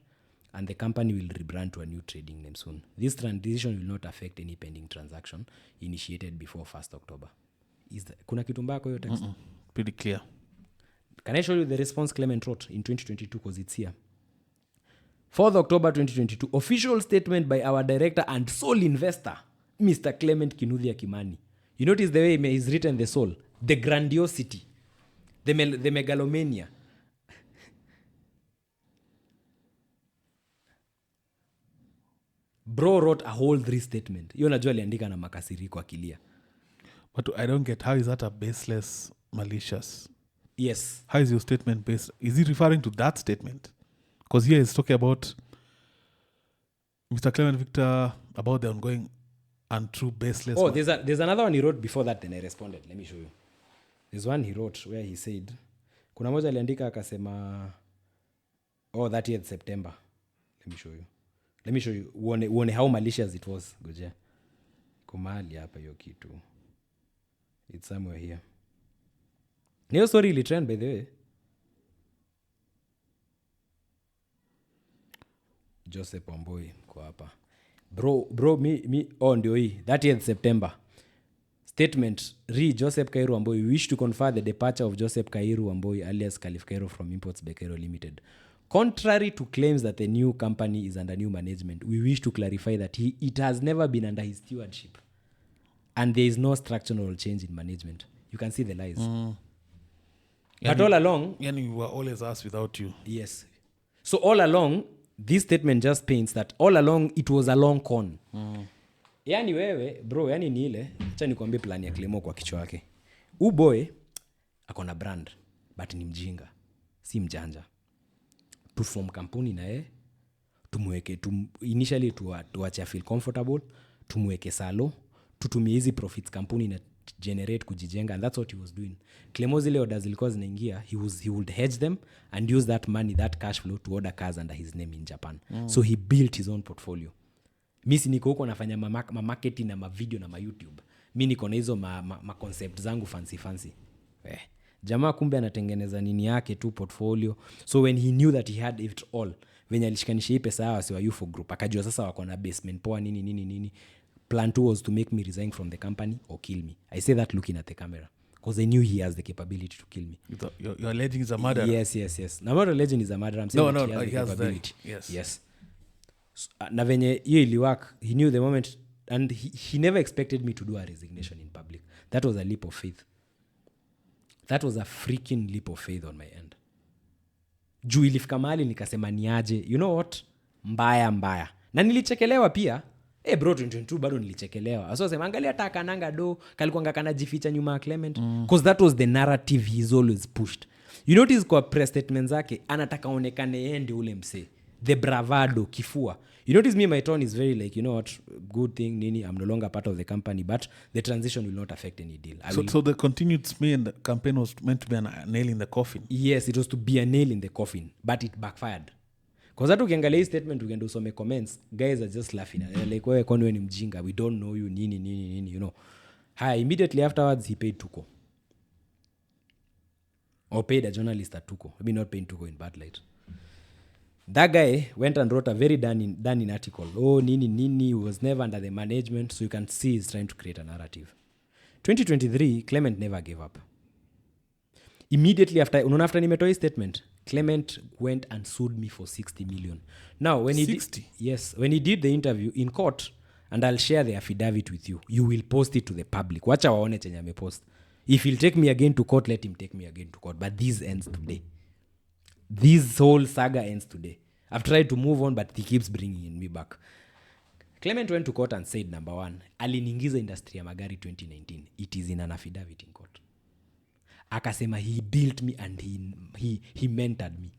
and the company will rebrand to a new trading name soon. This transition will not affect any pending transaction initiated before 1st October. Kuna kitu mbaya kwa hiyo text? Pretty clear. Can I show you the response Clement wrote in 2022 because it's here? 4th October 2022, official statement by our director and sole investor, Mr. Clement Kinuthia Kimani. You notice the way he's written the soul, the grandiosity, the megalomania. bro wrote a whole 3 statement. Hiyo najua aliandika na makasiriko akilia. But I don't get, how is that a baseless, malicious? Yes. How is your statement based? Is he referring to that statement? Because here he's talking about Mr. Clement Victor about the ongoing untrue, baseless. Oh, there's another one he wrote before that, then I responded. Let me show you. There's one he wrote where he said, kuna moja aliandika akasema, 30th September. Let me show you. Uone how malicious it was. Goja. Kumali hapa hiyo kitu. It's somewhere here. Niyo story ili trend, by the way. Joseph Wamboi kwa hapa. Bro, ndio hii. 30th September. Statement, Joseph Kairo Wamboi, we wish to confer the departure of Joseph Kairo Wamboi alias Khalif Kairo from Imports Betrayal Limited. Contrary to claims that the new company is under new management, we wish to clarify that it has never been under his stewardship. And there is no structural change in management. You can see the lies. But all along... we were always us without you. Yes. So all along, this statement just paints that all along it was a long con. Yani wewe, bro, yani ni ile, acha nikwambie plan ya Clement kwa kichwa yake. Boy akona brand, but ni mjinga, si mjanja. To form kampuni na tumweke, initially tuache feel comfortable, tumweke salo, tutumie hizi profits kampuni na generate kujijenga, and that's what he was doing. Clement zile orders zilikuwa zinaingia, he would hedge them and use that money, that cash flow to order cars under his name in Japan. So he built his own portfolio. Mimi niko huko nafanya marketing na video na YouTube. Mimi niko na hizo concept zangu fancy. Jamaa kumbe anatengeneza nini yake tu portfolio. So when he knew that he had it all, when alishikanisha hii pesa yao wa UFO group, akajua sasa wako na basement poa nini. Plan 2 was to make me resign from the company or kill me. I say that looking at the camera because I knew he has the capability to kill me. You're alleging he's a murderer. Yes. I'm not alleging he's a murderer. I'm saying he has the capability. Yes. So, na venye hiyo iliwork, he knew the moment, and he never expected me to do a resignation in public. That was a leap of faith. That was a freaking leap of faith on my end. Juu ilifika mahali nikasema niaje, you know what? Mbaya. Na nilichekelewa pia. Bro, 2022 bado nilichekelewa. Aso sema angalia takananga do, kalikuanga kanajificha nyuma ya Clement. Because that was the narrative he's always pushed. You notice kwa press statements zake, anataka onekane yeye ndio ule msee. The bravado, kifua. You notice me, my tone is very like, you know what, good thing, nini, I'm no longer part of the company, but the transition will not affect any deal. So the continued smear in the campaign was meant to be a nail in the coffin? Yes, it was to be a nail in the coffin, but it backfired. Because that ukiangalia hii statement, ukenda usome comments, guys are just laughing. Like, wewe kwani wewe ni mjinga, we don't know you, nini, you know. Immediately afterwards, he paid Tuko. Or paid a journalist at Tuko. Maybe not paying Tuko in bad light. That guy went and wrote a very done in article. Nini was never under the management, so you can see he's trying to create a narrative. 2023, Clement never gave up. Immediately after nimetoa hii statement, Clement went and sued me for 60 million. Now, when he 60? When he did the interview in court, and I'll share the affidavit with you, you will post it to the public. Wacha waone chenye amepost. If he'll take me again to court, let him take me again to court. But this ends today. This whole saga ends today. I've tried to move on, but he keeps bringing me back. Clement went to court and said, number one, aliningiza industry ya magari 2019. It is in an affidavit in court. Akasema he built me and he mentored me.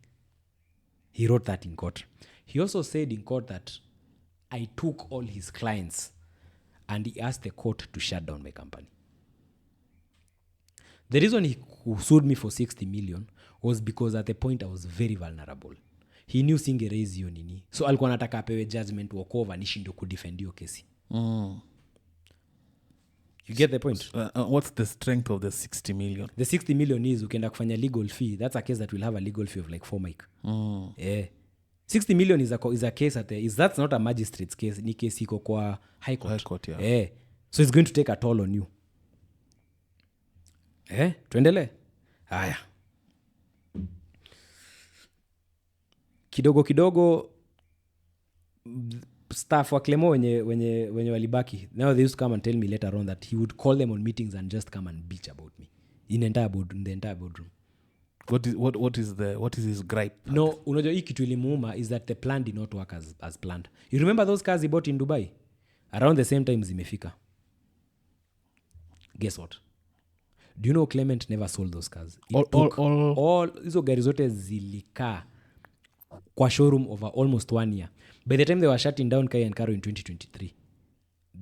He wrote that in court. He also said in court that I took all his clients and he asked the court to shut down my company. The reason he sued me for 60 million was because at the point I was very vulnerable. He knew singeraise hiyo nini. So alikuwa anataka apewe judgment walkover nishindo kudefend hiyo kesi. You get the point? What's the strength of the 60 million? The 60 million is ukienda kufanya legal fee. That's a case that will have a legal fee of like 4 mic. 60 million is a case that's not a magistrate's case. Ni case iko kwa high court. High court, yeah. So it's going to take a toll on you. Tuendele. Haya. Kidogo staff wa Clement wenye walibaki, now they used to come and tell me later on that he would call them on meetings and just come and bitch about me in the entire boardroom. What is his gripe? No, unajua hii kitu ilimuuma is that the plan did not work as planned. You remember those cars he bought in Dubai? Around the same time zimefika. Guess what? Do you know Clement never sold those cars? All hizo gari zote zilikaa kwa showroom over almost 1 year. By the time they were shutting down Kai and Karo in 2023,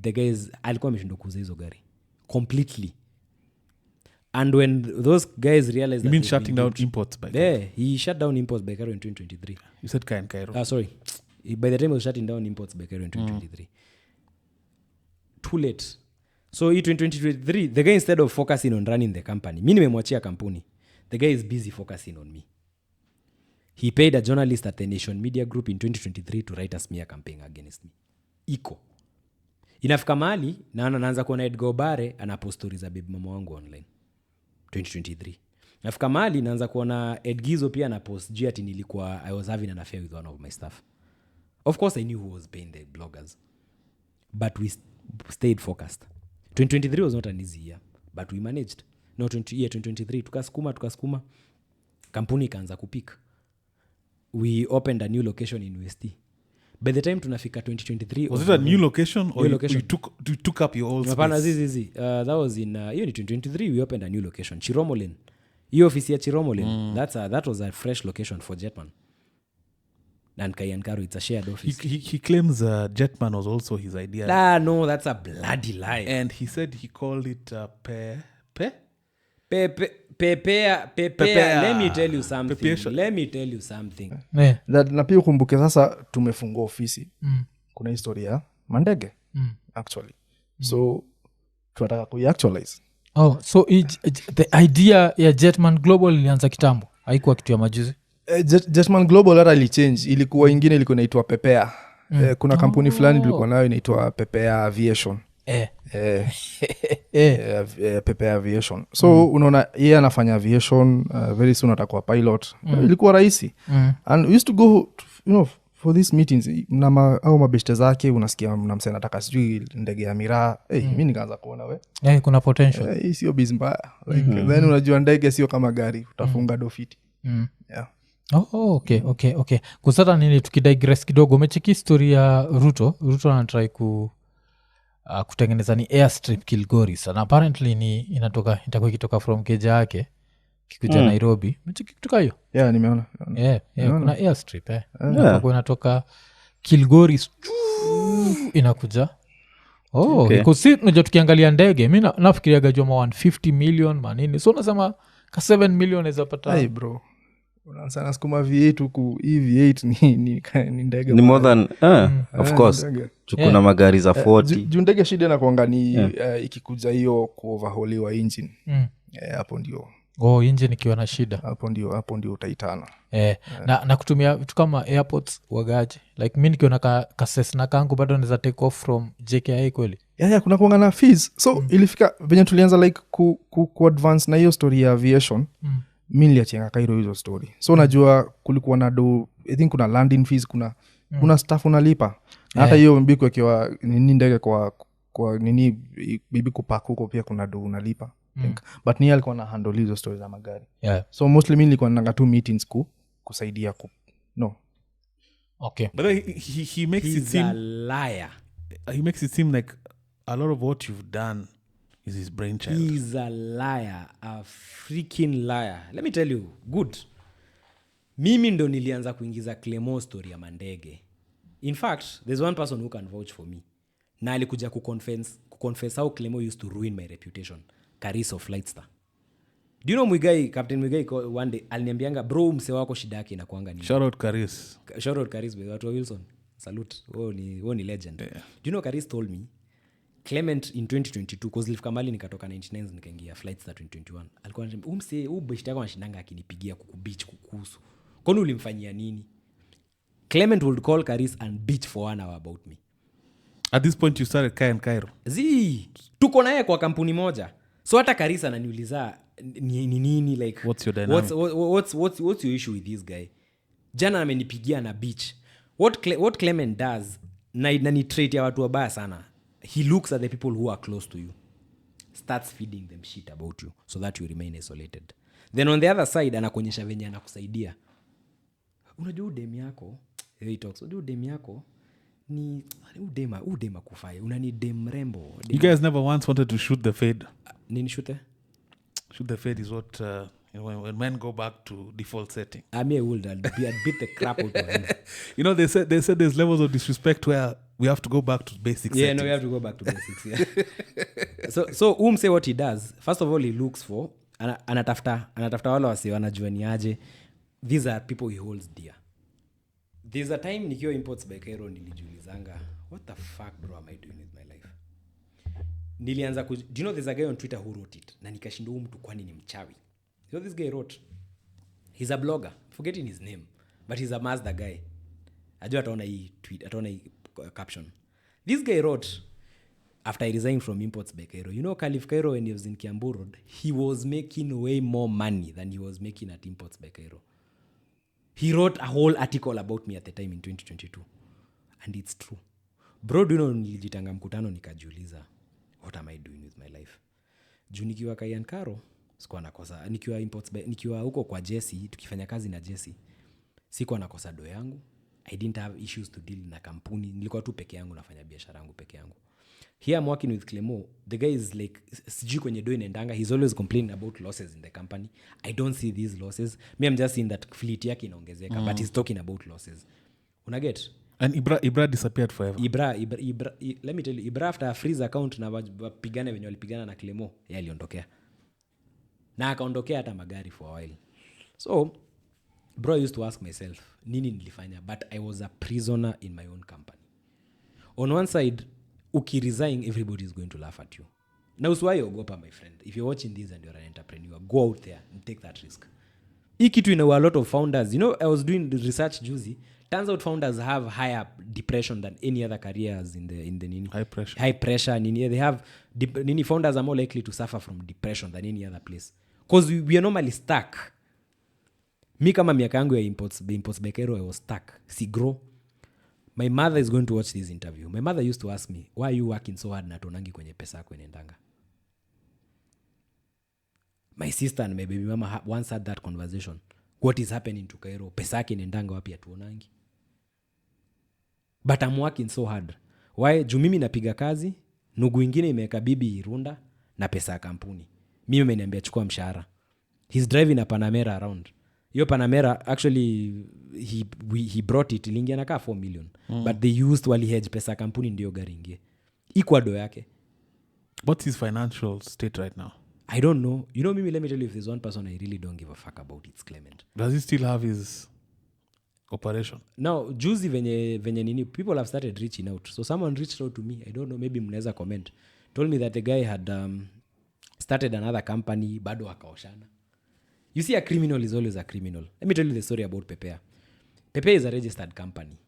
the guys alikuwa ameshindwa kuuza hizo gari completely. And when those guys realized you mean shutting down imports by he shut down imports by Karo in 2023. You said Kai and Kairo. Sorry. By the time he was shutting down imports by Karo in 2023. Too late. So in 2023, the guy, instead of focusing on running the company, mi nimemwachia kampuni, the guy is busy focusing on me. He paid a journalist at the Nation Media Group in 2023 to write a smear campaign against me. Iko. Inafika mahali, naanza kuona Edgar Obare anapost stories za baby mama wangu online. 2023. Inafika mahali, naanza kuona Edgizo pia anapost juu ati nilikuwa, I was having an affair with one of my staff. Of course, I knew who was paying the bloggers. But we stayed focused. 2023 was not an easy year, but we managed. No, 2023, tukasukuma. Kampuni ikaanza kupik. We opened a new location in UST. By the time tunafika 2023... Was it a new location or you took up your old space? Zizi. That was in 2023, we opened a new location. Chiromolin. Hiyo ofisi ya Chiromolin. That was a fresh location for Jetman. And Kai and Karo, it's a shared office. He claims Jetman was also his idea. No, that's a bloody lie. And he said he called it Let me tell you something. Na pia ukumbuke sasa tumefungua ofisi. Kuna historia ya mandege actually. So tunataka kuiactualize. So the idea ya Jetman Global ilianza kitambo. Haikuwa kitu ya majuzi. Jetman Global hata ilichange. Ilikuwa ingine ilikuwa inaitwa Pepea. Kuna kampuni fulani ilikuwa nayo inaitwa Pepea Aviation. Pepea Aviation. So unaona yeye anafanya aviation, very soon atakuwa pilot. Ilikuwa rahisi. And we used to go for these meetings au mabeshte zake unasikia mnamsema nataka sijui ndege ya miraa. Mimi nikaanza kuona kuna potential. Hii sio biz mbaya. Then unajua ndege sio kama gari, utafunga dofiti. Yeah. Okay. Kusata nini tukidigress kidogo, umecheki story ya Ruto anatry kutengeneza ni airstrip Kilgoris, and apparently itakuwa ikitoka from keja yake kikuja Nairobi. Umecheki kutoka hiyo? Yeah, nimeona. Kuna airstrip inatoka Kilgoris inakuja. Because unajua tukiangalia ndege mimi nafikiria gajwa 150 million manini. So unasema ka 7 million is pata. Hey bro. Unasana skuma V8 huku V8 ni ndege. Ni more than of course. Kuna magari za 40. Juu ndege shida na kuanga ni ikikuja hiyo kuoverhauliwa engine. Hapo ndio. Engine ikiwa na shida. Hapo ndio utaitana. Na kutumia vitu kama airports wagaje. Like mimi nikiona ka Cessna kangu bado naweza take off from JKIA kweli. Kuna kuanga na fees. So ilifika venye tulianza like ku advance na hiyo story ya aviation. Mimi niliachenga Kairo hizo story. So najua kulikuwa na I think kuna landing fees, kuna staff unalipa. Hata hiyo mbi kuwekewa nini ndege kwa nini bibi kupack huko pia kuna unalipa. But ni alikuwa na handle hizo stories za magari. So mostly mimi nilikuwa nanga 2 meetings kusaidia Okay. But he makes it seem a liar. He makes it seem like a lot of what you've done is his brainchild. He's a liar, a freaking liar. Let me tell you, good. Mimi ndo nilianza kuingiza Clement story ya mandege. In fact, there's one person who can vouch for me. Na alikuja kuconfess how Clement used to ruin my reputation. Karis of Flightstar. Do you know Captain Muigai one day aliniambianga bro mse wako shida yake inakuanga nini? Shout out Karis by watu wa Wilson. Salute. Wao ni legend. Do you know Karis told me Clement in 2022 cause nilifika mali nikatoka 99 nikaingia Flightstar 2021. Alikuwa anasema umse beshte yako anashindanga akinipigia kukubeach kukuhusu. Kwani ulimfanyia nini? Clement would call Karis and bitch for 1 hour about me. At this point you started Kai and Kairo. Tuko naye kwa kampuni moja. So hata Karis ananiuliza nini like what's your dynamic? What's your issue with this guy? Jana amenipigia na bitch. What Clement does na ni trait ya watu wabaya sana. He looks at the people who are close to you. Starts feeding them shit about you so that you remain isolated. then on the other side anakuonyesha venye anakusaidia. Unajua udem yako he talks, unajua udem yako ni udema kufai, unani dem rembo. You guys never once wanted to shoot the fade? Nini shoot the fade is what when men go back to default setting. I'd beat the crap out of him. You know, they said there's levels of disrespect where we have to go back to basics. Yeah, no, we have to go back to basics. Yeah. So say what he does. First of all, he looks for anatafuta wale wasi wanajua ni aje. These are people he holds dear. There's a time nikiwa Imports by Kairo nilijiulizanga, what the fuck bro am I doing with my life? Nilianza do you know there's a guy on Twitter who wrote it? Na nikashindwa mtu kwani ni mchawi. So this guy wrote, he's a blogger, forgetting his name, but he's a Mazda guy. Ajua ataona hii tweet, ataona hii caption. This guy wrote, after I resigned from Imports by Kairo, you know Khalif Kairo when he was in Kiambu Road, he was making way more money than he was making at Imports by Kairo. He wrote a whole article about me at the time in 2022. And it's true. Bro, do you know nilijitanga mkutano nikajiuliza, what am I doing with my life? Juu nikiwa Kayan Karo, sikuwa nakosa. Nikiwa Imports by, nikiwa huko kwa Jesse, tukifanya kazi na Jesse, sikuwa nakosa do yangu. I didn't have issues to deal na kampuni. Nilikuwa tu peke yangu nafanya biashara yangu peke yangu. Here I'm working with Clement. The guy is like, sijui kwenye do inaendanga. He's always complaining about losses in the company. I don't see these losses. Me, I'm just seeing that fleet yake inaongezeka. But he's talking about losses. Unaget? And Ibra disappeared forever. Ibra, let me tell you, Ibra after a freeze account na wapigane venye walipigana na Clement, yeye aliondokea. Na akaondokea hata magari for a while. So, bro, I used to ask myself, nini nilifanya? But I was a prisoner in my own company. On one side, ukiresign, everybody is going to laugh at you. Na usiwahi ogopa, my friend. If you're watching this and you're an entrepreneur, go out there and take that risk. Hii kitu a lot of founders. You know, I was doing the research juzi. Turns out founders have higher depression than any other careers in the nini. High pressure. Nini. They have founders are more likely to suffer from depression than any other place. Because we are normally stuck. Mi kama miaka yangu ya Imports by Kairo, I was stuck. Si grow. My mother is going to watch this interview. My mother used to ask me, why are you working so hard na tonangi kwenye pesa yako inaendanga? My sister and my baby mama once had that conversation. What is happening to Kairo? Pesa yake inaendanga wapi atuonangi? But I'm working so hard. Why? Juu mimi napiga kazi, nugu ingine imeweka bibi Irunda na pesa ya kampuni. Mimi ameniambia chukua mshahara. He's driving a Panamera around. Yo Panamera, actually, he brought it, ilingia nakaa 4 million. But they used wali hedge pesa kampuni ndio gari ingie. Ecuador yake. What's his financial state right now? I don't know. You know, let me tell you, if there's one person I really don't give a fuck about, it's Clement. Does he still have his operation? Now, juzi venye nini, people have started reaching out. So someone reached out to me, I don't know, maybe mnaweza comment. Told me that the guy had started another company, bado akaoshana. You see, a criminal is always a criminal. Let me tell you the story about Pepe. Pepe is a registered company.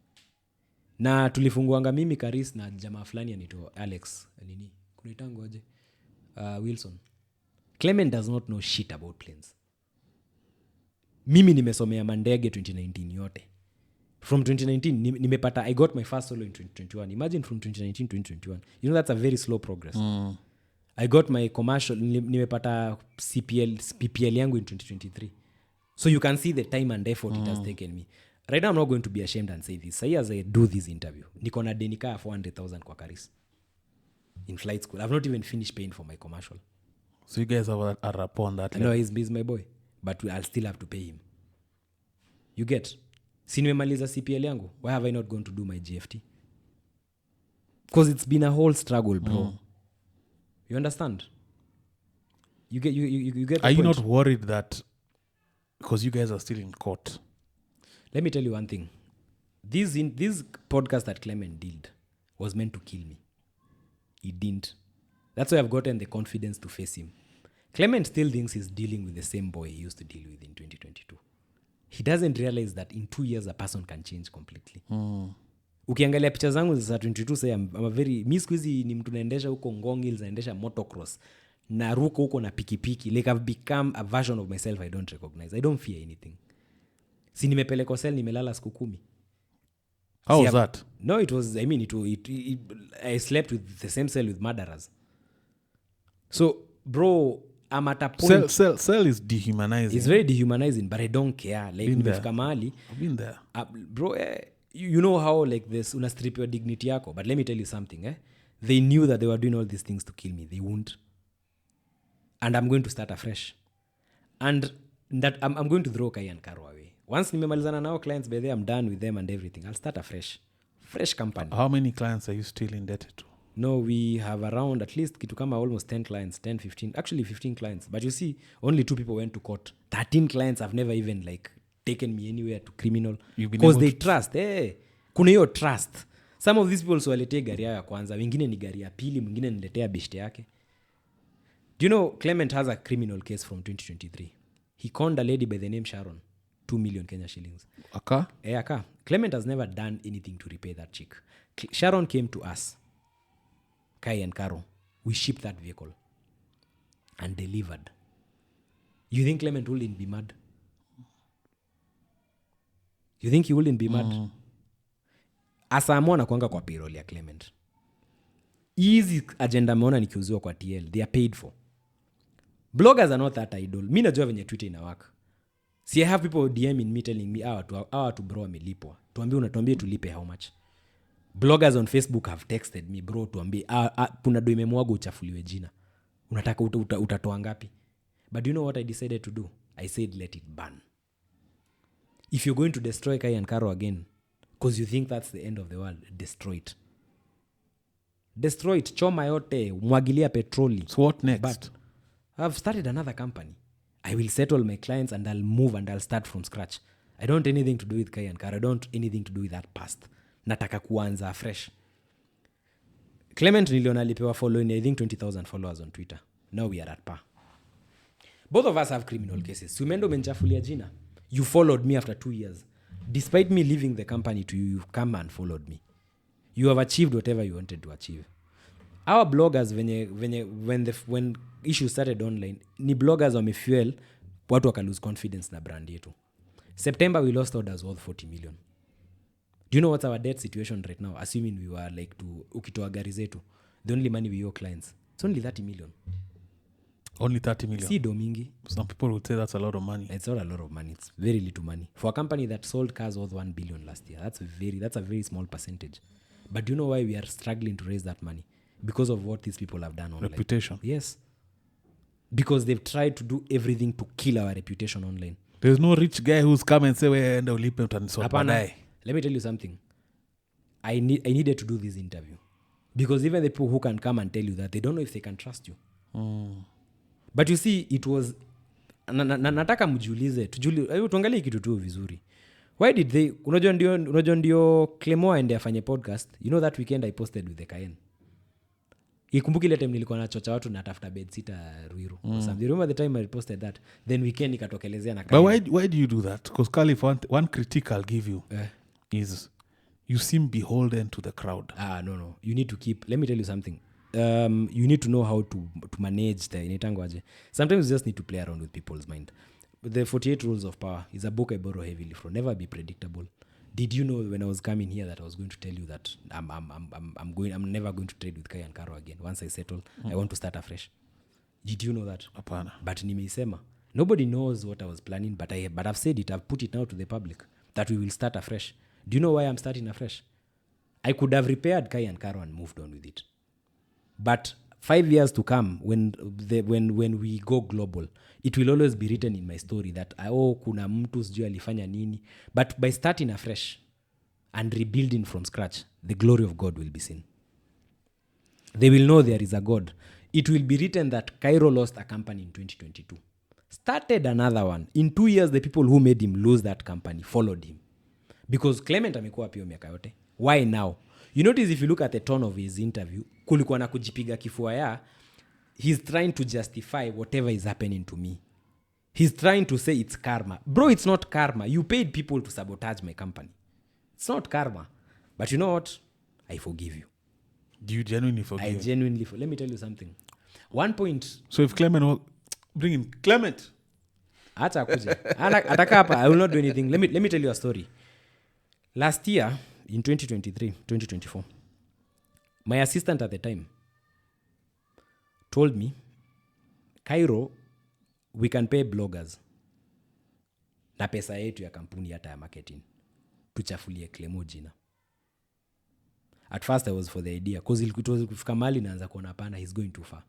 Na tulifunguanga mimi Karis na jamaa fulani anaitwa Alex. Nini? Kunaitango aje? Wilson. Clement does not know shit about planes. Mimi nimesomea mandege 2019 yote. From 2019, nimepata, I got my first solo in 2021. Imagine from 2019 to 2021. You know, that's a very slow progress. I got my commercial, nimepata PPL yangu in 2023. So you can see the time and effort it has taken me. Right now, I'm not going to be ashamed and say this. Say as I do this interview, niko na denika 400,000 kwa Karis. In flight school. I've not even finished paying for my commercial. So you guys have a rapport on that level? No, he's my boy. But I'll still have to pay him. You get? Si nimemaliza CPL yangu. Why have I not gone to do my GFT? Because it's been a whole struggle, bro. You understand? You get Are you not worried that because you guys are still in court? Let me tell you one thing. This podcast that Clement did was meant to kill me. It didn't. That's why I've gotten the confidence to face him. Clement still thinks he's dealing with the same boy he used to deal with in 2022. He doesn't realize that in 2 years a person can change completely. Ukiangalia picha zangu za 22 say I'm a very, mi siku hizi ni mtu naendesha huko Ngong Hills, naendesha motocross, naruko huko na pikipiki. Like I've become a version of myself I don't recognize. I don't fear anything. Si nimepelekwa cell, nimelala siku 10. How was that? No, it was, I mean, I slept with the same cell with murderers. So, bro, I'm at a point. Sell is dehumanizing. It's very dehumanizing, but I don't care. Like nimefika mahali. I've been there. Bro, you know how like this una strip your dignity yako, but let me tell you something. They knew that they were doing all these things to kill me. They won't. And I'm going to start afresh. And that I'm going to throw Kai and Karo away. Once nimemalizana nao clients by there, I'm done with them and everything. I'll start afresh. Fresh company. How many clients are you still indebted to? No, we have around at least kitu kama almost 10 clients, 10, 15, actually 15 clients. But you see, only 2 people went to court. 13 clients have never even like taken me anywhere to criminal. Because they trust. Kuna hiyo trust. Some of these people so waletea gari ya kwanza, wengine ni gari ya pili, mwingine niletea beshte yake. Do you know Clement has a criminal case from 2023? He conned a lady by the name Sharon, 2 million Kenya shillings. Aka? Aka. Clement has never done anything to repay that chick. Sharon came to us, Kai and Karo. We shipped that vehicle and delivered. You think Clement wouldn't be mad? You think he wouldn't be mad? Asamu anakuanga kwa payroll ya Clement. Easy agenda meona nikiuziwa kwa TL. They are paid for. Bloggers are not that idle. Mi najua venye Twitter inawaka. See, I have people DMing me telling me, to bro amelipwa. Tuambie tulipe how much. Bloggers on Facebook have texted me, bro, tuambie, kuna do imemwaga uchafuliwe jina. Unataka utatoa ngapi? But do you know what I decided to do? I said, let it burn. If you're going to destroy Kai and Karo again, because you think that's the end of the world, destroy it. Destroy it. Choma yote, mwagilia petroli. So what next? But I've started another company. I will settle my clients and I'll move and I'll start from scratch. I don't want anything to do with Kai and Karo. I don't want anything to do with that past. Nataka kuanza fresh. Clement niliona alipewa following, I think 20,000 followers on Twitter. Now we are at par. Both of us have criminal cases. Sumendo menchafulia jina. You followed me after 2 years. Despite me leaving the company to you, you've come and followed me. You have achieved whatever you wanted to achieve. Our bloggers, when issues started online, ni bloggers wamefuel, watu waka lose confidence na brand yetu. September, we lost orders worth 40 million. Do you know what's our debt situation right now? Assuming we were like to ukitoa gari zetu, the only money we owe clients, it's only 30 million. Only 30 million? Si do mingi. Some people would say that's a lot of money. It's not a lot of money. It's very little money. For a company that sold cars worth 1 billion last year, that's a very small percentage. But do you know why we are struggling to raise that money? Because of what these people have done online. Reputation. Yes. Because they've tried to do everything to kill our reputation online. There's no rich guy who's come and say, enda ulipe utanisoma baadaye. Let me tell you something. I needed to do this interview. Because even the people who can come and tell you that, they don't know if they can trust you. But you see, it was... nataka mjiulize. Tuangalie kitu tu vizuri. Why did they... Unajua ndio Clement aende afanye podcast. You know that weekend I posted with the Cayenne. Ikumbuki ile time nilikuwa nachocha watu natafuta bedsitter Ruiru. You remember the time I posted that? Then weekend ikatokelezea na Cayenne. But why do you do that? Because Khalif, one critique I'll give you is you seem beholden to the crowd. No. You need to keep... Let me tell you something. You need to know how to manage the initangwaje. Sometimes you just need to play around with people's mind. The 48 Rules of Power is a book I borrow heavily from. Never be predictable. Did you know when I was coming here that I was going to tell you that I'm never going to trade with Kai and Karo again. Once I settle, I want to start afresh. Did you know that? Apana. But nimeisema. Nobody knows what I was planning, but I've said it. I've put it now to the public that we will start afresh. Do you know why I'm starting afresh? I could have repaired Kai and Karo and moved on with it. But 5 years to come, when we go global, it will always be written in my story that kuna mtu sijui alifanya nini. But by starting afresh and rebuilding from scratch, the glory of God will be seen. They will know there is a God. It will be written that Cairo lost a company in 2022. Started another one. In 2 years, the people who made him lose that company followed him. Because Clement amekuwa pio miaka yote. Why now? You notice if you look at the tone of his interview, kulikuwa na kujipiga kifua ya, he's trying to justify whatever is happening to me. He's trying to say it's karma. Bro, it's not karma. You paid people to sabotage my company. It's not karma. But you know what? I forgive you. Do you genuinely forgive? I genuinely forgive. Let me tell you something. One point. So if Clement... Bring him. Clement! Ataka hapa. I will not do anything. Let me tell you a story. Last year... in 2024, my assistant at the time told me, Cairo we can pay bloggers na pesa yetu ya kampuni hata ya marketing tuchafulie Clement jina. At first I was for the idea because it was kufika mali naanza kuona hapana, he's going too far.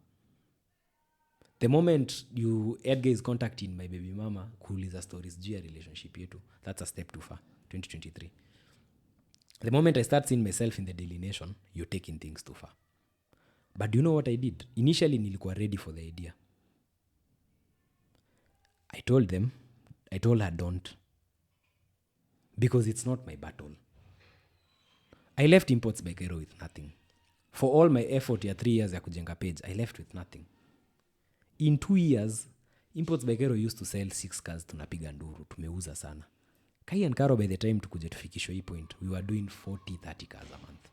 The moment Edgar is contacting my baby mama kuuliza stories juu ya relationship yetu, that's a step too far. 2023. The moment I start seeing myself in the Daily Nation, you're taking things too far. But do you know what I did? Initially nilikuwa ready for the idea. I told her don't. Because it's not my battle. I left Imports by Kairo with nothing. For all my effort ya 3 years ya kujenga page, I left with nothing. In 2 years, Imports by Kairo used to sell 6 cars, tunapiga nduru, tumeuza sana. Kai and Karo by the time tukuje tufikishwe hii point, we were doing 40-30 cars a month.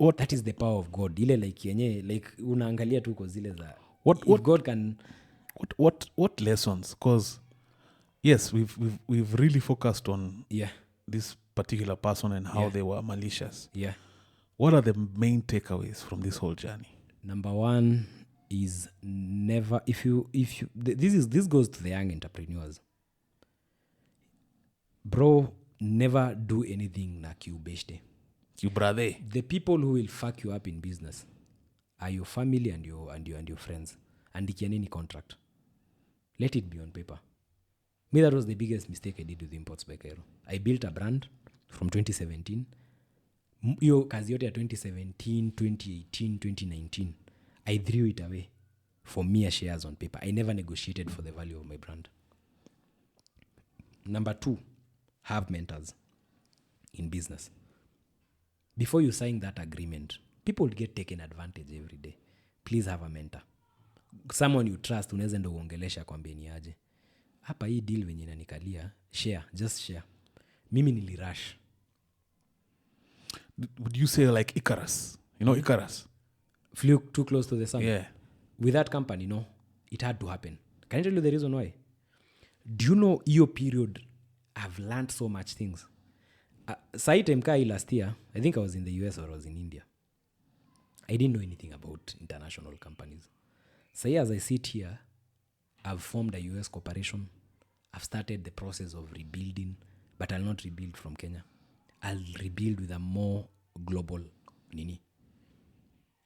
What? That is the power of God. Ile like yenye, like unaangalia tu kwa zile za, if God can... What lessons? Because, yes, we've really focused on this particular person and how they were malicious. Yeah. What are the main takeaways from this whole journey? Number one is never, this goes to the young entrepreneurs. Bro, never do anything na kiubeshte. Brother. The people who will fuck you up in business are your family and your friends. Andikiani ni contract. Let it be on paper. Me, that was the biggest mistake I did with Imports by Kairo. I built a brand from 2017. Yo kazi yote ya 2017, 2018, 2019. I threw it away for mere shares on paper. I never negotiated for the value of my brand. Number 2, have mentors in business. Before you sign that agreement, people get taken advantage every day. Please have a mentor. Someone you trust, unaweza ndo uongelesha kwambie ni aje. Hapa hii deal wenye nanikalia, just share. Mimi nilirush. Would you say like Icarus? You know Icarus? Flew too close to the sun. Yeah. With that company, no, it had to happen. Can I tell you the reason why? Do you know your period, I've learned so much things. Saite mkai last year, I think I was in the US or I was in India. I didn't know anything about international companies. So as I sit here, I've formed a US corporation. I've started the process of rebuilding, but I'll not rebuild from Kenya. I'll rebuild with a more global nini.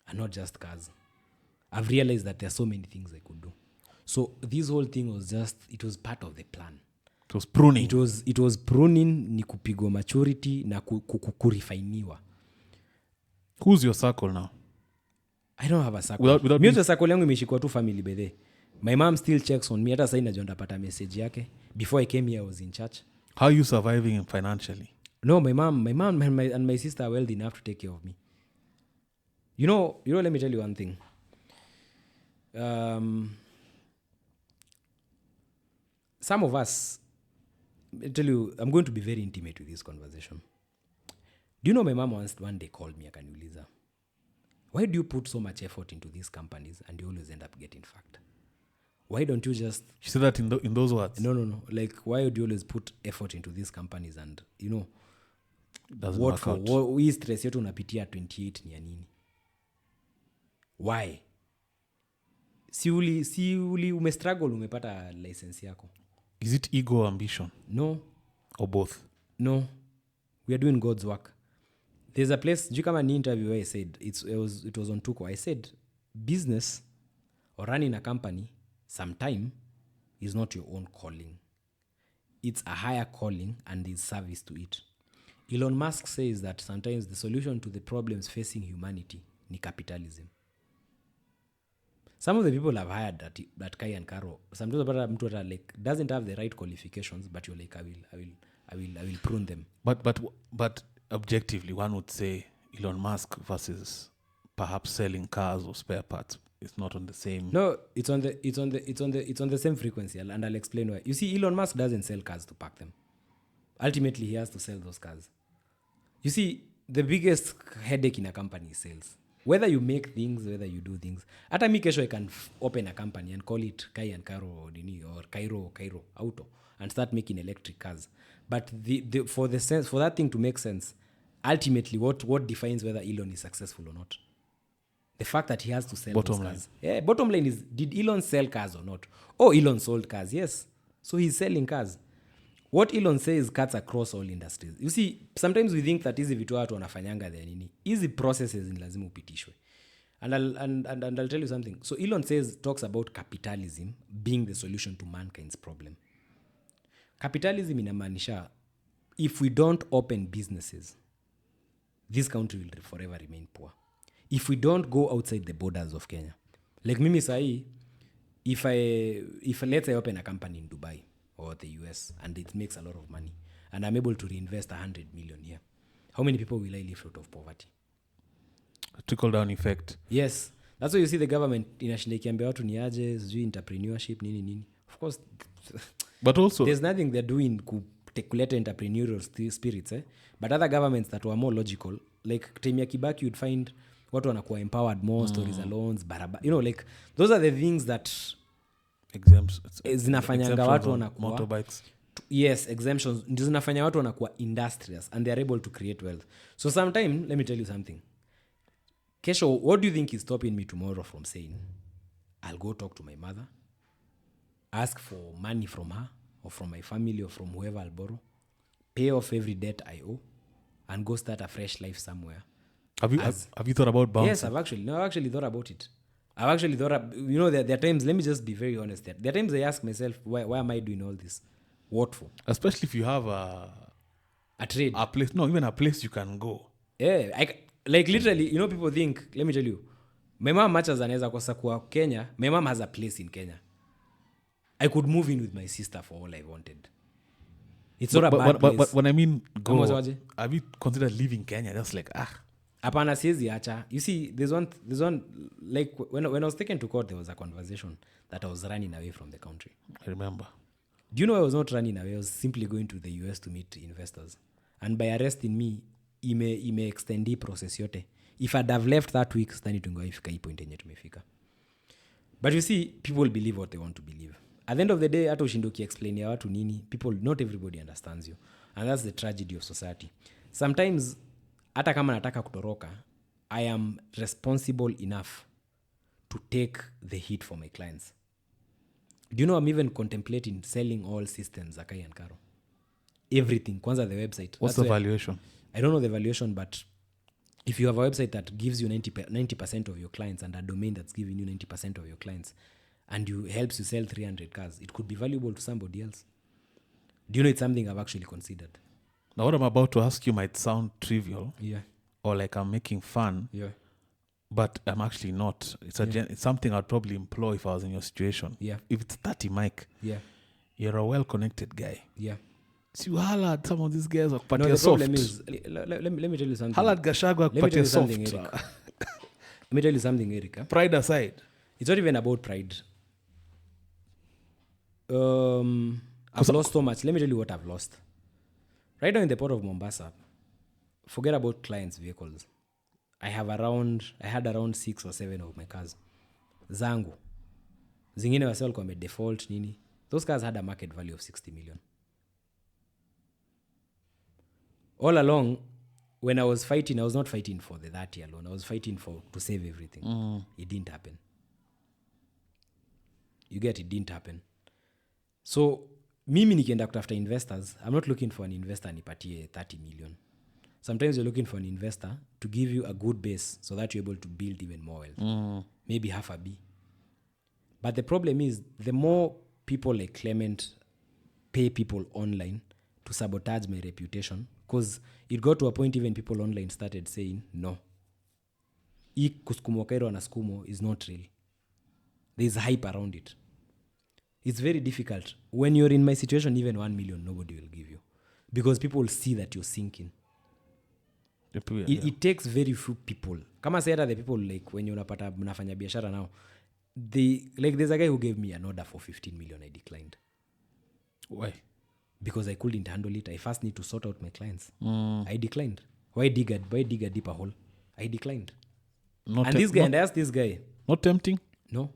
And not just cars. I've realized that there are so many things I could do. So this whole thing was it was part of the plan. It was pruning. It was pruning, ni kupigwa maturity na kurefiniwa. Who's your circle now? I don't have a circle. Mimi circle yangu imeshikwa tu family bedhe. My mom still checks on me. Hata sasa najua ndapata message yake. Before I came here I was in church. How are you surviving financially? No, my mom and my sister are wealthy enough to take care of me. You know, let me tell you one thing. Some of us, I tell you, I'm going to be very intimate with this conversation. Do you know my mom one day called me akaniuliza, why do you put so much effort into these companies and you always end up getting fucked? Why don't you just... She said that in those words? No. Like, why do you always put effort into these companies and, you know, doesn't work out. Hii stress yetu unapitia 28 ni ya nini? Why? Si uli umestruggle umepata license yako. Is it ego or ambition? No. Or both? No. We are doing God's work. There's a place, do you come an interview where I said, it was on Tuko. I said, business or running a company sometime is not your own calling. It's a higher calling and there's service to it. Elon Musk says that sometimes the solution to the problems facing humanity ni capitalism. Some of the people I've hired that Kai and Karo, sometimes mtu like doesn't have the right qualifications, but you're like, I will prune them. But objectively, one would say Elon Musk versus perhaps selling cars or spare parts is not on the same. No, it's on the same frequency, and I'll explain why. You see, Elon Musk doesn't sell cars to park them. Ultimately, he has to sell those cars. You see, the biggest headache in a company is sales. Whether you make things, whether you do things. Hata mi kesho I can open a company and call it Kai and Karo or Cairo Auto and start making electric cars. But for that thing to make sense, ultimately what defines whether Elon is successful or not? The fact that he has to sell Bottom those line. cars. Yeah, bottom line is, did Elon sell cars or not? Oh, Elon sold cars, yes. So he's selling cars. What Elon says cuts across all industries. You see, sometimes we think that hizi vitu watu wanafanyanga the nini. Hizi processes ni lazima upitishwe. And I'll tell you something. So Elon talks about capitalism being the solution to mankind's problem. Capitalism inamaanisha, if we don't open businesses, this country will forever remain poor. If we don't go outside the borders of Kenya. Like mimi sahi, if let's say I open a company in Dubai or the US and it makes a lot of money and I'm able to reinvest 100 million here, how many people will I live out of poverty? Trickle down effect. Yes. That's why you see the government inashinda ikiambia watu ni aje, sijui entrepreneurship, nini. Of course, but also there's nothing they're doing kuleta entrepreneurial spirits. But other governments that were more logical, like time ya Kibaki, you'd find watu wanakuwa empowered more, stories alone, barabara. You know, like, those are the things that zinafanyanga watu wanakuwa motorbikes. Yes, exemptions. Ndio zinafanya watu wanakuwa industrious and they are able to create wealth. So sometime, let me tell you something. Kesho, what do you think is stopping me tomorrow from saying, I'll go talk to my mother, ask for money from her or from my family or from whoever I'll borrow, pay off every debt I owe, and go start a fresh life somewhere. Have you thought about bouncing? Yes, I've actually thought about it. I've actually thought, there are times, let me just be very honest, there are times I ask myself, why am I doing all this? What for? Especially if you have a trade. A place, no, even a place you can go. Yeah, like literally, people think, let me tell you, my mom much as anaweza kosa kwa Kenya, my mom has a place in Kenya. I could move in with my sister for all I wanted. It's not a bad place. But when I mean go, Waje? have you considered leaving Kenya? Just like, Apana siezi acha. You see, there's one like when I was taken to court, there was a conversation that I was running away from the country. I remember. Do you know I was not running away? I was simply going to the US to meet investors. And by arresting me, ime extend the process yote. If I'd have left that week, stani tungoifika hii point yenye tumefika. But you see, people believe what they want to believe. At the end of the day, hata ushindo ki-explain ya watu nini, not everybody understands you. And that's the tragedy of society. Sometimes, hata kama nataka kutoroka, I am responsible enough to take the hit for my clients. Do you know I'm even contemplating selling all systems, Zakai and Karo? Everything. Kwanza the website. What's the valuation? I don't know the valuation, but if you have a website that gives you 90% of your clients and a domain that's giving you 90% of your clients and helps you sell 300 cars, it could be valuable to somebody else. Do you know it's something I've actually considered? Now what I'm about to ask you might sound trivial. Yeah. Or like I'm making fun. Yeah. But I'm actually not. It's something I'd probably employ if I was in your situation. Yeah. If it's 30, Mike, you're a well-connected guy. Yeah. So you hollered some of these guys are no, the soft. problem is, let me tell you something. Hollered Gashagwa Let soft. Let me tell you something, Eric. Pride aside. It's not even about pride. I've lost so much. Let me tell you what I've lost. Right now in the port of Mombasa, forget about clients' vehicles. I had around 6 or 7 of my cars. Zangu. Zingine wasel kwa default nini. Those cars had a market value of 60 million. All along, when I was fighting, I was not fighting for the 30 alone. I was fighting to save everything. It didn't happen. You get it didn't happen. So, mimi nikienda kutafuta investors, I'm not looking for an investor nipatie 30 million. Sometimes you're looking for an investor to give you a good base so that you're able to build even more wealth. Maybe half a B. But the problem is, the more people like Clement pay people online to sabotage my reputation, because it got to a point even people online started saying, no. Hii kuskumo Kairo na skumo is not real. There's hype around it. It's very difficult. When you're in my situation, even 1 million, nobody will give you. Because people will see that you're sinking. It takes very few people. Kama say the people, like when you mnafanya biashara now, there's a guy who gave me an order for 15 million. I declined. Why? Because I couldn't handle it. I first need to sort out my clients. I declined. Why dig a deeper hole? I declined. And I asked this guy. Not tempting? No.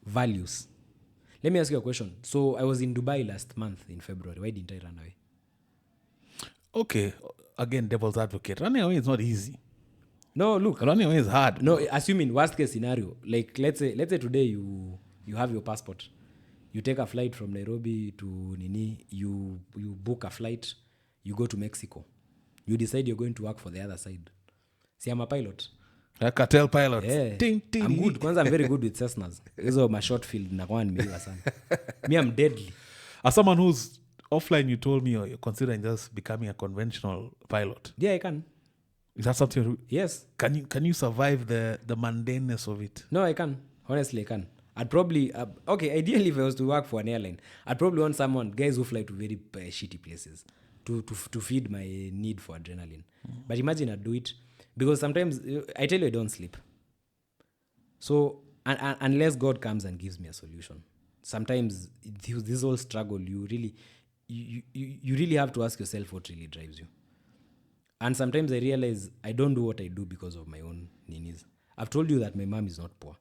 Values. Let me ask you a question. So I was in Dubai last month in February. Why didn't I run away? Okay. Again, devil's advocate. Running away is not easy. No, look. Running away is hard. No, assuming worst case scenario, like let's say today you have your passport. You take a flight from Nairobi to Nini, you book a flight, you go to Mexico. You decide you're going to work for the other side. See, I'm a pilot. A cartel pilot. Yeah. I'm good. Kwanza I'm very good with Cessnas. Hizo my short field nakuwa nimeiva sana. Me, I'm deadly. As someone who's offline, you told me you're considering just becoming a conventional pilot. Yeah, I can. Is that something? Yes. Can you survive the mundaneness of it? No, I can. Honestly, I can. I'd probably ideally if I was to work for an airline, I'd probably want guys who fly to very shitty places to feed my need for adrenaline. But imagine I'd do it because sometimes I tell you I don't sleep. So unless God comes and gives me a solution, sometimes this whole struggle you really have to ask yourself what really drives you. And sometimes I realize I don't do what I do because of my own needs. I've told you that my mom is not poor.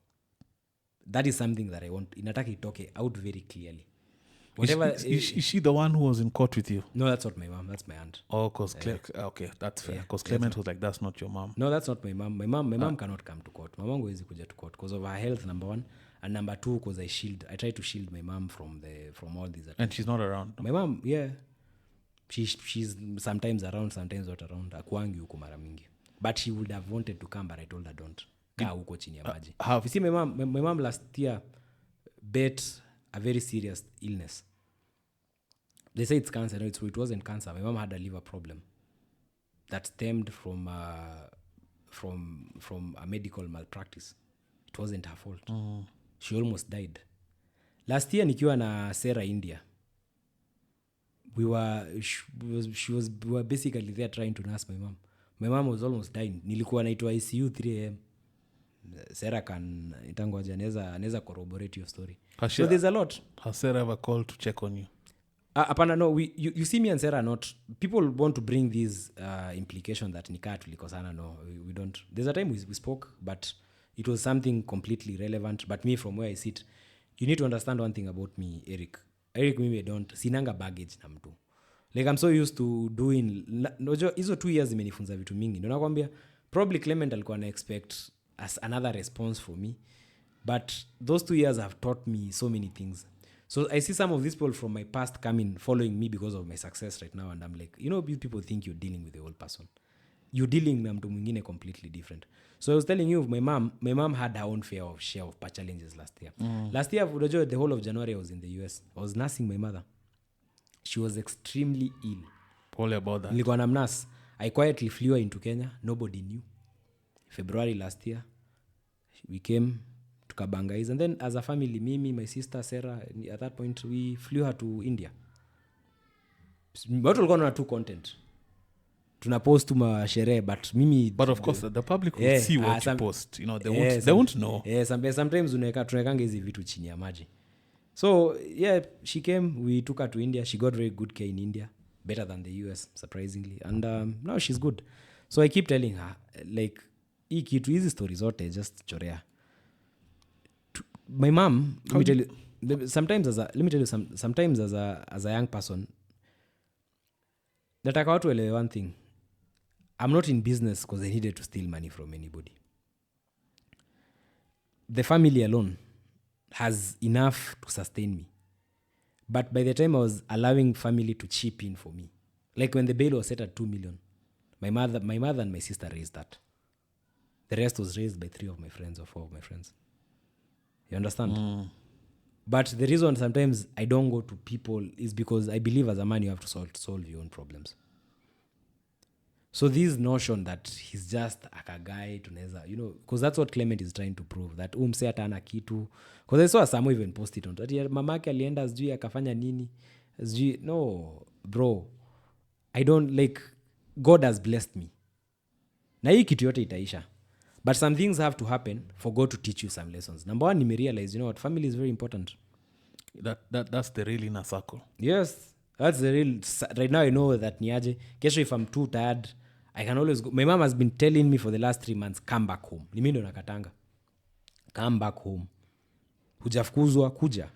That is something that I want. Inataka itoke out very clearly. Whatever. Is she the one who was in court with you? No, that's not my mom. That's my aunt. Oh, because okay, that's fair. Because Clement was like, that's not your mom. No, that's not my mom. My mom cannot come to court. My mom hawezi kuja to court because of her health, number one, and number two, because I try to shield my mom from all these. And she's not around. My mom, yeah, she's sometimes around, sometimes not around. Akuangi huko mara mingi. But she would have wanted to come, but I told her don't. Kaa huko chini ya maji. You see, my mom last year bet a very serious illness. They say it's cancer. No, it wasn't cancer. My mom had a liver problem that stemmed from a medical malpractice. It wasn't her fault. She almost died. Last year nikiwa na Sarah India, we were basically there trying to nurse my mom. My mom was almost dying. Nilikuwa naitwa ICU 3 a.m. Sarah can itangoja anaweza corroborate your story. So there's a lot. Has Sarah ever called to check on you? Apana, no, you see me and Sarah not. People want to bring this implication that nikaa tulikosana. No, we don't. There's a time we spoke, but it was something completely relevant. But me, from where I sit, you need to understand one thing about me, Eric, mimi don't sinanga baggage na mtu. Like I'm so used to doing hizo 2 years imenifunza vitu mingi. Ndio nakwambia probably Clement alikuwa na expect as another response for me, but those 2 years have taught me so many things. So I see some of these people from my past following me because of my success right now, and I'm like, you people think you're dealing with the old person. You're dealing na mtu mwingine completely different. So I was telling you, my mom had her own share of challenges last year. Last year, the whole of January I was in the US. I was nursing my mother. She was extremely ill. Probably about that. Nilikuwa na nurse. I quietly flew her into Kenya. Nobody knew. February last year, we came to Kabangais, and then as a family, me, my sister Sarah, at that point we flew her to India. But we're going to do content. Tuna post to my sherehe, but mimi. But of course, the public will see what you post. They won't know. Yeah, sometimes tunawekanga hizi vitu chini ya maji. So yeah, she came. We took her to India. She got very good care in India, better than the US, surprisingly, and now she's good. So I keep telling her, like, hizi stories zote just chorea. My mom, let me tell you, sometimes as a young person, nataka watu elewe one thing. I'm not in business because I needed to steal money from anybody. The family alone has enough to sustain me. But by the time I was allowing family to chip in for me, like when the bail was set at 2 million, my mother and my sister raised that. The rest was raised by 3 of my friends or 4 of my friends. You understand? But the reason sometimes I don't go to people is because I believe as a man you have to solve your own problems. So this notion that he's just a guy tunaweza, because that's what Clement is trying to prove, that umse hata ana kitu. Because I saw someone even post it on that mamake alienda sijui akafanya nini. No, bro. I don't God has blessed me. Na hii kitu yote itaisha. But some things have to happen for God to teach you some lessons. Number one, you realize, what, family is very important. That's the real inner circle. Yes, that's the real. Right now, I know that niaje. Kesho, if I'm too tired, I can always go. My mom has been telling me for the last 3 months, come back home. Ni mimi ndo nakatanga. Come back home. Hujafukuzwa, kuja.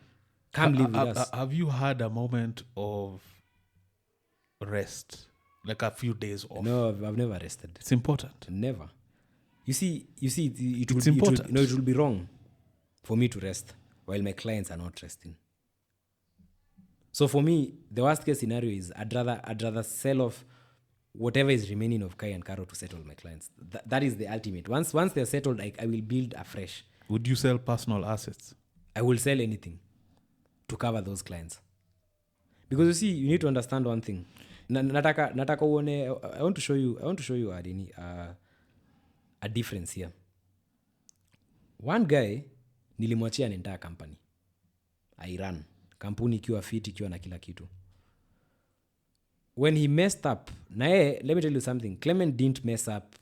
Come live with us. Have you had a moment of rest? Like a few days off? No, I've never rested. It's important. Never. You see, it It's important. it will be wrong for me to rest while my clients are not resting. So for me, the worst case scenario is I'd rather sell off whatever is remaining of Kai and Karo to settle my clients. That is the ultimate. Once they're settled, I will build afresh. Would you sell personal assets? I will sell anything to cover those clients. Because you see, you need to understand one thing. Nataka uone, I want to show you a difference here. One guy nilimwachia an entire company. I ran. Kampuni ikiwa fit, ikiwa na kila kitu. When he messed up, let me tell you something. Clement didn't mess up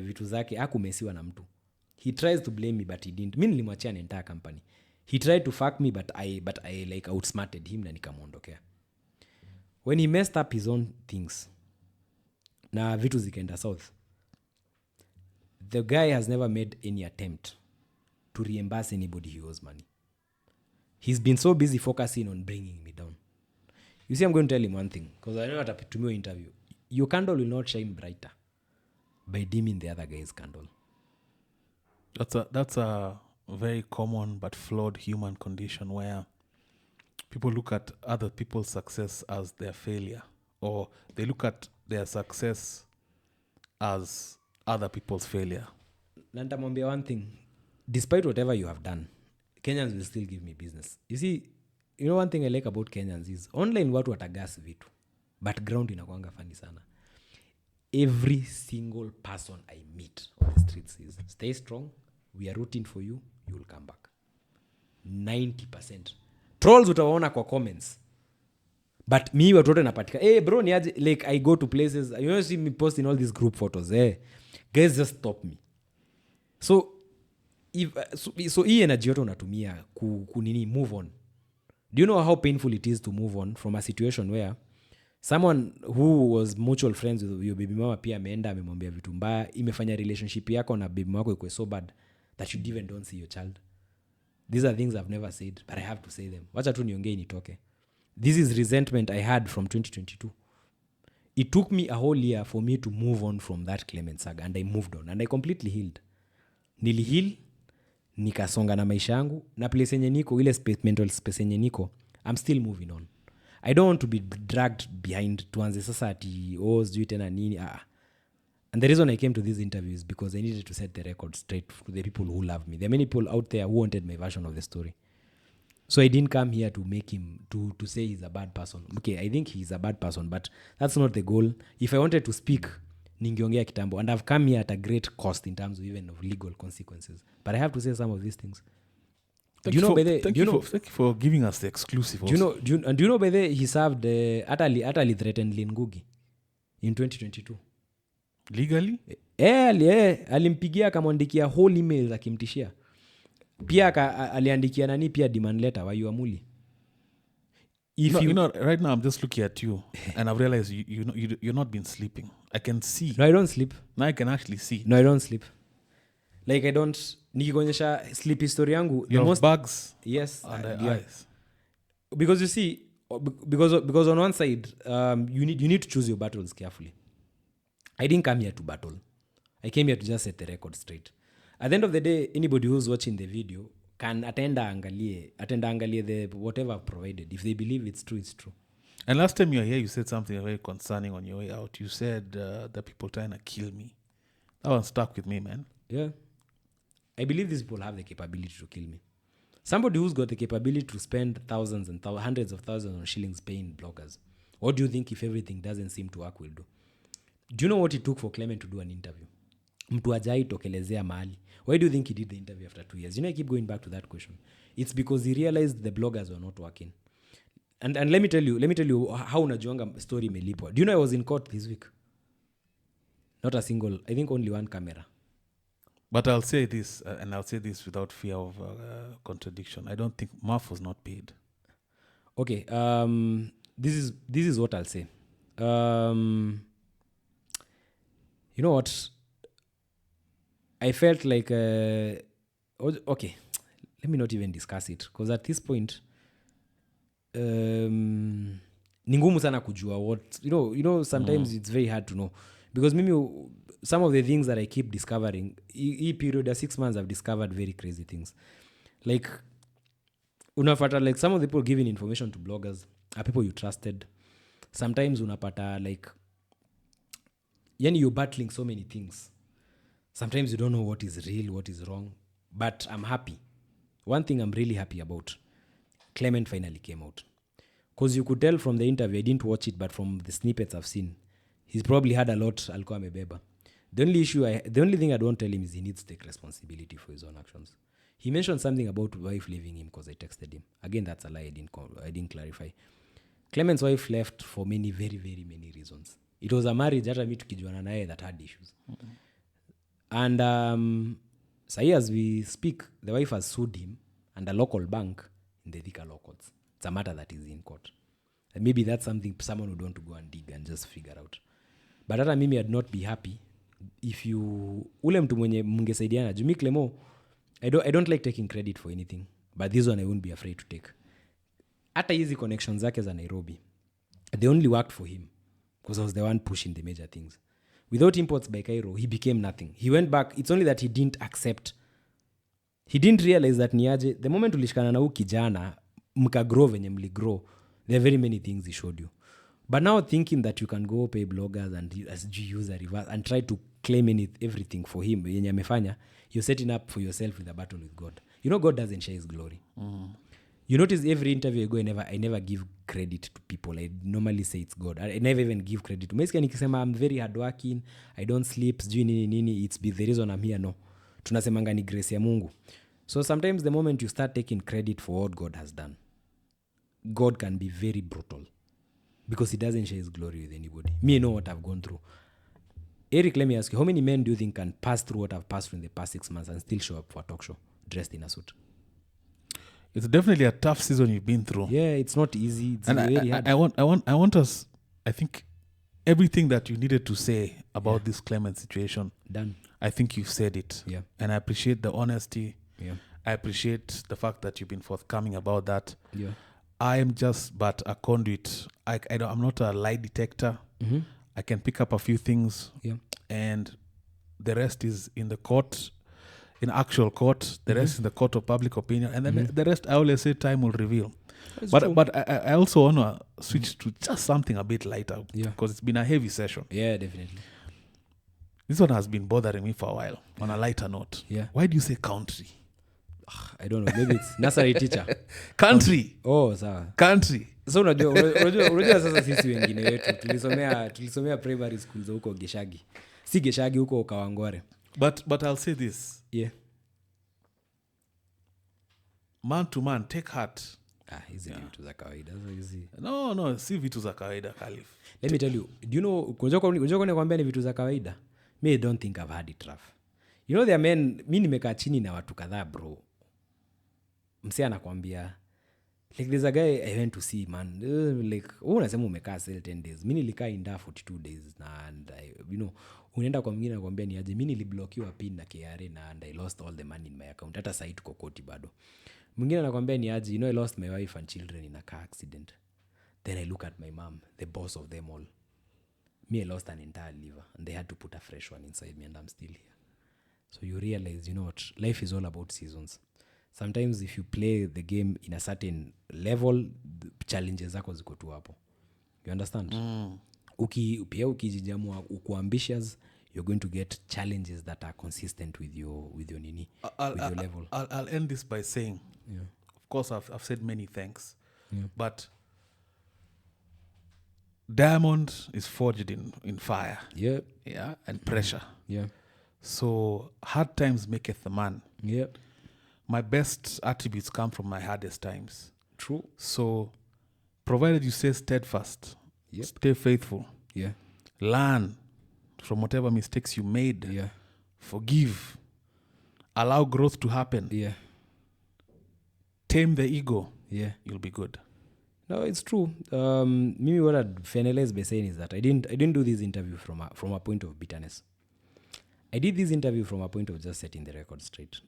vitu zake, hakumesiwa na mtu. He tries to blame me, but he didn't. Mimi nilimwachia an entire company. He tried to fuck me, but I like outsmarted him na nikamwondokea. When he messed up his own things, na vitu zikaenda south, the guy has never made any attempt to reimburse anybody he owes money. He's been so busy focusing on bringing me down. You see, I'm going to tell him one thing, because I know at a tomorrow interview, your candle will not shine brighter by dimming the other guy's candle. That's a very common but flawed human condition where people look at other people's success as their failure, or they look at their success as other people's failure. Na nitamwambia one thing, despite whatever you have done, Kenyans will still give me business. You see, you know one thing I like about Kenyans is online watu watagas vitu, but ground inakuanga funny sana. Every single person I meet on the streets says, stay strong, we are rooting for you, you will come back. 90%. Trolls utawaona kwa comments. But me watu wote napatika, hey bro, ni aje, like I go to places, you know, see me posting all these group photos, guys just stop me. So hii energy yote unatumia kunini move on. Do you know how painful it is to move on from a situation where someone who was mutual friends with your baby mama pia ameenda amemwambia vitu mbaya, imefanya relationship yako na baby mama ikuwe so bad that you even don't see your child? These are things I've never said, but I have to say them. Wacha tu niongee nitoke. This is resentment I had from 2022. It took me a whole year for me to move on from that Clement saga, and I moved on and I completely healed. Niliheal, nikasonga na maisha yangu, na place yenye niko, ile mental space yenye niko, I'm still moving on. I don't want to be dragged behind tuanze sasa ati sijui tena nini. And the reason I came to these interviews because I needed to set the record straight to the people who love me. There are many people out there who wanted my version of the story. So I didn't come here to make him, to say he's a bad person. Okay, I think he's a bad person, but that's not the goal. If I wanted to speak, ningeongea kitambo. And I've come here at a great cost in terms of even of legal consequences. But I have to say some of these things. Thank you for giving us the exclusive. Do you know by the he served Atali threatened Lingugi in 2022? Legally? Alimpigia akamwandikia whole email akimtishia. Pia aliandikia nani pia demand letter wa Yuamuli. Right now I'm just looking at you and I've realized you're not been sleeping. I can see. No, I don't sleep. Now I can actually see. No, I don't sleep. Like I don't, nikikuonyesha sleep history yangu, the most bugs. Yes, and eyes. Because you see, because on one side, you need to choose your battles carefully. I didn't come here to battle. I came here to just set the record straight. At the end of the day, anybody who's watching the video can attend angalie the whatever I've provided. If they believe it's true, it's true. And last time you were here, you said something very concerning on your way out. You said that people trying to kill me. That one stuck with me, man. Yeah. I believe these people have the capability to kill me. Somebody who's got the capability to spend thousands and hundreds of thousands of shillings paying bloggers. What do you think if everything doesn't seem to work will do? Do you know what it took for Clement to do an interview? Mtu ajai tokelezea mahali. Why do you think he did the interview after 2 years? You know, I keep going back to that question. It's because he realized the bloggers were not working. And let me tell you how unajuanga story imelipwa. Do you know I was in court this week? Not a single, I think only one camera. But I'll say this, and I'll say this without fear of contradiction. I don't think Murph was not paid. Okay, this is what I'll say. You know what? I felt like, okay, let me not even discuss it. Because at this point, ni ngumu sana kujua what, you know, sometimes it's very hard to know. Because mimi, some of the things that I keep discovering, hii period of 6 months I've discovered very crazy things. Like unapata like some of the people giving information to bloggers are people you trusted. Sometimes unapata like yani you're battling so many things. Sometimes you don't know what is real, what is wrong. But I'm happy. One thing I'm really happy about, Clement finally came out. Because you could tell from the interview, I didn't watch it, but from the snippets I've seen, he's probably had a lot alikuwa amebeba. The only thing I don't tell him is he needs to take responsibility for his own actions. He mentioned something about wife leaving him because I texted him. Again, that's a lie. I didn't clarify. Clement's wife left for many, very, very many reasons. It was a marriage hata mi tukijuana naye that had issues. And so as we speak, the wife has sued him and a local bank in the Thika law courts. It's a matter that is in court. And maybe that's something someone would want to go and dig and just figure out. But hata mimi I'd not be happy if you ule mtu mwenye mungesaidiana. Jumi Clement, I don't like taking credit for anything, but this one I won't be afraid to take. Hata hizi connections zake za Nairobi, they only worked for him because I was the one pushing the major things. Without Imports by Cairo, he became nothing. He went back. It's only that he didn't accept. He didn't realize that niaje, the moment ulishikana na huu kijana, mkagrow venye mligrow, there are very many things he showed you. But now thinking that you can go pay bloggers and use a reverse and try to claim everything for him, yenye amefanya, you're setting up for yourself with a battle with God. You know God doesn't share his glory. You notice every interview I go, I never give credit to people. I normally say it's God. I never even give credit to Mesika nikisema I'm very hardworking, I don't sleep, sijui nini, it's the reason I'm here. No. Tunasemanga ni grace ya Mungu. So sometimes the moment you start taking credit for what God has done, God can be very brutal because he doesn't share his glory with anybody. Me, I know what I've gone through. Eric, let me ask you, how many men do you think can pass through what I've passed through in the past 6 months and still show up for a talk show dressed in a suit? It's definitely a tough season you've been through. Yeah, it's not easy. It's and very hard. I want us, I think everything that you needed to say about this Clement situation, done. I think you've said it. Yeah. And I appreciate the honesty. Yeah. I appreciate the fact that you've been forthcoming about that. Yeah. I am just but a conduit. I'm not a lie detector. Mm-hmm. I can pick up a few things. Yeah. And the rest is in the court, in actual court. The rest is in the court of public opinion. And then the rest, I always say, time will reveal. But I also want to switch to just something a bit lighter. Yeah. Because it's been a heavy session. Yeah, definitely. This one has been bothering me for a while. On a lighter note. Yeah. Why do you say country? I don't know. Maybe it's nursery teacher. Country. Oh, sawa. Country. So unajua sasa sisi wengine wetu tulisomea primary school za huko Geshagi. Si Geshagi huko Kawangware. But I'll say this. Yeah. Man to man, take heart. Hizi vitu za kawaida. No, si vitu za kawaida, Khalif. Let me tell you, do you know, unajua kwambia ni vitu za kawaida? Me, I don't think I've had it rough. You know, there are men, mi nimekaa chini na watu kadhaa, bro. Msee anakwambia, like there's a guy I went to see, man. Like, unasema umekaa cell 10 days. Mi nilikaa inda 42 days. And you know, unaenda kwa mwingine anakuambia ni aje, mi niliblokiwa pin na KRA na and I lost all the money in my account. Hata site kokoti bado. Mwingine anakuambia ni aje, you know, I lost my wife and children in a car accident. Then I look at my mom, the boss of them all. Me, I lost an entire liver and they had to put a fresh one inside me and I'm still here. So you realize, you know what, life is all about seasons. Sometimes if you play the game in a certain level, challenges zako ziko tu hapo. You understand? Pia ukijijamua uko ambitious, you're going to get challenges that are consistent with your nini, with your level. I'll end this by saying, of course I've said many thanks, but diamond is forged in fire. Yeah. Yeah, and pressure. Yeah. So hard times maketh a man. Yeah. My best attributes come from my hardest times. True. So provided you stay steadfast, stay faithful, learn from whatever mistakes you made, forgive, allow growth to happen, tame the ego, you'll be good. No, it's true. Maybe what I'd finalize by saying is that I didn't do this interview from a point of bitterness. I did this interview from a point of just setting the record straight.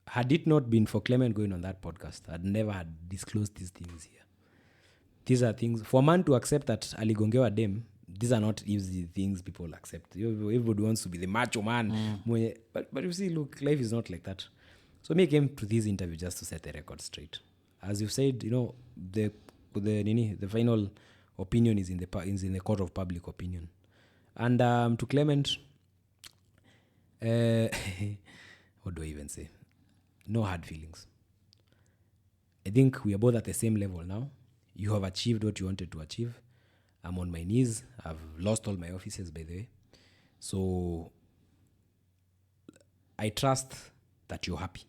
Had it not been for Clement going on that podcast, I'd never had disclosed these things here. These are things, for a man to accept that aligongewa dem, these are not easy things people accept. Everybody wants to be the macho man. But you see, look, life is not like that. So me came to this interview just to set the record straight. As you said, the final opinion is in the court of public opinion. And to Clement, what do I even say? No hard feelings. I think we are both at the same level now. You have achieved what you wanted to achieve. I'm on my knees. I've lost all my offices, by the way. So I trust that you're happy.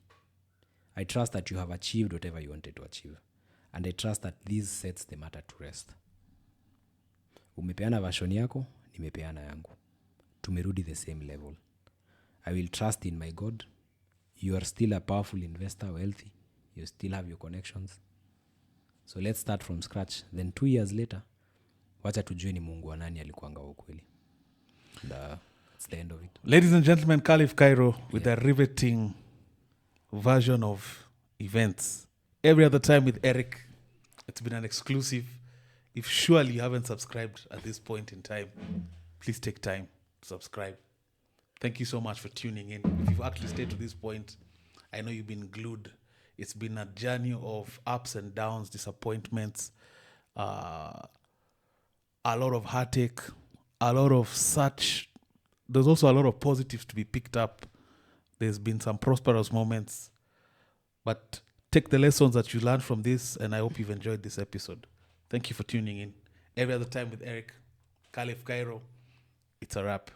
I trust that you have achieved whatever you wanted to achieve. And I trust that this sets the matter to rest. Umepeana version yako, nimepeana yangu. Tumerudi the same level. I will trust in my God. You are still a powerful investor, wealthy. You still have your connections. So let's start from scratch. Then 2 years later, wacha tujue ni Mungu wa nani alikuanga ukweli. That's the end of it. Ladies and gentlemen, Khalif Kairo with a riveting version of events. Every other time with Eric, it's been an exclusive. If surely you haven't subscribed at this point in time, please take time to subscribe. Thank you so much for tuning in. If you've actually stayed to this point, I know you've been glued. It's been a journey of ups and downs, disappointments, a lot of heartache, a lot of such. There's also a lot of positives to be picked up. There's been some prosperous moments. But take the lessons that you learned from this, and I hope you've enjoyed this episode. Thank you for tuning in. Every other time with Eric, Khalif Kairo, it's a wrap.